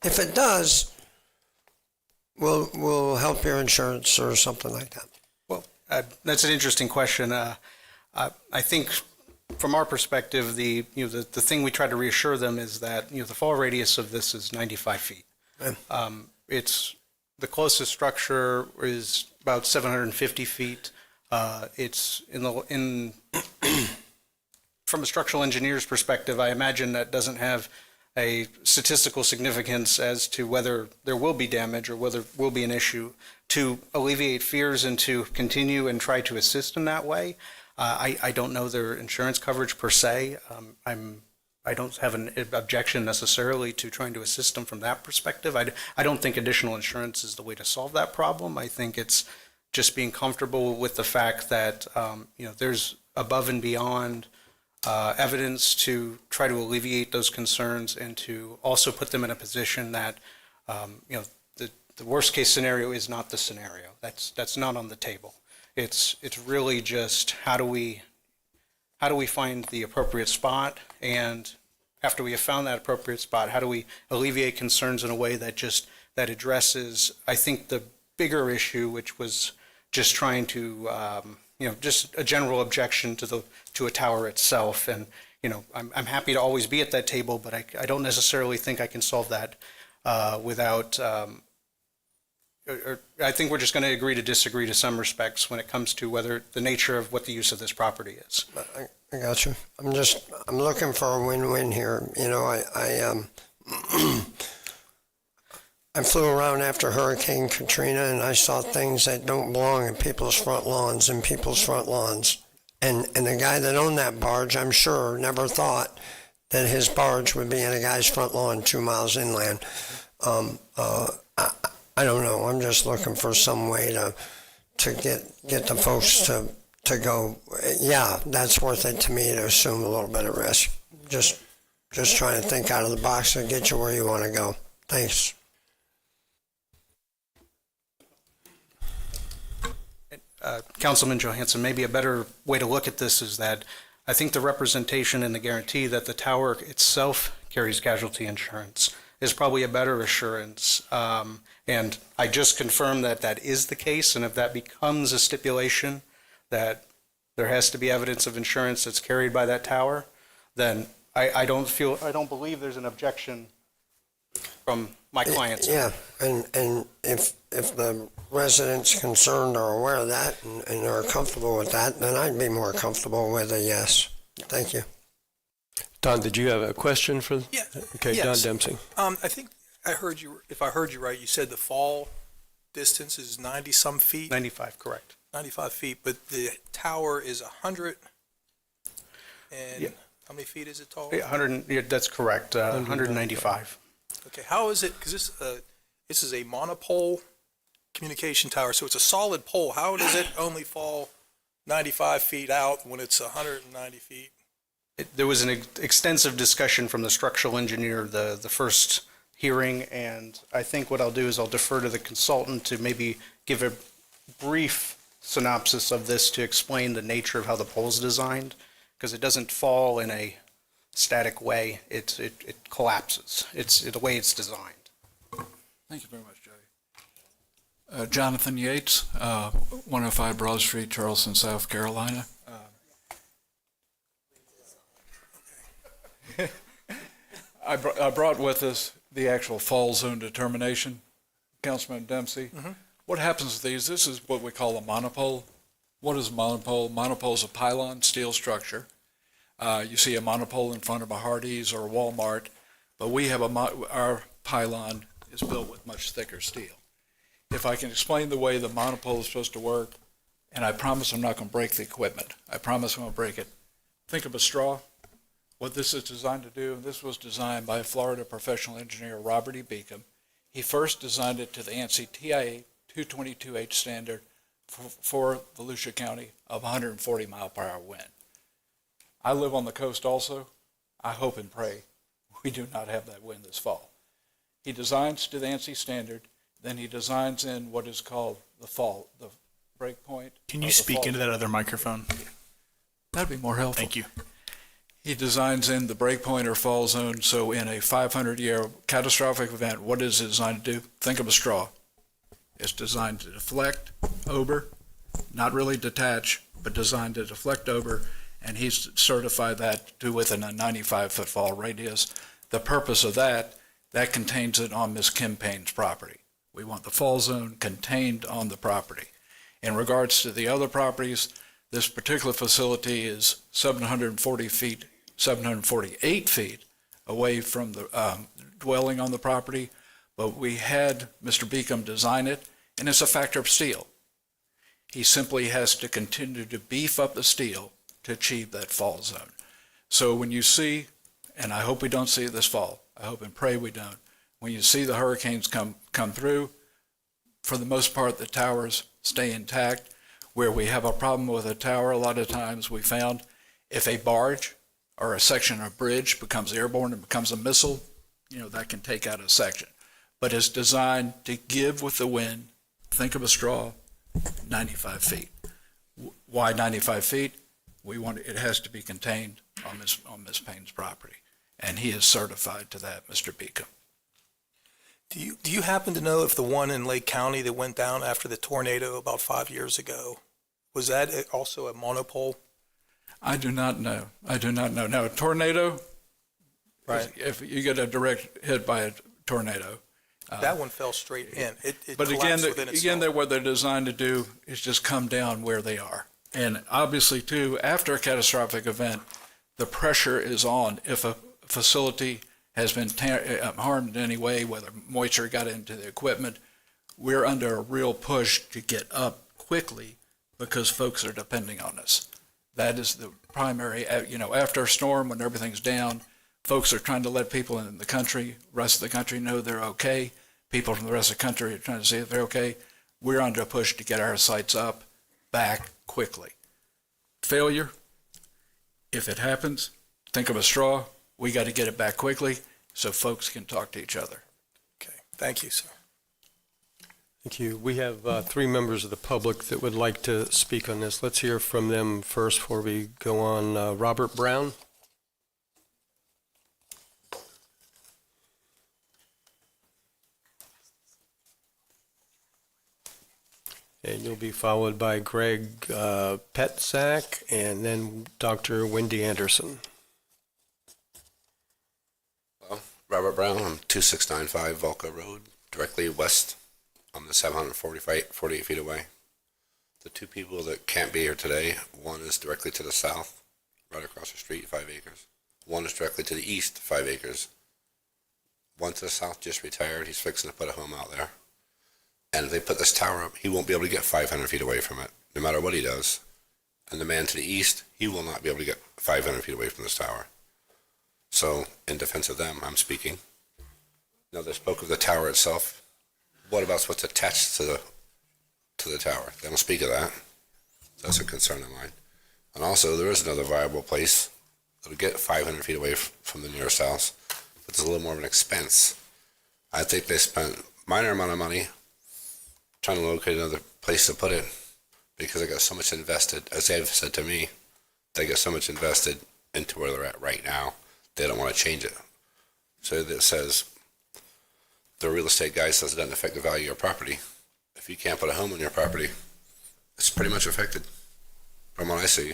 if it does, we'll help your insurance or something like that. Well, that's an interesting question. I think from our perspective, the thing we try to reassure them is that the fall radius of this is 95 feet. Yeah. It's the closest structure is about 750 feet. It's from a structural engineer's perspective, I imagine that doesn't have a statistical significance as to whether there will be damage or whether will be an issue. To alleviate fears and to continue and try to assist in that way, I don't know their insurance coverage per se. I don't have an objection necessarily to trying to assist them from that perspective. I don't think additional insurance is the way to solve that problem. I think it's just being comfortable with the fact that there's above and beyond evidence to try to alleviate those concerns and to also put them in a position that the worst case scenario is not the scenario. That's not on the table. It's really just how do we find the appropriate spot, and after we have found that appropriate spot, how do we alleviate concerns in a way that addresses, I think, the bigger issue, which was just trying to just a general objection to a tower itself. And I'm happy to always be at that table, but I don't necessarily think I can solve that without. I think we're just going to agree to disagree to some respects when it comes to whether the nature of what the use of this property is. I got you. I'm looking for a win-win here. I flew around after Hurricane Katrina, and I saw things that don't belong in people's front lawns and people's front lawns. And the guy that owned that barge, I'm sure, never thought that his barge would be in a guy's front lawn 2 miles inland. I don't know. I'm just looking for some way to get the folks to go, yeah, that's worth it to me to assume a little bit of risk. Just trying to think out of the box and get you where you want to go. Thanks. Councilman Johansson, maybe a better way to look at this is that I think the representation and the guarantee that the tower itself carries casualty insurance is probably a better assurance. And I just confirmed that that is the case, and if that becomes a stipulation that there has to be evidence of insurance that's carried by that tower, then I don't believe there's an objection from my clients. Yeah, and if the residents concerned are aware of that and are comfortable with that, then I'd be more comfortable with a yes. Thank you. Don, did you have a question for? Yeah. Okay, Yes. Don Dempsey. I think if I heard you right, you said the fall distance is 90-some feet? 95, correct. 95 feet, but the tower is 100 and Yeah. how many feet is it tall? Yeah, that's correct, 195. Okay, how is it, because this is a monopole communication tower, so it's a solid pole. How does it only fall 95 feet out when it's 190 feet? There was an extensive discussion from the structural engineer the first hearing, and I think what I'll do is I'll defer to the consultant to maybe give a brief synopsis of this to explain the nature of how the pole's designed, because it doesn't fall in a static way. It collapses. It's the way it's designed. Thank you very much, Jody. Jonathan Yates, 105 Broad Street, Charleston, South Carolina. I brought with us the actual fall zone determination, Councilman Dempsey. What happens with these? This is what we call a monopole. What is a monopole? Monopole is a pylon steel structure. You see a monopole in front of a Hardee's or a Walmart, but we have our pylon is built with much thicker steel. If I can explain the way the monopole is supposed to work, and I promise I'm not going to break the equipment. I promise I won't break it. Think of a straw. What this is designed to do, this was designed by Florida professional engineer Robert E. Beacom. He first designed it to the ANSI TIA 222H standard for Volusia County of 140 mile per hour wind. I live on the coast also. I hope and pray we do not have that wind this fall. He designs to the ANSI standard, then he designs in what is called the break point. Can you speak into that other microphone? That'd be more helpful. Thank you. He designs in the break point or fall zone, so in a 500-year catastrophic event, what is it designed to do? Think of a straw. It's designed to deflect over, not really detach, but designed to deflect over, and he's certified that to within a 95-foot fall radius. The purpose of that contains it on Ms. Kim Payne's property. We want the fall zone contained on the property. In regards to the other properties, this particular facility is 748 feet away from the dwelling on the property, but we had Mr. Beacom design it, and it's a factor of steel. He simply has to continue to beef up the steel to achieve that fall zone. So when you see, and I hope we don't see it this fall, I hope and pray we don't, when you see the hurricanes come through, for the most part, the towers stay intact. Where we have a problem with a tower, a lot of times we found if a barge or a section of bridge becomes airborne and becomes a missile, that can take out a section. But it's designed to give with the wind. Think of a straw, 95 feet. Why 95 feet? It has to be contained on Ms. Payne's property. And he is certified to that, Mr. Beacom. Do you happen to know if the one in Lake County that went down after the tornado about 5 years ago, was that also a monopole? I do not know. Now, a tornado, Right. if you get a direct hit by a tornado. That one fell straight in. It But again, collapsed within itself. what they're designed to do is just come down where they are. And obviously, too, after a catastrophic event, the pressure is on. If a facility has been harmed in any way, whether moisture got into the equipment, we're under a real push to get up quickly because folks are depending on us. That is the primary, after a storm, when everything's down, folks are trying to let people in the country, rest of the country know they're okay. People from the rest of the country are trying to see if they're okay. We're under a push to get our sites up, back quickly. Failure, if it happens, think of a straw. We got to get it back quickly so folks can talk to each other. Okay, thank you, sir. Thank you. We have 3 members of the public that would like to speak on this. Let's hear from them first before we go on. Robert Brown? And you'll be followed by Greg Petzak and then Dr. Wendy Anderson. Well, Robert Brown, I'm 2695 Volca Road, directly west. I'm the 748 feet away. The 2 people that can't be here today, one is directly to the south, right across the street, 5 acres. One is directly to the east, 5 acres. One to the south just retired. He's fixing to put a home out there. And if they put this tower up, he won't be able to get 500 feet away from it, no matter what he does. And the man to the east, he will not be able to get 500 feet away from this tower. So, in defense of them, I'm speaking. Now, they spoke of the tower itself. What about what's attached to the tower? They don't speak of that. That's a concern of mine. And also, there is another viable place that'll get 500 feet away from the nearest house, but it's a little more of an expense. I think they spent minor amount of money trying to locate another place to put it because they got so much invested. As they've said to me, they got so much invested into where they're at right now, they don't want to change it. So that says, the real estate guy says it doesn't affect the value of your property. If you can't put a home on your property, it's pretty much affected from what I see.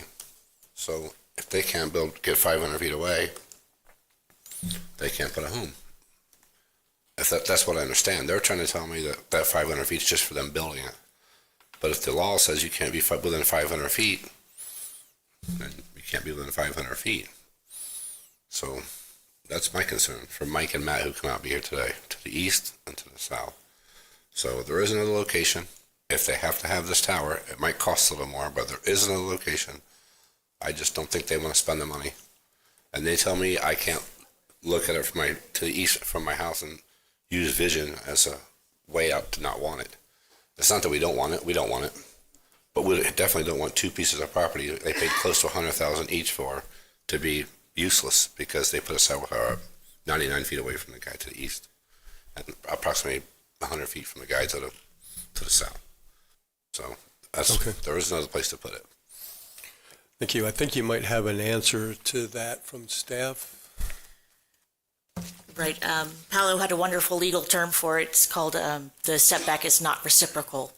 So if they can't get 500 feet away, they can't put a home. If that's what I understand. They're trying to tell me that 500 feet is just for them building it. But if the law says you can't be within 500 feet, then you can't be within 500 feet. So that's my concern for Mike and Matt who come out to be here today, to the east and to the south. So there is another location. If they have to have this tower, it might cost a little more, but there is another location. I just don't think they want to spend the money. And they tell me I can't look at it to the east from my house and use vision as a way out to not want it. It's not that we don't want it. We don't want it. But we definitely don't want 2 pieces of property they paid close to $100,000 each for to be useless because they put a cell tower up 99 feet away from the guy to the east and approximately 100 feet from the guy to the south. So there is another place to put it. Thank you. I think you might have an answer to that from staff. Right. Paolo had a wonderful legal term for it. It's called the setback is not reciprocal.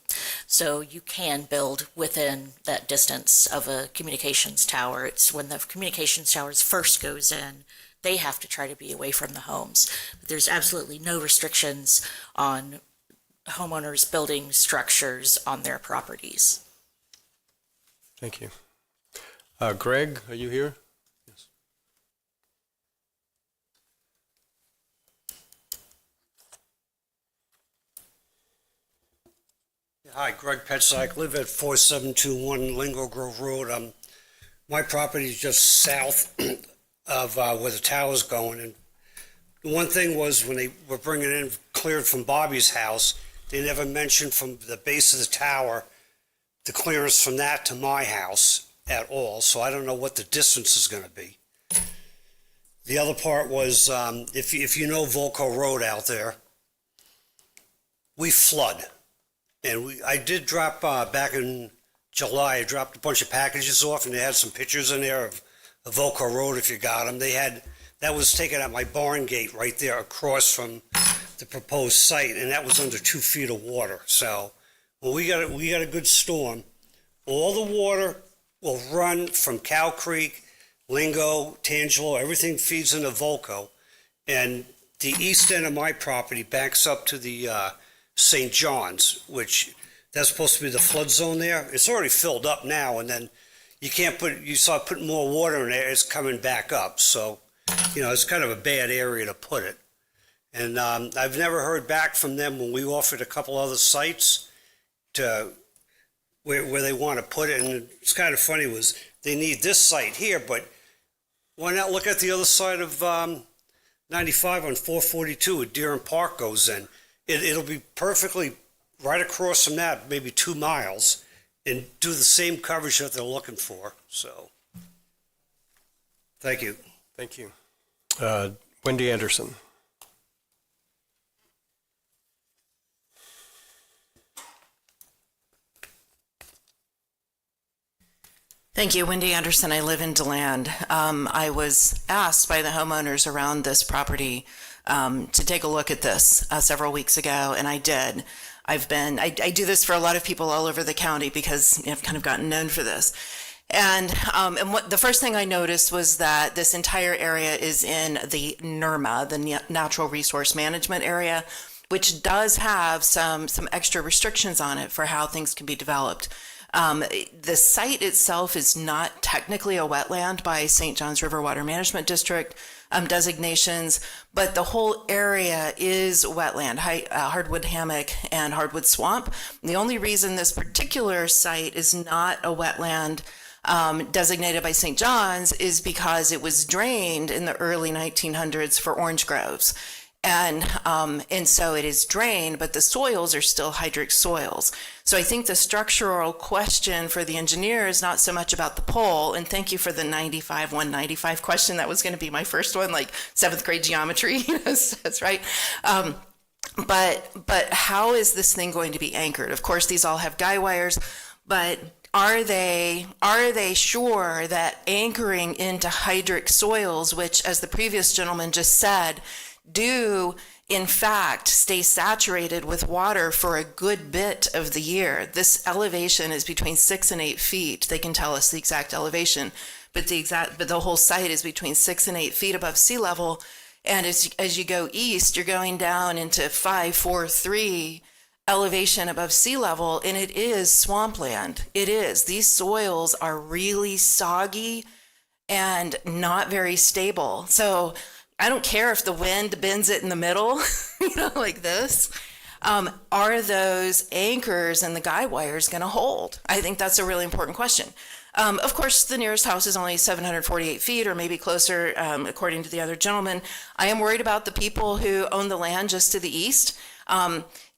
So you can build within that distance of a communications tower. It's when the communications towers first goes in, they have to try to be away from the homes. But there's absolutely no restrictions on homeowners building structures on their properties. Thank you. Greg, are you here? Yes. Hi, Greg Petzak, live at 4721 Lingo Grove Road. My property is just south of where the tower's going. And the one thing was when they were bringing in, cleared from Bobby's house, they never mentioned from the base of the tower, the clearance from that to my house at all. So I don't know what the distance is going to be. The other part was, if you know Volco Road out there, we flood. And I did drop, back in July, I dropped a bunch of packages off, and they had some pictures in there of Volco Road if you got them. That was taken at my barn gate right there across from the proposed site, and that was under 2 feet of water. So when we got a good storm, all the water will run from Cow Creek, Lingo, Tangelo, everything feeds into Volco. And the east end of my property backs up to the St. John's, which that's supposed to be the flood zone there. It's already filled up now, and then you start putting more water in there, it's coming back up. So, it's kind of a bad area to put it. And I've never heard back from them when we offered a couple other sites to where they want to put it. And it's kind of funny was they need this site here, but why not look at the other side of 95 on 442 where Deer Park goes in? It'll be perfectly right across from that, maybe 2 miles, and do the same coverage that they're looking for. So, thank you. Thank you. Wendy Anderson. Thank you. Wendy Anderson. I live in DeLand. I was asked by the homeowners around this property to take a look at this several weeks ago, and I did. I do this for a lot of people all over the county because I've kind of gotten known for this. And what the first thing I noticed was that this entire area is in the NRMA, the Natural Resource Management Area, which does have some extra restrictions on it for how things can be developed. The site itself is not technically a wetland by St. Johns River Water Management District designations, but the whole area is wetland, hardwood hammock and hardwood swamp. The only reason this particular site is not a wetland designated by St. John's is because it was drained in the early 1900s for orange groves. And so it is drained, but the soils are still hydric soils. So I think the structural question for the engineer is not so much about the pole, and thank you for the 195 question. That was going to be my first one, like 7th grade geometry. That's right. But how is this thing going to be anchored? Of course, these all have guy wires, but are they sure that anchoring into hydric soils, which, as the previous gentleman just said, do in fact stay saturated with water for a good bit of the year? This elevation is between 6 and 8 feet. They can tell us the exact elevation, but the whole site is between 6 and 8 feet above sea level. And as you go east, you're going down into 5, 4, 3 elevation above sea level, and it is swampland. It is. These soils are really soggy and not very stable. So I don't care if the wind bends it in the middle, like this. Are those anchors and the guy wires going to hold? I think that's a really important question. Of course, the nearest house is only 748 feet or maybe closer, according to the other gentleman. I am worried about the people who own the land just to the east.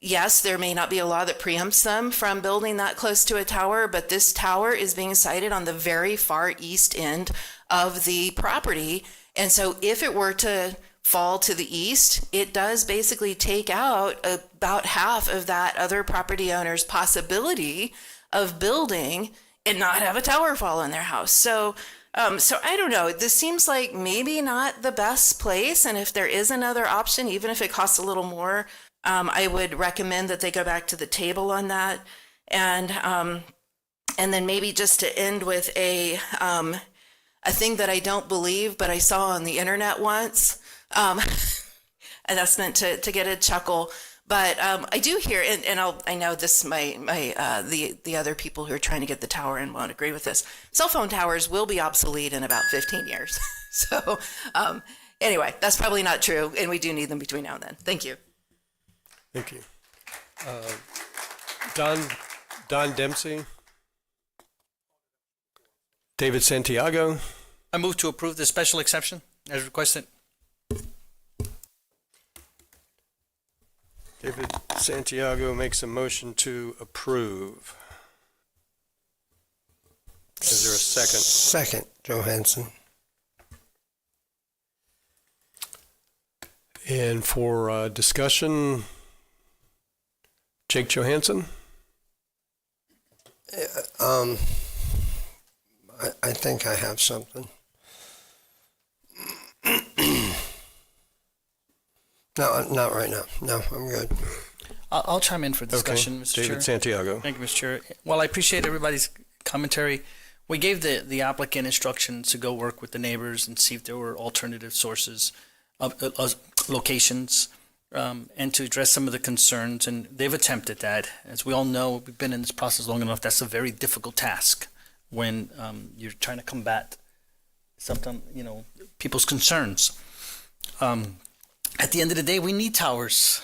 Yes, there may not be a law that preempts them from building that close to a tower, but this tower is being sited on the very far east end of the property. And so if it were to fall to the east, it does basically take out about half of that other property owner's possibility of building and not have a tower fall on their house. So I don't know. This seems like maybe not the best place. And if there is another option, even if it costs a little more, I would recommend that they go back to the table on that. And then maybe just to end with a thing that I don't believe, but I saw on the internet once, and that's meant to get a chuckle. But I do hear, and I know this the other people who are trying to get the tower in won't agree with this. Cell phone towers will be obsolete in about 15 years. So anyway, that's probably not true, and we do need them between now and then. Thank you. Thank you. Don Dempsey. David Santiago. I move to approve the special exception as requested. David Santiago makes a motion to approve. Is there a second? Second, Johansson. And for discussion, Jake Johansson? I think I have something. No, not right now. No, I'm good. I'll chime in for discussion, Mr. Chair. David Santiago. Thank you, Mr. Chair. Well, I appreciate everybody's commentary. We gave the applicant instructions to go work with the neighbors and see if there were alternative sources of locations and to address some of the concerns, and they've attempted that. As we all know, we've been in this process long enough. That's a very difficult task when you're trying to combat sometimes, people's concerns. At the end of the day, we need towers.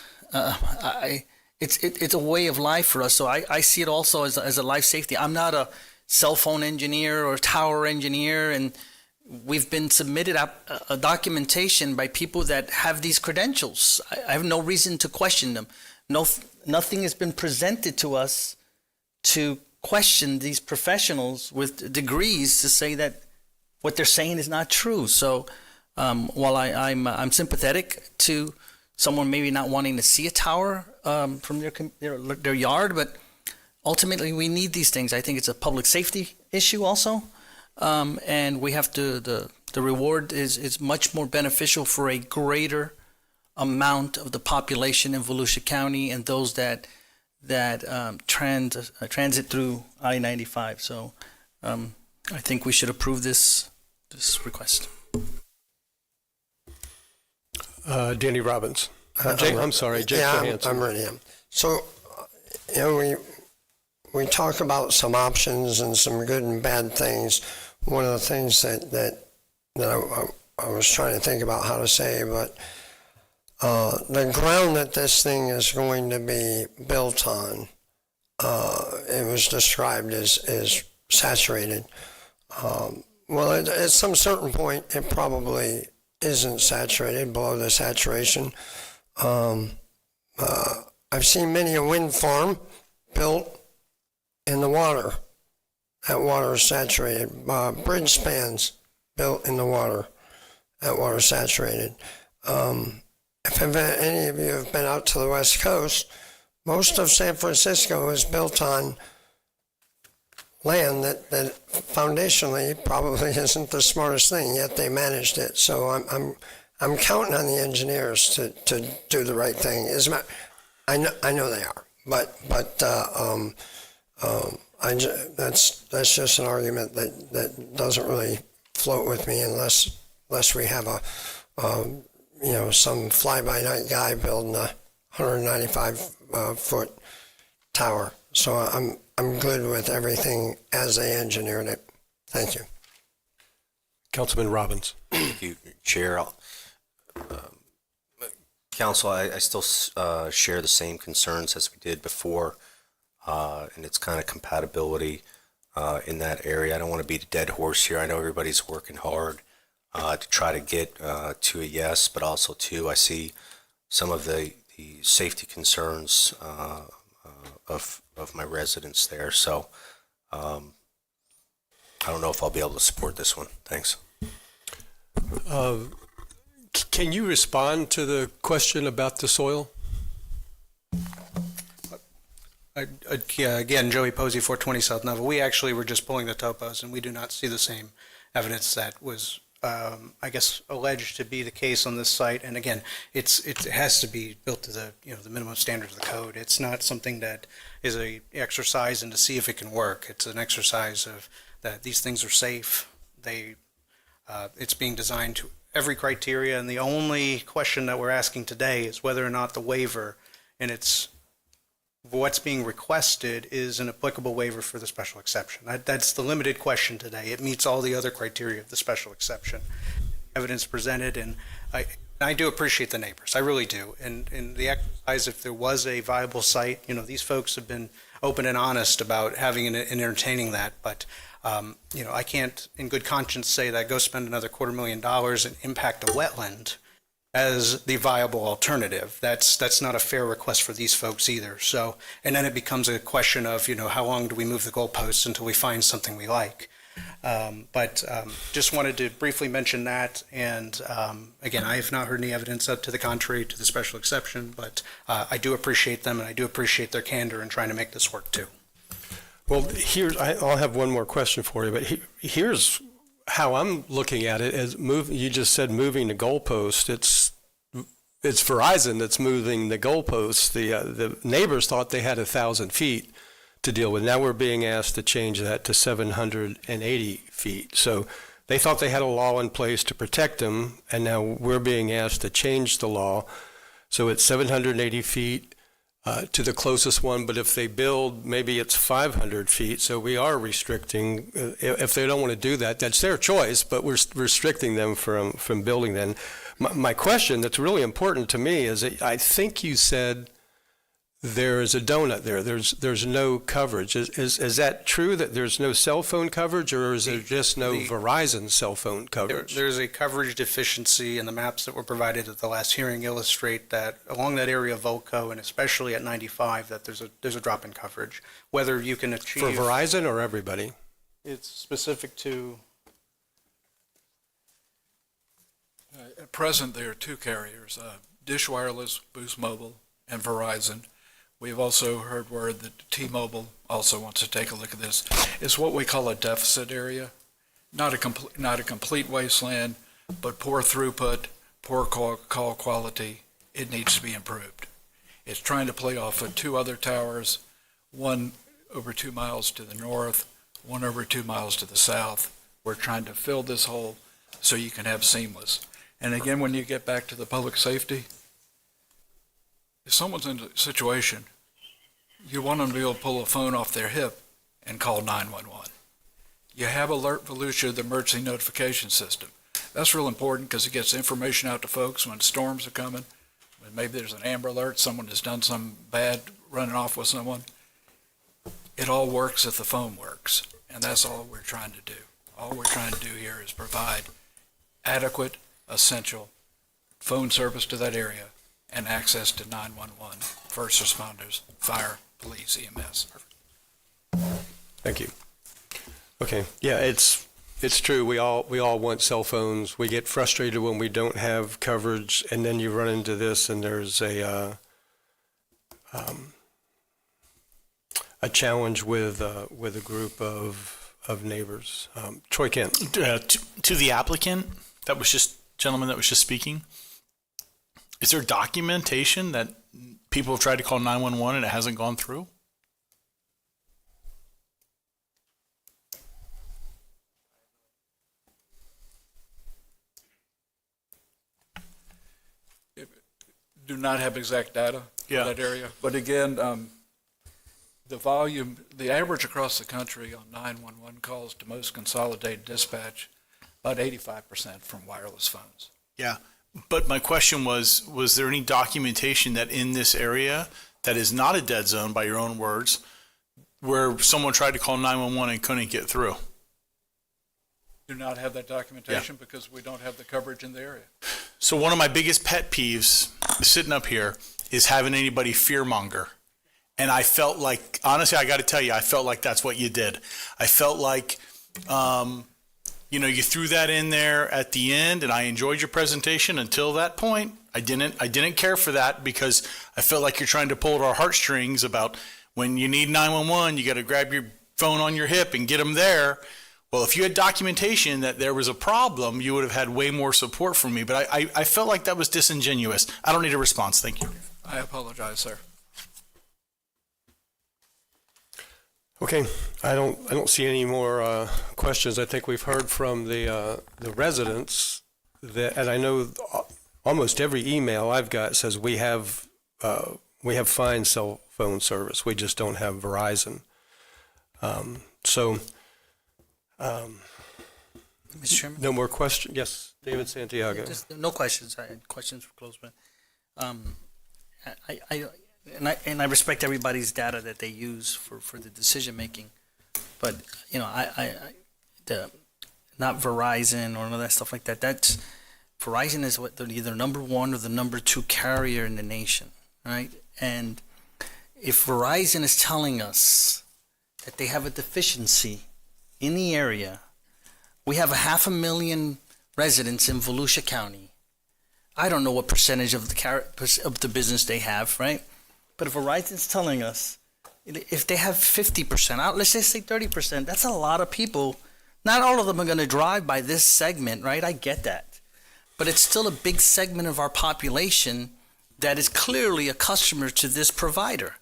It's a way of life for us. So I see it also as a life safety. I'm not a cell phone engineer or tower engineer, and we've been submitted a documentation by people that have these credentials. I have no reason to question them. Nothing has been presented to us to question these professionals with degrees to say that what they're saying is not true. So while I'm sympathetic to someone maybe not wanting to see a tower from their yard, but ultimately we need these things. I think it's a public safety issue also. and we have to, the reward is much more beneficial for a greater amount of the population in Volusia County and those that transit through I-95. So I think we should approve this request. Danny Robbins. Jake, I'm sorry, Jake Johansson. I'm ready. So, we talk about some options and some good and bad things. One of the things that I was trying to think about how to say, but the ground that this thing is going to be built on, it was described as saturated. Well, at some certain point, it probably isn't saturated, below the saturation. I've seen many a wind farm built in the water. That water is saturated. Bridge spans built in the water. That water is saturated. If any of you have been out to the West Coast, most of San Francisco is built on land that foundationally probably isn't the smartest thing, yet they managed it. So I'm counting on the engineers to do the right thing. I know they are, but that's just an argument that doesn't really float with me unless we have some fly-by-night guy building a 195 foot tower. So I'm good with everything as they engineered it. Thank you. Councilman Robbins. Thank you, Chair. Council, I still share the same concerns as we did before, and it's kind of compatibility in that area. I don't want to beat a dead horse here. I know everybody's working hard to try to get to a yes, but also too, I see some of the safety concerns of my residents there. So I don't know if I'll be able to support this one. Thanks. Can you respond to the question about the soil? Again, Joey Posey, 420 South Nova. We actually were just pulling the topos, and we do not see the same evidence that was, I guess, alleged to be the case on this site. And again, it has to be built to the minimum standards of the code. It's not something that is a exercise and to see if it can work. It's an exercise of that these things are safe. It's being designed to every criteria, and the only question that we're asking today is whether or not the waiver and what's being requested is an applicable waiver for the special exception. That's the limited question today. It meets all the other criteria of the special exception. Evidence presented, and I do appreciate the neighbors. I really do. And the exercise, if there was a viable site, these folks have been open and honest about having and entertaining that, but I can't in good conscience say that go spend another $250,000 and impact a wetland as the viable alternative. That's not a fair request for these folks either. So, and then it becomes a question of, how long do we move the goalposts until we find something we like? But just wanted to briefly mention that. And again, I have not heard any evidence up to the contrary to the special exception, but I do appreciate them, and I do appreciate their candor in trying to make this work too. Well, I'll have one more question for you, but here's how I'm looking at it. As you just said, moving the goalpost. It's Verizon that's moving the goalpost. The neighbors thought they had 1,000 feet to deal with. Now we're being asked to change that to 780 feet. So they thought they had a law in place to protect them, and now we're being asked to change the law. So it's 780 feet. To the closest one, but if they build, maybe it's 500 feet. So we are restricting, if they don't want to do that, that's their choice, but we're restricting them from building then. My question that's really important to me is, I think you said there is a donut there. There's no coverage. Is that true, that there's no cell phone coverage, or is there just no Verizon cell phone coverage? There's a coverage deficiency, and the maps that were provided at the last hearing illustrate that along that area of Volco, and especially at 95, that there's a drop in coverage. Whether you can achieve... For Verizon or everybody? It's specific to... At present, there are two carriers, Dish Wireless, Boost Mobile, and Verizon. We've also heard word that T-Mobile also wants to take a look at this. It's what we call a deficit area. not a complete wasteland, but poor throughput, poor call quality. It needs to be improved. It's trying to play off of two other towers, one over 2 miles to the north, one over 2 miles to the south. We're trying to fill this hole so you can have seamless. And again, when you get back to the public safety, if someone's in a situation, you want them to be able to pull a phone off their hip and call 911. You have Alert Volusia, the emergency notification system. That's real important because it gets information out to folks when storms are coming, when maybe there's an Amber Alert, someone has done some bad, running off with someone. It all works if the phone works, and that's all we're trying to do. All we're trying to do here is provide adequate, essential phone service to that area and access to 911, first responders, fire, police, EMS. Thank you. Okay, yeah, it's true. We all want cell phones. We get frustrated when we don't have coverage, and then you run into this, and there's a challenge with a group of neighbors. Troy Kent. To the applicant, gentleman that was just speaking, is there documentation that people have tried to call 911 and it hasn't gone through? Do not have exact data for Yeah. that area. But again, the volume, the average across the country on 911 calls to most consolidated dispatch, about 85% from wireless phones. Yeah. But my question was there any documentation that in this area that is not a dead zone, by your own words, where someone tried to call 911 and couldn't get through? Do not have that documentation because we don't have the coverage in the area. So one of my biggest pet peeves sitting up here is having anybody fearmonger. And I felt like, honestly, I got to tell you, I felt like that's what you did. I felt like, you threw that in there at the end, and I enjoyed your presentation until that point. I didn't care for that because I felt like you're trying to pull at our heartstrings about when you need 911, you got to grab your phone on your hip and get them there. Well, if you had documentation that there was a problem, you would have had way more support from me. But I felt like that was disingenuous. I don't need a response. Thank you. I apologize, sir. Okay, I don't see any more questions. I think we've heard from the residents and I know almost every email I've got says we have fine cell phone service. We just don't have Verizon. Mr. Chairman? No more questions? Yes, David Santiago. No questions. I had questions for close, but I respect everybody's data that they use for the decision making, but not Verizon or none of that stuff like that. Verizon is what they're either number one or the number two carrier in the nation, right? And if Verizon is telling us that they have a deficiency in the area, we have 500,000 residents in Volusia County. I don't know what percentage of the business they have, right? But if Verizon's telling us, if they have 50%, let's just say 30%, that's a lot of people. Not all of them are going to drive by this segment, right? I get that. But it's still a big segment of our population that is clearly a customer to this provider.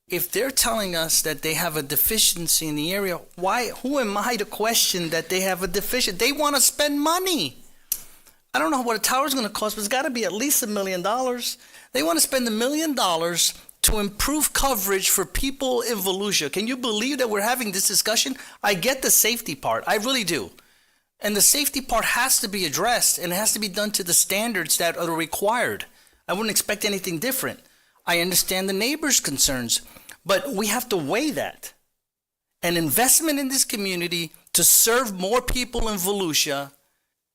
If they're telling us that they have a deficiency in the area, who am I to question that they have a deficiency? They want to spend money. I don't know what a tower is going to cost, but it's got to be at least $1 million. They want to spend $1 million to improve coverage for people in Volusia. Can you believe that we're having this discussion? I get the safety part. I really do. And the safety part has to be addressed, and it has to be done to the standards that are required. I wouldn't expect anything different. I understand the neighbors' concerns, but we have to weigh that. An investment in this community to serve more people in Volusia,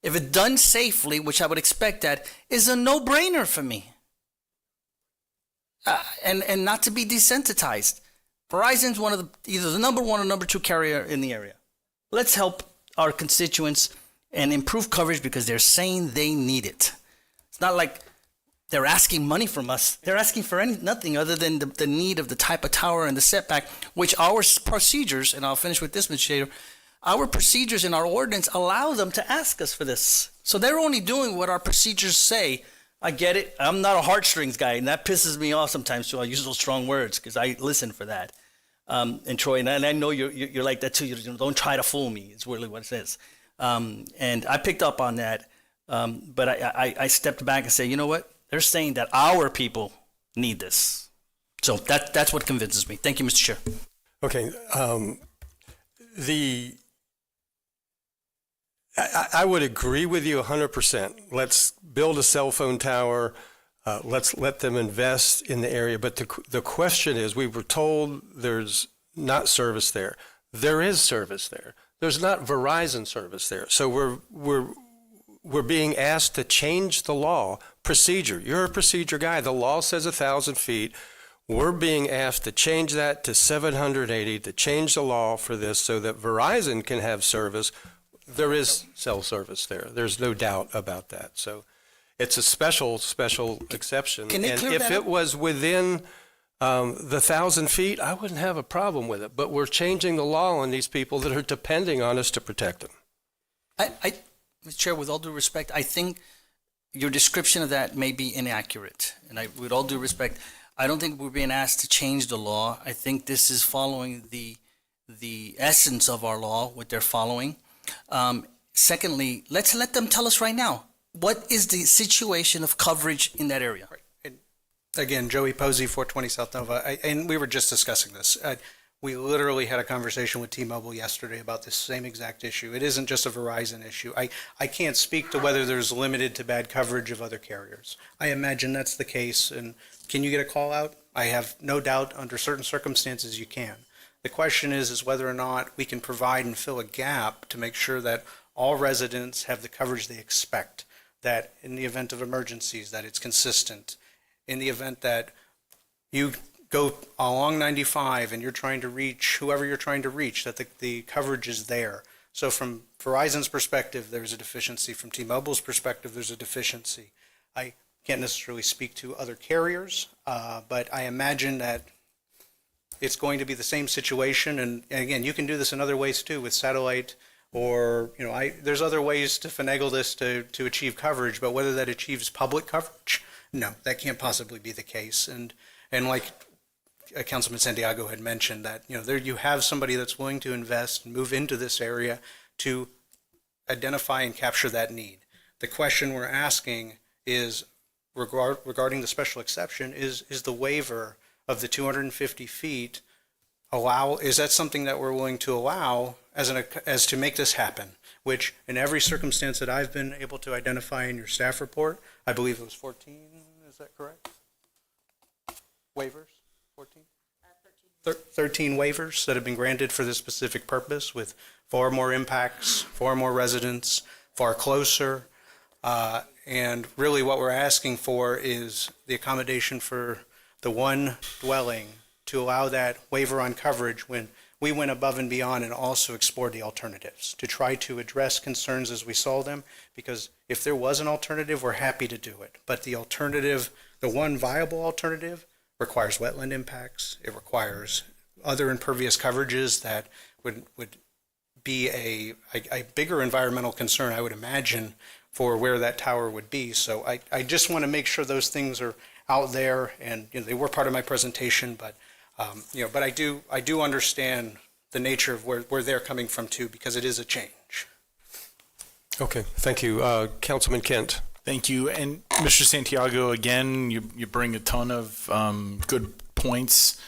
if it's done safely, which I would expect that, is a no-brainer for me. And not to be desensitized. Verizon's one of either the number one or number two carrier in the area. Let's help our constituents and improve coverage because they're saying they need it. It's not like they're asking money from us. They're asking for nothing other than the need of the type of tower and the setback, which our procedures, and I'll finish with this, Mr. Shader, our procedures in our ordinance allow them to ask us for this. So they're only doing what our procedures say. I get it. I'm not a heartstrings guy, and that pisses me off sometimes, so I use those strong words because I listen for that. And Troy, and I know you're like that too. You know, don't try to fool me. It's really what it says. And I picked up on that, but I stepped back and said, you know what? They're saying that our people need this. So that's what convinces me. Thank you, Mr. Chair. Okay. I would agree with you 100%. Let's build a cell phone tower. Let's let them invest in the area. But the question is, we were told there's not service there. There is service there. There's not Verizon service there. So we're being asked to change the law procedure. You're a procedure guy. The law says 1,000 feet. We're being asked to change that to 780, to change the law for this so that Verizon can have service. There is cell service there. There's no doubt about that. So it's a special exception. Can they and clear if that it up? was within the 1,000 feet, I wouldn't have a problem with it. But we're changing the law on these people that are depending on us to protect them. Mr. Chair, with all due respect, I think your description of that may be inaccurate. And with all due respect, I don't think we're being asked to change the law. I think this is following the essence of our law, what they're following. Secondly, let's let them tell us right now, what is the situation of coverage in that area? Again, Joey Posey, 420 South Nova, and we were just discussing this. We literally had a conversation with T-Mobile yesterday about this same exact issue. It isn't just a Verizon issue. I can't speak to whether there's limited to bad coverage of other carriers. I imagine that's the case. And can you get a call out? I have no doubt under certain circumstances you can. The question is whether or not we can provide and fill a gap to make sure that all residents have the coverage they expect, that in the event of emergencies, that it's consistent. In the event that you go along 95 and you're trying to reach whoever you're trying to reach, that the coverage is there. So from Verizon's perspective, there's a deficiency. From T-Mobile's perspective, there's a deficiency. I can't necessarily speak to other carriers, but I imagine that it's going to be the same situation. And again, you can do this in other ways too, with satellite or, there's other ways to finagle this to achieve coverage, but whether that achieves public coverage, no, that can't possibly be the case. And like Councilman Santiago had mentioned that, there you have somebody that's willing to invest and move into this area to identify and capture that need. The question we're asking is regarding the special exception is the waiver of the 250 feet is that something that we're willing to allow as to make this happen, which in every circumstance that I've been able to identify in your staff report, I believe it was 14, is that correct? Waivers, 14? 13 waivers that have been granted for this specific purpose with far more impacts, far more residents, far closer. And really what we're asking for is the accommodation for the one dwelling to allow that waiver on coverage when we went above and beyond and also explored the alternatives to try to address concerns as we saw them, because if there was an alternative, we're happy to do it. But the alternative, the one viable alternative, requires wetland impacts. It requires other impervious coverages that would be a bigger environmental concern, I would imagine, for where that tower would be. So I just want to make sure those things are out there, and they were part of my presentation, but but I do understand the nature of where they're coming from too, because it is a change. Okay, thank you. Councilman Kent. Thank you. And Mr. Santiago, again, you bring a ton of good points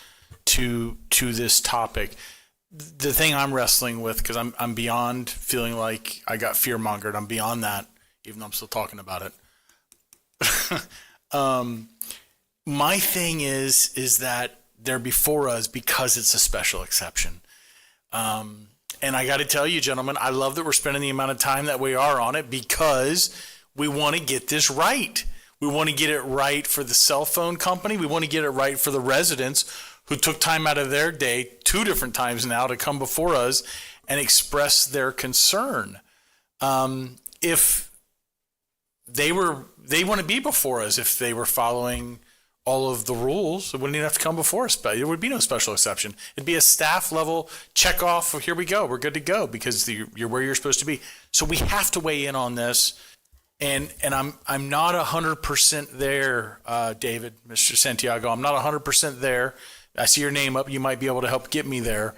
to this topic. The thing I'm wrestling with, because I'm beyond feeling like I got fear-mongered, I'm beyond that, even though I'm still talking about it. My thing is that they're before us because it's a special exception. And I got to tell you, gentlemen, I love that we're spending the amount of time that we are on it because we want to get this right. We want to get it right for the cell phone company. We want to get it right for the residents who took time out of their day 2 different times now to come before us and express their concern. If they want to be before us, if they were following all of the rules, it wouldn't even have to come before us. But there would be no special exception. It'd be a staff level check off. Here we go. We're good to go because you're where you're supposed to be. So we have to weigh in on this. And I'm not 100% there, David, Mr. Santiago. I'm not 100% there. I see your name up. You might be able to help get me there.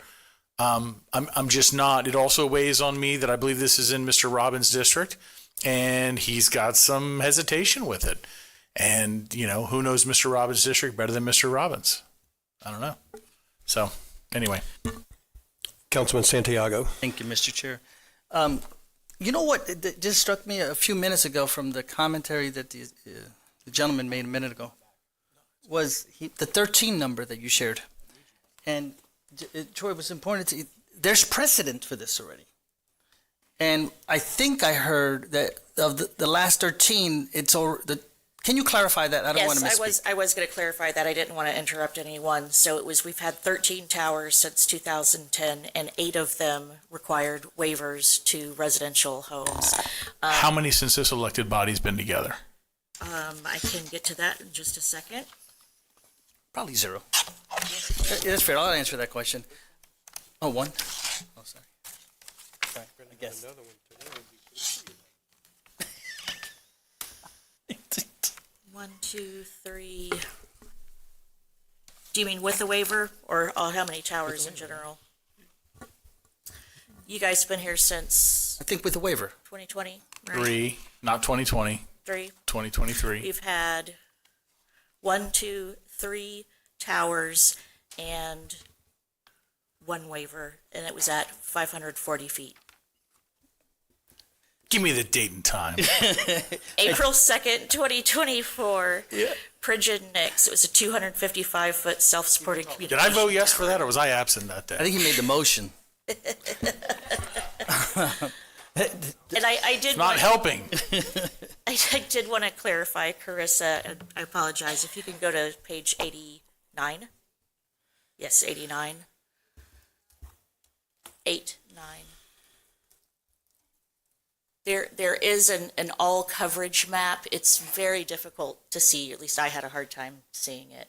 I'm just not. It also weighs on me that I believe this is in Mr. Robbins' district, and he's got some hesitation with it. And, you know, who knows Mr. Robbins' district better than Mr. Robbins? I don't know. So, anyway. Councilman Santiago. Thank you, Mr. Chair. You know what it just struck me a few minutes ago from the commentary that the gentleman made a minute ago was the 13 number that you shared. And Troy, it was important to there's precedent for this already. And I think I heard that of the last 13, it's over. Can you clarify that? I don't want to misspeak. Yes, I was going to clarify that. I didn't want to interrupt anyone. So we've had 13 towers since 2010, and 8 of them required waivers to residential homes. How many since this elected body's been together? I can get to that in just a second. Probably 0. That's fair. I'll answer that question. Oh, 1? Oh, sorry. I guess. 1, 2, 3. Do you mean with the waiver, or how many towers in general? You guys been here since I think with the waiver. 2020, right? 3, not 2020. 3. 2023. We've had 1, 2, 3 towers and 1 waiver, and it was at 540 feet. Give me the date and time. April 2nd, 2024, Pridgeon Nix. It was a 255-foot self-supporting community. Did I vote yes for that, or was I absent that day? I think he made the motion. And I did Not helping. I did want to clarify, Carissa, and I apologize, if you can go to page 89. Yes, 89. 8, 9. There is an all coverage map. It's very difficult to see. At least I had a hard time seeing it.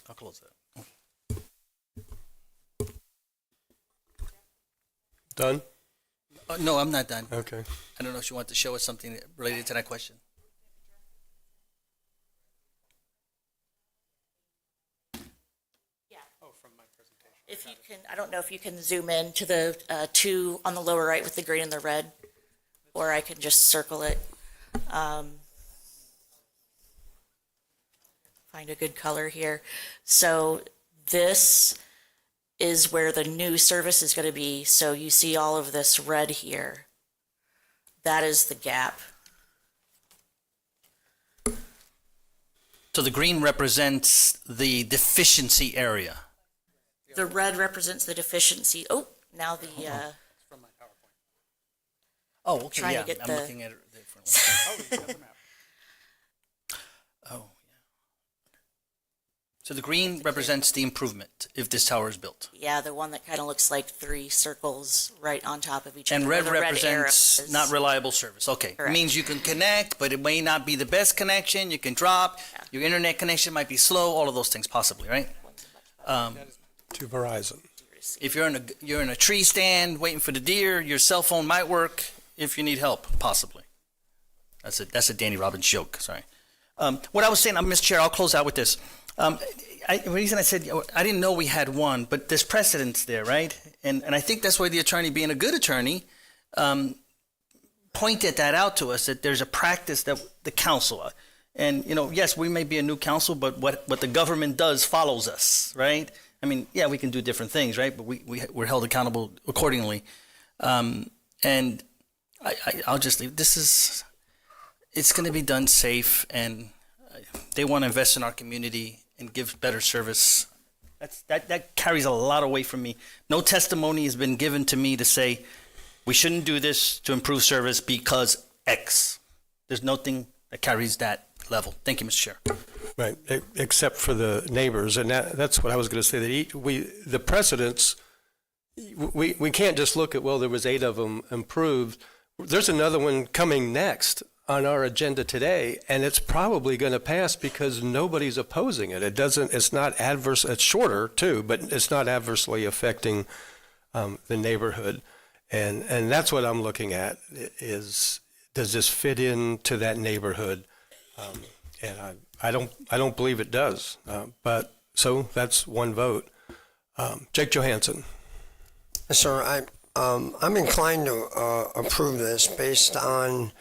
I'll close that. Done? No, I'm not done. Okay. I don't know if you want to show us something related to that question. If you can, I don't know if you can zoom in to the 2 on the lower right with the green and the red, or I can just circle it. Find a good color here. So this is where the new service is going to be. So you see all of this red here. That is the gap. So the green represents the deficiency area. The red represents the deficiency. Oh, now the Oh, okay, trying to yeah, get I'm the- looking at it differently. Oh, yeah. So the green represents the improvement if this tower is built. yeah, the one that kind of looks like 3 circles right on top of each And other. red where the represents arrow is. not reliable service. Okay, it Correct. means you can connect, but it may not be the best connection. You can drop. Yeah. Your internet connection might be slow. All of those things possibly, right? To Verizon. If you're in a tree stand waiting for the deer, your cell phone might work if you need help, possibly. That's a Danny Robbins joke. Sorry. What I was saying, Mr. Chair, I'll close out with this. The reason I said I didn't know we had 1, but there's precedence there, right? And I think that's why the attorney, being a good attorney, pointed that out to us, that there's a practice that the council, and yes, we may be a new council, but what the government does follows us, right? I mean, yeah, we can do different things, right? But we're held accountable accordingly. And I'll just leave. It's going to be done safe, and they want to invest in our community and give better service. That carries a lot of weight from me. No testimony has been given to me to say we shouldn't do this to improve service because X. There's nothing that carries that level. Thank you, Mr. Chair. Right, except for the neighbors, and that's what I was going to say. That the precedents, we can't just look at, well, there was 8 of them improved. There's another one coming next. on our agenda today, and it's probably going to pass because nobody's opposing it. It's not adverse, it's shorter too, but it's not adversely affecting the neighborhood. And that's what I'm looking at is, does this fit into that neighborhood? And I don't believe it does. But so that's one vote. Jake Johansson. Sir, I'm inclined to approve this based on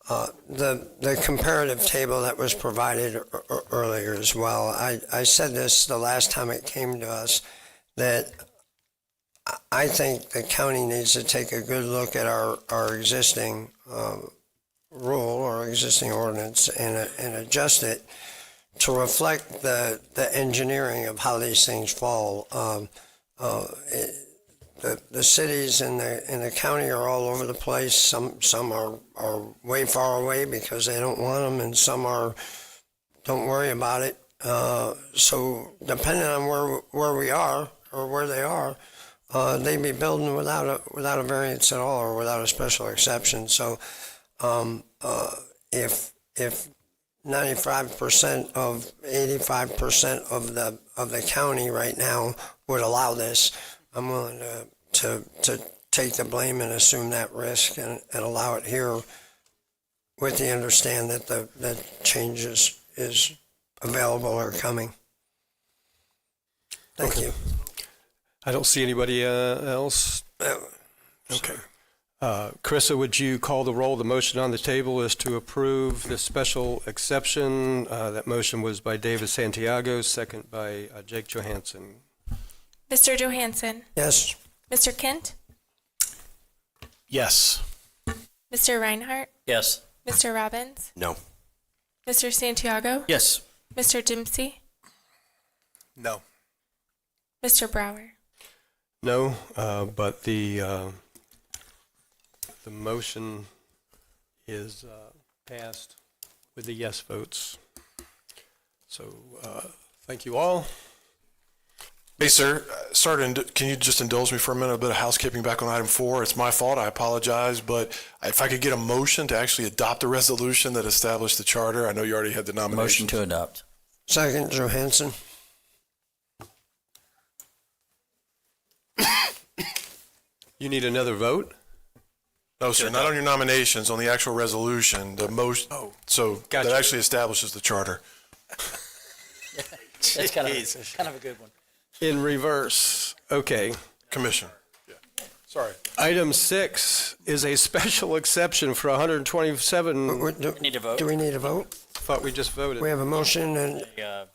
the comparative table that was provided earlier as well. I said this the last time it came to us, that I think the county needs to take a good look at our existing rule or existing ordinance and adjust it to reflect the engineering of how these things fall. The cities in the county are all over the place. Some are way far away because they don't want them, and some don't worry about it. So depending on where we are or where they are, they'd be building without a variance at all or without a special exception. So if 95% of 85% of the county right now would allow this, I'm willing to take the blame and assume that risk and allow it here, with the understand that the change is available or coming. Thank you. I don't see anybody else. Okay. Carissa, would you call the roll? The motion on the table is to approve the special exception. That motion was by David Santiago, second by Jake Johansson. Mr. Johansson? Yes. Mr. Kent? Yes. Mr. Reinhardt? Yes. Mr. Robbins? No. Mr. Santiago? Yes. Mr. Dempsey? No. Mr. Brower? No, but the motion is passed with the yes votes. So thank you all. Hey, sir, can you just indulge me for a minute, a bit of housekeeping back on item 4? It's my fault, I apologize, but if I could get a motion to actually adopt a resolution that established the charter. I know you already had the nomination. Motion to adopt. Second, Johansson. You need another vote? No, sir, not on your nominations, on the actual resolution, the motion, so Gotcha. that actually establishes the charter. That's kind of a good one. In reverse. Okay. Commission. Yeah. Sorry. Item 6 is a special exception for 127. Need to vote. Do we need a vote? Thought we just voted. We have a motion and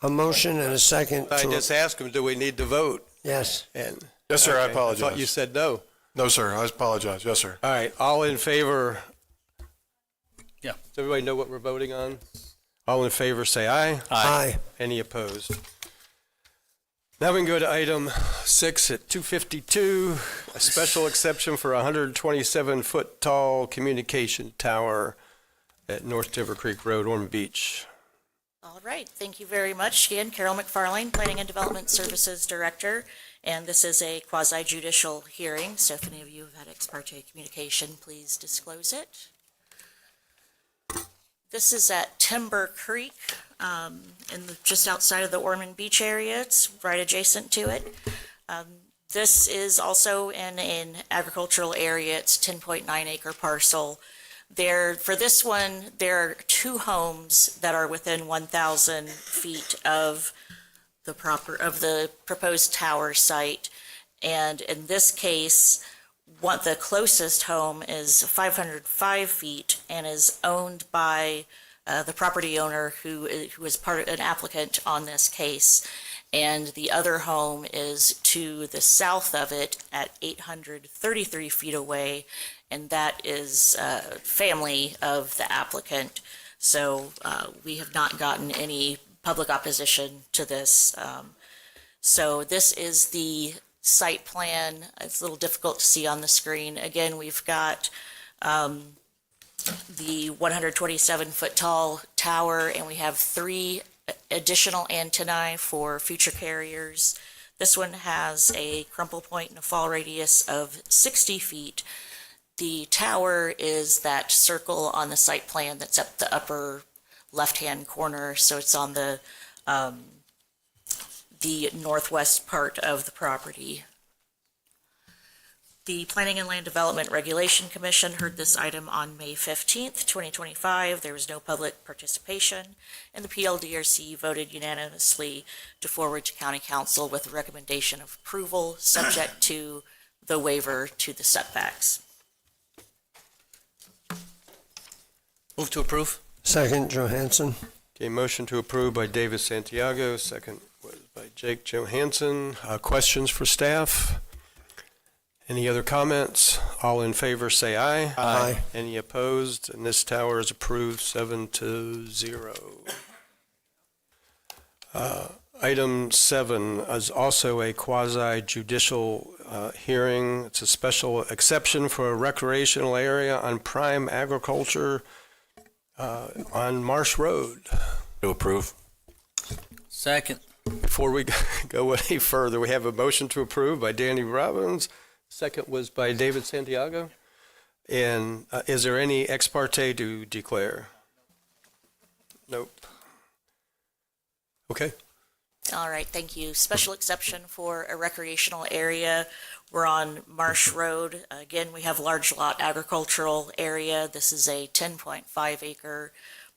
a second. I just asked him, do we need to vote? Yes. And Yes, sir, I I apologize. thought you said no. No, sir, I apologize. Yes, sir. All right, all in favor? Yeah. Does everybody know what we're voting on? All in favor, say aye. Aye. Any opposed? Now we can go to item 6 at 252, a special exception for a 127-foot tall communication tower at North Timber Creek Road, Ormond Beach. All right, thank you very much. Again, Carol McFarlane, Planning and Development Services Director, and this is a quasi-judicial hearing, so if any of you have had ex parte communication, please disclose it. This is at Timber Creek, just outside of the Ormond Beach area. It's right adjacent to it. This is also in an agricultural area. It's 10.9 acre parcel. For this one, there are 2 homes that are within 1,000 feet of the proposed tower site. And in this case, the closest home is 505 feet and is owned by the property owner who is an applicant on this case. And the other home is to the south of it at 833 feet away, and that is family of the applicant. So we have not gotten any public opposition to this. So this is the site plan. It's a little difficult to see on the screen. Again, we've got the 127-foot tall tower, and we have 3 additional antennae for future carriers. This one has a crumple point and a fall radius of 60 feet. The tower is that circle on the site plan that's up the upper left-hand corner, so it's on the northwest part of the property. The Planning and Land Development Regulation Commission heard this item on May 15th, 2025. There was no public participation, and the PLDRC voted unanimously to forward to County Council with a recommendation of approval, subject to the waiver to the setbacks. Move to approve. Second, Johansson. Okay, motion to approve by David Santiago, second was by Jake Johansson. Questions for staff? Any other comments? All in favor, say aye. Aye. Any opposed? And this tower is approved 7-0. Item 7 is also a quasi-judicial hearing. It's a special exception for a recreational area on prime agriculture on Marsh Road. To approve. Second. Before we go any further, we have a motion to approve by Danny Robbins. Second was by David Santiago. And is there any ex parte to declare? Nope. Okay. All right, thank you. Special exception for a recreational area. We're on Marsh Road. Again, we have large lot agricultural area. This is a 10.5 acre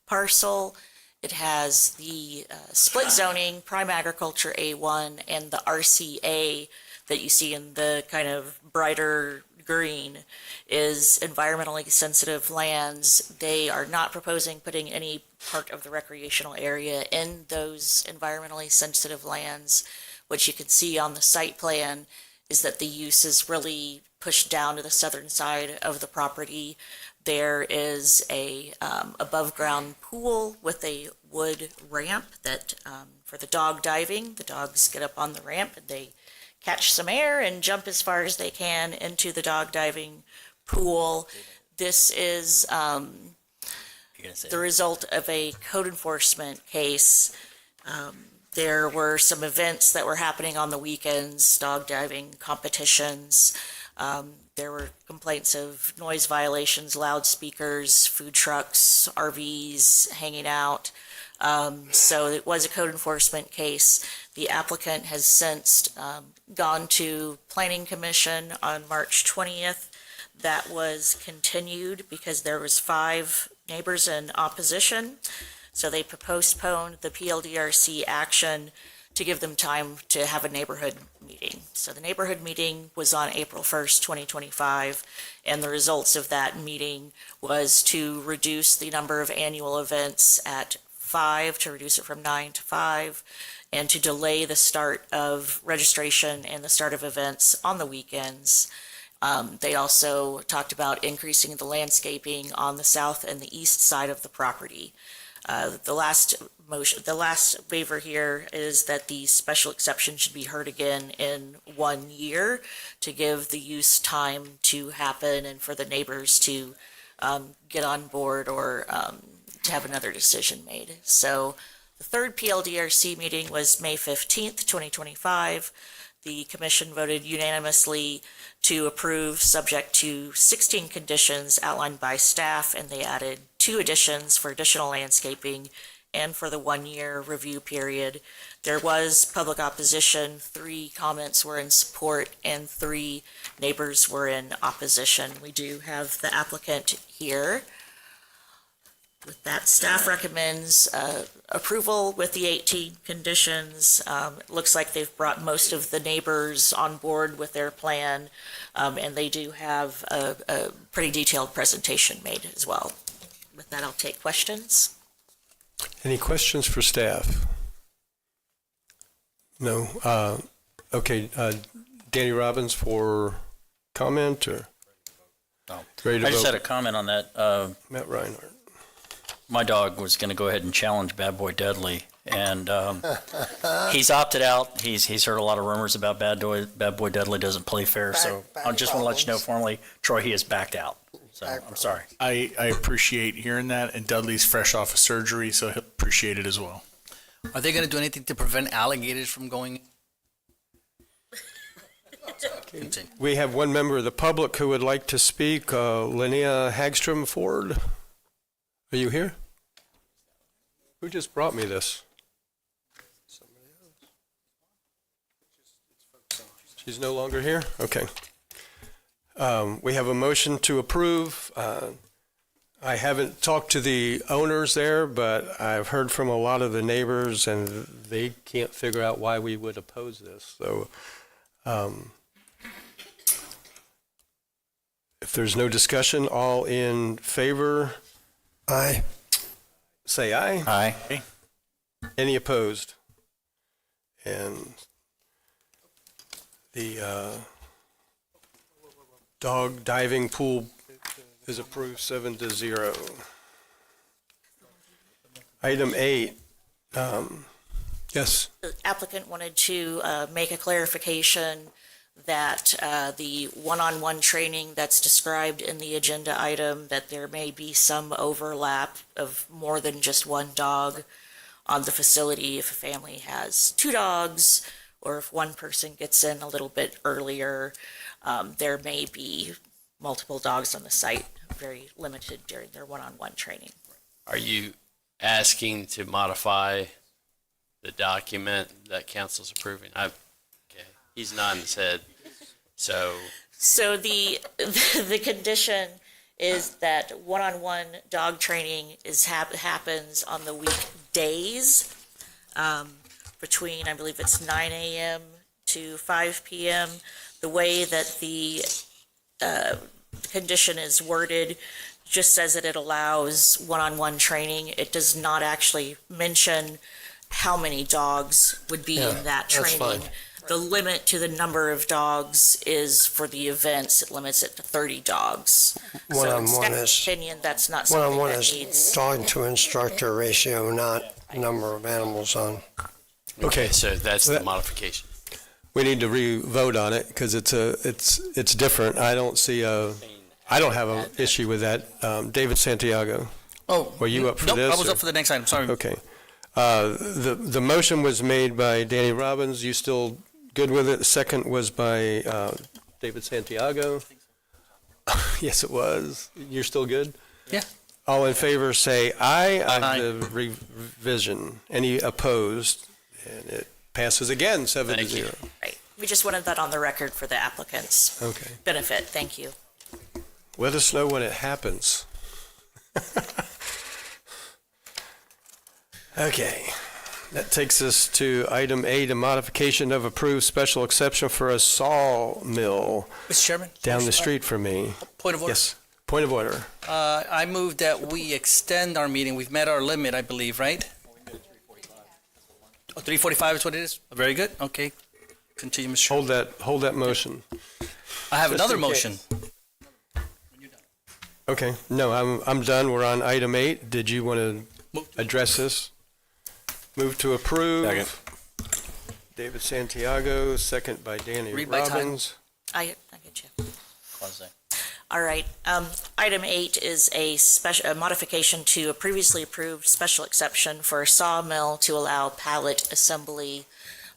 parcel. It has the split zoning, prime agriculture A1, and the RCA that you see in the kind of brighter green is environmentally sensitive lands. They are not proposing putting any part of the recreational area in those environmentally sensitive lands. What you can see on the site plan is that the use is really pushed down to the southern side of the property. There is a above ground pool with a wood ramp that for the dog diving, the dogs get up on the ramp and they catch some air and jump as far as they can into the dog diving pool. This is the result of a code enforcement case. There were some events that were happening on the weekends, dog diving competitions. There were complaints of noise violations, loudspeakers, food trucks, RVs hanging out. So it was a code enforcement case. The applicant has since gone to Planning Commission on March 20th. That was continued because there was 5 neighbors in opposition. So they postponed the PLDRC action to give them time to have a neighborhood meeting. So the neighborhood meeting was on April 1st, 2025, and the results of that meeting was to reduce the number of annual events at 5, to reduce it from 9 to 5, and to delay the start of registration and the start of events on the weekends. They also talked about increasing the landscaping on the south and the east side of the property. The last waiver here is that the special exception should be heard again in 1 year to give the use time to happen and for the neighbors to get on board or to have another decision made. So the third PLDRC meeting was May 15th, 2025. The commission voted unanimously to approve subject to 16 conditions outlined by staff, and they added 2 additions for additional landscaping and for the 1-year review period. There was public opposition. 3 comments were in support and 3 neighbors were in opposition. We do have the applicant here. With that, staff recommends approval with the 18 conditions. It looks like they've brought most of the neighbors on board with their plan, and they do have a pretty detailed presentation made as well. With that, I'll take questions. Any questions for staff? No? Okay, Danny Robbins for comment or? No. Ready to I just vote? had a comment on that. Matt Reinhardt. My dog was going to go ahead and challenge Bad Boy Dudley, and he's opted out. He's heard a lot of rumors about Bad Boy Dudley doesn't play fair, so I just want to let you know formally, Troy, he has backed out. So I'm sorry. I appreciate hearing that, and Dudley's fresh off of surgery, so he'll appreciate it as well. Are they going to do anything to prevent alligators from going? continue. We have one member of the public who would like to speak, Linnea Hagstrom Ford. Are you here? Who just brought me this? She's no longer here? Okay. We have a motion to approve. I haven't talked to the owners there, but I've heard from a lot of the neighbors, and they can't figure out why we would oppose this. So if there's no discussion, all in favor, Aye. say aye. Aye. Any opposed? And the dog diving pool is approved 7-0. Item 8. Yes. The applicant wanted to make a clarification that the one-on-one training that's described in the agenda item, that there may be some overlap of more than just one dog on the facility if a family has 2 dogs, or if one person gets in a little bit earlier, there may be multiple dogs on the site, very limited during their one-on-one training. Are you asking to modify the document that council's approving? Okay, he's nodding his head. So the condition is that one-on-one dog training happens on the weekdays between, I believe it's 9 a.m. to 5 p.m. The way that the condition is worded just says that it allows one-on-one training. It does not actually mention how many dogs would be in that training. That's fine. The limit to the number of dogs is for the events. It limits it to 30 dogs. One-on-one So in is- staff's opinion, that's not something One-on-one that is needs. dog to instructor ratio, not number of animals on. Okay. so that's the modification. We need to re-vote on it because it's different. I don't have an issue with that. David Santiago. Oh. Were you up for nope, this, I was or- up for the next item, sorry. Okay. The motion was made by Danny Robbins. You still good with it? The second was by David Santiago. Yes, it was. You're still good? Yeah. All in favor, say aye on Aye. the revision. Any opposed? And it passes again, 7-0. Right. We just wanted that on the record for the applicant's Okay. benefit. Thank you. Let us know when it happens. Okay. That takes us to item 8, a modification of approved special exception for a sawmill Mr. Chairman? down the street from me. Point of order. Yes, point of order. I move that we extend our meeting. We've met our limit, I believe, right? 3:45 is what it is? Very good, okay. Continue, Mr. Chairman. Hold that motion. I have just another in case. motion. Okay, no, I'm done. We're on item 8. Did you want to address this? Move to approve. Second. David Santiago, second by Danny Read by title. Robbins. I get you. Quasi. All right. Item 8 is a modification to a previously approved special exception for a sawmill to allow pallet assembly.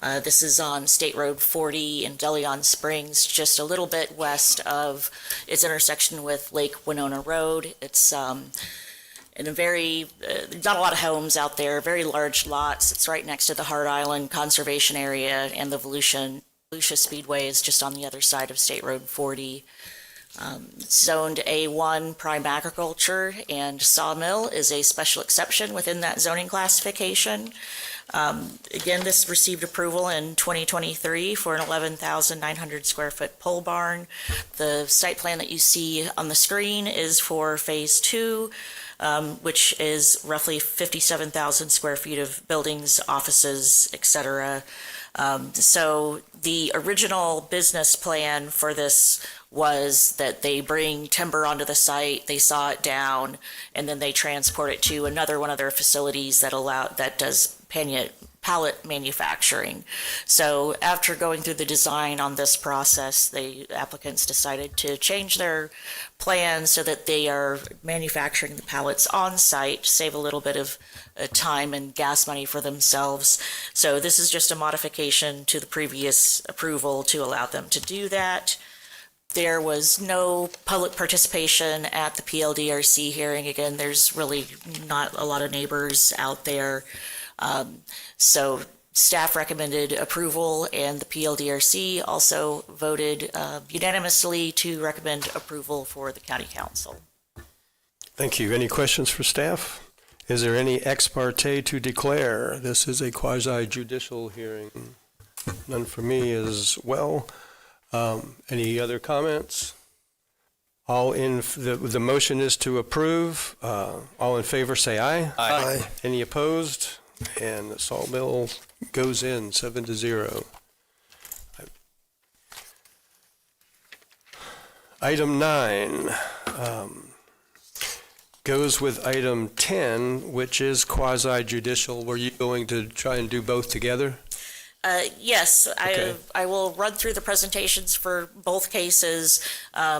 This is on State Road 40 in DeLeon Springs, just a little bit west of its intersection with Lake Winona Road. It's in a very, not a lot of homes out there, very large lots. It's right next to the Hart Island Conservation Area, and the Volusia Speedway is just on the other side of State Road 40. Zoned A1 prime agriculture, and sawmill is a special exception within that zoning classification. Again, this received approval in 2023 for an 11,900 square foot pole barn. The site plan that you see on the screen is for phase 2, which is roughly 57,000 square feet of buildings, offices, etc. So the original business plan for this was that they bring timber onto the site, they saw it down, and then they transport it to another one of their facilities that does pallet manufacturing. So after going through the design on this process, the applicants decided to change their plan so that they are manufacturing the pallets on site, save a little bit of time and gas money for themselves. So this is just a modification to the previous approval to allow them to do that. There was no public participation at the PLDRC hearing. Again, there's really not a lot of neighbors out there. So staff recommended approval, and the PLDRC also voted unanimously to recommend approval for the county council. Thank you. Any questions for staff? Is there any ex parte to declare? This is a quasi-judicial hearing. None for me as well. Any other comments? All in, the motion is to approve. All in favor, say aye. Aye. Any opposed? And the salt bill goes in 7-0. Item 9 goes with item 10, which is quasi-judicial. Were you going to try and do both together? Yes, Okay. I will run through the presentations for both cases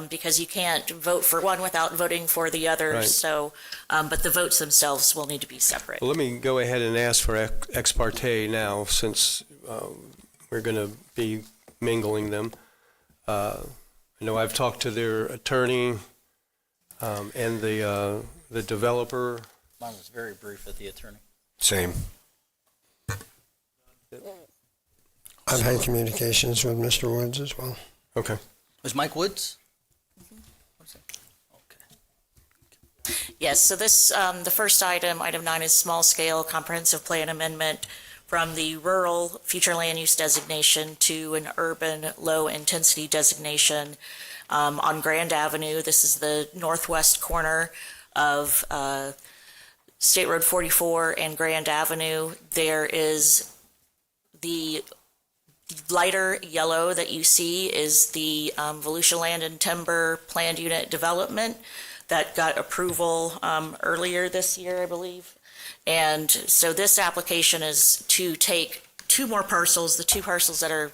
because you can't vote for one without voting for the other. Right. So, but the votes themselves will need to be separate. Well, let me go ahead and ask for ex parte now, since we're going to be mingling them. I know I've talked to their attorney and the developer. Mine was very brief with the attorney. Same. I've had communications with Mr. Woods as well. Okay. Was Mike Woods? Yes, so this, the first item, item 9, is small-scale comprehensive plan amendment from the rural future land use designation to an urban low-intensity designation on Grand Avenue. This is the northwest corner of State Road 44 and Grand Avenue. There is the lighter yellow that you see is the Volusia Land and Timber Planned Unit Development that got approval earlier this year, I believe. And so this application is to take 2 more parcels, the 2 parcels that are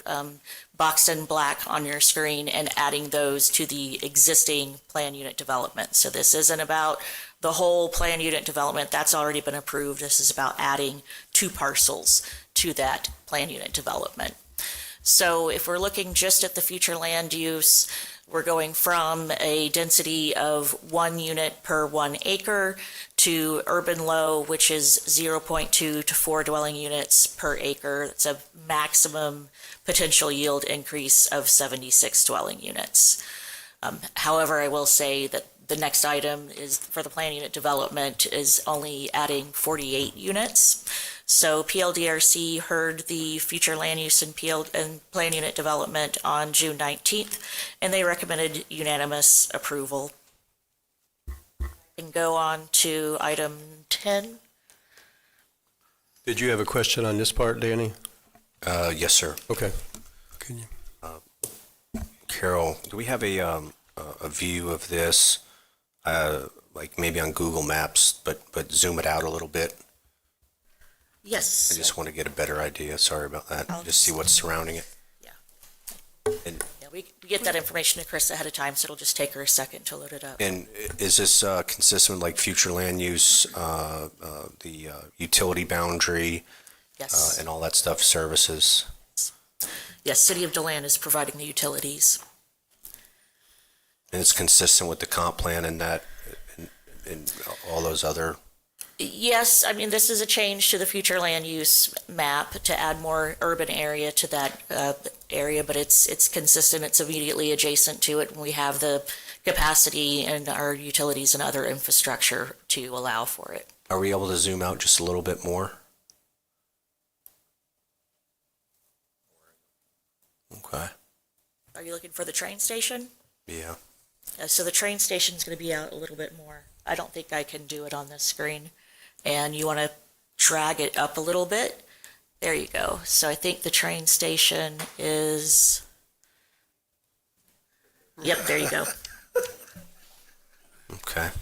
boxed in black on your screen, and adding those to the existing plan unit development. So this isn't about the whole plan unit development. That's already been approved. This is about adding 2 parcels to that plan unit development. So if we're looking just at the future land use, we're going from a density of 1 unit per 1 acre to urban low, which is 0.2 to 4 dwelling units per acre. It's a maximum potential yield increase of 76 dwelling units. However, I will say that the next item is for the plan unit development is only adding 48 units. So PLDRC heard the future land use and plan unit development on June 19th, and they recommended unanimous approval. And go on to item 10. Did you have a question on this part, Danny? Yes, sir. Okay. Carol, do we have a view of this, like maybe on Google Maps, but zoom it out a little bit? Yes. I just want to get a better idea. Sorry about that. Just see what's surrounding it. Yeah. Yeah, we get that information to Chris ahead of time, so it'll just take her a second to load it up. And is this consistent with like future land use, the utility boundary, Yes. and all that stuff, services? Yes, City of DeLand is providing the utilities. And it's consistent with the comp plan and that, and all those other. Yes, I mean, this is a change to the future land use map to add more urban area to that area, but it's consistent. It's immediately adjacent to it, and we have the capacity and our utilities and other infrastructure to allow for it. Are we able to zoom out just a little bit more? Okay. Are you looking for the train station? Yeah. So the train station is going to be out a little bit more. I don't think I can do it on this screen. And you want to drag it up a little bit. There you go. So I think the train station is, yep, there you go. Okay. I'm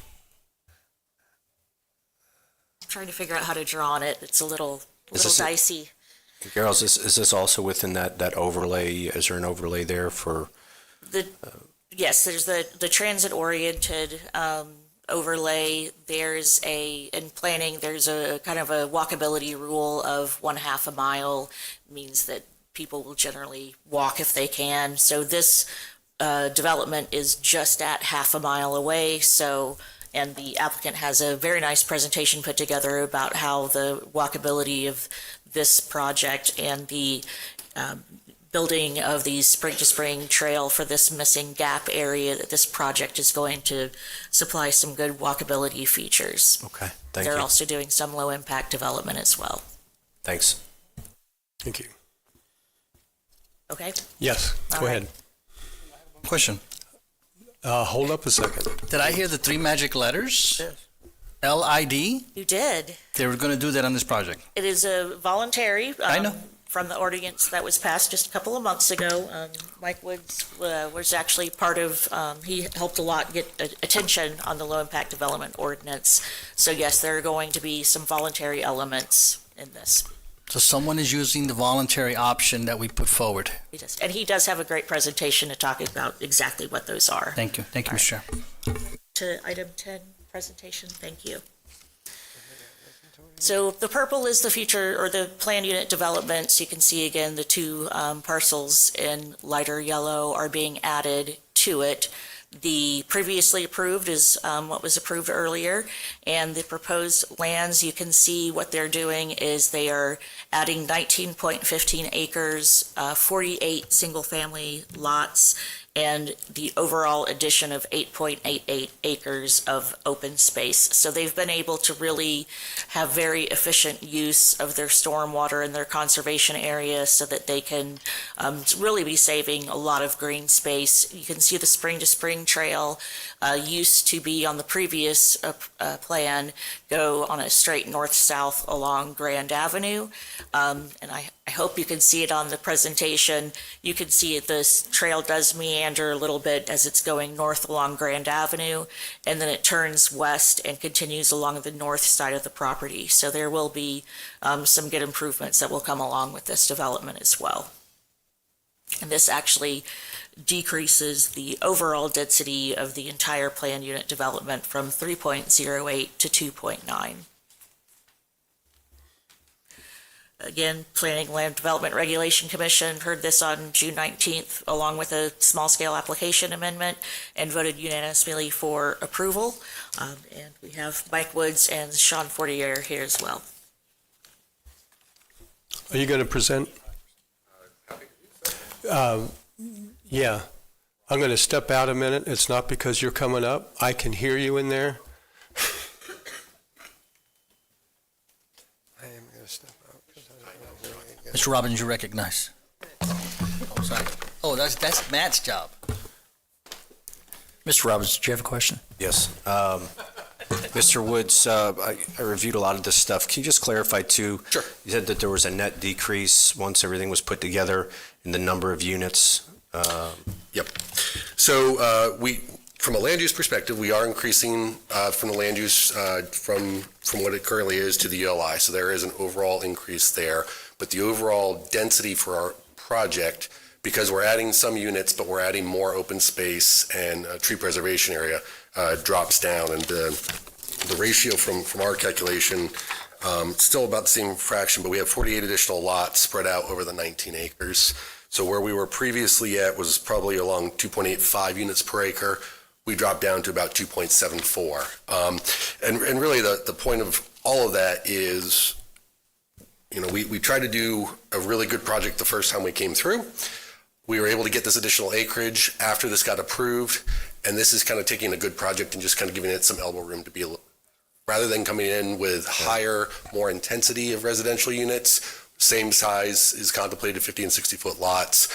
trying to figure out how to draw on it. It's a little dicey. Carol, is this also within that overlay? Is there an overlay there for? Yes, there's the transit-oriented overlay. There's in planning, there's a kind of a walkability rule of 1/2 a mile, means that people will generally walk if they can. So this development is just at 1/2 a mile away. So, and the applicant has a very nice presentation put together about how the walkability of this project and the building of the spring-to-spring trail for this missing gap area, that this project is going to supply some good walkability features. Okay, thank They're you. also doing some low-impact development as well. Thanks. Thank you. Okay? Yes, All go right. ahead. Question. Hold up a second. Did I hear the three magic letters? Yes. LID? You did. They were going to do that on this project. It is a voluntary. I know. From the ordinance that was passed just a couple of months ago. Mike Woods was actually part of, he helped a lot get attention on the low-impact development ordinance. So yes, there are going to be some voluntary elements in this. So someone is using the voluntary option that we put forward. And he does have a great presentation to talk about exactly what those are. Thank you. Thank you, Mr. Chair. To item 10 presentation, thank you. So the purple is the future or the planned unit developments. You can see again the two parcels in lighter yellow are being added to it. The previously approved is what was approved earlier, and the proposed lands, you can see what they're doing is they are adding 19.15 acres, 48 single-family lots, and the overall addition of 8.88 acres of open space. So they've been able to really have very efficient use of their stormwater and their conservation area so that they can really be saving a lot of green space. You can see the spring-to-spring trail used to be on the previous plan, go on a straight north-south along Grand Avenue. And I hope you can see it on the presentation. You can see this trail does meander a little bit as it's going north along Grand Avenue, and then it turns west and continues along the north side of the property. So there will be some good improvements that will come along with this development as well. And this actually decreases the overall density of the entire planned unit development from 3.08 to 2.9. Again, Planning Land Development Regulation Commission heard this on June 19th, along with a small-scale application amendment, and voted unanimously for approval. And we have Mike Woods and Sean Fortier here as well. Are you going to present? Yeah. I'm going to step out a minute. It's not because you're coming up. I can hear you in there. I am going to step out because I don't know where I get. Mr. Robbins, you recognize. Oh, sorry. Oh, that's Matt's job. Mr. Robbins, do you have a question? Yes. Mr. Woods, I reviewed a lot of this stuff. Can you just clarify too? Sure. You said that there was a net decrease once everything was put together in the number of units. Yep. So from a land use perspective, we are increasing from the land use from what it currently is to the ULI. So there is an overall increase there. But the overall density for our project, because we're adding some units, but we're adding more open space and tree preservation area, drops down. And the ratio from our calculation, still about the same fraction, but we have 48 additional lots spread out over the 19 acres. So where we were previously at was probably along 2.85 units per acre. We dropped down to about 2.74. And really the point of all of that is, we tried to do a really good project the first time we came through. We were able to get this additional acreage after this got approved. And this is kind of taking a good project and just kind of giving it some elbow room to be rather than coming in with higher, more intensity of residential units. Same size is contemplated, 50 and 60-foot lots.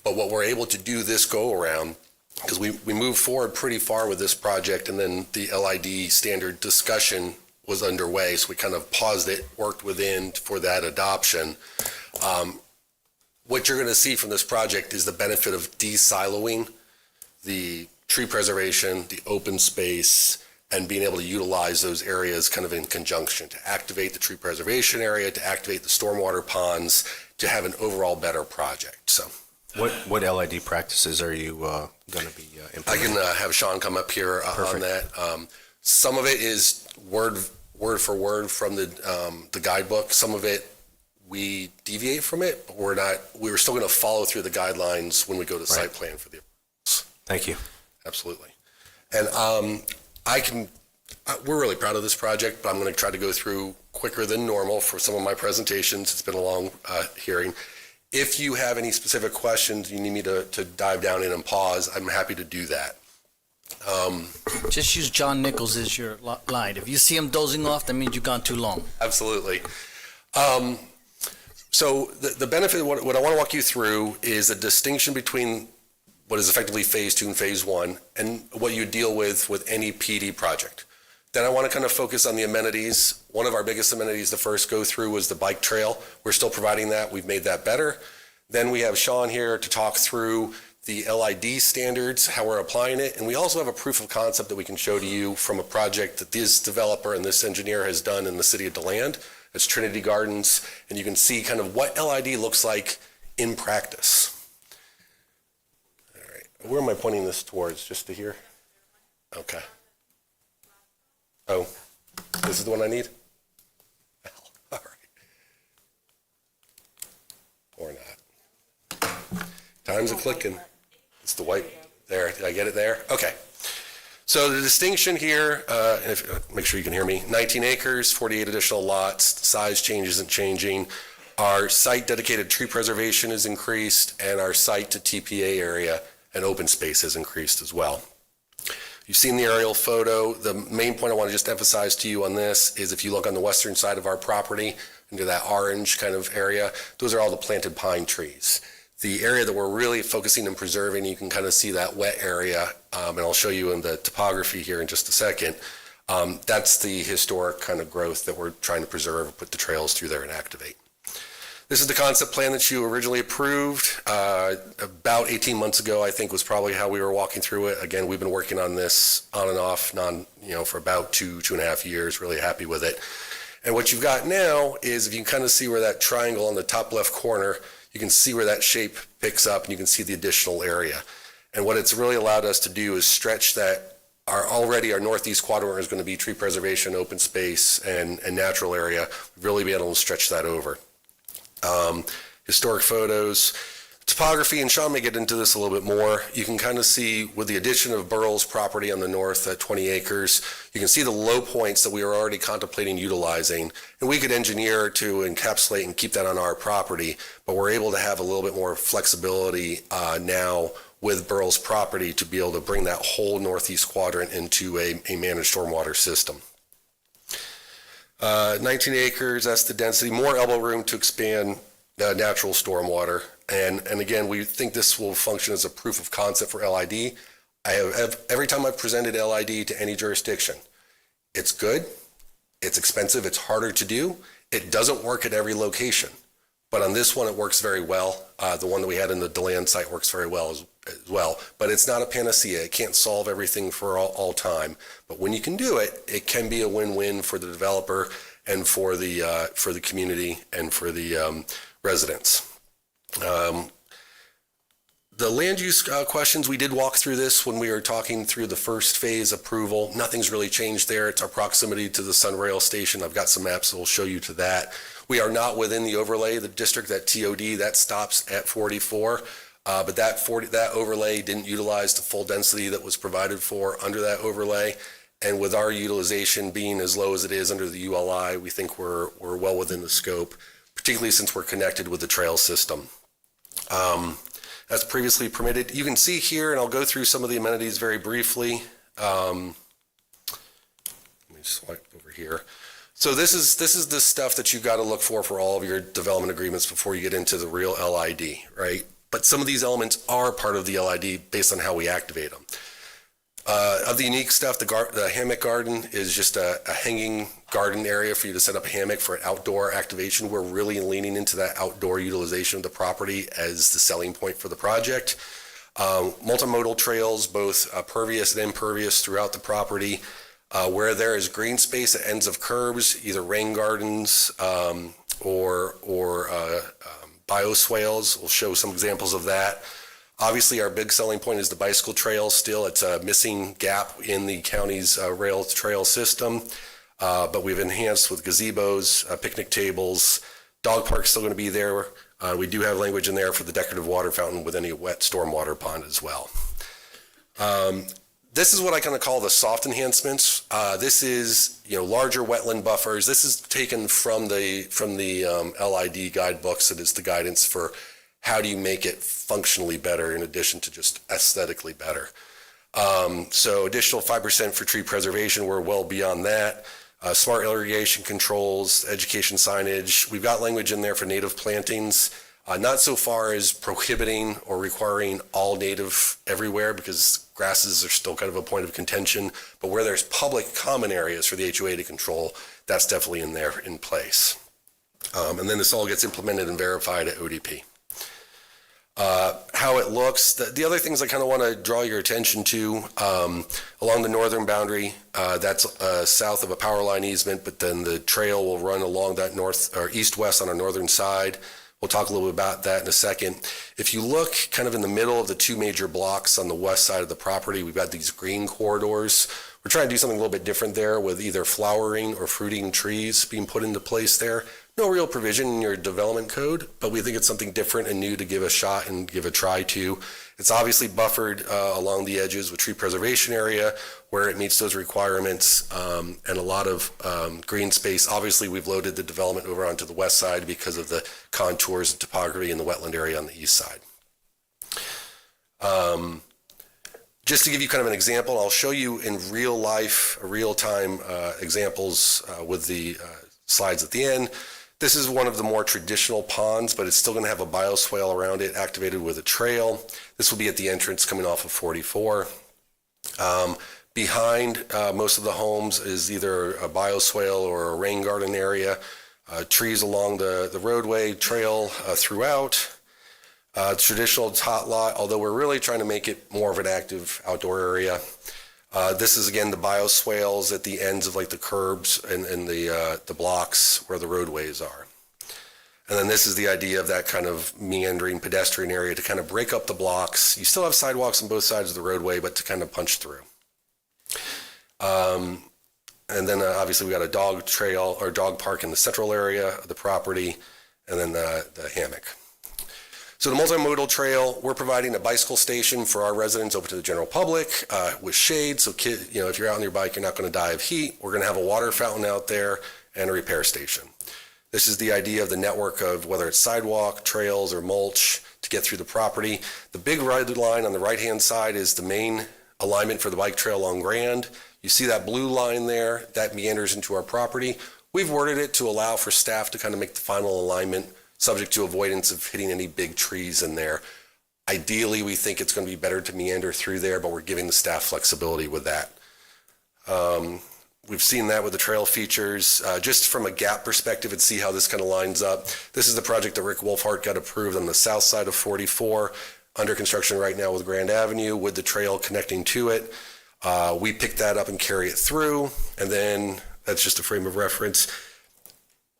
But what we're able to do this go around, because we moved forward pretty far with this project, and then the LID standard discussion was underway, so we kind of paused it, worked within for that adoption. What you're going to see from this project is the benefit of de-siloing the tree preservation, the open space, and being able to utilize those areas kind of in conjunction to activate the tree preservation area, to activate the stormwater ponds, to have an overall better project. So What LID practices are you going to be I implementing? can have Sean come up here on that. Some of it is word for word from the guidebook. Some of it, we deviate from it, but we're still going to follow through the guidelines when we go to site plan for the. Thank you. Absolutely. And we're really proud of this project, but I'm going to try to go through quicker than normal for some of my presentations. It's been a long hearing. If you have any specific questions, you need me to dive down in and pause, I'm happy to do that. Just use John Nichols as your line. If you see him dozing off, that means you've gone too long. Absolutely. So the benefit, what I want to walk you through is a distinction between what is effectively phase 2 and phase 1 and what you deal with any PD project. Then I want to kind of focus on the amenities. One of our biggest amenities to first go through was the bike trail. We're still providing that. We've made that better. Then we have Sean here to talk through the LID standards, how we're applying it. And we also have a proof of concept that we can show to you from a project that this developer and this engineer has done in the city of DeLand. It's Trinity Gardens. And you can see kind of what LID looks like in practice. All right. Where am I pointing this towards? Just to here? Okay. Oh, this is the one I need? All right. Or not. Time's a-clicking. It's the white. There, did I get it there? Okay. So the distinction here, make sure you can hear me, 19 acres, 48 additional lots, the size change isn't changing. Our site dedicated tree preservation is increased, and our site to TPA area and open space has increased as well. You've seen the aerial photo. The main point I want to just emphasize to you on this is if you look on the western side of our property, into that orange kind of area, those are all the planted pine trees. The area that we're really focusing and preserving, you can kind of see that wet area, and I'll show you in the topography here in just a second. That's the historic kind of growth that we're trying to preserve, put the trails through there and activate. This is the concept plan that you originally approved about 18 months ago, I think was probably how we were walking through it. Again, we've been working on this on and off, for about 2.5 years, really happy with it. And what you've got now is if you can kind of see where that triangle on the top left corner, you can see where that shape picks up and you can see the additional area. And what it's really allowed us to do is stretch that. Our northeast quadrant is going to be tree preservation, open space, and natural area. We've really been able to stretch that over. Historic photos, topography, and Sean may get into this a little bit more. You can kind of see with the addition of Burrell's property on the north at 20 acres, you can see the low points that we are already contemplating utilizing. And we could engineer to encapsulate and keep that on our property, but we're able to have a little bit more flexibility now with Burrell's property to be able to bring that whole northeast quadrant into a managed stormwater system. 19 acres, that's the density, more elbow room to expand natural stormwater. And again, we think this will function as a proof of concept for LID. Every time I've presented LID to any jurisdiction, it's good, it's expensive, it's harder to do. It doesn't work at every location, but on this one, it works very well. The one that we had in the DeLand site works very well as well, but it's not a panacea. It can't solve everything for all time, but when you can do it, it can be a win-win for the developer and for the community and for the residents. The land use questions, we did walk through this when we were talking through the first phase approval. Nothing's really changed there. It's our proximity to the Sunrail station. I've got some maps that will show you to that. We are not within the overlay, the district, that TOD, that stops at 44. But that overlay didn't utilize the full density that was provided for under that overlay. And with our utilization being as low as it is under the ULI, we think we're well within the scope, particularly since we're connected with the trail system. As previously permitted, you can see here, and I'll go through some of the amenities very briefly. Let me swipe over here. So this is the stuff that you've got to look for all of your development agreements before you get into the real LID, right? But some of these elements are part of the LID based on how we activate them. Of the unique stuff, the hammock garden is just a hanging garden area for you to set up a hammock for an outdoor activation. We're really leaning into that outdoor utilization of the property as the selling point for the project. Multimodal trails, both pervious and impervious throughout the property. Where there is green space at ends of curbs, either rain gardens or bioswales. We'll show some examples of that. Obviously, our big selling point is the bicycle trail still. It's a missing gap in the county's rail trail system, but we've enhanced with gazebos, picnic tables. Dog park's still going to be there. We do have language in there for the decorative water fountain with any wet stormwater pond as well. This is what I kind of call the soft enhancements. This is, larger wetland buffers. This is taken from the LID guidebooks. That is the guidance for how do you make it functionally better in addition to just aesthetically better. So additional 5% for tree preservation. We're well beyond that. Smart irrigation controls, education signage. We've got language in there for native plantings. Not so far as prohibiting or requiring all native everywhere, because grasses are still kind of a point of contention, but where there's public common areas for the HOA to control, that's definitely in there in place. And then this all gets implemented and verified at ODP. How it looks, the other things I kind of want to draw your attention to, along the northern boundary, that's south of a power line easement, but then the trail will run along that north or east-west on our northern side. We'll talk a little bit about that in a second. If you look kind of in the middle of the two major blocks on the west side of the property, we've got these green corridors. We're trying to do something a little bit different there with either flowering or fruiting trees being put into place there. No real provision in your development code, but we think it's something different and new to give a shot and give a try to. It's obviously buffered along the edges with tree preservation area where it meets those requirements, and a lot of green space. Obviously, we've loaded the development over onto the west side because of the contours and topography in the wetland area on the east side. Just to give you kind of an example, I'll show you in real life, real-time examples with the slides at the end. This is one of the more traditional ponds, but it's still going to have a bioswale around it activated with a trail. This will be at the entrance coming off of 44. Behind most of the homes is either a bioswale or a rain garden area. Trees along the roadway trail throughout. Traditional tot lot, although we're really trying to make it more of an active outdoor area. This is, again, the bioswales at the ends of like the curbs and the blocks where the roadways are. And then this is the idea of that kind of meandering pedestrian area to kind of break up the blocks. You still have sidewalks on both sides of the roadway, but to kind of punch through. And then obviously we got a dog trail or dog park in the central area of the property, and then the hammock. So the multimodal trail, we're providing a bicycle station for our residents open to the general public with shade. So if you're out on your bike, you're not going to die of heat. We're going to have a water fountain out there and a repair station. This is the idea of the network of whether it's sidewalk, trails, or mulch to get through the property. The big red line on the right-hand side is the main alignment for the bike trail along Grand. You see that blue line there, that meanders into our property. We've worded it to allow for staff to kind of make the final alignment, subject to avoidance of hitting any big trees in there. Ideally, we think it's going to be better to meander through there, but we're giving the staff flexibility with that. We've seen that with the trail features. Just from a gap perspective and see how this kind of lines up. This is the project that Rick Wolfhart got approved on the south side of 44, under construction right now with Grand Avenue, with the trail connecting to it. We pick that up and carry it through, and then that's just a frame of reference.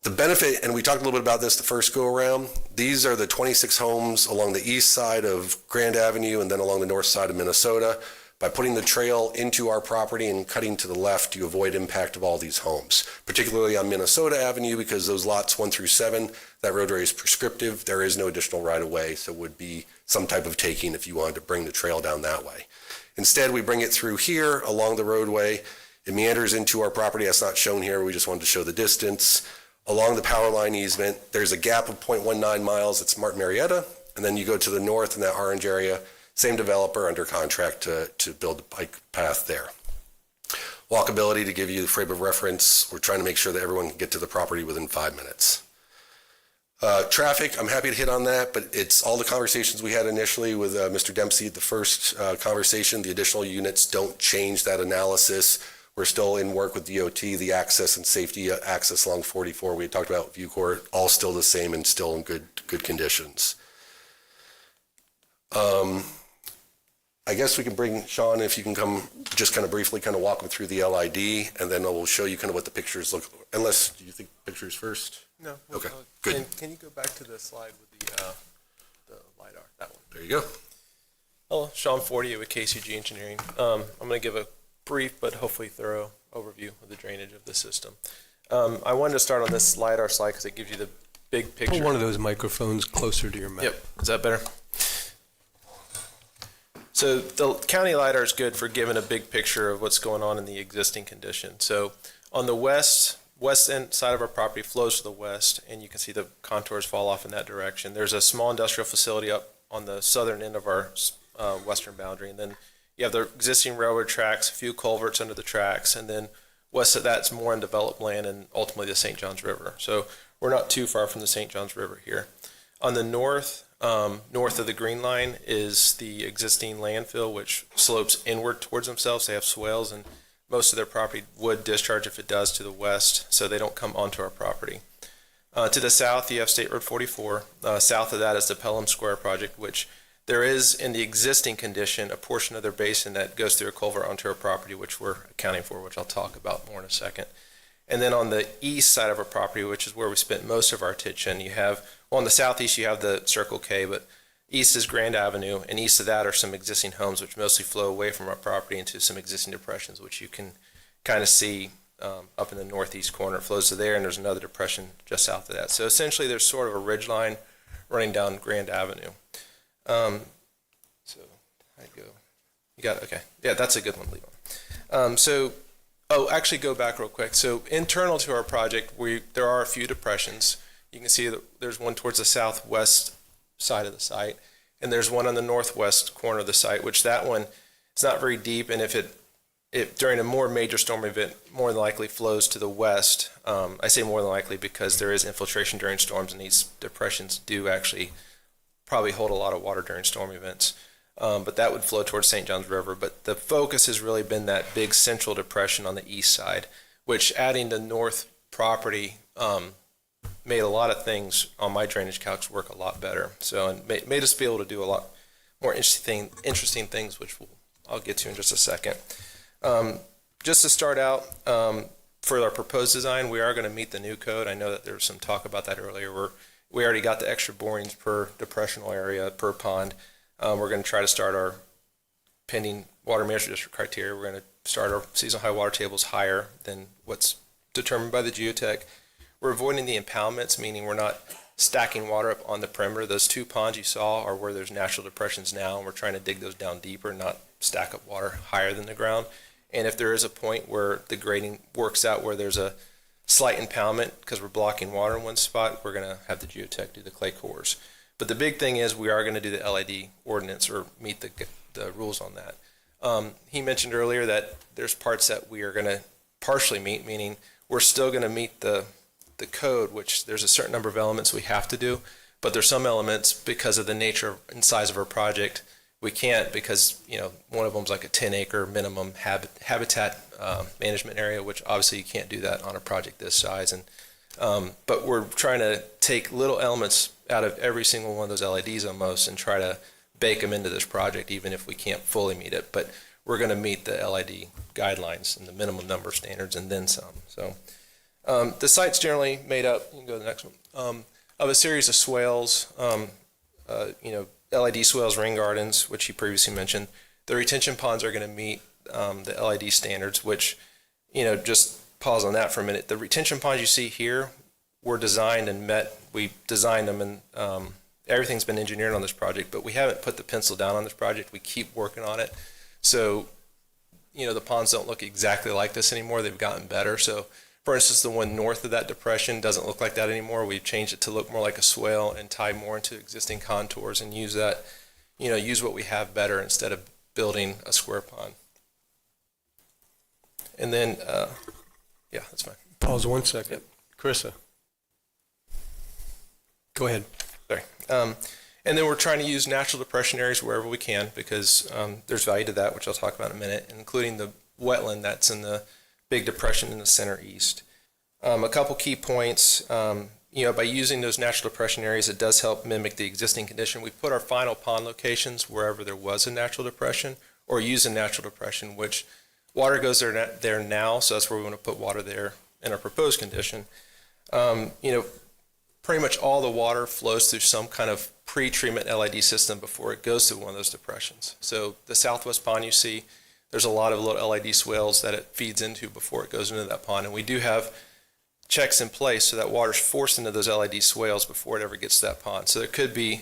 The benefit, and we talked a little bit about this the first go around, these are the 26 homes along the east side of Grand Avenue and then along the north side of Minnesota. By putting the trail into our property and cutting to the left, you avoid impact of all these homes, particularly on Minnesota Avenue, because those lots 1 through 7, that roadway is prescriptive. There is no additional right of way, so it would be some type of taking if you wanted to bring the trail down that way. Instead, we bring it through here along the roadway. It meanders into our property. That's not shown here. We just wanted to show the distance. Along the power line easement, there's a gap of 0.19 miles. It's Martin Marietta. And then you go to the north in that orange area, same developer under contract to build a bike path there. Walkability, to give you the frame of reference, we're trying to make sure that everyone can get to the property within 5 minutes. Traffic, I'm happy to hit on that, but it's all the conversations we had initially with Mr. Dempsey at the first conversation. The additional units don't change that analysis. We're still in work with DOT, the access and safety access along 44. We had talked about view court, all still the same and still in good conditions. I guess we can bring Sean, if you can come just kind of briefly kind of walk them through the LID, and then we'll show you kind of what the pictures look, unless, do you think pictures first? No. Okay, good. Can you go back to the slide with the LiDAR, that one? There you go. Hello, Sean Fortier with KCG Engineering. I'm going to give a brief but hopefully thorough overview of the drainage of the system. I wanted to start on this LiDAR slide because it gives you the big picture. Pull one of those microphones closer to your mouth. Yep, is that better? So the county LiDAR is good for giving a big picture of what's going on in the existing condition. So on the west end side of our property flows to the west, and you can see the contours fall off in that direction. There's a small industrial facility up on the southern end of our western boundary, and then you have the existing railroad tracks, a few culverts under the tracks, and then west of that's more undeveloped land and ultimately the St. Johns River. So we're not too far from the St. Johns River here. On the north of the green line is the existing landfill, which slopes inward towards themselves. They have swales, and most of their property would discharge if it does to the west, so they don't come onto our property. To the south, you have State Road 44. South of that is the Pelham Square project, which there is, in the existing condition, a portion of their basin that goes through a culvert onto our property, which we're accounting for, which I'll talk about more in a second. And then on the east side of our property, which is where we spent most of our attention, you have, well, on the southeast, you have the Circle K, but east is Grand Avenue, and east of that are some existing homes, which mostly flow away from our property into some existing depressions, which you can kind of see up in the northeast corner. It flows to there, and there's another depression just south of that. So essentially, there's sort of a ridge line running down Grand Avenue. So I go, you got it, okay. Yeah, that's a good one to leave on. Actually go back real quick. So internal to our project, there are a few depressions. You can see that there's one towards the southwest side of the site, and there's one on the northwest corner of the site, which that one is not very deep, and if it during a more major storm event, more than likely flows to the west. I say more than likely because there is infiltration during storms, and these depressions do actually probably hold a lot of water during storm events. But that would flow towards St. Johns River. But the focus has really been that big central depression on the east side, which adding the north property made a lot of things on my drainage calcs work a lot better. So and made us be able to do a lot more interesting things, which I'll get to in just a second. Just to start out, for our proposed design, we are going to meet the new code. I know that there was some talk about that earlier. We already got the extra borings per depressional area, per pond. We're going to try to start our pending water management district criteria. We're going to start our seasonal high water tables higher than what's determined by the geotech. We're avoiding the impoundments, meaning we're not stacking water up on the perimeter. Those two ponds you saw are where there's natural depressions now, and we're trying to dig those down deeper, not stack up water higher than the ground. And if there is a point where the grading works out where there's a slight impoundment because we're blocking water in one spot, we're going to have the geotech do the clay cores. But the big thing is we are going to do the LID ordinance or meet the rules on that. He mentioned earlier that there's parts that we are going to partially meet, meaning we're still going to meet the code, which there's a certain number of elements we have to do, but there's some elements because of the nature and size of our project we can't, because one of them's like a 10-acre minimum habitat management area, which obviously you can't do that on a project this size. And but we're trying to take little elements out of every single one of those LIDs almost and try to bake them into this project, even if we can't fully meet it. But we're going to meet the LID guidelines and the minimum number of standards and then some. So the site's generally made up, you can go to the next one, of a series of swales, LID swales, rain gardens, which you previously mentioned. The retention ponds are going to meet the LID standards, which, just pause on that for a minute. The retention ponds you see here were designed and met. We designed them, and everything's been engineered on this project, but we haven't put the pencil down on this project. We keep working on it. So, the ponds don't look exactly like this anymore. They've gotten better. So, for instance, the one north of that depression doesn't look like that anymore. We've changed it to look more like a swale and tie more into existing contours and use that, use what we have better instead of building a square pond. And then, yeah, that's fine. Pause 1 second. Yep. Carissa. Go ahead. Sorry. And then we're trying to use natural depression areas wherever we can, because there's value to that, which I'll talk about in a minute, including the wetland that's in the big depression in the center east. A couple key points. by using those natural depression areas, it does help mimic the existing condition. We put our final pond locations wherever there was a natural depression or use a natural depression, which water goes there now, so that's where we want to put water there in our proposed condition. Pretty much all the water flows through some kind of pre-treatment LID system before it goes to one of those depressions. So the southwest pond you see, there's a lot of little LID swales that it feeds into before it goes into that pond. And we do have checks in place so that water's forced into those LID swales before it ever gets to that pond. So there could be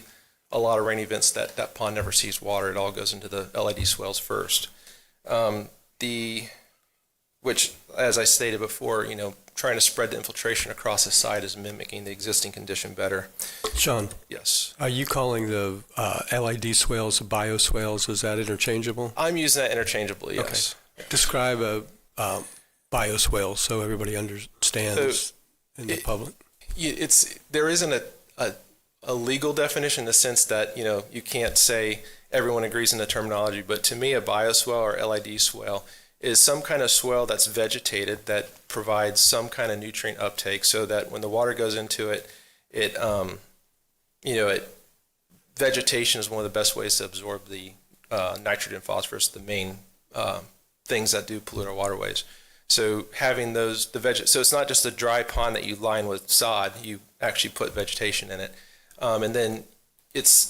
a lot of rain events that pond never sees water. It all goes into the LID swales first. Which, as I stated before, trying to spread the infiltration across the site is mimicking the existing condition better. Sean, Yes. are you calling the LID swales bioswales? Is that interchangeable? I'm using that interchangeably, yes. Okay. Describe a bioswale so everybody understands in the public. There isn't a legal definition in the sense that, you can't say everyone agrees in the terminology, but to me a bioswale or LID swale is some kind of swale that's vegetated that provides some kind of nutrient uptake so that when the water goes into it, vegetation is one of the best ways to absorb the nitrogen, phosphorus, the main things that do pollute our waterways. So having so it's not just a dry pond that you line with sod, you actually put vegetation in it. And then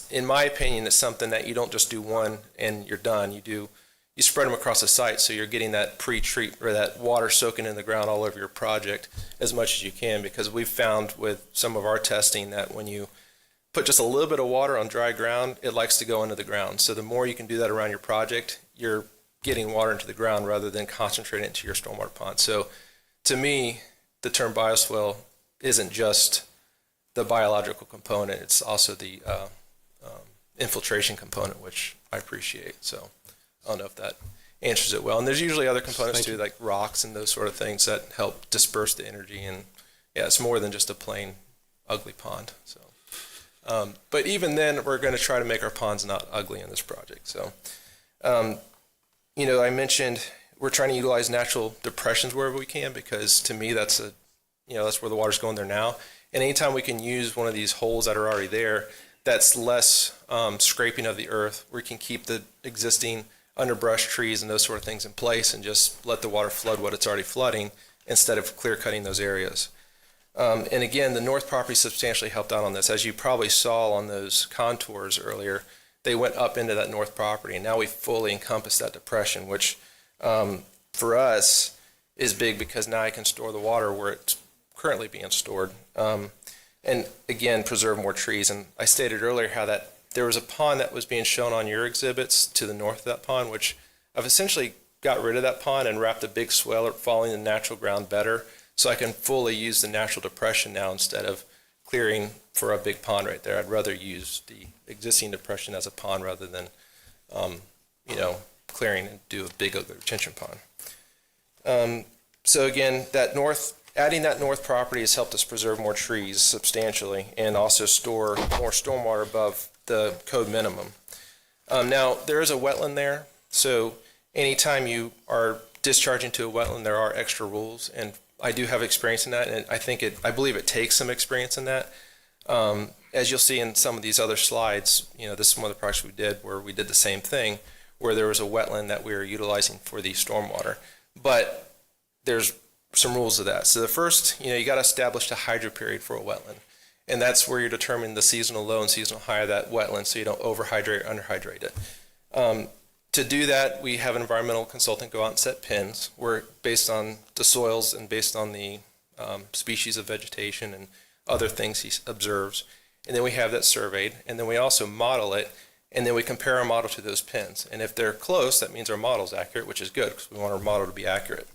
in my opinion, it's something that you don't just do one and you're done. You spread them across the site so you're getting that pre-treat or that water soaking in the ground all over your project as much as you can, because we've found with some of our testing that when you put just a little bit of water on dry ground, it likes to go into the ground. So the more you can do that around your project, you're getting water into the ground rather than concentrating it into your stormwater pond. So to me, the term bioswale isn't just the biological component, it's also the infiltration component, which I appreciate. So I don't know if that answers it well. And there's usually other components too, like rocks and those sort of things that help disperse the energy. And yeah, it's more than just a plain ugly pond. So, but even then, we're going to try to make our ponds not ugly in this project. So, I mentioned we're trying to utilize natural depressions wherever we can, because to me, that's where the water's going there now. And anytime we can use one of these holes that are already there, that's less scraping of the earth. We can keep the existing underbrush, trees, and those sort of things in place and just let the water flood what it's already flooding instead of clear cutting those areas. And again, the north property substantially helped out on this. As you probably saw on those contours earlier, they went up into that north property, and now we fully encompass that depression, which for us is big because now I can store the water where it's currently being stored. And again, preserve more trees. And I stated earlier how that there was a pond that was being shown on your exhibits to the north of that pond, which I've essentially got rid of that pond and wrapped a big swale following the natural ground better, so I can fully use the natural depression now instead of clearing for a big pond right there. I'd rather use the existing depression as a pond rather than, clearing and do a big ugly retention pond. So again, adding that north property has helped us preserve more trees substantially and also store more stormwater above the code minimum. Now, there is a wetland there, so anytime you are discharging to a wetland, there are extra rules, and I do have experience in that, and I believe it takes some experience in that. As you'll see in some of these other slides, this is one of the projects we did where we did the same thing, where there was a wetland that we were utilizing for the stormwater. But there's some rules of that. So the first, you got to establish the hydro period for a wetland. And that's where you're determining the seasonal low and seasonal high of that wetland so you don't overhydrate or underhydrate it. To do that, we have an environmental consultant go out and set pins where based on the soils and based on the species of vegetation and other things he observes. And then we have that surveyed, and then we also model it, and then we compare our model to those pins. And if they're close, that means our model's accurate, which is good because we want our model to be accurate.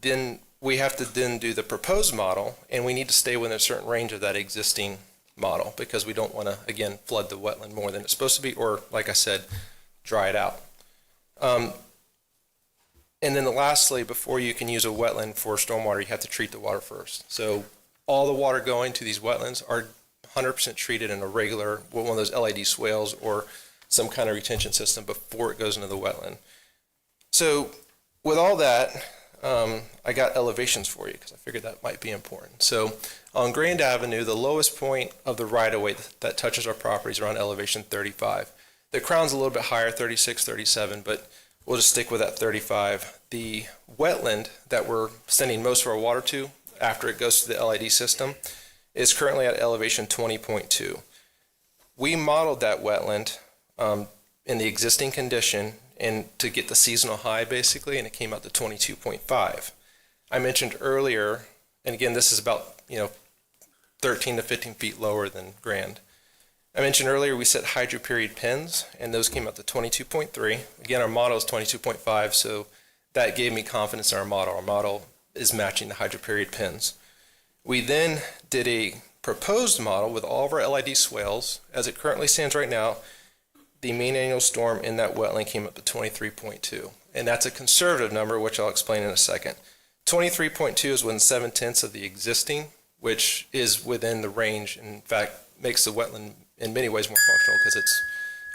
Then we have to then do the proposed model, and we need to stay within a certain range of that existing model because we don't want to, again, flood the wetland more than it's supposed to be, or, like I said, dry it out. And then lastly, before you can use a wetland for stormwater, you have to treat the water first. So all the water going to these wetlands are 100% treated in a regular, one of those LID swales or some kind of retention system before it goes into the wetland. So with all that, I got elevations for you because I figured that might be important. So on Grand Avenue, the lowest point of the right-of-way that touches our property is around elevation 35. The crown's a little bit higher, 36, 37, but we'll just stick with that 35. The wetland that we're sending most of our water to after it goes to the LID system is currently at elevation 20.2. We modeled that wetland in the existing condition and to get the seasonal high basically, and it came out to 22.5. I mentioned earlier, and again, this is about 13 to 15 feet lower than Grand. I mentioned earlier we set hydro period pins, and those came out to 22.3. Again, our model is 22.5, so that gave me confidence in our model. Our model is matching the hydro period pins. We then did a proposed model with all of our LID swales. As it currently stands right now, the mean annual storm in that wetland came up to 23.2. And that's a conservative number, which I'll explain in a second. 23.2 is within 7/10 of the existing, which is within the range. In fact, makes the wetland in many ways more functional because it's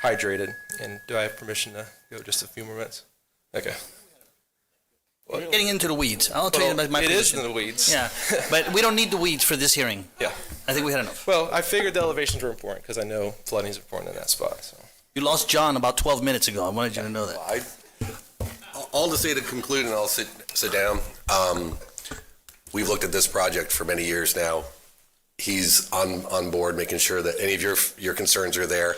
hydrated. And do I have permission to go just a few more minutes? Okay. We're getting into the weeds. I'll tell you about my position. It is in the weeds. Yeah, but we don't need the weeds for this hearing. Yeah. I think we had enough. Well, I figured the elevations were important because I know flooding is important in that spot. So. You lost John about 12 minutes ago. I wanted you to know that. All to say to conclude, and I'll sit down. We've looked at this project for many years now. He's on board, making sure that any of your concerns are there.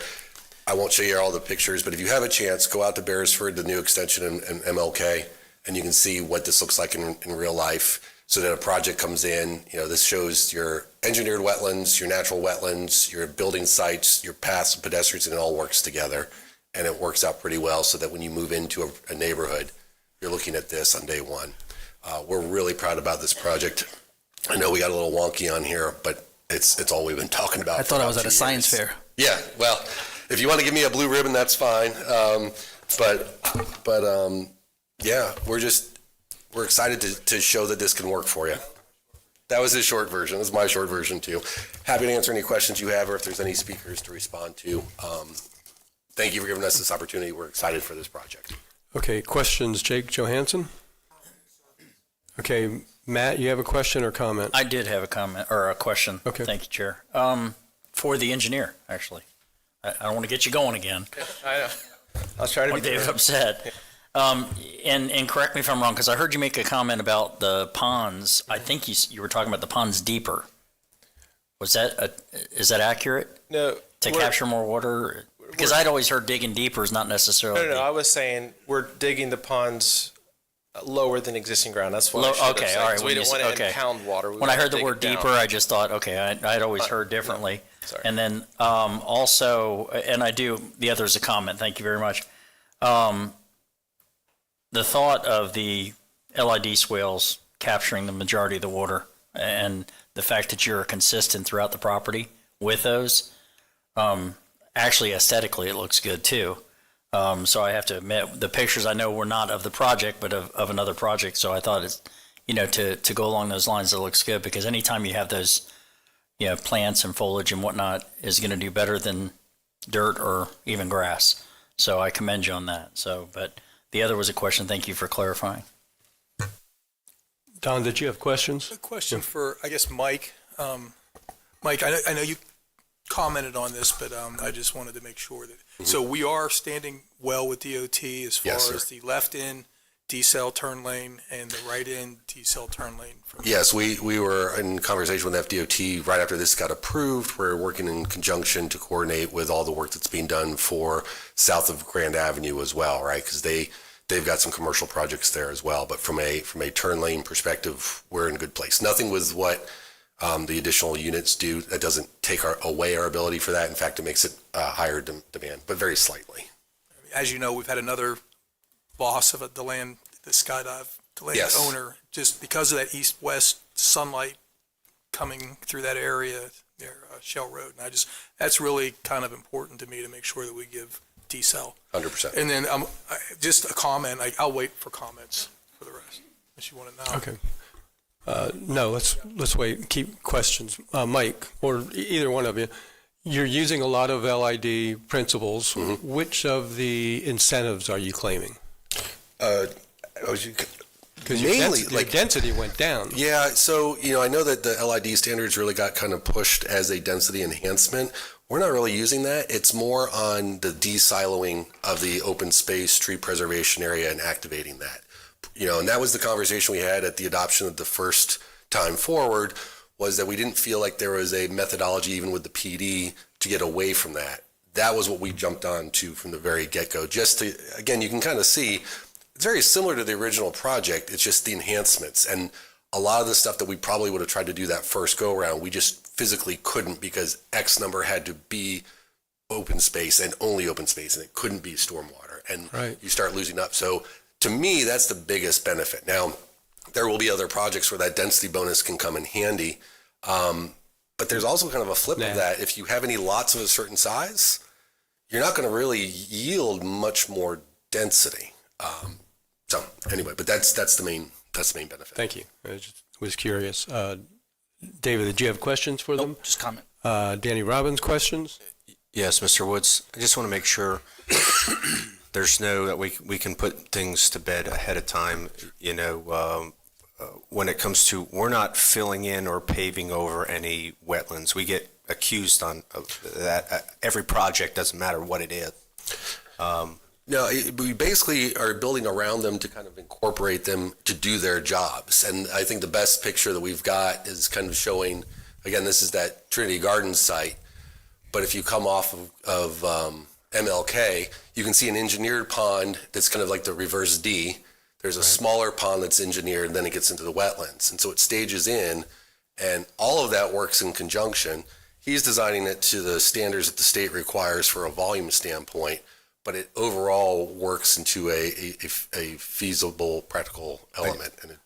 I won't show you all the pictures, but if you have a chance, go out to Beresford, the new extension in MLK, and you can see what this looks like in real life. So that a project comes in, this shows your engineered wetlands, your natural wetlands, your building sites, your paths and pedestrians, and it all works together. And it works out pretty well so that when you move into a neighborhood, you're looking at this on day one. We're really proud about this project. I know we got a little wonky on here, but it's all we've been talking about. I thought I was at a science fair. Yeah, well, if you want to give me a blue ribbon, that's fine. Yeah, we're excited to show that this can work for you. That was his short version. This is my short version too. Happy to answer any questions you have or if there's any speakers to respond to. Thank you for giving us this opportunity. We're excited for this project. Okay, questions, Jake Johansson? Okay, Matt, you have a question or comment? I did have a comment or a question. Okay. Thank you, Chair. For the engineer, actually. I don't want to get you going again. I know. I was trying to be David upset. And correct me if I'm wrong, because I heard you make a comment about the ponds. I think you were talking about the ponds deeper. Is that accurate? No. To capture more water? Because I'd always heard digging deeper is not necessarily. No, I was saying we're digging the ponds lower than existing ground. That's what I should have said. All right. So we don't want to impound water. When I heard the word deeper, I just thought, okay, I'd always heard differently. No, sorry. And then also, and the other is a comment. Thank you very much. The thought of the LID swales capturing the majority of the water and the fact that you're consistent throughout the property with those, actually aesthetically it looks good too. So I have to admit, the pictures I know were not of the project, but of another project. So I thought it's, to go along those lines, it looks good because anytime you have those, plants and foliage and whatnot is going to do better than dirt or even grass. So I commend you on that. But the other was a question. Thank you for clarifying. Don, did you have questions? A question for, I guess, Mike. Mike, I know you commented on this, but I just wanted to make sure that. So we are standing well with DOT as far as the left-in decel turn lane and the right-in decel turn lane. Yes, we were in conversation with FDOT right after this got approved. We're working in conjunction to coordinate with all the work that's being done for south of Grand Avenue as well, right? Because they've got some commercial projects there as well. But from a turn lane perspective, we're in a good place. Nothing with what the additional units do. That doesn't take away our ability for that. In fact, it makes it higher demand, but very slightly. As you know, we've had another loss of the skydive owner, just because of that east-west sunlight coming through that area near Shell Road. And that's really kind of important to me to make sure that we give decel. 100%. And then just a comment. I'll wait for comments for the rest, unless you want to know. Okay. No, let's wait. Keep questions. Mike, or either one of you. You're using a lot of LID principles. Mm-hmm. Which of the incentives are you claiming? Because your Mainly, density, your density went down. Yeah, so, I know that the LID standards really got kind of pushed as a density enhancement. We're not really using that. It's more on the de-siloing of the open space tree preservation area and activating that. And that was the conversation we had at the adoption of the first time forward, was that we didn't feel like there was a methodology even with the PD to get away from that. That was what we jumped on to from the very get-go. Just to, again, you can kind of see, it's very similar to the original project. It's just the enhancements. And a lot of the stuff that we probably would have tried to do that first go-around, we just physically couldn't because X number had to be open space and only open space, and it couldn't be stormwater. And you start losing up. So to me, that's the biggest benefit. Now, there will be other projects where that density bonus can come in handy. But there's also kind of a flip of that. If you have any lots of a certain size, you're not going to really yield much more density. So anyway, but that's the main benefit. Thank you. I just was curious. David, did you have questions for them? Just comment. Danny Robbins, questions? Yes, Mr. Woods. I just want to make sure there's that we can put things to bed ahead of time. When it comes to, we're not filling in or paving over any wetlands. We get accused of that. Every project, doesn't matter what it is. No, we basically are building around them to kind of incorporate them to do their jobs. And I think the best picture that we've got is kind of showing, again, this is that Trinity Gardens site. But if you come off of MLK, you can see an engineered pond that's kind of like the reverse D. There's a smaller pond that's engineered, and then it gets into the wetlands. And so it stages in, and all of that works in conjunction. He's designing it to the standards that the state requires for a volume standpoint, but it overall works into a feasible, practical element. And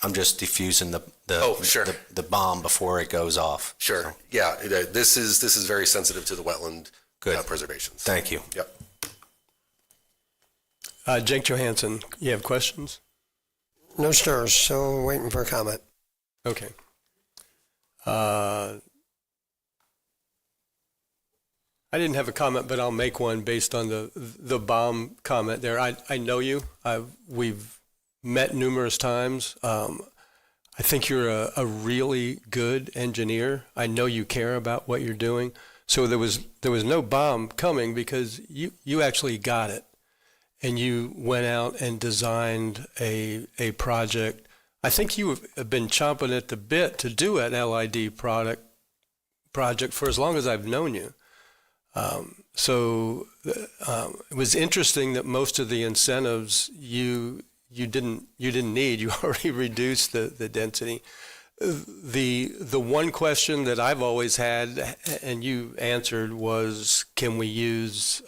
I'm just diffusing the bomb before it goes off. Sure. So. Yeah. This is very sensitive to the wetland preservation. Thank you. Yep. Jake Johansson, you have questions? No stirs, so waiting for a comment. Okay. I didn't have a comment, but I'll make one based on the bomb comment there. I know you. We've met numerous times. I think you're a really good engineer. I know you care about what you're doing. So there was no bomb coming because you actually got it. And you went out and designed a project. I think you have been chomping at the bit to do an LID project for as long as I've known you. So it was interesting that most of the incentives you didn't need. You already reduced the density. The one question that I've always had, and you answered, was can we use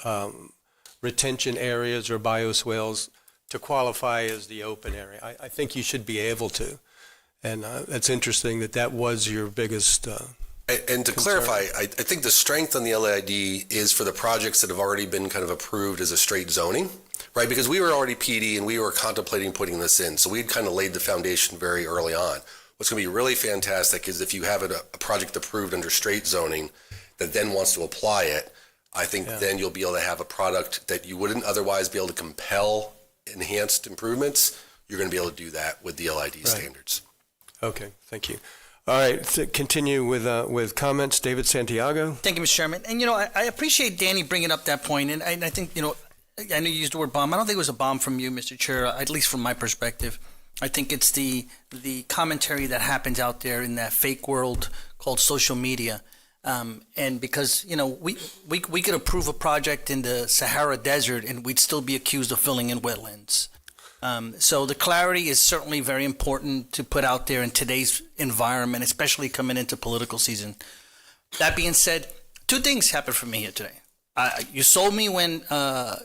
retention areas or bioswales to qualify as the open area? I think you should be able to. And it's interesting that was your biggest And to clarify, I think the strength on the LID is for the projects that have already been kind of approved as a straight zoning, right? Because we were already PD and we were contemplating putting this in. So we'd kind of laid the foundation very early on. What's going to be really fantastic is if you have a project approved under straight zoning that then wants to apply it, I think then you'll be able to have a product that you wouldn't otherwise be able to compel enhanced improvements. You're going to be able to do that with the LID standards. Okay, thank you. All right, to continue with comments. David Santiago. Thank you, Mr. Chairman. And, I appreciate Danny bringing up that point. And I think, I know you used the word bomb. I don't think it was a bomb from you, Mr. Chair, at least from my perspective. I think it's the commentary that happens out there in that fake world called social media. And because, we could approve a project in the Sahara Desert and we'd still be accused of filling in wetlands. So the clarity is certainly very important to put out there in today's environment, especially coming into political season. That being said, two things happened for me here today. You sold me when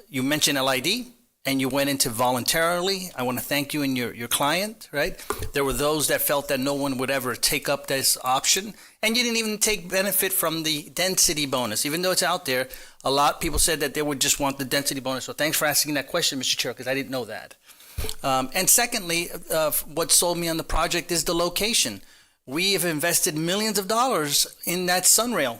you mentioned LID and you went into voluntarily. I want to thank you and your client, right? There were those that felt that no one would ever take up this option. And you didn't even take benefit from the density bonus. Even though it's out there, a lot of people said that they would just want the density bonus. So thanks for asking that question, Mr. Chair, because I didn't know that. And secondly, what sold me on the project is the location. We have invested millions of dollars in that sunrail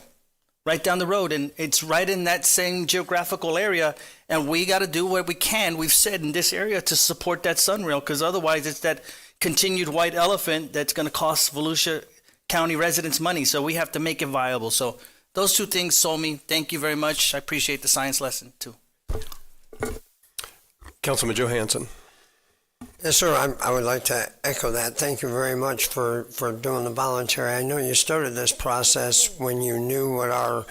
right down the road, and it's right in that same geographical area, and we got to do what we can, we've said, in this area to support that sunrail, because otherwise it's that continued white elephant that's going to cost Volusia County residents money, so we have to make it viable. So those two things sold me. Thank you very much. I appreciate the science lesson, too. Councilman Johansson. Yes, sir. I would like to echo that. Thank you very much for doing the voluntary. I know you started this process when you knew what our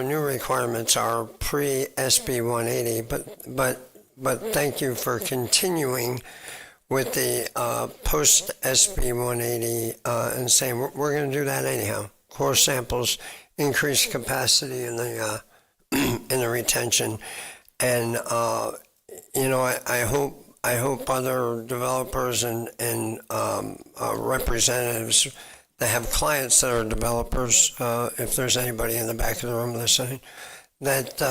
new requirements are pre-SB 180, but thank you for continuing with the post-SB 180 and saying we're going to do that anyhow. Core samples, increase capacity in the in the retention, and I hope other developers and representatives that have clients that are developers, if there's anybody in the back of the room listening, that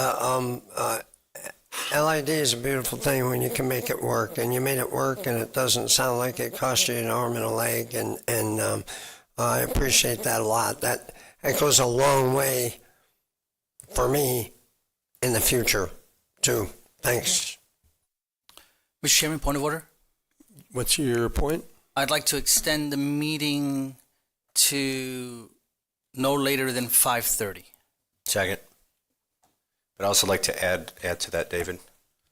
LID is a beautiful thing when you can make it work, and you made it work, and it doesn't sound like it cost you an arm and a leg, and I appreciate that a lot. That goes a long way for me in the future, too. Thanks. Mr. Chairman, point of order. What's your point? I'd like to extend the meeting to no later than 5:30. Second. But I'd also like to add to that, David.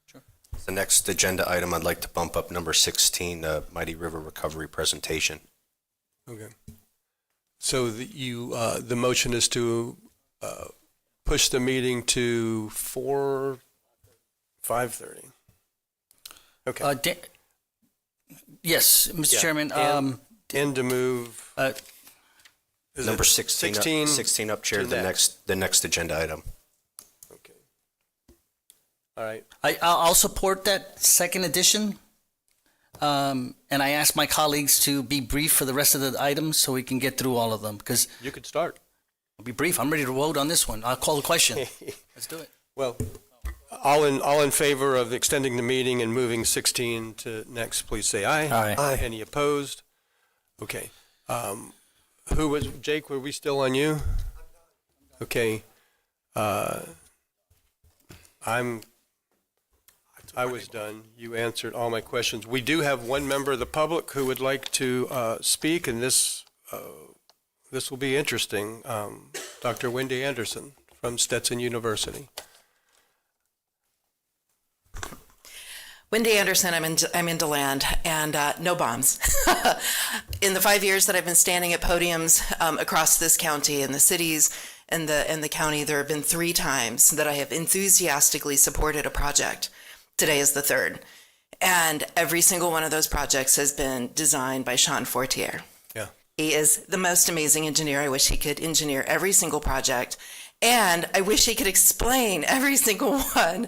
Sure. The next agenda item, I'd like to bump up number 16, the Mighty River Recovery presentation. Okay. So the motion is to push the meeting to 5:30. Okay. Yes, Mr. Yeah. Chairman. And to move. Is Number it 16 up, Chair, to the next agenda item. Okay. All right. I'll support that second edition. And I ask my colleagues to be brief for the rest of the items so we can get through all of them, because You could start. I'll be brief. I'm ready to vote on this one. I'll call the question. Let's do it. Well, all in favor of extending the meeting and moving 16 to next, please say aye. Aye. Aye. Any opposed? Okay. Who was, Jake, were we still on you? Okay. I was done. You answered all my questions. We do have one member of the public who would like to speak, and this will be interesting. Dr. Wendy Anderson from Stetson University. Wendy Anderson, I'm in DeLand, and no bombs. In the 5 years that I've been standing at podiums across this county and the cities and the county, there have been 3 times that I have enthusiastically supported a project. Today is the 3rd. And every single one of those projects has been designed by Sean Fortier. Yeah. He is the most amazing engineer. I wish he could engineer every single project. And I wish he could explain every single one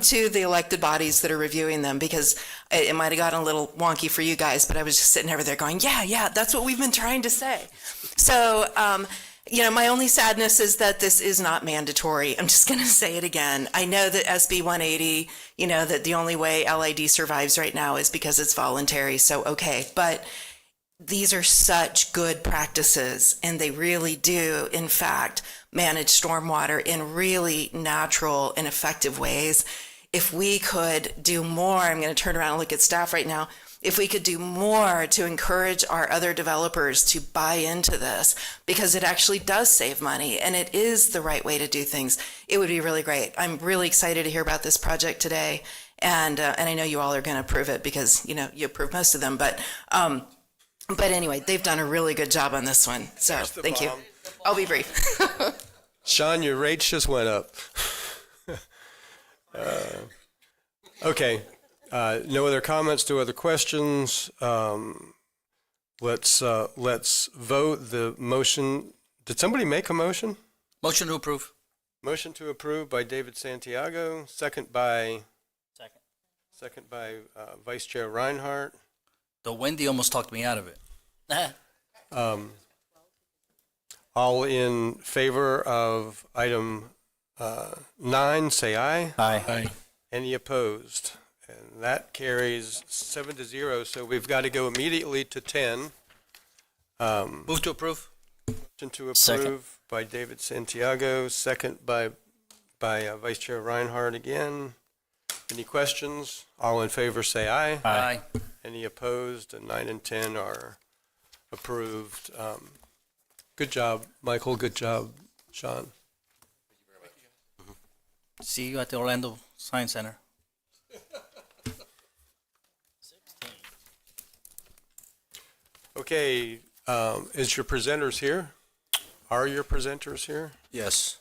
to the elected bodies that are reviewing them, because it might have gotten a little wonky for you guys, but I was just sitting over there going, yeah, that's what we've been trying to say. So, my only sadness is that this is not mandatory. I'm just going to say it again. I know that SB 180, that the only way LID survives right now is because it's voluntary. So, okay. But these are such good practices, and they really do, in fact, manage stormwater in really natural and effective ways. If we could do more, I'm going to turn around and look at staff right now. If we could do more to encourage our other developers to buy into this, because it actually does save money and it is the right way to do things, it would be really great. I'm really excited to hear about this project today, and I know you all are going to approve it because you approve most of them. But anyway, they've done a really good job on this one. So thank you. I'll be brief. Sean, your rates just went up. Okay. No other comments, no other questions. Let's vote the motion. Did somebody make a motion? Motion to approve. Motion to approve by David Santiago, second by Vice Chair Reinhardt. The Wendy almost talked me out of it. All in favor of item 9, say aye. Aye. Any opposed? And that carries 7-0, so we've got to go immediately to 10. Move to approve. Motion to Second. approve by David Santiago, second by Vice Chair Reinhardt again. Any questions? All in favor say aye. Aye. Any opposed? And 9 and 10 are approved. Good job, Michael. Good job, Sean. See you at the Orlando Science Center. Okay, is your presenters here? Are your presenters here? Yes.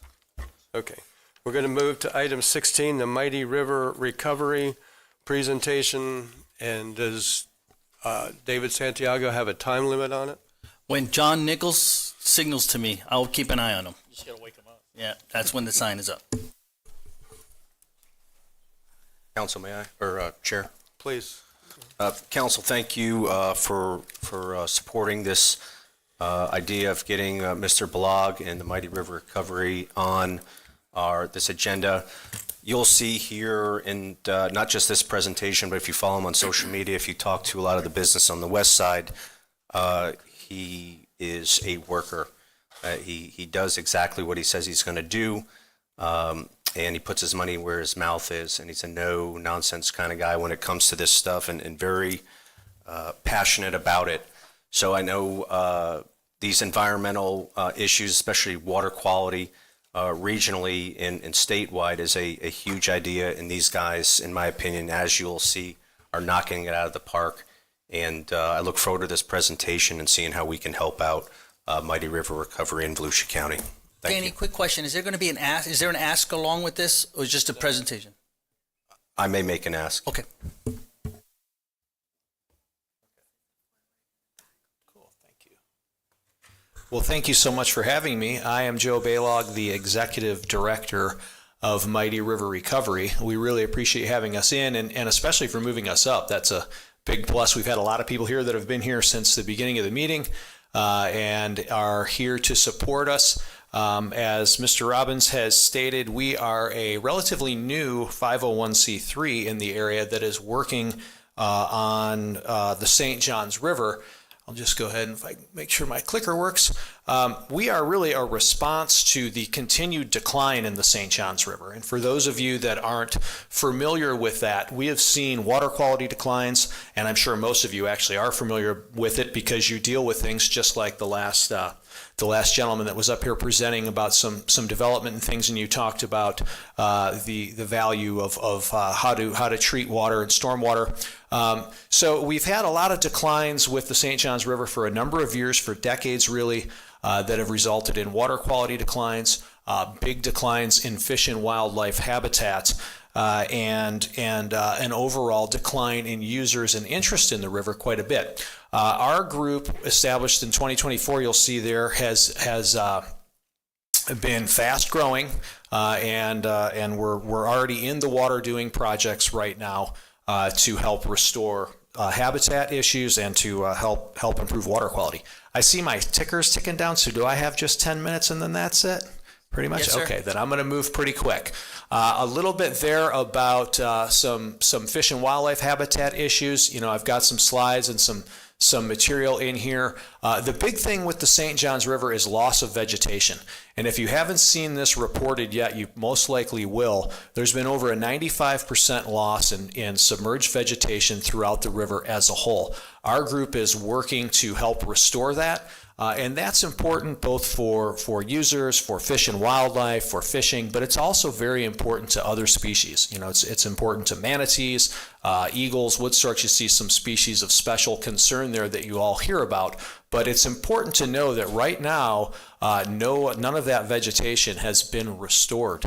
Okay. We're going to move to item 16, the Mighty River Recovery presentation. And does David Santiago have a time limit on it? When John Nichols signals to me, I'll keep an eye on him. You just gotta wake them up. Yeah, that's when the sign is up. Council, may I, or Chair? Please. Council, thank you for supporting this idea of getting Mr. Blog and the Mighty River Recovery on this agenda. You'll see here in not just this presentation, but if you follow him on social media, if you talk to a lot of the business on the west side, he is a worker. He does exactly what he says he's going to do. And he puts his money where his mouth is, and he's a no-nonsense kind of guy when it comes to this stuff, and very passionate about it. So I know these environmental issues, especially water quality, regionally and statewide, is a huge idea, and these guys, in my opinion, as you'll see, are knocking it out of the park. And I look forward to this presentation and seeing how we can help out Mighty River Recovery in Volusia County. Thank Danny, you. quick question. Is there going to be an ask? Is there an ask along with this, or just a presentation? I may make an ask. Okay. Cool, thank you. Well, thank you so much for having me. I am Joe Baylog, the Executive Director of Mighty River Recovery. We really appreciate having us in, and especially for moving us up. That's a big plus. We've had a lot of people here that have been here since the beginning of the meeting and are here to support us. As Mr. Robbins has stated, we are a relatively new 501c3 in the area that is working on the St. Johns River. I'll just go ahead and if I make sure my clicker works. We are really a response to the continued decline in the St. Johns River. And for those of you that aren't familiar with that, we have seen water quality declines, and I'm sure most of you actually are familiar with it because you deal with things just like the last gentleman that was up here presenting about some development and things, and you talked about the value of how to treat water and stormwater. So we've had a lot of declines with the St. Johns River for a number of years, for decades really, that have resulted in water quality declines, big declines in fish and wildlife habitats, and an overall decline in users and interest in the river quite a bit. Our group, established in 2024, you'll see there, has been fast growing, and we're already in the water doing projects right now to help restore habitat issues and to help improve water quality. I see my ticker's ticking down, so do I have just 10 minutes and then that's it? Pretty much? Yes, sir. Okay, then I'm going to move pretty quick. A little bit there about some fish and wildlife habitat issues. You know, I've got some slides and some material in here. The big thing with the St. Johns River is loss of vegetation. And if you haven't seen this reported yet, you most likely will. There's been over a 95% loss in submerged vegetation throughout the river as a whole. Our group is working to help restore that. And that's important both for users, for fish and wildlife, for fishing, but it's also very important to other species. You know, it's important to manatees, eagles, wood storks. You see some species of special concern there that you all hear about. But it's important to know that right now, none of that vegetation has been restored.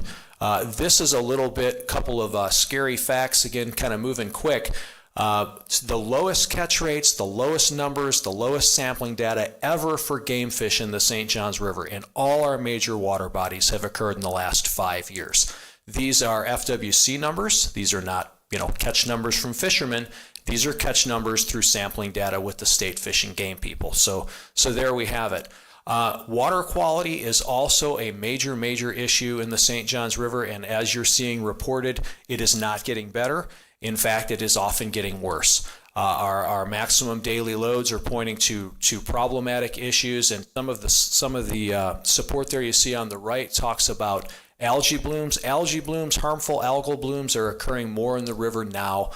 This is a couple of scary facts, again, kind of moving quick. The lowest catch rates, the lowest numbers, the lowest sampling data ever for game fish in the St. Johns River in all our major water bodies have occurred in the last 5 years. These are FWC numbers. These are not, catch numbers from fishermen. These are catch numbers through sampling data with the state fish and game people. So there we have it. Water quality is also a major issue in the St. Johns River, and as you're seeing reported, it is not getting better. In fact, it is often getting worse. Our maximum daily loads are pointing to problematic issues, and some of the support there you see on the right talks about algae blooms. Algae blooms, harmful algal blooms, are occurring more in the river now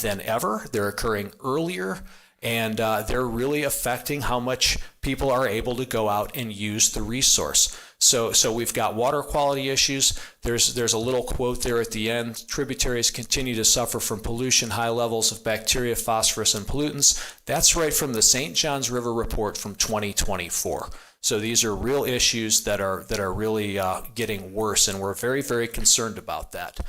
than ever. They're occurring earlier, and they're really affecting how much people are able to go out and use the resource. So we've got water quality issues. There's a little quote there at the end. Tributaries continue to suffer from pollution, high levels of bacteria, phosphorus, and pollutants. That's right from the St. Johns River report from 2024. So these are real issues that are really getting worse, and we're very, very concerned about that.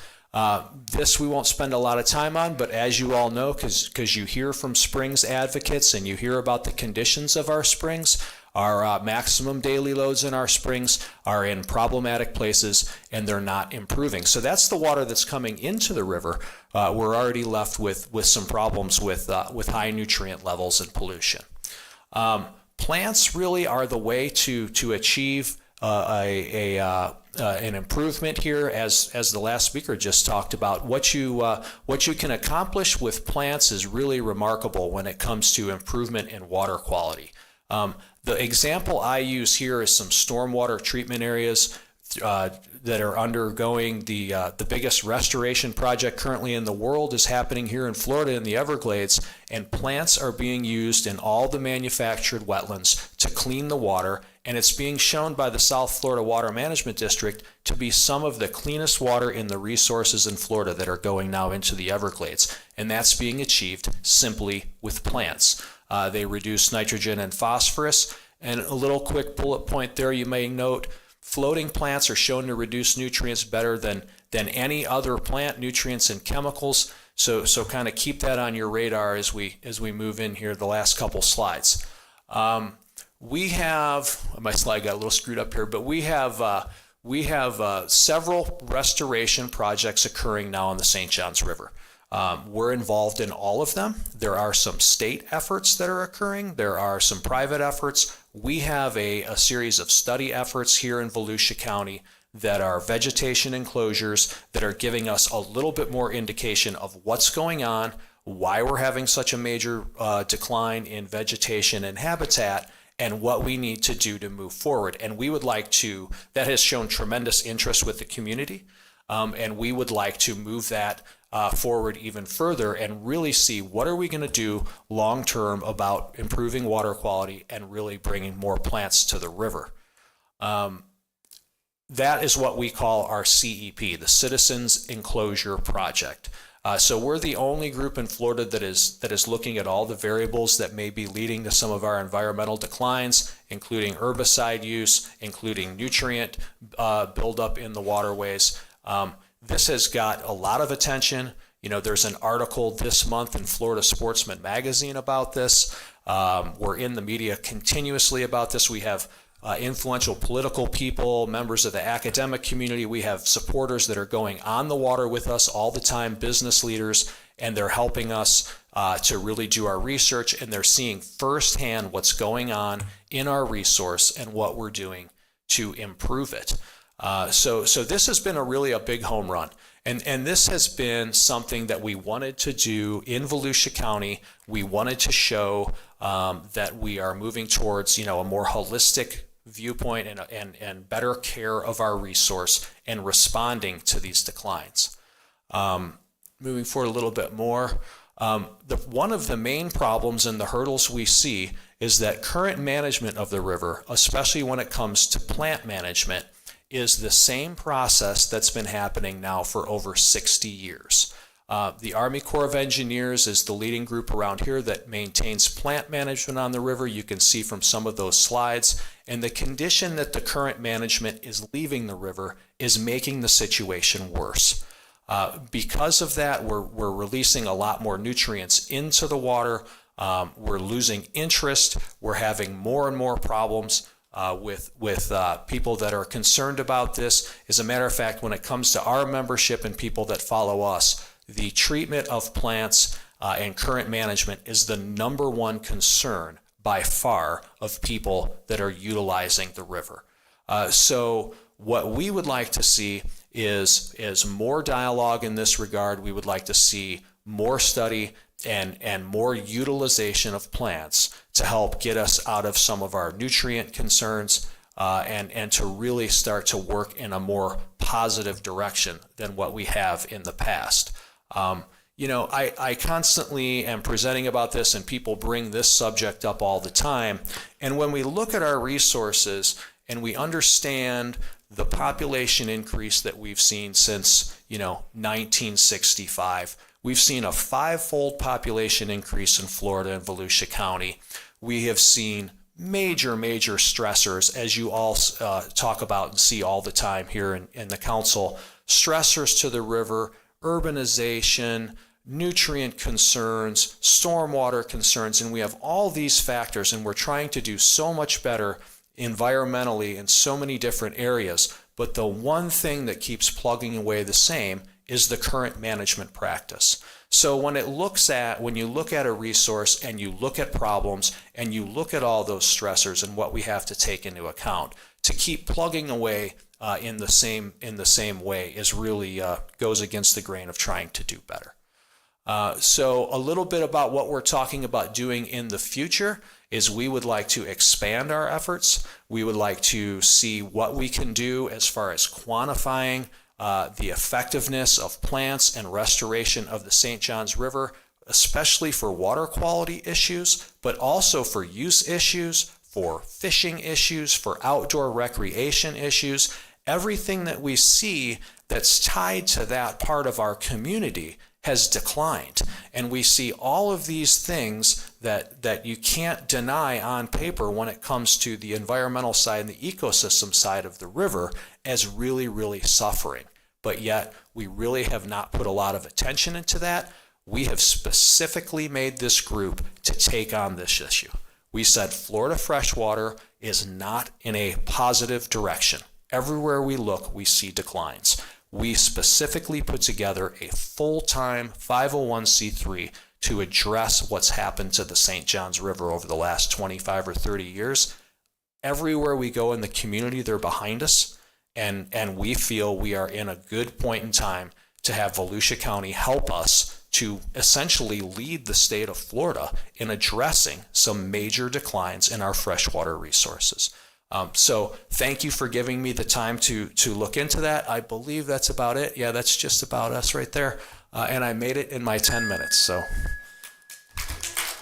This we won't spend a lot of time on, but as you all know, because you hear from springs advocates and you hear about the conditions of our springs, our maximum daily loads in our springs are in problematic places, and they're not improving. So that's the water that's coming into the river. We're already left with some problems with high nutrient levels and pollution. Plants really are the way to achieve an improvement here, as the last speaker just talked about. What you can accomplish with plants is really remarkable when it comes to improvement in water quality. The example I use here is some stormwater treatment areas that are undergoing the biggest restoration project currently in the world is happening here in Florida in the Everglades, and plants are being used in all the manufactured wetlands to clean the water, and it's being shown by the South Florida Water Management District to be some of the cleanest water in the resources in Florida that are going now into the Everglades, and that's being achieved simply with plants. They reduce nitrogen and phosphorus, and a little quick bullet point there you may note, floating plants are shown to reduce nutrients better than any other plant, nutrients and chemicals. So kind of keep that on your radar as we move in here the last couple slides. We have, my slide got a little screwed up here, but we have several restoration projects occurring now on the St. Johns River. We're involved in all of them. There are some state efforts that are occurring. There are some private efforts. We have a series of study efforts here in Volusia County that are vegetation enclosures that are giving us a little bit more indication of what's going on, why we're having such a major decline in vegetation and habitat, and what we need to do to move forward. And we would like to, that has shown tremendous interest with the community, and we would like to move that forward even further and really see what are we going to do long term about improving water quality and really bringing more plants to the river. That is what we call our CEP, the Citizens Enclosure Project. So we're the only group in Florida that is looking at all the variables that may be leading to some of our environmental declines, including herbicide use, including nutrient buildup in the waterways. This has got a lot of attention. You know, there's an article this month in Florida Sportsman Magazine about this. We're in the media continuously about this. We have influential political people, members of the academic community. We have supporters that are going on the water with us all the time, business leaders, and they're helping us to really do our research, and they're seeing firsthand what's going on in our resource and what we're doing to improve it. So this has been a big home run. And this has been something that we wanted to do in Volusia County. We wanted to show that we are moving towards, a more holistic viewpoint and better care of our resource and responding to these declines. Moving forward a little bit more, one of the main problems and the hurdles we see is that current management of the river, especially when it comes to plant management, is the same process that's been happening now for over 60 years. The Army Corps of Engineers is the leading group around here that maintains plant management on the river. You can see from some of those slides. And the condition that the current management is leaving the river is making the situation worse. Because of that, we're releasing a lot more nutrients into the water. We're losing interest. We're having more and more problems with people that are concerned about this. As a matter of fact, when it comes to our membership and people that follow us, the treatment of plants and current management is the number one concern by far of people that are utilizing the river. So what we would like to see is more dialogue in this regard. We would like to see more study and more utilization of plants to help get us out of some of our nutrient concerns and to really start to work in a more positive direction than what we have in the past. I constantly am presenting about this, and people bring this subject up all the time. And when we look at our resources and we understand the population increase that we've seen since, 1965, we've seen a 5-fold population increase in Florida and Volusia County. We have seen major stressors, as you all talk about and see all the time here in the council, stressors to the river, urbanization, nutrient concerns, stormwater concerns, and we have all these factors, and we're trying to do so much better environmentally in so many different areas. But the one thing that keeps plugging away the same is the current management practice. So when you look at a resource and you look at problems and you look at all those stressors and what we have to take into account, to keep plugging away in the same way is really goes against the grain of trying to do better. So a little bit about what we're talking about doing in the future is we would like to expand our efforts. We would like to see what we can do as far as quantifying the effectiveness of plants and restoration of the St. Johns River, especially for water quality issues, but also for use issues, for fishing issues, for outdoor recreation issues. Everything that we see that's tied to that part of our community has declined. And we see all of these things that you can't deny on paper when it comes to the environmental side and the ecosystem side of the river as really suffering. But yet we really have not put a lot of attention into that. We have specifically made this group to take on this issue. We said Florida freshwater is not in a positive direction. Everywhere we look, we see declines. We specifically put together a full-time 501c3 to address what's happened to the St. Johns River over the last 25 or 30 years. Everywhere we go in the community, they're behind us, and we feel we are in a good point in time to have Volusia County help us to essentially lead the state of Florida in addressing some major declines in our freshwater resources. So thank you for giving me the time to look into that. I believe that's about it. Yeah, that's just about us right there. And I made it in my 10 minutes, so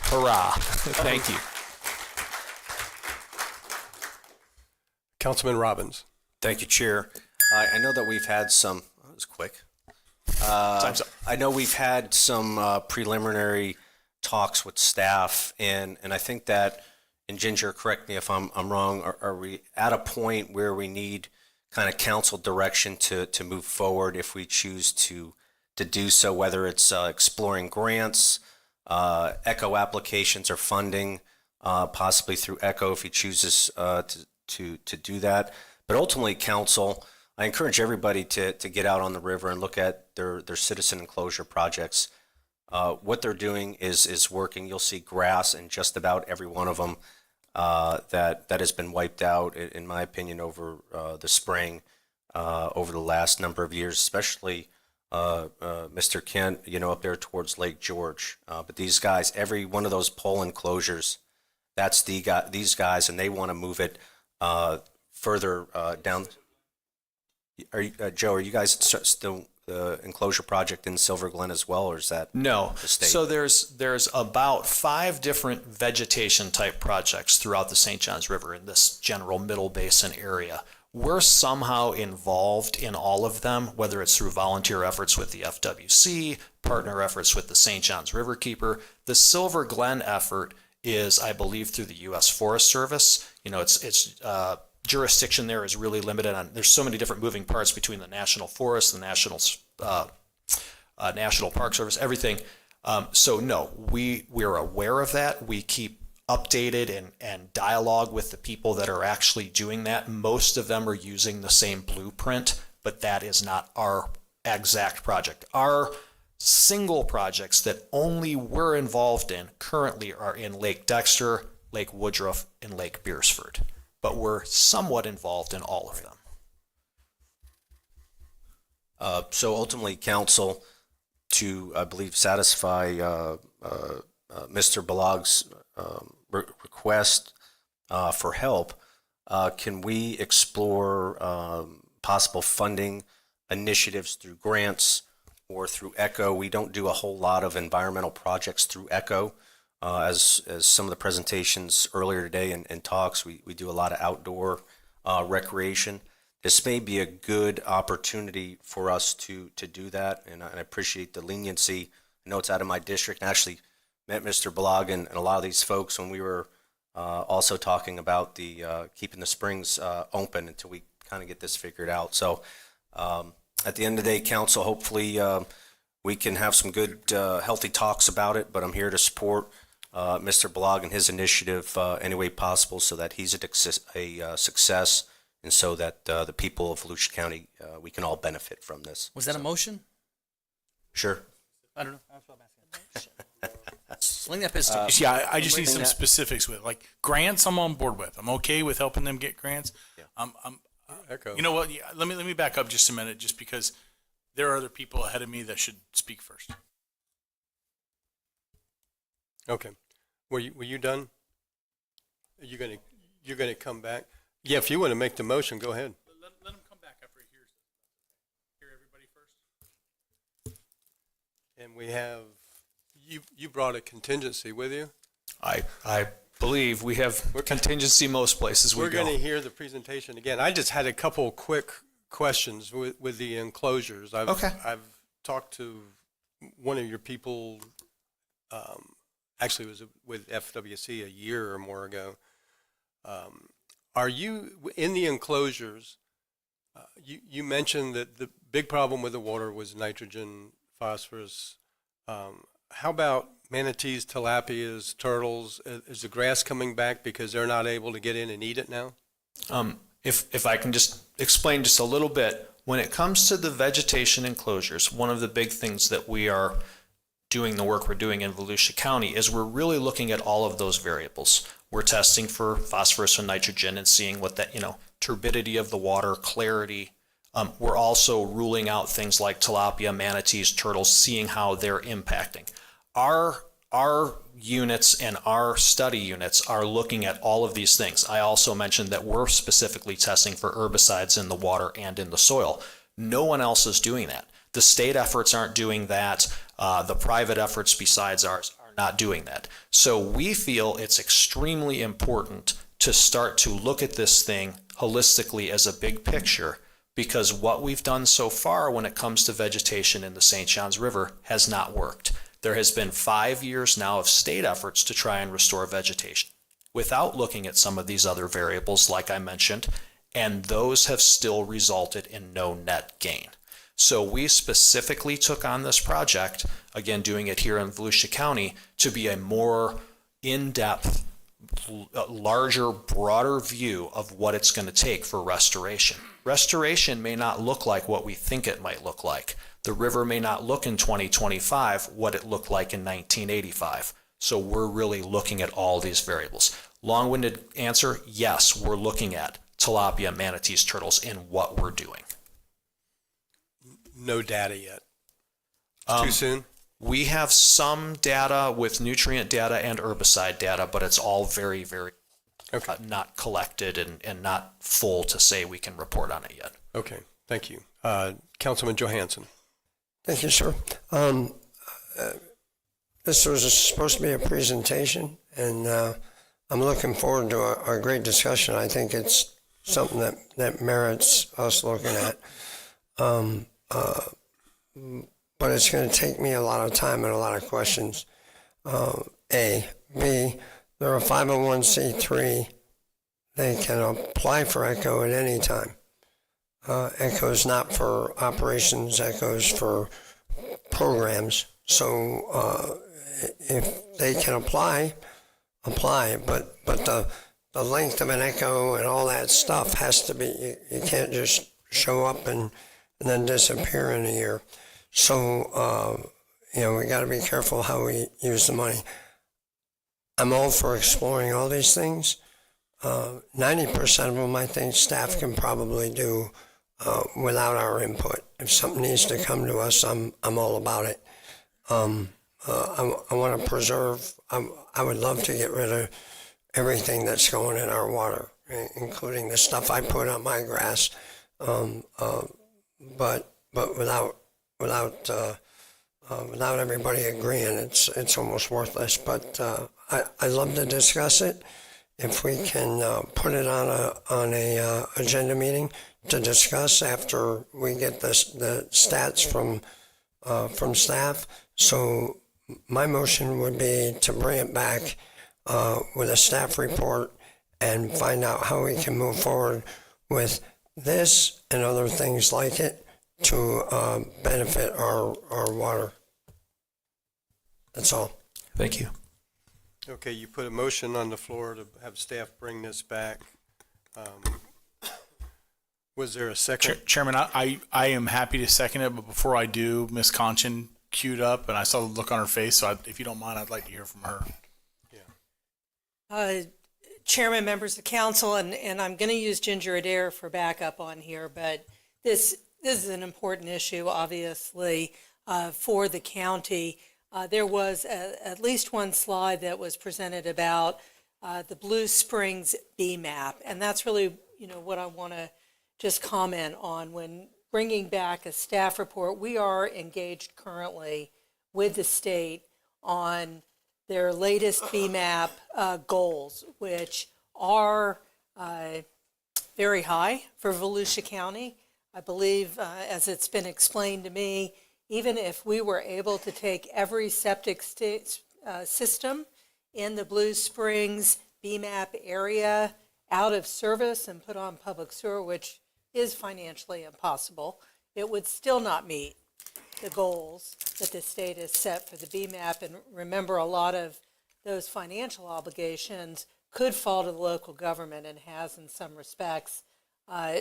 hurrah. Thank you. Councilman Robbins. Thank you, Chair. I know that we've had some, that was quick. I know we've had some preliminary talks with staff, and I think that, and Ginger, correct me if I'm wrong, are we at a point where we need kind of council direction to move forward if we choose to do so, whether it's exploring grants, ECHO applications or funding, possibly through ECHO if he chooses to do that. But ultimately, council, I encourage everybody to get out on the river and look at their citizen enclosure projects. What they're doing is working. You'll see grass in just about every one of them. That has been wiped out, in my opinion, over the spring, over the last number of years, especially Mr. Kent, up there towards Lake George. But these guys, every one of those pole enclosures, that's these guys, and they want to move it further down. Joe, are you guys still the enclosure project in Silver Glen as well, or is that no? The state? So there's about 5 different vegetation type projects throughout the St. Johns River in this general middle basin area. We're somehow involved in all of them, whether it's through volunteer efforts with the FWC, partner efforts with the St. Johns Riverkeeper. The Silver Glen effort is, I believe, through the U.S. Forest Service. It's jurisdiction there is really limited on, there's so many different moving parts between the National Forest, the National Park Service, everything. So no, we're aware of that. We keep updated and dialogue with the people that are actually doing that. Most of them are using the same blueprint, but that is not our exact project. Our single projects that only we're involved in currently are in Lake Dexter, Lake Woodruff, and Lake Beersford. But we're somewhat involved in all of them. So ultimately, council, to, I believe, satisfy Mr. Balog's request for help, can we explore possible funding initiatives through grants or through ECHO? We don't do a whole lot of environmental projects through ECHO. As some of the presentations earlier today and talks, we do a lot of outdoor recreation. This may be a good opportunity for us to do that, and I appreciate the leniency. I know it's out of my district, and actually met Mr. Balog and a lot of these folks when we were also talking about the keeping the springs open until we kind of get this figured out. So at the end of the day, council, hopefully we can have some good, healthy talks about it, but I'm here to support Mr. Balog and his initiative any way possible so that he's a success and so that the people of Volusia County, we can all benefit from this. Was that a motion? Sure. I don't know. That's what I'm asking. Sling that pistol. Yeah, I just need some specifics with it. Like grants, I'm on board with. I'm okay with helping them get grants. Yeah. Echo. You know what? Yeah, let me back up just a minute, just because there are other people ahead of me that should speak first. Okay. Were you done? You're gonna come back? Yeah, if you want to make the motion, go ahead. Let him come back after he hear everybody first. And we have you brought a contingency with you. I believe we have contingency most places we We're go. going to hear the presentation again. I just had a couple quick questions with the enclosures. I've talked to one of your people. Actually, it was with FWC a year or more ago. Are you in the enclosures? You mentioned that the big problem with the water was nitrogen, phosphorus. How about manatees, tilapias, turtles? Is the grass coming back because they're not able to get in and eat it now? If I can just explain just a little bit, when it comes to the vegetation enclosures, one of the big things that we are doing, the work we're doing in Volusia County, is we're really looking at all of those variables. We're testing for phosphorus and nitrogen and seeing what that, turbidity of the water, clarity. We're also ruling out things like tilapia, manatees, turtles, seeing how they're impacting. Our units and our study units are looking at all of these things. I also mentioned that we're specifically testing for herbicides in the water and in the soil. No one else is doing that. The state efforts aren't doing that. The private efforts besides ours are not doing that. So we feel it's extremely important to start to look at this thing holistically as a big picture, because what we've done so far when it comes to vegetation in the St. Johns River has not worked. There has been 5 years now of state efforts to try and restore vegetation without looking at some of these other variables like I mentioned, and those have still resulted in no net gain. So we specifically took on this project, again doing it here in Volusia County, to be a more in-depth, larger, broader view of what it's going to take for restoration. Restoration may not look like what we think it might look like. The river may not look in 2025 what it looked like in 1985. So we're really looking at all these variables. Long-winded answer, yes, we're looking at tilapia, manatees, turtles in what we're doing. No data yet. Too soon? We have some data with nutrient data and herbicide data, but it's all very, very not collected and not full to say we can report on it yet. Okay, thank you. Councilman Johansson. Thank you, sir. This was supposed to be a presentation, and I'm looking forward to a great discussion. I think it's something that merits us looking at. But it's going to take me a lot of time and a lot of questions. A. B. They're a 501c3. They can apply for ECHO at any time. ECHO is not for operations. ECHO is for programs. So if they can apply. But the length of an ECHO and all that stuff has to be, you can't just show up and then disappear in a year. So, we got to be careful how we use the money. I'm all for exploring all these things. 90% of them, I think staff can probably do without our input. If something needs to come to us, I'm all about it. I want to preserve, I would love to get rid of everything that's going in our water, including the stuff I put on my grass. But without everybody agreeing, it's almost worthless. But I love to discuss it. If we can put it on a agenda meeting to discuss after we get the stats from staff. So my motion would be to bring it back with a staff report and find out how we can move forward with this and other things like it to benefit our water. That's all. Thank you. Okay, you put a motion on the floor to have staff bring this back. Was there a second? Chairman, I am happy to second it, but before I do, Ms. Conchin queued up, and I saw the look on her face, so if you don't mind, I'd like to hear from her. Chairman, members of council, and I'm going to use Ginger Adair for backup on here, but this is an important issue, obviously, for the county. There was at least one slide that was presented about the Blue Springs BMAP, and that's really, what I want to just comment on. When bringing back a staff report, we are engaged currently with the state on their latest BMAP goals, which are very high for Volusia County. I believe, as it's been explained to me, even if we were able to take every septic system in the Blue Springs BMAP area out of service and put on public sewer, which is financially impossible, it would still not meet the goals that the state has set for the BMAP. And remember, a lot of those financial obligations could fall to the local government and has in some respects.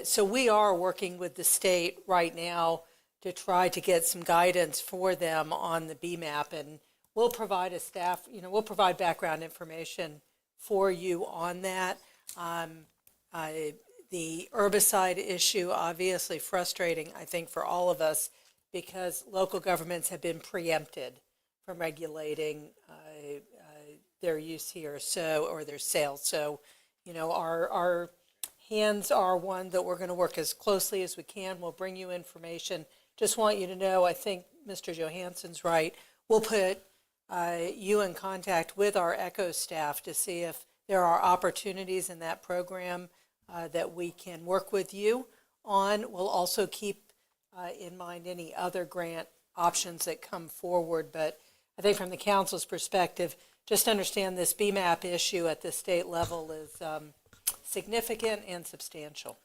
So we are working with the state right now to try to get some guidance for them on the BMAP, and we'll provide we'll provide background information for you on that. The herbicide issue, obviously frustrating, I think, for all of us, because local governments have been preempted from regulating their use here, or their sales. So, our hands are one that we're going to work as closely as we can. We'll bring you information. Just want you to know, I think Mr. Johansson's right. We'll put you in contact with our ECHO staff to see if there are opportunities in that program that we can work with you on. We'll also keep in mind any other grant options that come forward. But I think from the council's perspective, just understand this BMAP issue at the state level is significant and substantial.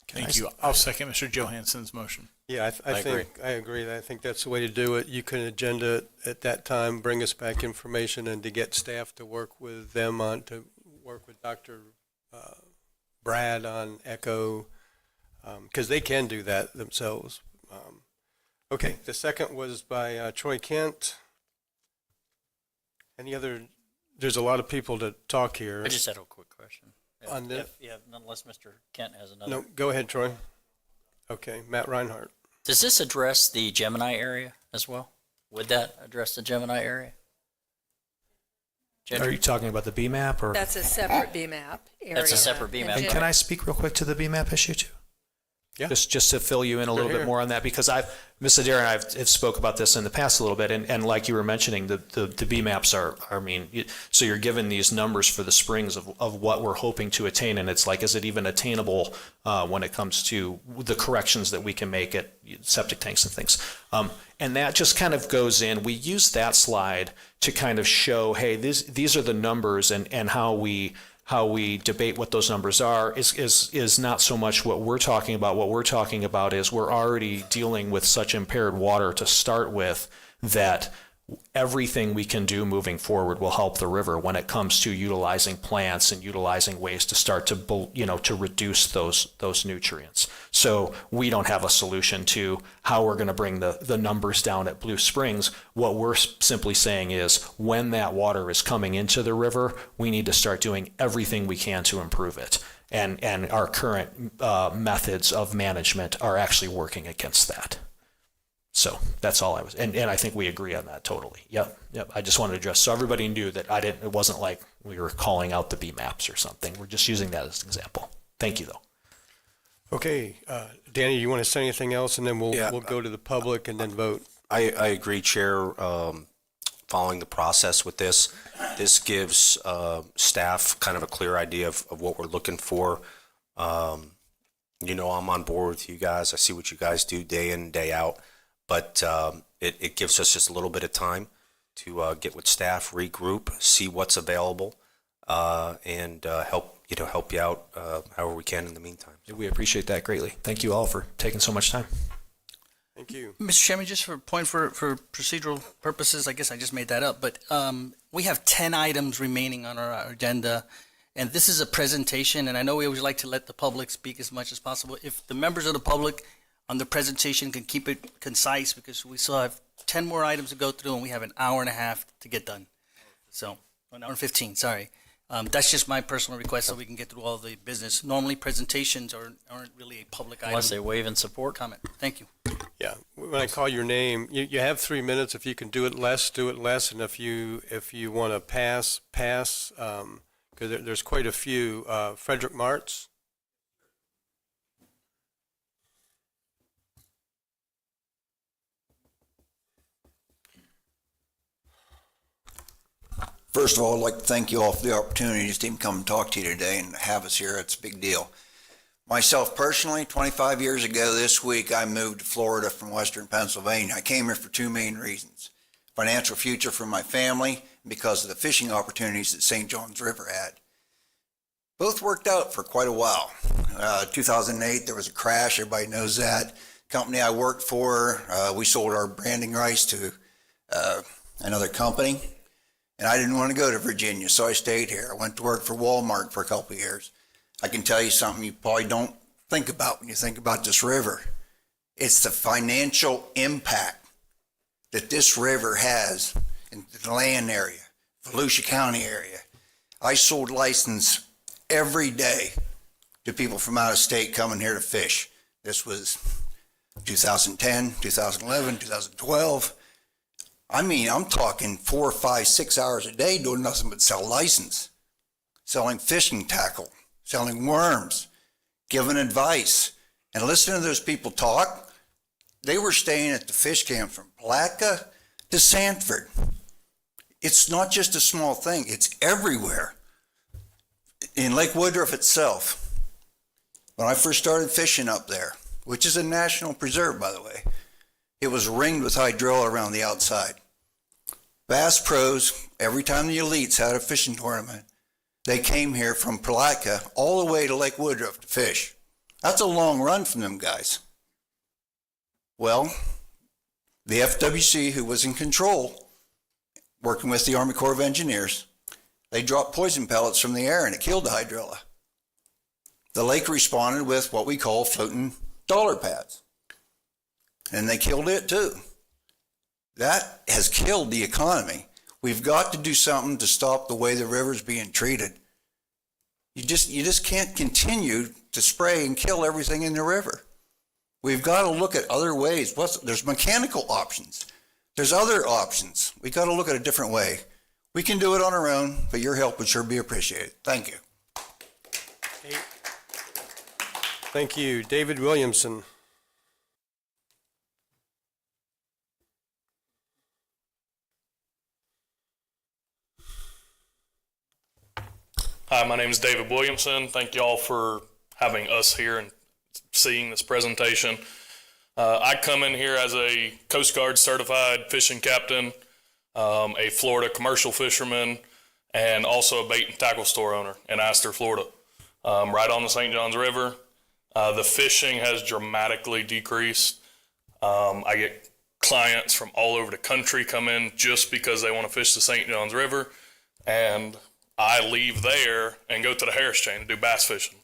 Thank you. I'll second Mr. Johansson's motion. Yeah, I think I agree. I think that's the way to do it. You can agenda it at that time, bring us back information, and to get staff to work with them to work with Dr. Brad on ECHO, because they can do that themselves. Okay, the second was by Troy Kent. Any other? There's a lot of people to talk here. I just had a quick question. On this? Unless Mr. Kent has another. No, go ahead, Troy. Okay, Matt Reinhardt. Does this address the Gemini area as well? Would that address the Gemini area? Are you talking about the BMAP or? That's a separate BMAP area. That's a separate BMAP. And can I speak real quick to the BMAP issue too? Yeah. Just to fill you in a little bit more on that, because Ms. Adair and I have spoke about this in the past a little bit, and like you were mentioning, the BMAPs are, so you're given these numbers for the springs of what we're hoping to attain, and it's like, is it even attainable when it comes to the corrections that we can make at septic tanks and things? And that just kind of goes in. We use that slide to kind of show, hey, these are the numbers, and how we debate what those numbers are is not so much what we're talking about. What we're talking about is we're already dealing with such impaired water to start with that everything we can do moving forward will help the river when it comes to utilizing plants and utilizing ways to start to reduce those nutrients. So we don't have a solution to how we're going to bring the numbers down at Blue Springs. What we're simply saying is when that water is coming into the river, we need to start doing everything we can to improve it. And our current methods of management are actually working against that. So that's all I was, and I think we agree on that totally. Yep. I just wanted to address, so everybody knew that it wasn't like we were calling out the B maps or something. We're just using that as an example. Thank you, though. Okay, Danny, you want to say anything else, and then we'll go to the public and then vote. I agree, Chair. Following the process with this gives staff kind of a clear idea of what we're looking for. I'm on board with you guys. I see what you guys do day in, day out. But it gives us just a little bit of time to get with staff, regroup, see what's available, and help you out however we can in the meantime. We appreciate that greatly. Thank you all for taking so much time. Thank you. Mr. Chairman, just for procedural purposes, I guess I just made that up, but we have 10 items remaining on our agenda, and this is a presentation, and I know we always like to let the public speak as much as possible. If the members of the public on the presentation can keep it concise, because we still have 10 more items to go through, and we have an hour and a half to get done. So, an hour and 15, sorry. That's just my personal request so we can get through all the business. Normally, presentations aren't really a public item. Unless they waive in support. Comment. Thank you. Yeah, when I call your name, you have 3 minutes. If you can do it less, do it less. And if you want to pass, because there's quite a few. Frederick Martz. First of all, I'd like to thank you all for the opportunity to even come and talk to you today and have us here. It's a big deal. Myself personally, 25 years ago this week, I moved to Florida from Western Pennsylvania. I came here for 2 main reasons: financial future for my family, and because of the fishing opportunities that St. Johns River had. Both worked out for quite a while. 2008, there was a crash. Everybody knows that. Company I worked for, we sold our branding rights to another company. And I didn't want to go to Virginia, so I stayed here. I went to work for Walmart for a couple of years. I can tell you something you probably don't think about when you think about this river. It's the financial impact that this river has in the land area, Volusia County area. I sold license every day to people from out of state coming here to fish. This was 2010, 2011, 2012. I mean, I'm talking 4, 5, 6 hours a day doing nothing but sell license, selling fishing tackle, selling worms, giving advice. And listening to those people talk, they were staying at the fish camp from Palatka to Sanford. It's not just a small thing, it's everywhere. In Lake Woodruff itself, when I first started fishing up there, which is a national preserve, by the way, it was ringed with hydrilla around the outside. Bass pros, every time the elites had a fishing tournament, they came here from Palatka all the way to Lake Woodruff to fish. That's a long run from them guys. Well, the FWC, who was in control, working with the Army Corps of Engineers, they dropped poison pellets from the air and it killed the hydrilla. The lake responded with what we call floating dollar pads. And they killed it too. That has killed the economy. We've got to do something to stop the way the river's being treated. You just can't continue to spray and kill everything in the river. We've got to look at other ways. There's mechanical options. There's other options. We've got to look at a different way. We can do it on our own, but your help would sure be appreciated. Thank you. Thank you. David Williamson. Hi, my name is David Williamson. Thank you all for having us here and seeing this presentation. I come in here as a Coast Guard certified fishing captain, a Florida commercial fisherman, and also a bait and tackle store owner in Astor, Florida, right on the St. Johns River. The fishing has dramatically decreased. I get clients from all over the country come in just because they want to fish the St. Johns River, and I leave there and go to the Harris Chain to do bass fishing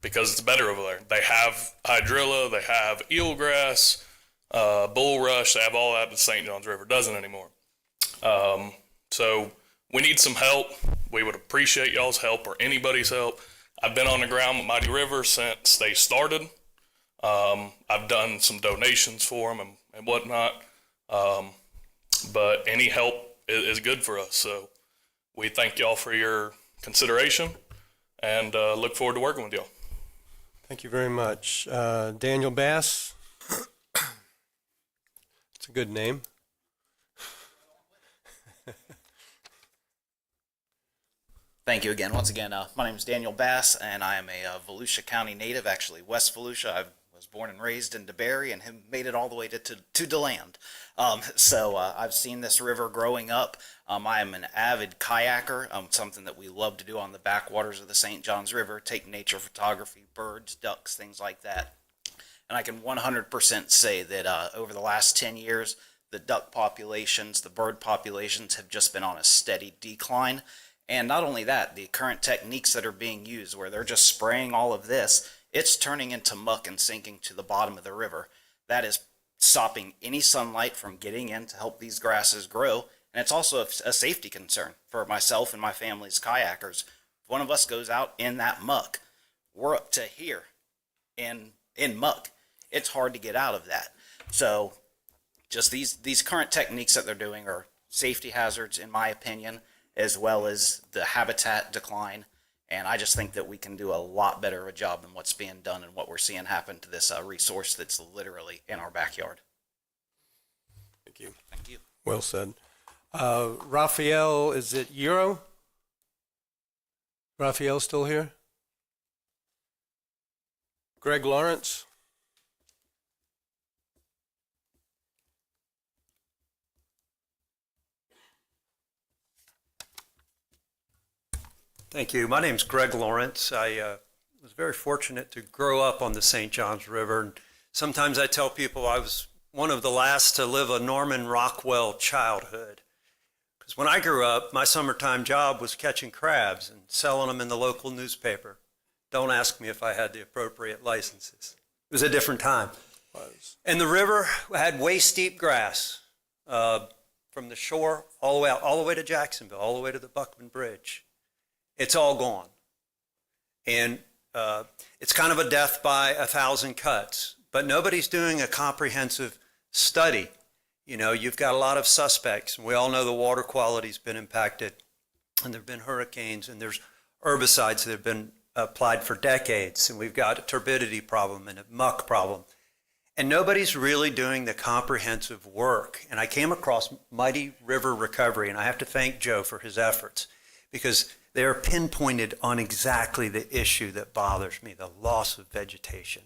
because it's better over there. They have hydrilla, they have eelgrass, bulrush, they have all that, but St. Johns River doesn't anymore. So we need some help. We would appreciate y'all's help or anybody's help. I've been on the ground with Mighty River since they started. I've done some donations for them and whatnot. But any help is good for us. So we thank y'all for your consideration and look forward to working with y'all. Thank you very much. Daniel Bass. It's a good name. Thank you again. Once again, my name is Daniel Bass, and I am a Volusia County native, actually West Volusia. I was born and raised in DeBerry and have made it all the way to DeLand. So I've seen this river growing up. I am an avid kayaker, something that we love to do on the backwaters of the St. Johns River, take nature photography, birds, ducks, things like that. And I can 100% say that over the last 10 years, the duck populations, the bird populations have just been on a steady decline. And not only that, the current techniques that are being used, where they're just spraying all of this, it's turning into muck and sinking to the bottom of the river. That is stopping any sunlight from getting in to help these grasses grow. And it's also a safety concern for myself and my family's kayakers. If one of us goes out in that muck, we're up to here in muck. It's hard to get out of that. So just these current techniques that they're doing are safety hazards, in my opinion, as well as the habitat decline. And I just think that we can do a lot better of a job than what's being done and what we're seeing happen to this resource that's literally in our backyard. Thank you. Thank you. Well said. Raphael, is it Euro? Raphael still here? Greg Lawrence? Thank you. My name's Greg Lawrence. I was very fortunate to grow up on the St. Johns River. And sometimes I tell people I was one of the last to live a Norman Rockwell childhood. Because when I grew up, my summertime job was catching crabs and selling them in the local newspaper. Don't ask me if I had the appropriate licenses. It was a different time. And the river had waist-deep grass from the shore all the way out, all the way to Jacksonville, all the way to the Buckman Bridge. It's all gone. And it's kind of a death by 1,000 cuts, but nobody's doing a comprehensive study. You know, you've got a lot of suspects, and we all know the water quality's been impacted, and there have been hurricanes, and there's herbicides that have been applied for decades, and we've got a turbidity problem and a muck problem. And nobody's really doing the comprehensive work. And I came across Mighty River Recovery, and I have to thank Joe for his efforts, because they're pinpointed on exactly the issue that bothers me, the loss of vegetation.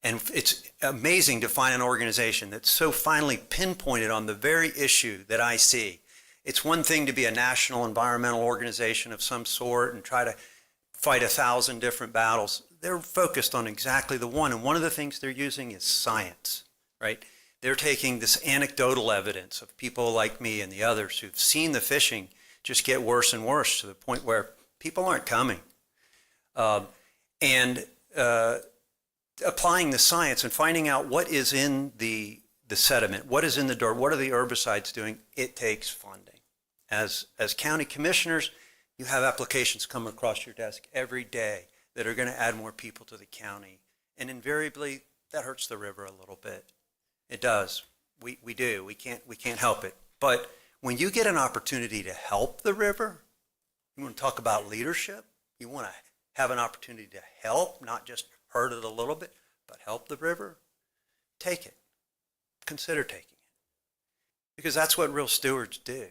And it's amazing to find an organization that's so finely pinpointed on the very issue that I see. It's one thing to be a national environmental organization of some sort and try to fight 1,000 different battles. They're focused on exactly the one. And one of the things they're using is science, right? They're taking this anecdotal evidence of people like me and the others who've seen the fishing just get worse and worse to the point where people aren't coming. And applying the science and finding out what is in the sediment, what is in the dirt, what are the herbicides doing, it takes funding. As county commissioners, you have applications come across your desk every day that are going to add more people to the county. And invariably, that hurts the river a little bit. It does. We do. We can't help it. But when you get an opportunity to help the river, you want to talk about leadership, you want to have an opportunity to help, not just hurt it a little bit, but help the river, take it. Consider taking it. Because that's what real stewards do,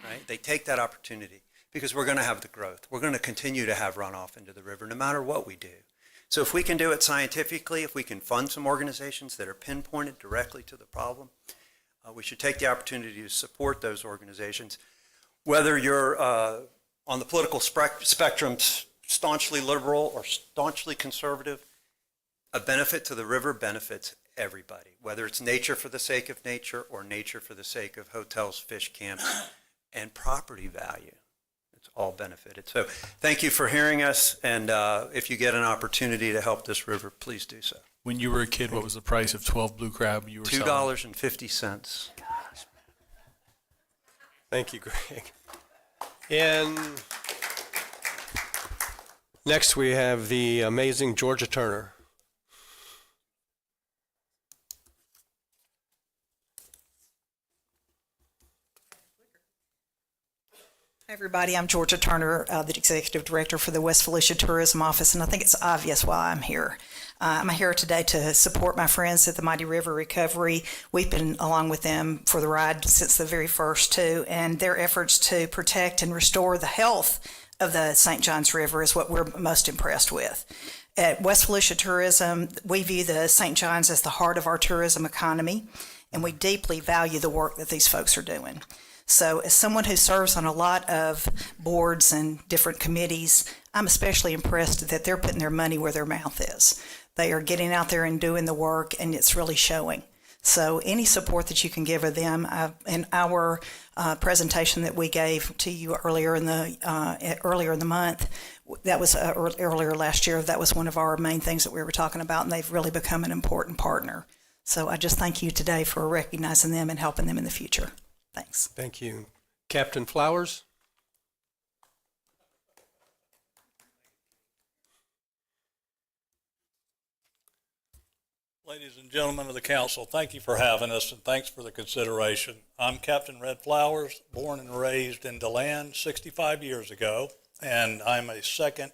right? They take that opportunity because we're going to have the growth. We're going to continue to have runoff into the river no matter what we do. So if we can do it scientifically, if we can fund some organizations that are pinpointed directly to the problem, we should take the opportunity to support those organizations. Whether you're on the political spectrum, staunchly liberal or staunchly conservative, a benefit to the river benefits everybody, whether it's nature for the sake of nature or nature for the sake of hotels, fish camps, and property value. It's all benefited. So thank you for hearing us, and if you get an opportunity to help this river, please do so. When you were a kid, what was the price of 12 blue crab you were selling? $2.50. Thank you, Greg. And next we have the amazing Georgia Turner. Everybody, I'm Georgia Turner, the Executive Director for the West Volusia Tourism Office, and I think it's obvious why I'm here. I'm here today to support my friends at the Mighty River Recovery. We've been along with them for the ride since the very first too, and their efforts to protect and restore the health of the St. Johns River is what we're most impressed with. At West Volusia Tourism, we view the St. Johns as the heart of our tourism economy, and we deeply value the work that these folks are doing. So as someone who serves on a lot of boards and different committees, I'm especially impressed that they're putting their money where their mouth is. They are getting out there and doing the work, and it's really showing. So any support that you can give of them, in our presentation that we gave to you earlier in the month, that was earlier last year, that was one of our main things that we were talking about, and they've really become an important partner. So I just thank you today for recognizing them and helping them in the future. Thanks. Thank you. Captain Flowers? Ladies and gentlemen of the council, thank you for having us and thanks for the consideration. I'm Captain Red Flowers, born and raised in DeLand 65 years ago, and I'm a second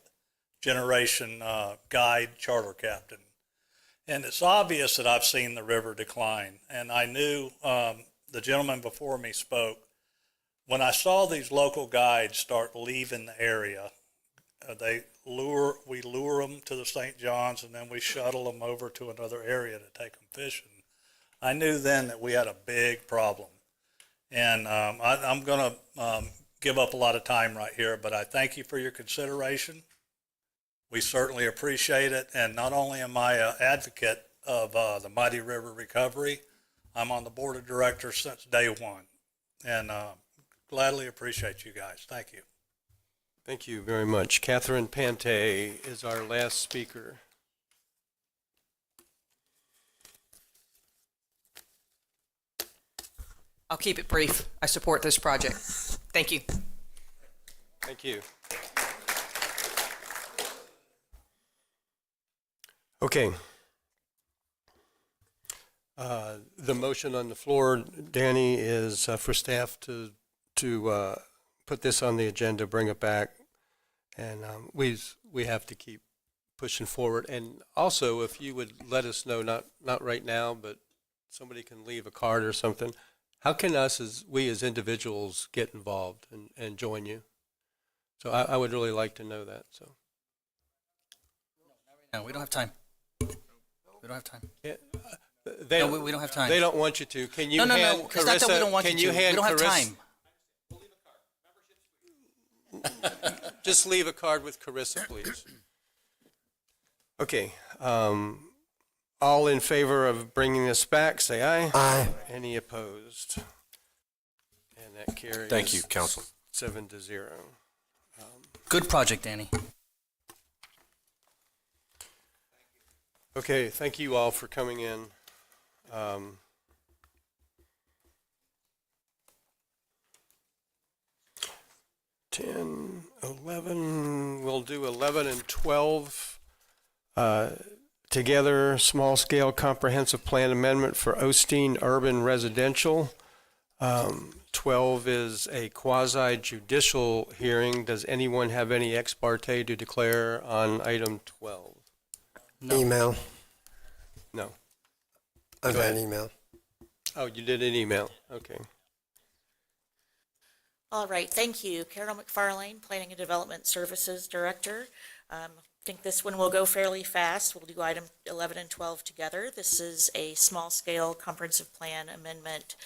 generation guide charter captain. And it's obvious that I've seen the river decline, and I knew the gentleman before me spoke. When I saw these local guides start leaving the area, we lure them to the St. Johns, and then we shuttle them over to another area to take them fishing. I knew then that we had a big problem. And I'm going to give up a lot of time right here, but I thank you for your consideration. We certainly appreciate it. And not only am I an advocate of the Mighty River Recovery, I'm on the board of directors since day one, and gladly appreciate you guys. Thank you. Thank you very much. Catherine Pante is our last speaker. I'll keep it brief. I support this project. Thank you. Thank you. Okay. The motion on the floor, Danny, is for staff to put this on the agenda, bring it back, and we have to keep pushing forward. And also, if you would let us know, not right now, but somebody can leave a card or something. How can we as individuals get involved and join you? So I would really like to know that. So. No, we don't have time. We don't have time. Yeah, we don't have time. They don't want you to. Can you No. hand It's not that we don't want you to. We don't have time. Just leave a card with Carissa, please. Okay. All in favor of bringing this back, say aye. Aye. Any opposed? And that carries. Thank you, council. 7-0. Good project, Danny. Okay, thank you all for coming in. 10, 11, we'll do 11 and 12 together, small-scale comprehensive plan amendment for Osteen Urban Residential. 12 is a quasi-judicial hearing. Does anyone have any ex parte to declare on item 12? No. Email. No. I've had an email. Oh, you did an email. Okay. All right, thank you. Carol McFarlane, Planning and Development Services Director. I think this one will go fairly fast. We'll do item 11 and 12 together. This is a small-scale comprehensive plan amendment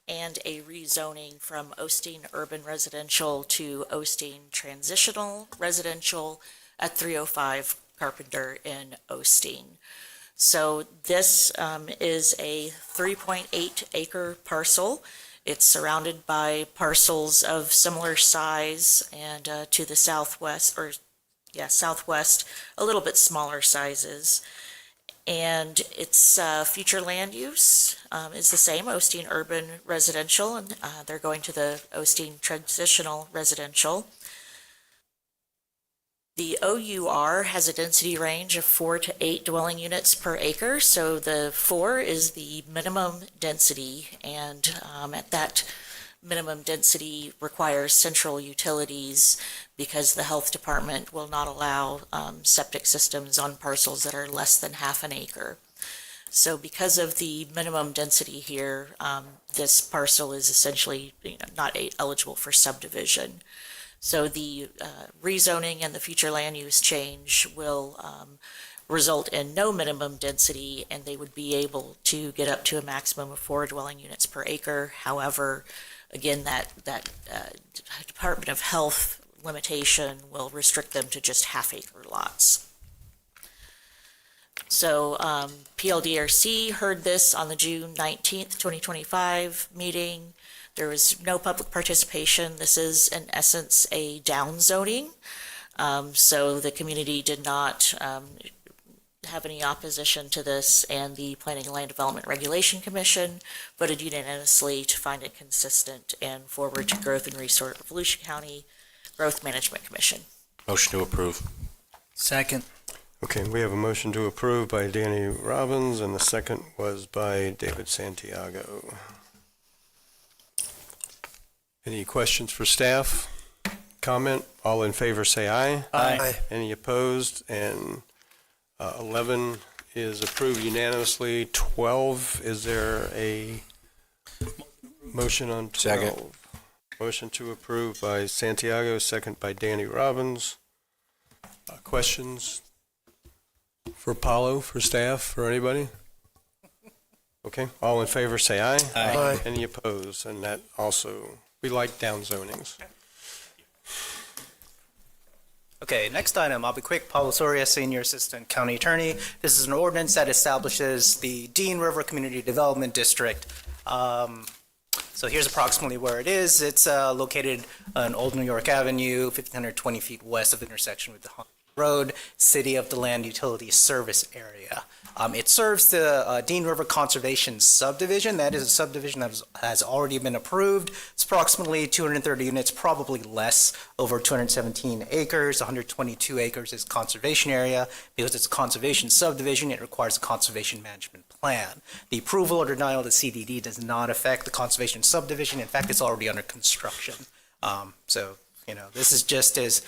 and a rezoning from Osteen Urban Residential to Osteen Transitional Residential at 305 Carpenter in Osteen. So this is a 3.8 acre parcel. It's surrounded by parcels of similar size and to the southwest, southwest, a little bit smaller sizes. And its future land use is the same, Osteen Urban Residential, and they're going to the Osteen Transitional Residential. The OUR has a density range of 4 to 8 dwelling units per acre, so the 4 is the minimum density, and at that minimum density requires central utilities because the health department will not allow septic systems on parcels that are less than half an acre. So because of the minimum density here, this parcel is essentially not eligible for subdivision. So the rezoning and the future land use change will result in no minimum density, and they would be able to get up to a maximum of 4 dwelling units per acre. However, again, that Department of Health limitation will restrict them to just half-acre lots. So PLDRC heard this on the June 19th, 2025 meeting. There was no public participation. This is, in essence, a downzoning. So the community did not have any opposition to this, and the Planning and Land Development Regulation Commission voted unanimously to find it consistent and forward to Growth and Resource Volusia County Growth Management Commission. Motion to approve. Second. Okay, we have a motion to approve by Danny Robbins, and the second was by David Santiago. Any questions for staff? Comment? All in favor say aye. Aye. Any opposed? And 11 is approved unanimously. 12, is there a motion on 12? Second. Motion to approve by Santiago, second by Danny Robbins. Questions for Paulo, for staff, for anybody? Okay, all in favor say aye. Aye. Any opposed? And that also, we like downzonings. Okay, next item, I'll be quick. Paulo Soria, Senior Assistant County Attorney. This is an ordinance that establishes the Dean River Community Development District. So here's approximately where it is. It's located on Old New York Avenue, 1,520 feet west of the intersection with the Road, City of DeLand Utility Service Area. It serves the Dean River Conservation Subdivision. That is a subdivision that has already been approved. It's approximately 230 units, probably less, over 217 acres. 122 acres is conservation area. Because it's a conservation subdivision, it requires a conservation management plan. The approval or denial of the CDD does not affect the conservation subdivision. In fact, it's already under construction. So, this is just as...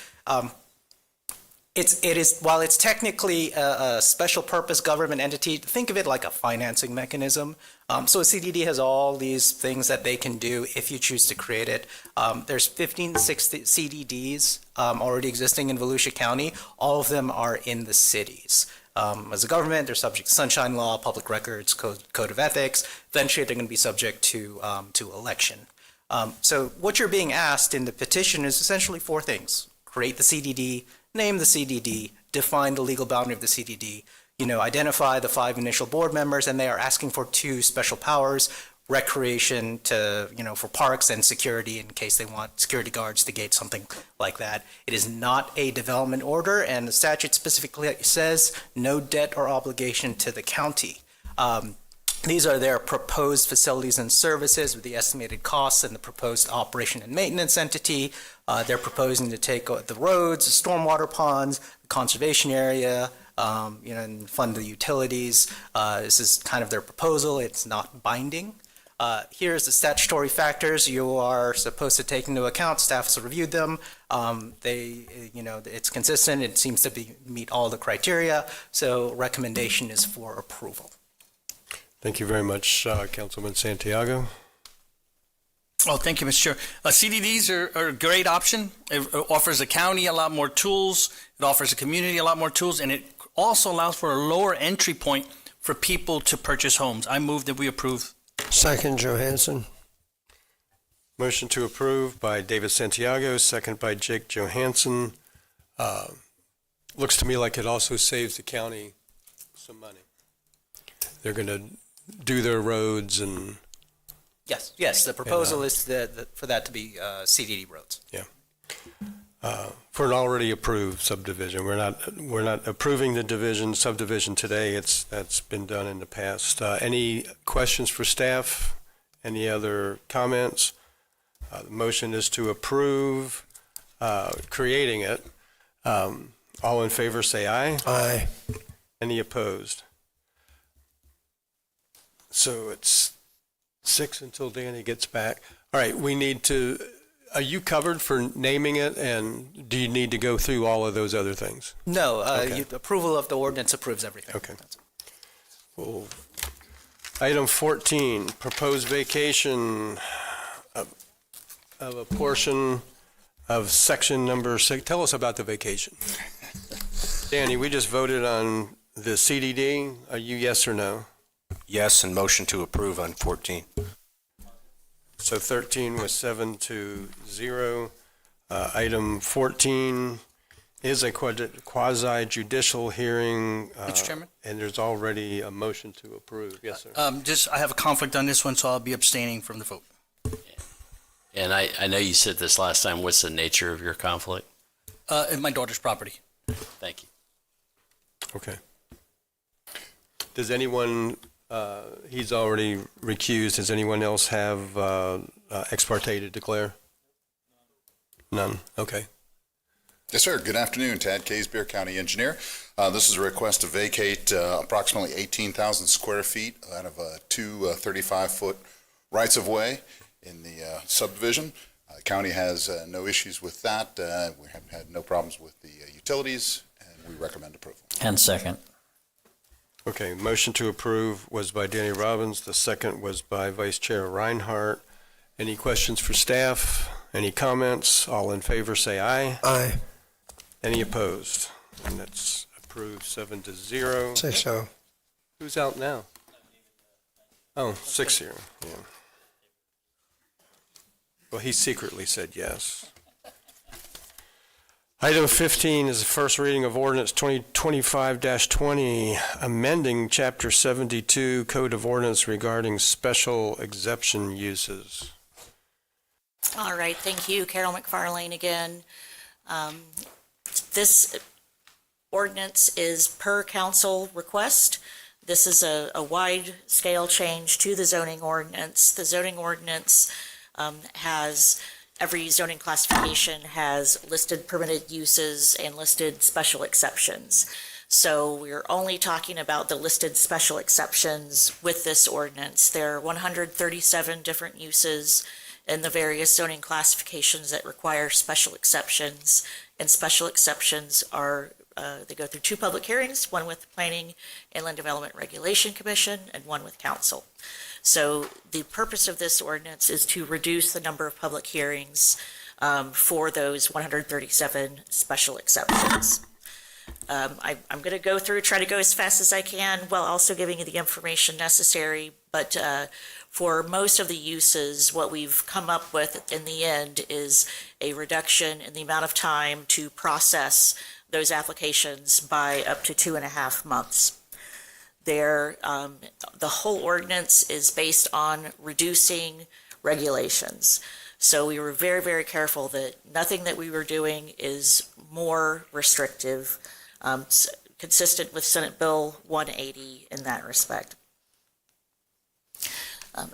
It is while it's technically a special purpose government entity, think of it like a financing mechanism. So a CDD has all these things that they can do if you choose to create it. There's 15 CDDs already existing in Volusia County. All of them are in the cities. As a government, they're subject to sunshine law, public records, code of ethics. Eventually, they're going to be subject to election. So what you're being asked in the petition is essentially 4 things: create the CDD, name the CDD, define the legal boundary of the CDD, identify the 5 initial board members, and they are asking for 2 special powers: recreation to, for parks, and security in case they want security guards to gate something like that. It is not a development order, and the statute specifically says no debt or obligation to the county. These are their proposed facilities and services with the estimated costs and the proposed operation and maintenance entity. They're proposing to take the roads, the stormwater ponds, the conservation area, and fund the utilities. This is kind of their proposal. It's not binding. Here's the statutory factors you are supposed to take into account. Staff has reviewed them. It's consistent. It seems to meet all the criteria. So recommendation is for approval. Thank you very much, Councilman Santiago. Oh, thank you, Mr. Chair. CDDs are a great option. It offers the county a lot more tools. It offers the community a lot more tools, and it also allows for a lower entry point for people to purchase homes. I move that we approve. Second, Johansson. Motion to approve by David Santiago, second by Jake Johansson. Looks to me like it also saves the county some money. They're going to do their roads and... Yes. The proposal is for that to be CDD roads. Yeah. For an already approved subdivision, we're not approving the subdivision today. That's been done in the past. Any questions for staff? Any other comments? The motion is to approve creating it. All in favor, say aye. Aye. Any opposed? So it's 6 until Danny gets back. All right, we need to, are you covered for naming it, and do you need to go through all of those other things? No, Okay. approval of the ordinance approves everything. Okay. Well, item 14, proposed vacation of a portion of section number 6. Tell us about the vacation. Danny, we just voted on the CDD. Are you yes or no? Yes, and motion to approve on 14. So 13 was 7-0. Item 14 is a quasi judicial hearing. Mr. Chairman? And there's already a motion to approve. Yes, sir. I have a conflict on this one, so I'll be abstaining from the vote. And I know you said this last time. What's the nature of your conflict? In my daughter's property. Thank you. Okay. Does anyone, he's already recused, does anyone else have ex parte to declare? None, okay. Yes, sir. Good afternoon. Tad Kaysbeer, County Engineer. This is a request to vacate approximately 18,000 square feet out of two 35-foot rights-of-way in the subdivision. The county has no issues with that. We have had no problems with the utilities, and we recommend approval. And second. Okay, motion to approve was by Danny Robbins. The second was by Vice Chair Reinhardt. Any questions for staff? Any comments? All in favor, say aye. Aye. Any opposed? And that's approved 7-0. Say so. Who's out now? Oh, 6-0, yeah. Well, he secretly said yes. Item 15 is the first reading of ordinance 2025-20, amending Chapter 72 Code of Ordinance regarding special exception uses. All right, thank you. Carol McFarlane again. This ordinance is per council request. This is a wide-scale change to the zoning ordinance. The zoning ordinance every zoning classification has listed permitted uses and listed special exceptions. So we're only talking about the listed special exceptions with this ordinance. There are 137 different uses in the various zoning classifications that require special exceptions. And special exceptions are, they go through two public hearings, one with the Planning and Land Development Regulation Commission and one with Council. So the purpose of this ordinance is to reduce the number of public hearings for those 137 special exceptions. I'm going to go through, try to go as fast as I can while also giving you the information necessary. But for most of the uses, what we've come up with in the end is a reduction in the amount of time to process those applications by up to 2.5 months. The whole ordinance is based on reducing regulations. So we were very, very careful that nothing that we were doing is more restrictive, consistent with Senate Bill 180 in that respect.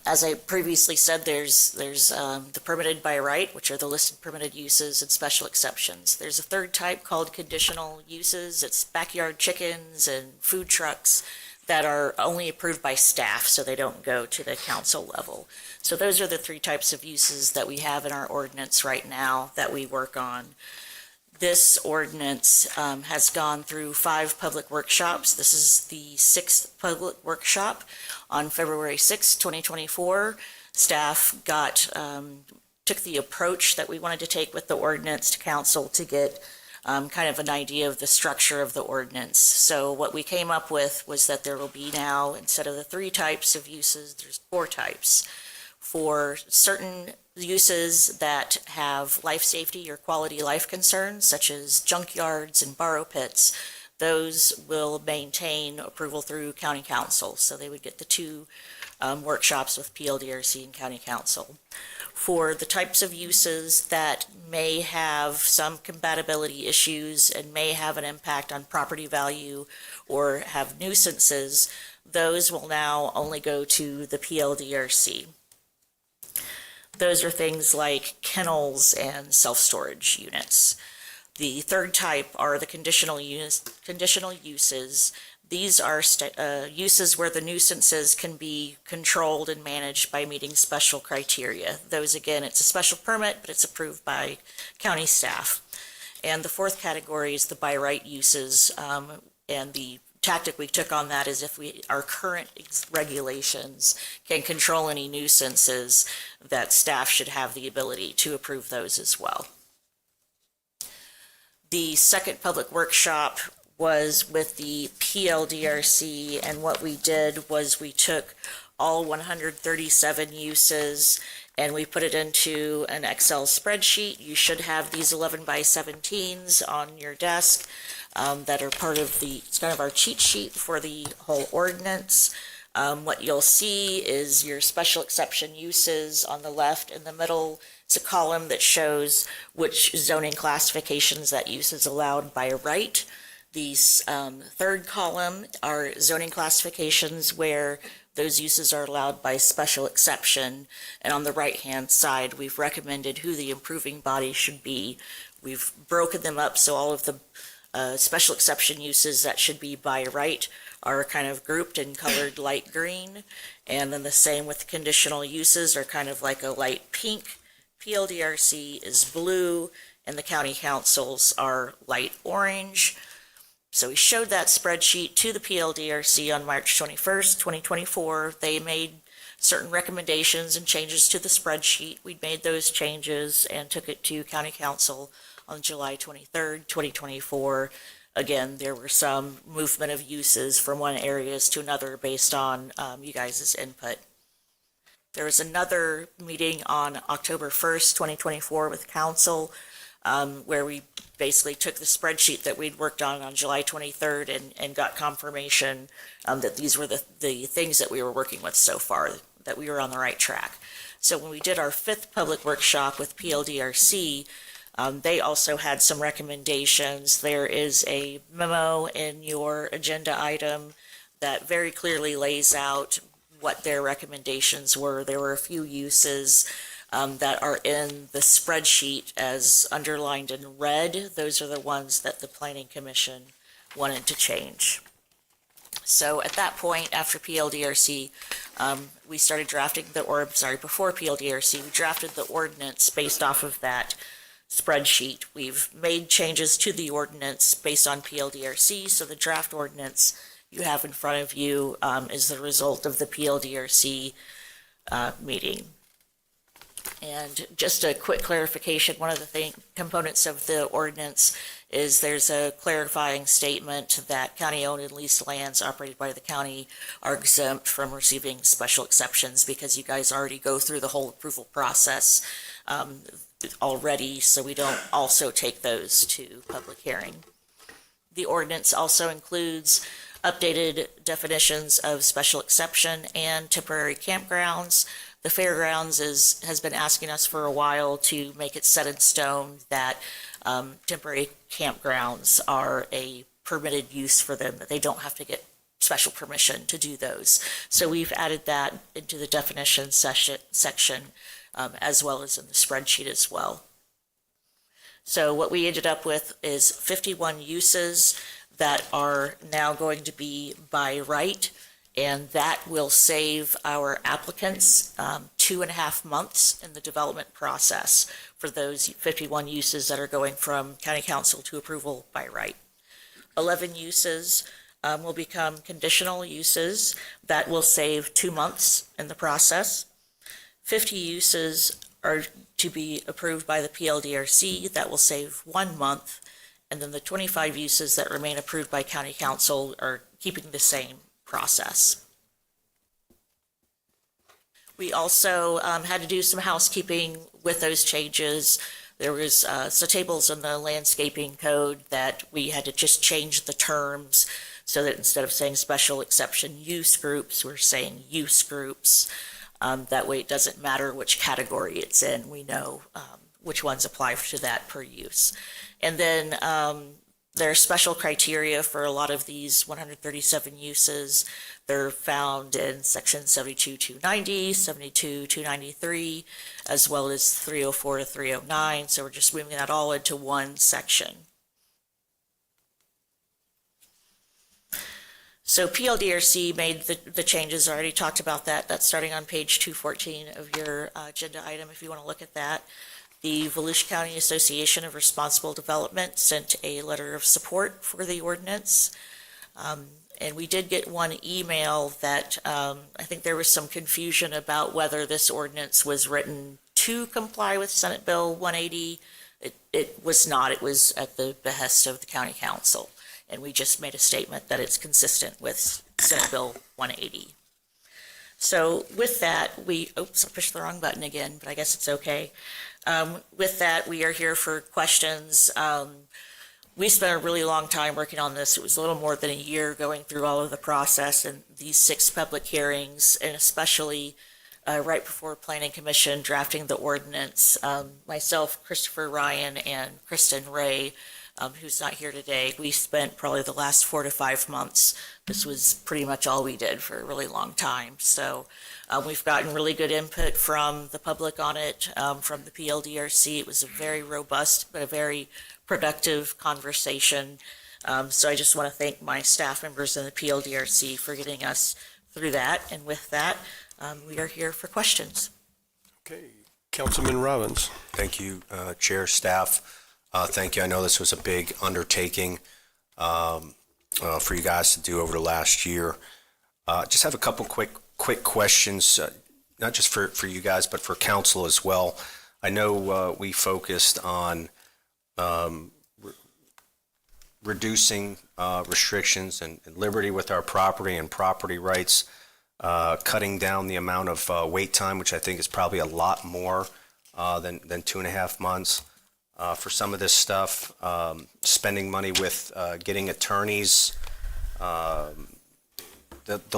As I previously said, there's the permitted by right, which are the listed permitted uses and special exceptions. There's a third type called conditional uses. It's backyard chickens and food trucks that are only approved by staff, so they don't go to the council level. So those are the three types of uses that we have in our ordinance right now that we work on. This ordinance has gone through 5 public workshops. This is the 6th public workshop on February 6, 2024. Staff took the approach that we wanted to take with the ordinance to council to get kind of an idea of the structure of the ordinance. So what we came up with was that there will be now, instead of the 3 types of uses, there's 4 types. For certain uses that have life safety or quality life concerns, such as junkyards and borrow pits, those will maintain approval through county council. So they would get the 2 workshops with PLDRC and county council. For the types of uses that may have some compatibility issues and may have an impact on property value or have nuisances, those will now only go to the PLDRC. Those are things like kennels and self-storage units. The third type are the conditional uses. These are uses where the nuisances can be controlled and managed by meeting special criteria. Those, again, it's a special permit, but it's approved by county staff. And the fourth category is the by right uses, and the tactic we took on that is if our current regulations can control any nuisances, that staff should have the ability to approve those as well. The second public workshop was with the PLDRC, and what we did was we took all 137 uses and we put it into an Excel spreadsheet. You should have these 11 by 17s on your desk that are part of it's kind of our cheat sheet for the whole ordinance. What you'll see is your special exception uses on the left. In the middle, it's a column that shows which zoning classifications that use is allowed by right. The third column are zoning classifications where those uses are allowed by special exception. And on the right-hand side, we've recommended who the improving body should be. We've broken them up so all of the special exception uses that should be by right are kind of grouped and colored light green. And then the same with the conditional uses are kind of like a light pink. PLDRC is blue, and the county councils are light orange. So we showed that spreadsheet to the PLDRC on March 21st, 2024. They made certain recommendations and changes to the spreadsheet. We made those changes and took it to county council on July 23rd, 2024. Again, there were some movement of uses from one areas to another based on you guys' input. There was another meeting on October 1st, 2024 with council where we basically took the spreadsheet that we'd worked on July 23rd and got confirmation that these were the things that we were working with so far, that we were on the right track. So when we did our fifth public workshop with PLDRC, they also had some recommendations. There is a memo in your agenda item that very clearly lays out what their recommendations were. There were a few uses that are in the spreadsheet as underlined in red. Those are the ones that the Planning Commission wanted to change. So at that point, after PLDRC, we started drafting before PLDRC, we drafted the ordinance based off of that spreadsheet. We've made changes to the ordinance based on PLDRC, so the draft ordinance you have in front of you is the result of the PLDRC meeting. And just a quick clarification, one of the components of the ordinance is there's a clarifying statement that county-owned and leased lands operated by the county are exempt from receiving special exceptions because you guys already go through the whole approval process already, so we don't also take those to public hearing. The ordinance also includes updated definitions of special exception and temporary campgrounds. The fairgrounds has been asking us for a while to make it set in stone that temporary campgrounds are a permitted use for them, that they don't have to get special permission to do those. So we've added that into the definition section as well as in the spreadsheet as well. So what we ended up with is 51 uses that are now going to be by right, and that will save our applicants 2.5 months in the development process for those 51 uses that are going from county council to approval by right. 11 uses will become conditional uses. That will save 2 months in the process. 50 uses are to be approved by the PLDRC. That will save 1 month. And then the 25 uses that remain approved by county council are keeping the same process. We also had to do some housekeeping with those changes. There was some tables in the landscaping code that we had to just change the terms so that instead of saying special exception use groups, we're saying use groups. That way it doesn't matter which category it's in. We know which ones apply to that per use. And then there are special criteria for a lot of these 137 uses. They're found in section 72-290, 72-293, as well as 304 to 309. So we're just moving that all into one section. So PLDRC made the changes, I already talked about that. That's starting on page 214 of your agenda item, if you want to look at that. The Volusia County Association of Responsible Development sent a letter of support for the ordinance. And we did get one email that I think there was some confusion about whether this ordinance was written to comply with Senate Bill 180. It was not. It was at the behest of the county council. And we just made a statement that it's consistent with Senate Bill 180. So with that, oops, I pushed the wrong button again, but I guess it's okay. With that, we are here for questions. We spent a really long time working on this. It was a little more than a year going through all of the process and these 6 public hearings, and especially right before Planning Commission drafting the ordinance. Myself, Christopher Ryan, and Kristen Ray, who's not here today, we spent probably the last 4 to 5 months. This was pretty much all we did for a really long time. So we've gotten really good input from the public on it, from the PLDRC. It was a very robust but a very productive conversation. So I just want to thank my staff members in the PLDRC for getting us through that. And with that, we are here for questions. Okay, Councilman Robbins. Thank you, Chair, staff. Thank you. I know this was a big undertaking for you guys to do over the last year. Just have a couple quick questions, not just for you guys, but for council as well. I know we focused on reducing restrictions and liberty with our property and property rights, cutting down the amount of wait time, which I think is probably a lot more than 2.5 months. For some of this stuff, spending money with getting attorneys, the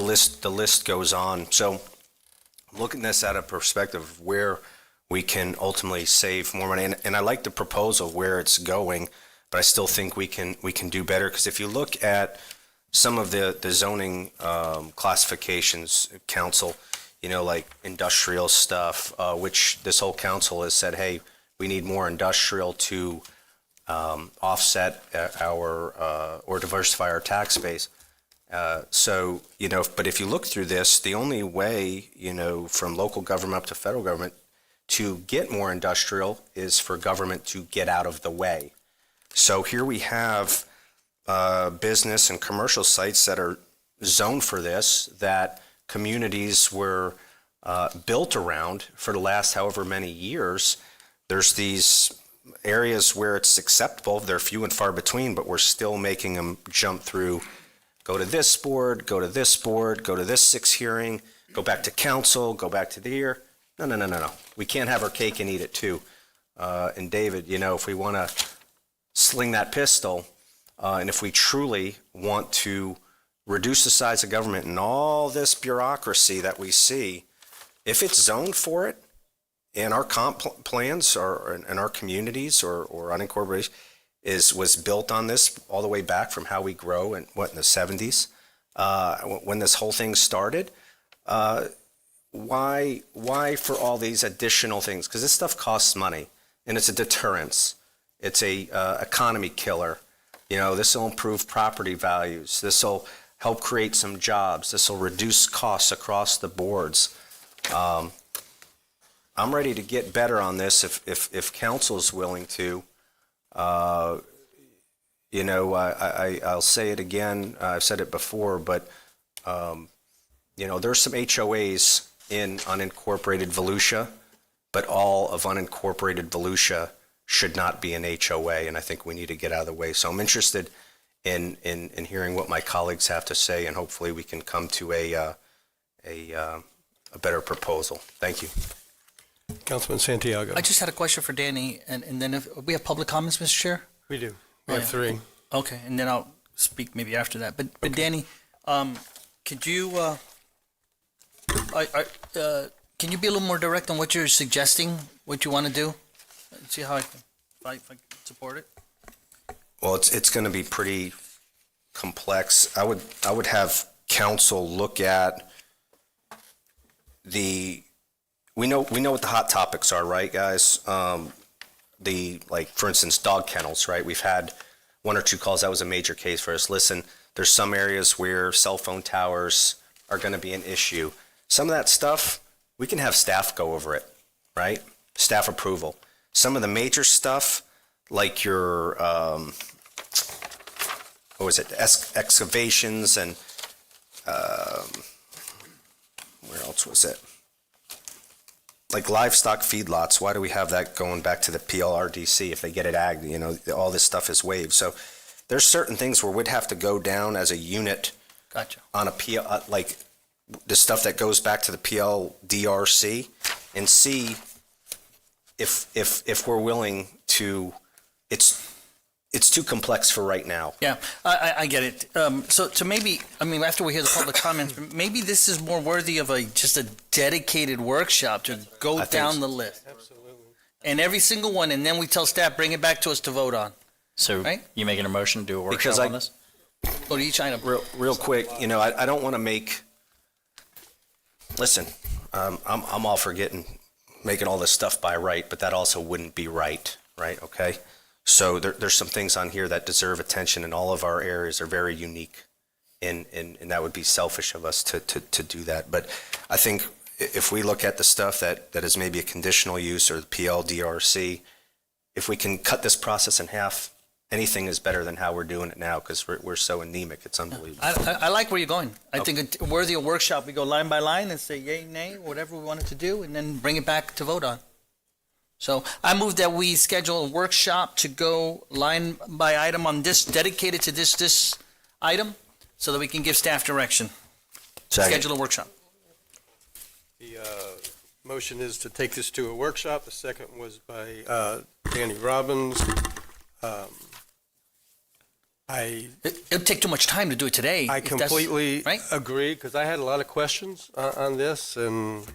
list goes on. So looking at this at a perspective of where we can ultimately save more money, and I like the proposal where it's going, but I still think we can do better, because if you look at some of the zoning classifications, council, like industrial stuff, which this whole council has said, hey, we need more industrial to offset our or diversify our tax base. So, but if you look through this, the only way, from local government up to federal government to get more industrial is for government to get out of the way. So here we have business and commercial sites that are zoned for this, that communities were built around for the last however many years. There's these areas where it's acceptable. They're few and far between, but we're still making them jump through, go to this board, go to this board, go to this 6 hearing, go back to council, go back to the year. No. We can't have our cake and eat it too. And David, if we want to sling that pistol, and if we truly want to reduce the size of government and all this bureaucracy that we see, if it's zoned for it, and our comp plans or in our communities or unincorporated was built on this all the way back from how we grow in the 70s, when this whole thing started. Why for all these additional things? Because this stuff costs money, and it's a deterrence. It's a economy killer. This will improve property values. This will help create some jobs. This will reduce costs across the boards. I'm ready to get better on this if council's willing to. I'll say it again. I've said it before, but there's some HOAs in unincorporated Volusia, but all of unincorporated Volusia should not be an HOA, and I think we need to get out of the way. So I'm interested in hearing what my colleagues have to say, and hopefully we can come to a better proposal. Thank you. Councilman Santiago. I just had a question for Danny, and then if we have public comments, Mr. Chair? We do. We have 3. Okay, and then I'll speak maybe after that. But Okay. Danny, could you can you be a little more direct on what you're suggesting, what you want to do? See how if I can support it. Well, it's going to be pretty complex. I would have council look at we know what the hot topics are, right, guys? For instance, dog kennels, right? We've had 1 or 2 calls. That was a major case for us. Listen, There's some areas where cell phone towers are going to be an issue. Some of that stuff, we can have staff go over it, right? Staff approval. Some of the major stuff, like your, what was it, excavations and, where else was it? Like livestock feedlots, why do we have that going back to the PLRDC if they get it ag, you know, all this stuff is waived. So there's certain things where we'd have to go down as a unit Gotcha. on a PL, like the stuff that goes back to the PLDRC and see if we're willing to, it's too complex for right now. Yeah, I get it. So maybe, I mean, after we hear the public comments, maybe this is more worthy of just a dedicated workshop to go down the list. Absolutely. And every single one, and then we tell staff, bring it back to us to vote on. So Right? you making a motion to do a workshop Because on this? Go to each item. Real quick, you know, I don't want to make, listen, I'm all for making all this stuff by right, but that also wouldn't be right, okay? So there's some things on here that deserve attention, and all of our areas are very unique, and that would be selfish of us to do that. But I think if we look at the stuff that is maybe a conditional use or the PLDRC, if we can cut this process in half, anything is better than how we're doing it now, because we're so anemic, it's unbelievable. I like where you're going. I think it's worthy of workshop. We go line by line and say yay, nay, whatever we wanted to do, and then bring it back to vote on. So I move that we schedule a workshop to go line by item on this, dedicated to this item, so that we can give staff direction. Second. Schedule a workshop. The motion is to take this to a workshop. The second was by Danny Robbins. It'll take too much time to do it today. I if that's- completely right? agree, because I had a lot of questions on this, and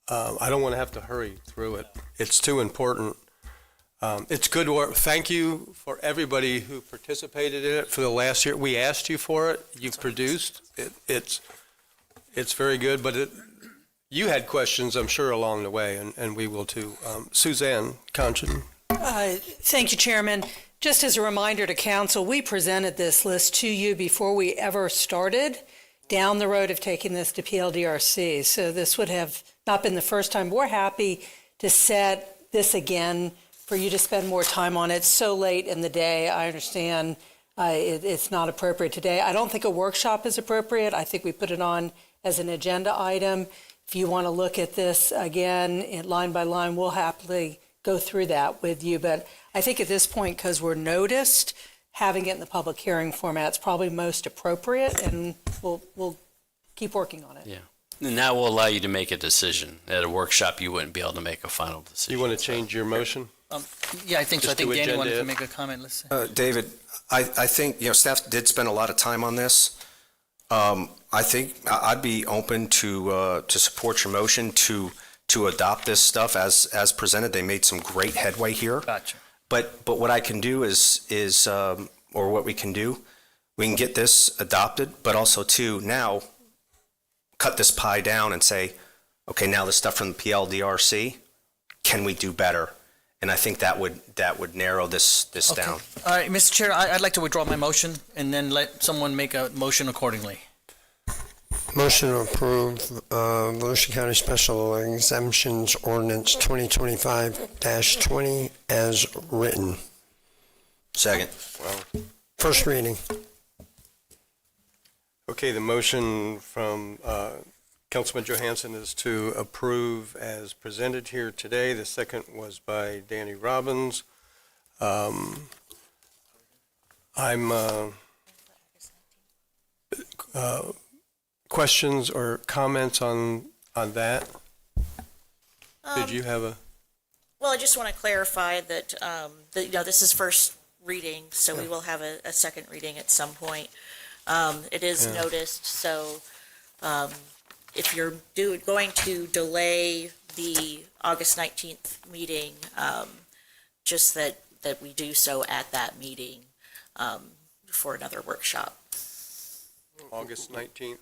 I don't want to have to hurry through it. It's too important. It's good work. Thank you for everybody who participated in it for the last year. We asked you for it. You've produced. It's very good, but you had questions, I'm sure, along the way, and we will too. Suzanne Conchin. Thank you, Chairman. Just as a reminder to council, we presented this list to you before we ever started down the road of taking this to PLDRC. So this would have not been the first time. We're happy to set this again for you to spend more time on it. So late in the day, I understand it's not appropriate today. I don't think a workshop is appropriate. I think we put it on as an agenda item. If you want to look at this again, line by line, we'll happily go through that with you. But I think at this point, because we're noticed, having it in the public hearing format is probably most appropriate, and we'll keep working on it. Yeah. And that will allow you to make a decision. At a workshop, you wouldn't be able to make a final decision. You want to change your motion? Yeah, I think so. I Just think do Danny wanted agenda to it. make a comment. Let's see. David, I think, staff did spend a lot of time on this. I think I'd be open to support your motion to adopt this stuff as presented. They made some great headway here. Gotcha. But what I can do is or what we can do, we can get this adopted, but also too, now cut this pie down and say, okay, now the stuff from the PLDRC, can we do better? And I think that would narrow this down. All right, Mr. Chair, I'd like to withdraw my motion and then let someone make a motion accordingly. Motion to approve Volusia County Special Exemptions Ordinance 2025-20 as written. Second. First reading. Okay, the motion from Councilman Johansson is to approve as presented here today. The second was by Danny Robbins. Questions or comments on that? Did you have a? Well, I just want to clarify that, this is first reading, so we will have a second reading at some point. It is noticed, so if you're going to delay the August 19th meeting, just that we do so at that meeting for another workshop. August 19th.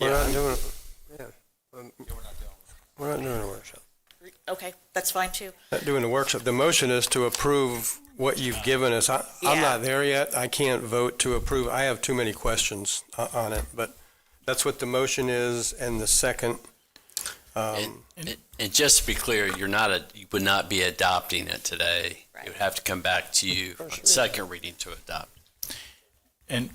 We're not doing a workshop. Okay, that's fine too. Not doing a workshop. The motion is to approve what you've given us. I'm not there yet. I can't vote to approve. I have too many questions on it, but that's what the motion is, and the second. And just to be clear, you would not be adopting it today. It would have to come back to you on second reading to adopt. And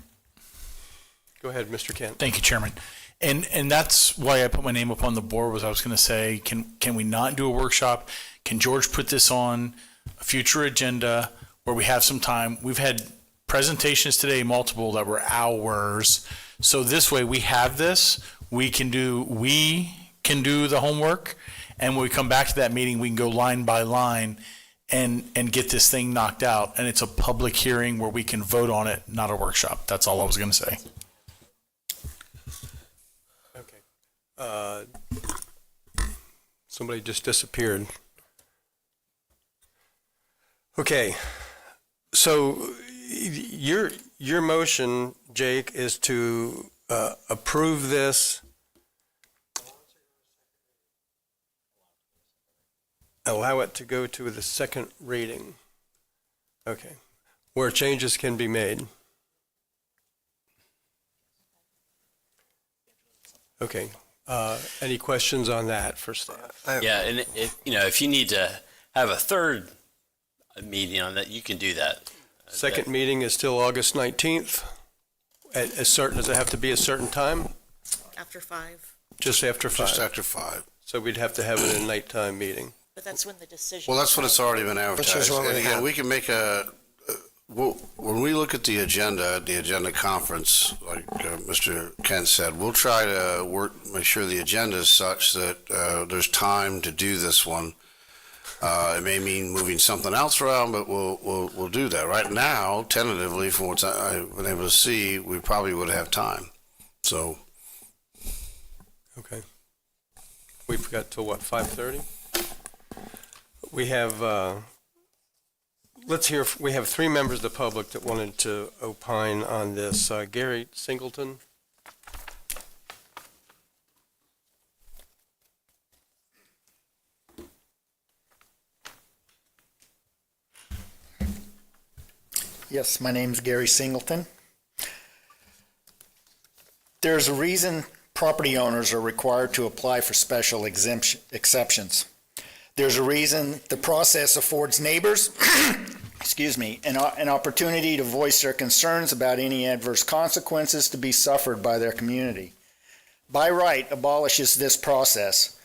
Go ahead, Mr. Kent. thank you, Chairman. And that's why I put my name up on the board, was I was going to say, can we not do a workshop? Can George put this on a future agenda where we have some time? We've had presentations today, multiple, that were hours. So this way we have this, we can do the homework, and when we come back to that meeting, we can go line by line and get this thing knocked out. And it's a public hearing where we can vote on it, not a workshop. That's all I was going to say. Somebody just disappeared. Okay, so your motion, Jake, is to approve this, allow it to go to the second reading. Okay, where changes can be made. Okay. Any questions on that for staff? Yeah, and if you need to have a third meeting on that, you can do that. Second meeting is still August 19th. Does it have to be a certain time? After 5, Just after 5? Just after 5. So we'd have to have it a nighttime meeting. but that's when the decision. Well, that's when it's already been advertised. Which is what we And again, have. we can make when we look at the agenda conference, like Mr. Kent said, we'll try to make sure the agenda is such that there's time to do this one. It may mean moving something else around, but we'll do that. Right now, tentatively, from what I've been able to see, we probably would have time. So. Okay. We've got till what, 5:30? We have, we have 3 members of the public that wanted to opine on this. Gary Singleton. Yes, my name's Gary Singleton. There's a reason property owners are required to apply for special exceptions. There's a reason the process affords neighbors, an opportunity to voice their concerns about any adverse consequences to be suffered by their community. By right abolishes this process.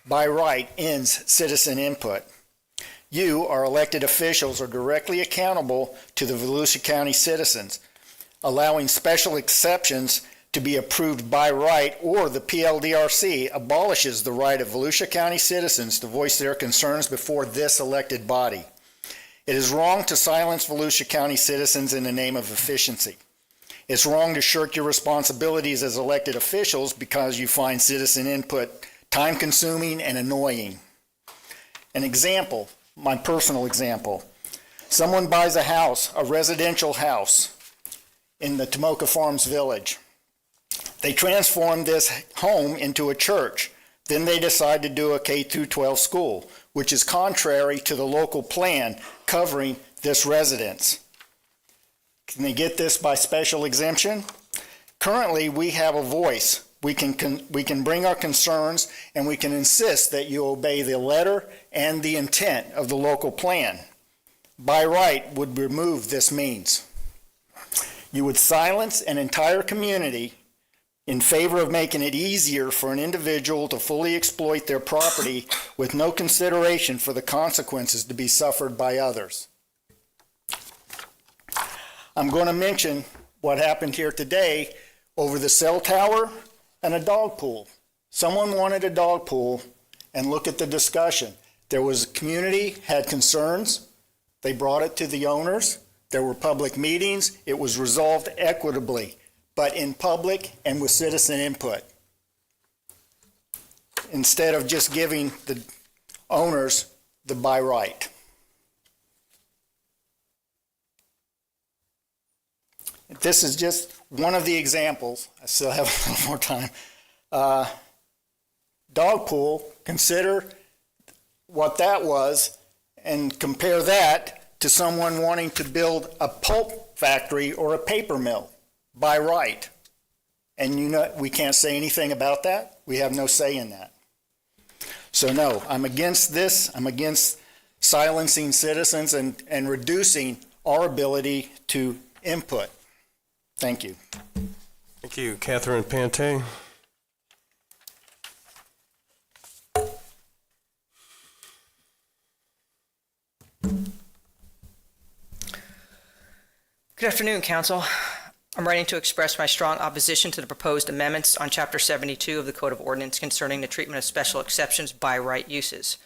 By right ends citizen input. You, our elected officials, are directly accountable to the Volusia County citizens. Allowing special exceptions to be approved by right or the PLDRC abolishes the right of Volusia County citizens to voice their concerns before this elected body. It is wrong to silence Volusia County citizens in the name of efficiency. It's wrong to shirk your responsibilities as elected officials because you find citizen input time-consuming and annoying. An example, my personal example. Someone buys a house, a residential house, in the Tomoka Farms Village. They transform this home into a church. Then they decide to do a K-12 school, which is contrary to the local plan covering this residence. Can they get this by special exemption? Currently, we have a voice. We can bring our concerns, and we can insist that you obey the letter and the intent of the local plan. By right would remove this means. You would silence an entire community in favor of making it easier for an individual to fully exploit their property with no consideration for the consequences to be suffered by others. I'm going to mention what happened here today over the cell tower and a dog pool. Someone wanted a dog pool, and look at the discussion. There was a community, had concerns. They brought it to the owners. There were public meetings. It was resolved equitably, but in public and with citizen input. Instead of just giving the owners the by right. This is just one of the examples. I still have a little more time. Dog pool, consider what that was and compare that to someone wanting to build a pulp factory or a paper mill by right. And you know, we can't say anything about that. We have no say in that. So no, I'm against this. I'm against silencing citizens and reducing our ability to input. Thank you. Thank you. Catherine Pante. Good afternoon, Council. I'm writing to express my strong opposition to the proposed amendments on Chapter 72 of the Code of Ordinance concerning the treatment of special exceptions by right uses.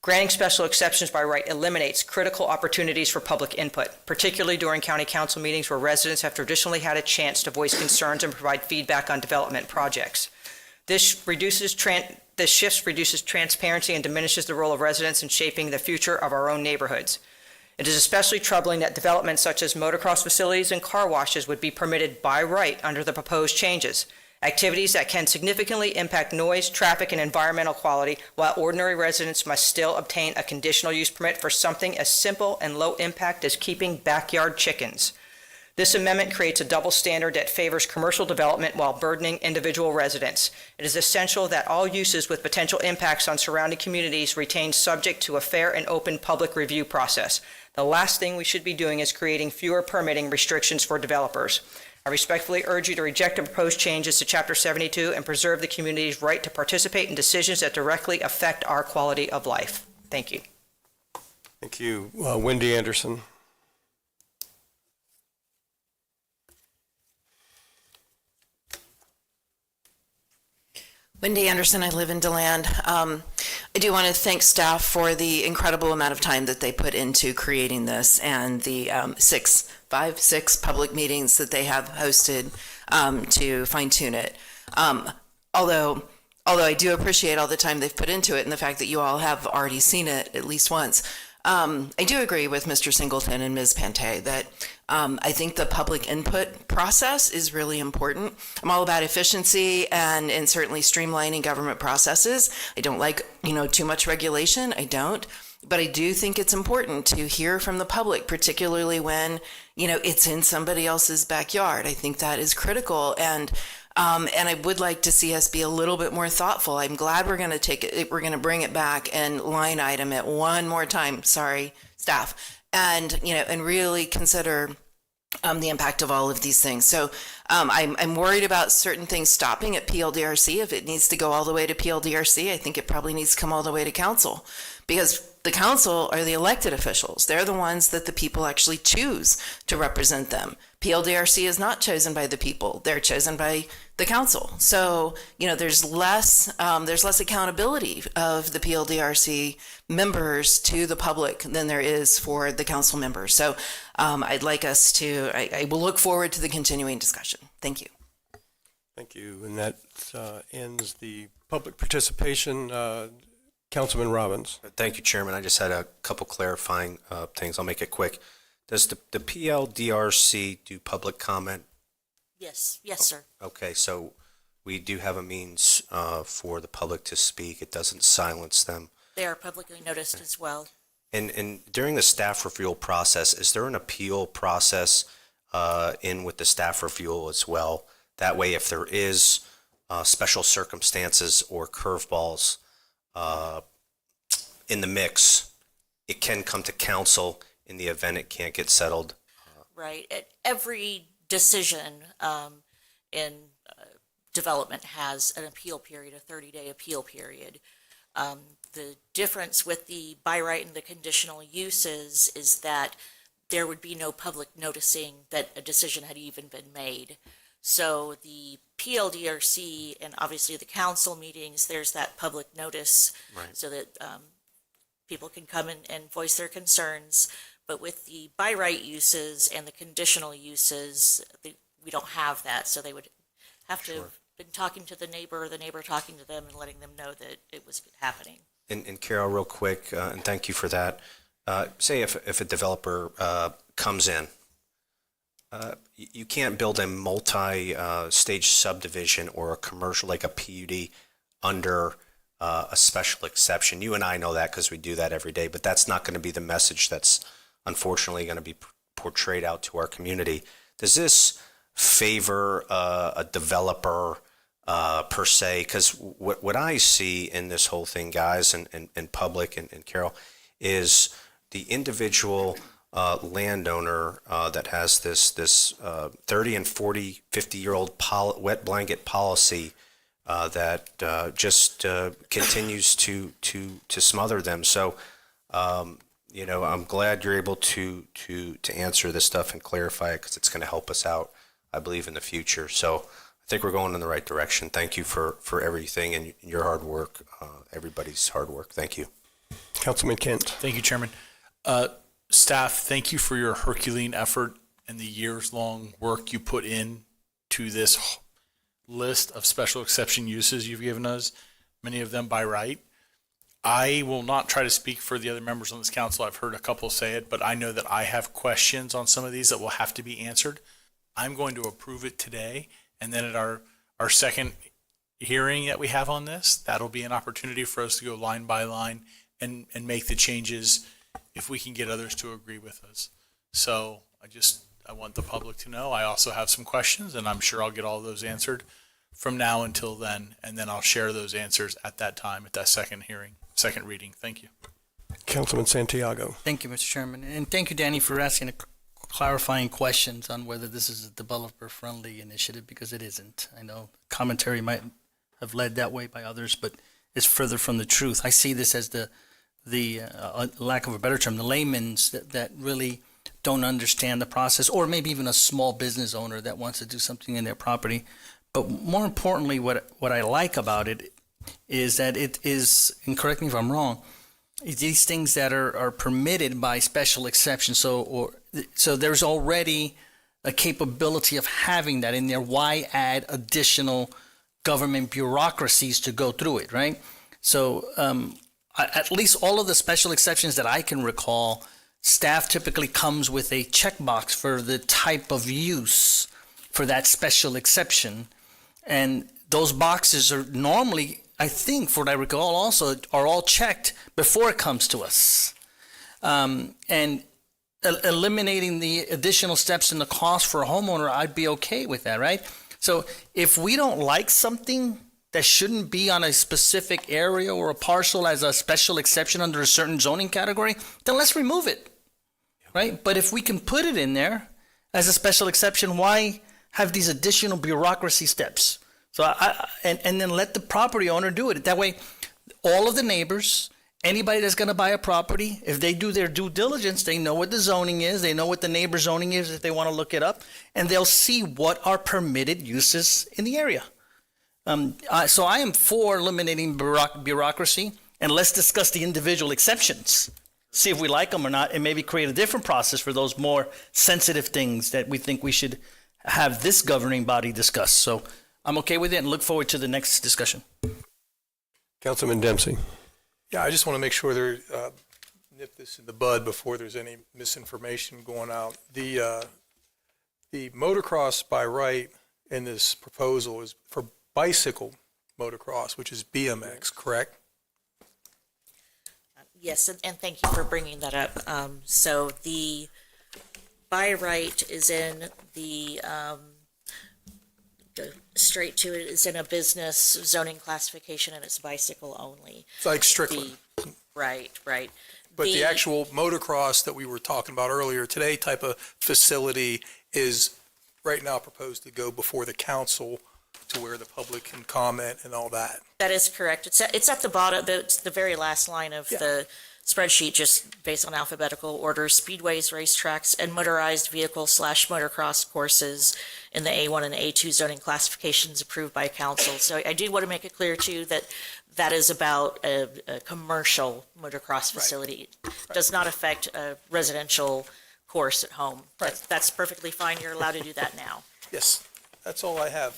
Granting special exceptions by right eliminates critical opportunities for public input, particularly during county council meetings where residents have traditionally had a chance to voice concerns and provide feedback on development projects. This shift reduces transparency and diminishes the role of residents in shaping the future of our own neighborhoods. It is especially troubling that developments such as motocross facilities and car washes would be permitted by right under the proposed changes, activities that can significantly impact noise, traffic, and environmental quality, while ordinary residents must still obtain a conditional use permit for something as simple and low impact as keeping backyard chickens. This amendment creates a double standard that favors commercial development while burdening individual residents. It is essential that all uses with potential impacts on surrounding communities retain subject to a fair and open public review process. The last thing we should be doing is creating fewer permitting restrictions for developers. I respectfully urge you to reject the proposed changes to Chapter 72 and preserve the community's right to participate in decisions that directly affect our quality of life. Thank you. Thank you. Wendy Anderson. Wendy Anderson, I live in DeLand. I do want to thank staff for the incredible amount of time that they put into creating this and the 6 public meetings that they have hosted to fine tune it. Although I do appreciate all the time they've put into it and the fact that you all have already seen it at least once. I do agree with Mr. Singleton and Ms. Pante that I think the public input process is really important. I'm all about efficiency and certainly streamlining government processes. I don't like, too much regulation. I don't. But I do think it's important to hear from the public, particularly when, it's in somebody else's backyard. I think that is critical. And I would like to see us be a little bit more thoughtful. I'm glad we're going to bring it back and line item it one more time. Sorry, staff. And really consider the impact of all of these things. So I'm worried about certain things stopping at PLDRC. If it needs to go all the way to PLDRC, I think it probably needs to come all the way to council, because the council are the elected officials. They're the ones that the people actually choose to represent them. PLDRC is not chosen by the people. They're chosen by the council. So, there's less accountability of the PLDRC members to the public than there is for the council members. So I'd like us to, I will look forward to the continuing discussion. Thank you. Thank you. And that ends the public participation. Councilman Robbins. Thank you, Chairman. I just had a couple clarifying things. I'll make it quick. Does the PLDRC do public comment? Yes, sir. Okay, so we do have a means for the public to speak. It doesn't silence them. They are publicly noticed as well. And during the staff review process, is there an appeal process in with the staff review as well? That way, if there is special circumstances or curveballs in the mix, it can come to council in the event it can't get settled. Right. Every decision in development has an appeal period, a 30-day appeal period. The difference with the by right and the conditional uses is that there would be no public noticing that a decision had even been made. So the PLDRC and obviously the council meetings, there's that public notice, right, so that people can come and voice their concerns. But with the by right uses and the conditional uses, we don't have that. So they would have to have been talking to the neighbor talking to them and letting them know that it was happening. And Carol, real quick, and thank you for that. Say if a developer comes in, you can't build a multi-stage subdivision or a commercial like a PUD under a special exception. You and I know that because we do that every day, but that's not going to be the message that's unfortunately going to be portrayed out to our community. Does this favor a developer per se? Because what I see in this whole thing, guys, and public and Carol, is the individual landowner that has this 30 and 40, 50-year-old wet blanket policy that just continues to smother them. So, I'm glad you're able to answer this stuff and clarify it, because it's going to help us out, I believe, in the future. So I think we're going in the right direction. Thank you for everything and your hard work, everybody's hard work. Thank you. Councilman Kent. Thank you, Chairman. Staff, thank you for your Herculean effort and the years-long work you put in to this list of special exception uses you've given us, many of them by right. I will not try to speak for the other members on this council. I've heard a couple say it, but I know that I have questions on some of these that will have to be answered. I'm going to approve it today, and then at our second hearing that we have on this, that'll be an opportunity for us to go line by line and make the changes if we can get others to agree with us. So I want the public to know. I also have some questions, and I'm sure I'll get all those answered from now until then, and then I'll share those answers at that time, at that second reading. Thank you. Councilman Santiago. Thank you, Mr. Chairman. And thank you, Danny, for asking clarifying questions on whether this is a developer-friendly initiative, because it isn't. I know commentary might have led that way by others, but it's further from the truth. I see this as the lack of a better term, the layman's that really don't understand the process, or maybe even a small business owner that wants to do something in their property. But more importantly, what I like about it is that it is, and correct me if I'm wrong, these things that are permitted by special exception. So there's already a capability of having that in there. Why add additional government bureaucracies to go through it, right? So at least all of the special exceptions that I can recall, staff typically comes with a checkbox for the type of use for that special exception. And those boxes are normally, I think, for what I recall also, are all checked before it comes to us. And eliminating the additional steps in the cost for a homeowner, I'd be okay with that, right? So if we don't like something that shouldn't be on a specific area or a parcel as a special exception under a certain zoning category, then let's remove it, right? But if we can put it in there as a special exception, why have these additional bureaucracy steps? So and then let the property owner do it. That way, all of the neighbors, anybody that's going to buy a property, if they do their due diligence, they know what the zoning is, they know what the neighbor zoning is if they want to look it up, and they'll see what are permitted uses in the area. So I am for eliminating bureaucracy, and let's discuss the individual exceptions, see if we like them or not, and maybe create a different process for those more sensitive things that we think we should have this governing body discuss. So I'm okay with it and look forward to the next discussion. Councilman Dempsey. Yeah, I just want to make sure nip this in the bud before there's any misinformation going out. The motocross by right in this proposal is for bicycle motocross, which is BMX, correct? Yes, and thank you for bringing that up. So the by right is in the, go straight to it, is in a business zoning classification, and it's bicycle only. It's like Strickland. Right. But the actual motocross that we were talking about earlier today type of facility is right now proposed to go before the council to where the public can comment and all that. That is correct. It's at the bottom, the very last line of the spreadsheet, just based on alphabetical order: speedways, racetracks, and motorized vehicle / motocross courses in the A1 and A2 zoning classifications approved by council. So I do want to make it clear too that that is about a commercial motocross facility. Right. Does not affect a residential course at home. Right. That's perfectly fine. You're allowed to do that now. Yes, that's all I have.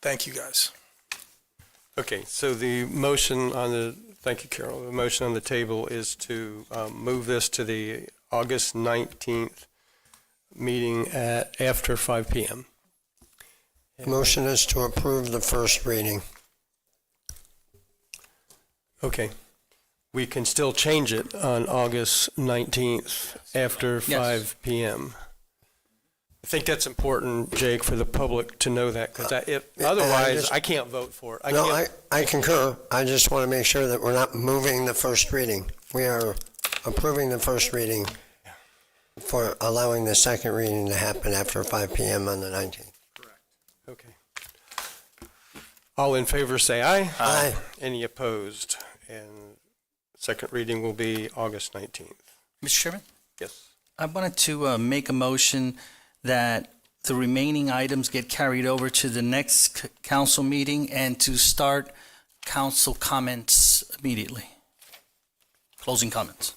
Thank you, guys. Okay, so the motion on the, thank you, Carol. The motion on the table is to move this to the August 19th meeting at after 5 p.m. Motion is to approve the first reading. Okay. we can still change it on August 19th after 5 p.m. I think that's important, Jake, for the public to know that, because otherwise, I can't vote for it. I concur. I just want to make sure that we're not moving the first reading. We are approving the first reading for allowing the second reading to happen after 5 p.m. on the 19th. Okay. All in favor, say aye. Aye. Any opposed? And second reading will be August 19th. Mr. Chairman, Yes. I wanted to make a motion that the remaining items get carried over to the next council meeting and to start council comments immediately. Closing comments.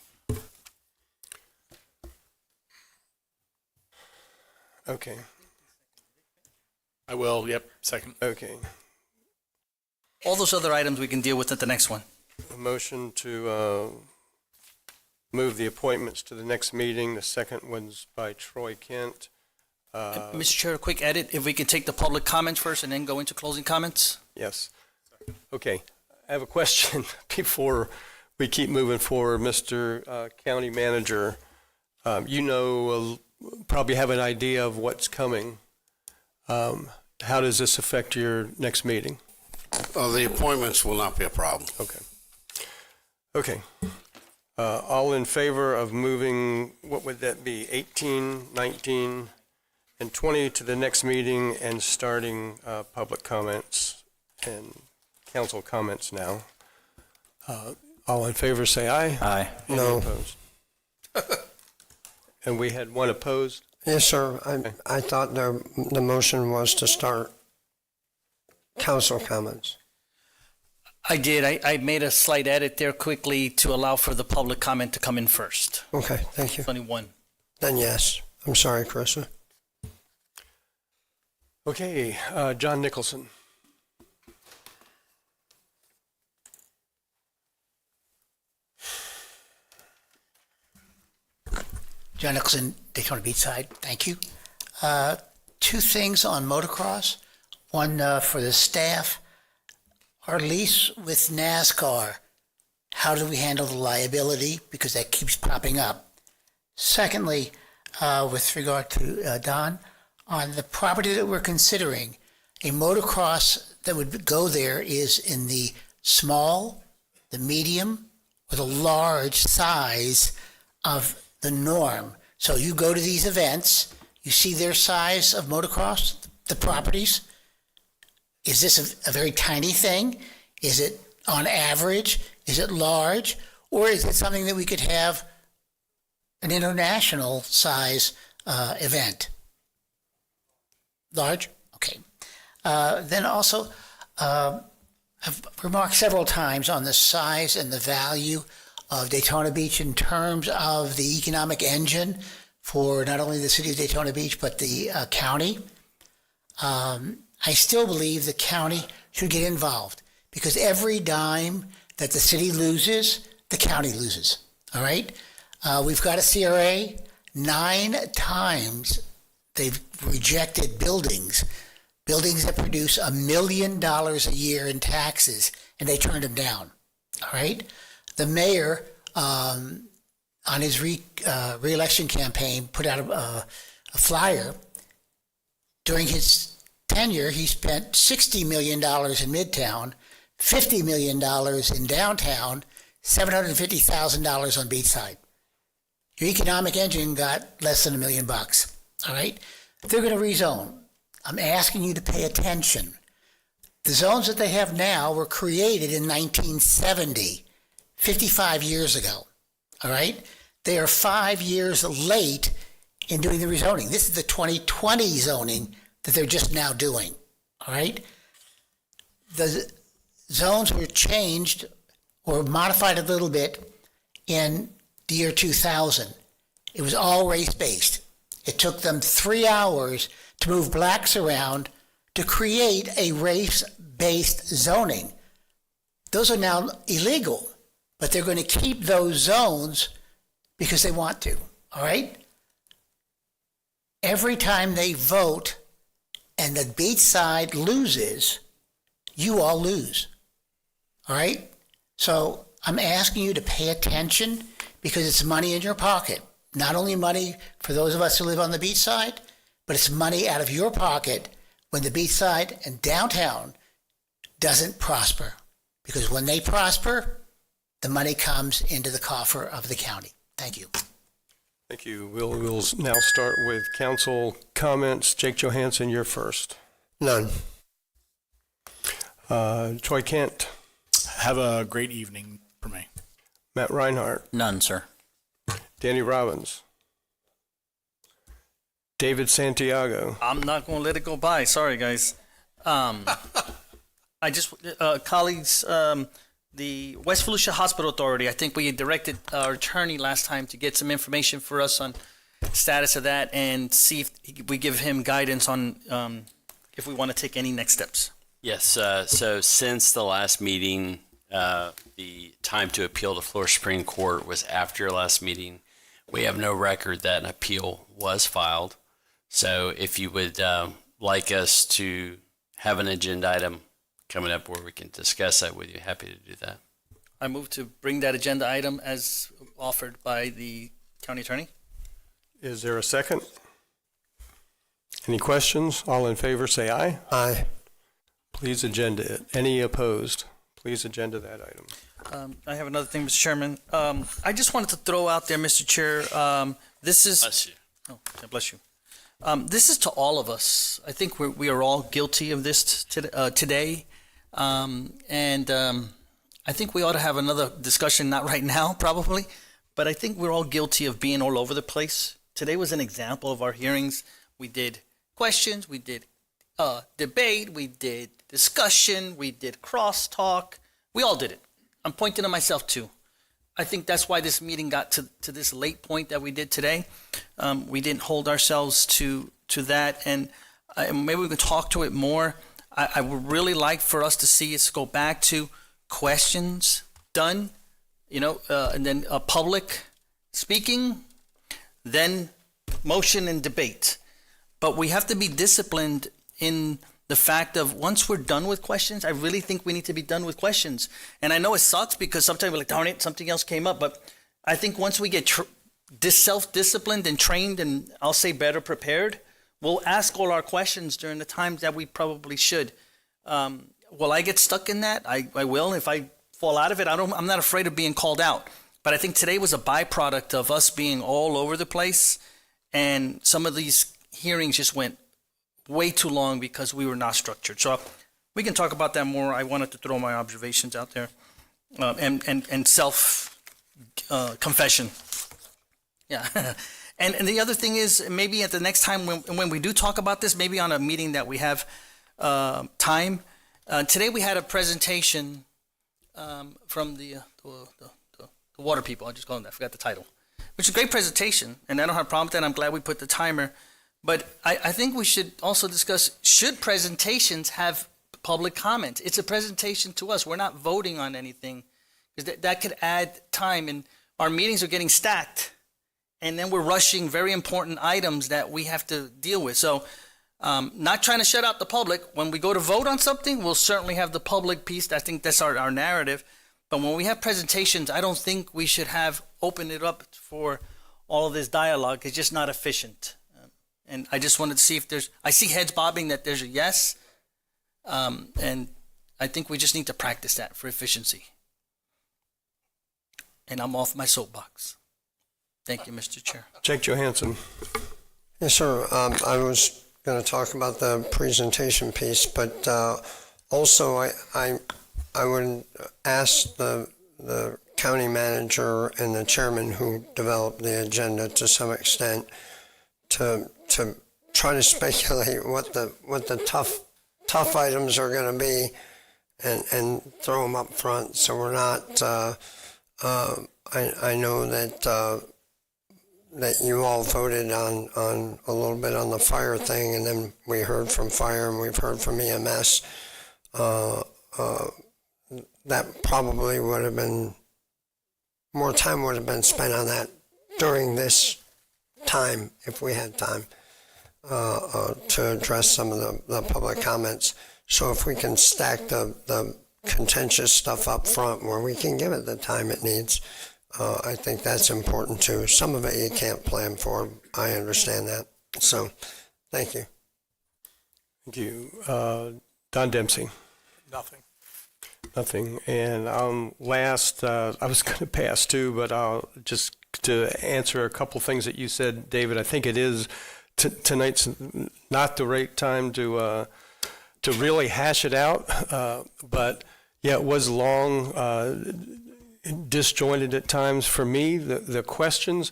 Okay. I will, yep, second. Okay. All those other items we can deal with at the next one. A motion to move the appointments to the next meeting. The second one's by Troy Kent. Mr. Chair, a quick edit, if we can take the public comments first and then go into closing comments? Yes. Okay. I have a question before we keep moving forward. Mr. County Manager, probably have an idea of what's coming. How does this affect your next meeting? The appointments will not be a problem. Okay. Okay. All in favor of moving, what would that be, 18, 19, and 20 to the next meeting and starting public comments and council comments now? All in favor, say aye. Aye. Any No. opposed? And we had one opposed? Yes, sir. I thought the motion was to start council comments. I did. I made a slight edit there quickly to allow for the public comment to come in first. Okay, thank you. There's only one. Then yes. I'm sorry, Carissa. Okay, John Nicholson. John Nicholson, Daytona Beach side, thank you. Two things on motocross. One for the staff. Our lease with NASCAR, how do we handle the liability? Because that keeps popping up. Secondly, with regard to Don, on the property that we're considering, a motocross that would go there is in the small, the medium, or the large size of the norm. So you go to these events, you see their size of motocross, the properties. Is this a very tiny thing? Is it on average? Is it large? Or is it something that we could have an international size event? Large? Okay. Then also, I've remarked several times on the size and the value of Daytona Beach in terms of the economic engine for not only the city of Daytona Beach, but the county. I still believe the county should get involved because every dime that the city loses, the county loses. All right? We've got a CRA. 9 times they've rejected buildings that produce $1 million a year in taxes, and they turned them down. All right? The mayor, on his re-election campaign, put out a flyer. During his tenure, he spent $60 million in Midtown, $50 million in downtown, $750,000 on Beachside. Your economic engine got less than $1 million. All right? They're going to rezone. I'm asking you to pay attention. The zones that they have now were created in 1970, 55 years ago. All right? They are 5 years late in doing the rezoning. This is the 2020 zoning that they're just now doing. All right? The zones were changed or modified a little bit in the year 2000. It was all race-based. It took them 3 hours to move blacks around to create a race-based zoning. Those are now illegal, but they're going to keep those zones because they want to, all right? Every time they vote and the beach side loses, you all lose, all right? So I'm asking you to pay attention because it's money in your pocket. Not only money for those of us who live on the beach side, but it's money out of your pocket when the beach side and downtown doesn't prosper. Because when they prosper, the money comes into the coffer of the county. Thank you. Thank you. We'll now start with council comments. Jake Johansson, you're first. None. Troy Kent, Have a great evening for me. Matt Reinhardt, None, sir. Danny Robbins, David Santiago. I'm not going to let it go by. Sorry, guys. I just, colleagues, the West Volusia Hospital Authority, I think we directed our attorney last time to get some information for us on status of that and see if we give him guidance on if we want to take any next steps. Yes, so since the last meeting, the time to appeal to Florida Supreme Court was after your last meeting. We have no record that an appeal was filed. So if you would like us to have an agenda item coming up where we can discuss that with you, happy to do that. I move to bring that agenda item as offered by the county attorney. Is there a second? Any questions? All in favor, say aye. Aye. Please agenda it. Any opposed? Please agenda that item. I have another thing, Mr. Chairman. I just wanted to throw out there, Mr. Chair, this is... Bless you. Oh, God bless you. This is to all of us. I think we are all guilty of this today. I think we ought to have another discussion, not right now, probably, but I think we're all guilty of being all over the place. Today was an example of our hearings. We did questions, we did debate, we did discussion, we did crosstalk. We all did it. I'm pointing to myself too. I think that's why this meeting got to this late point that we did today. We didn't hold ourselves to that, and maybe we can talk to it more. I would really like for us to see us go back to questions done, and then public speaking, then motion and debate. But we have to be disciplined in the fact of once we're done with questions, I really think we need to be done with questions. And I know it sucks because sometimes we're like, darn it, something else came up. But I think once we get self-disciplined and trained, and I'll say better prepared, we'll ask all our questions during the times that we probably should. Will I get stuck in that? I will. If I fall out of it, I'm not afraid of being called out. But I think today was a byproduct of us being all over the place. And some of these hearings just went way too long because we were not structured. So we can talk about that more. I wanted to throw my observations out there and self confession. Yeah. And the other thing is maybe at the next time when we do talk about this, maybe on a meeting that we have time. Today we had a presentation from the water people. I'll just call them that. I forgot the title. Which is a great presentation, and I don't have a problem with that. I'm glad we put the timer. But I think we should also discuss, should presentations have public comment? It's a presentation to us. We're not voting on anything, because that could add time. And our meetings are getting stacked, and then we're rushing very important items that we have to deal with. So not trying to shut out the public. When we go to vote on something, we'll certainly have the public piece. I think that's our narrative. But when we have presentations, I don't think we should have opened it up for all of this dialogue. It's just not efficient. And I just wanted to see if I see heads bobbing that there's a yes. And I think we just need to practice that for efficiency. And I'm off my soapbox. Thank you, Mr. Chair. Jake Johansson. Yes, sir. I was going to talk about the presentation piece, but also I would ask the county manager and the chairman who developed the agenda to some extent to try to speculate what the tough items are going to be and throw them up front, so we're not. I know that you all voted on a little bit on the fire thing, and then we heard from fire and we've heard from EMS. That probably would have been more time would have been spent on that during this time if we had time to address some of the public comments. So if we can stack the contentious stuff up front where we can give it the time it needs. I think that's important too. Some of it you can't plan for. I understand that. So, thank you. Thank you. Don Dempsey. Nothing. Nothing. And last, I was going to pass too, but I'll just to answer a couple things that you said, David. I think it is tonight's not the right time to really hash it out. But yeah, it was long, disjointed at times for me. The questions,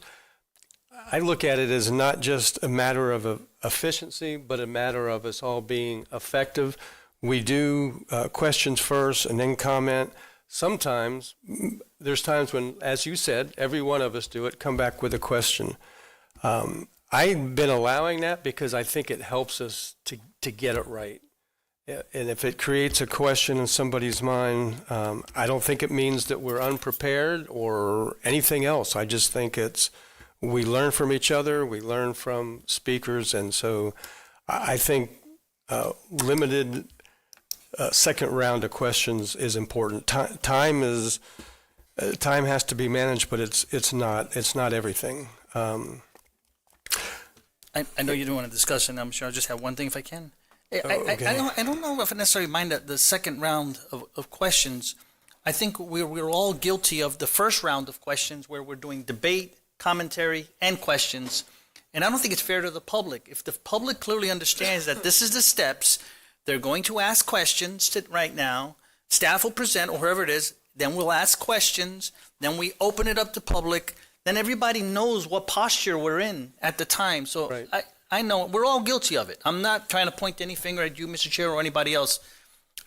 I look at it as not just a matter of efficiency, but a matter of us all being effective. We do questions first and then comment. Sometimes, there's times when, as you said, every one of us do it, come back with a question. I've been allowing that because I think it helps us to get it right. And if it creates a question in somebody's mind, I don't think it means that we're unprepared or anything else. I just think we learn from each other, we learn from speakers, and so I think limited second round of questions is important. Time has to be managed, but it's not everything. I know you don't want to discuss, and I'm sure I'll just have one thing if I can. I don't know if I necessarily mind the second round of questions. I think we're all guilty of the first round of questions where we're doing debate, commentary, and questions. And I don't think it's fair to the public. If the public clearly understands that this is the steps, they're going to ask questions right now, staff will present, or whoever it is, then we'll ask questions, then we open it up to public, then everybody knows what posture we're in at the time. So right. I know we're all guilty of it. I'm not trying to point any finger at you, Mr. Chair, or anybody else.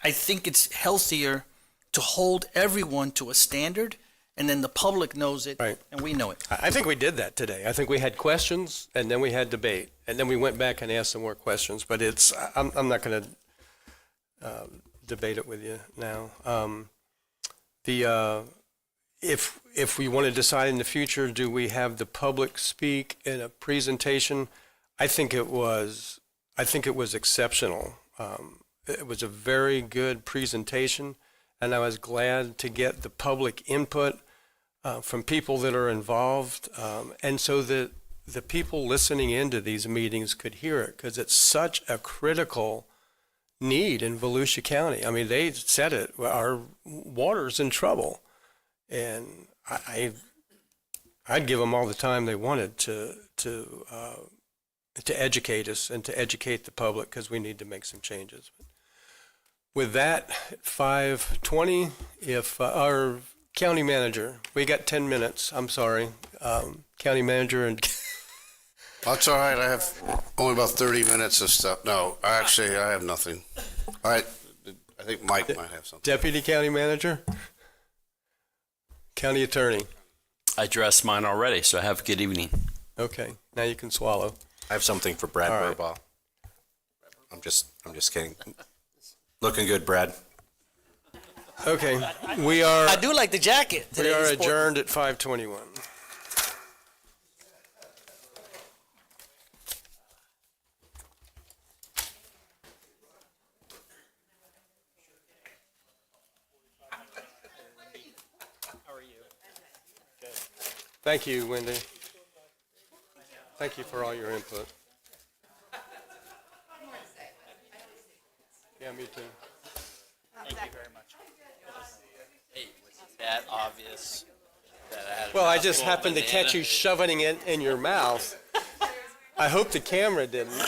I think it's healthier to hold everyone to a standard, and then the public knows it, right. And we know it. I think we did that today. I think we had questions, and then we had debate, and then we went back and asked some more questions. But I'm not going to debate it with you now. If we want to decide in the future, do we have the public speak in a presentation? I think it was exceptional. It was a very good presentation, and I was glad to get the public input from people that are involved, and so that the people listening into these meetings could hear it, because it's such a critical need in Volusia County. I mean, they said it, our water's in trouble. And I'd give them all the time they wanted to educate us and to educate the public, because we need to make some changes. With that, 5:20, if our county manager, we got 10 minutes, I'm sorry, county manager and... That's all right. I have only about 30 minutes of stuff. No, actually, I have nothing. All right. I think Mike might have something. Deputy County Manager? County Attorney? I addressed mine already, so have a good evening. Okay. Now you can swallow. I have something for Brad All right. Burbaugh. I'm just kidding. Looking good, Brad. Okay. We are... I do like the jacket. We are adjourned at 5:21. Thank you, Wendy. Thank you for all your input. Yeah, me too. Thank you very much. Hey, was it that obvious that I had? Well, I just happened to catch you shoving it in your mouth. I hope the camera didn't.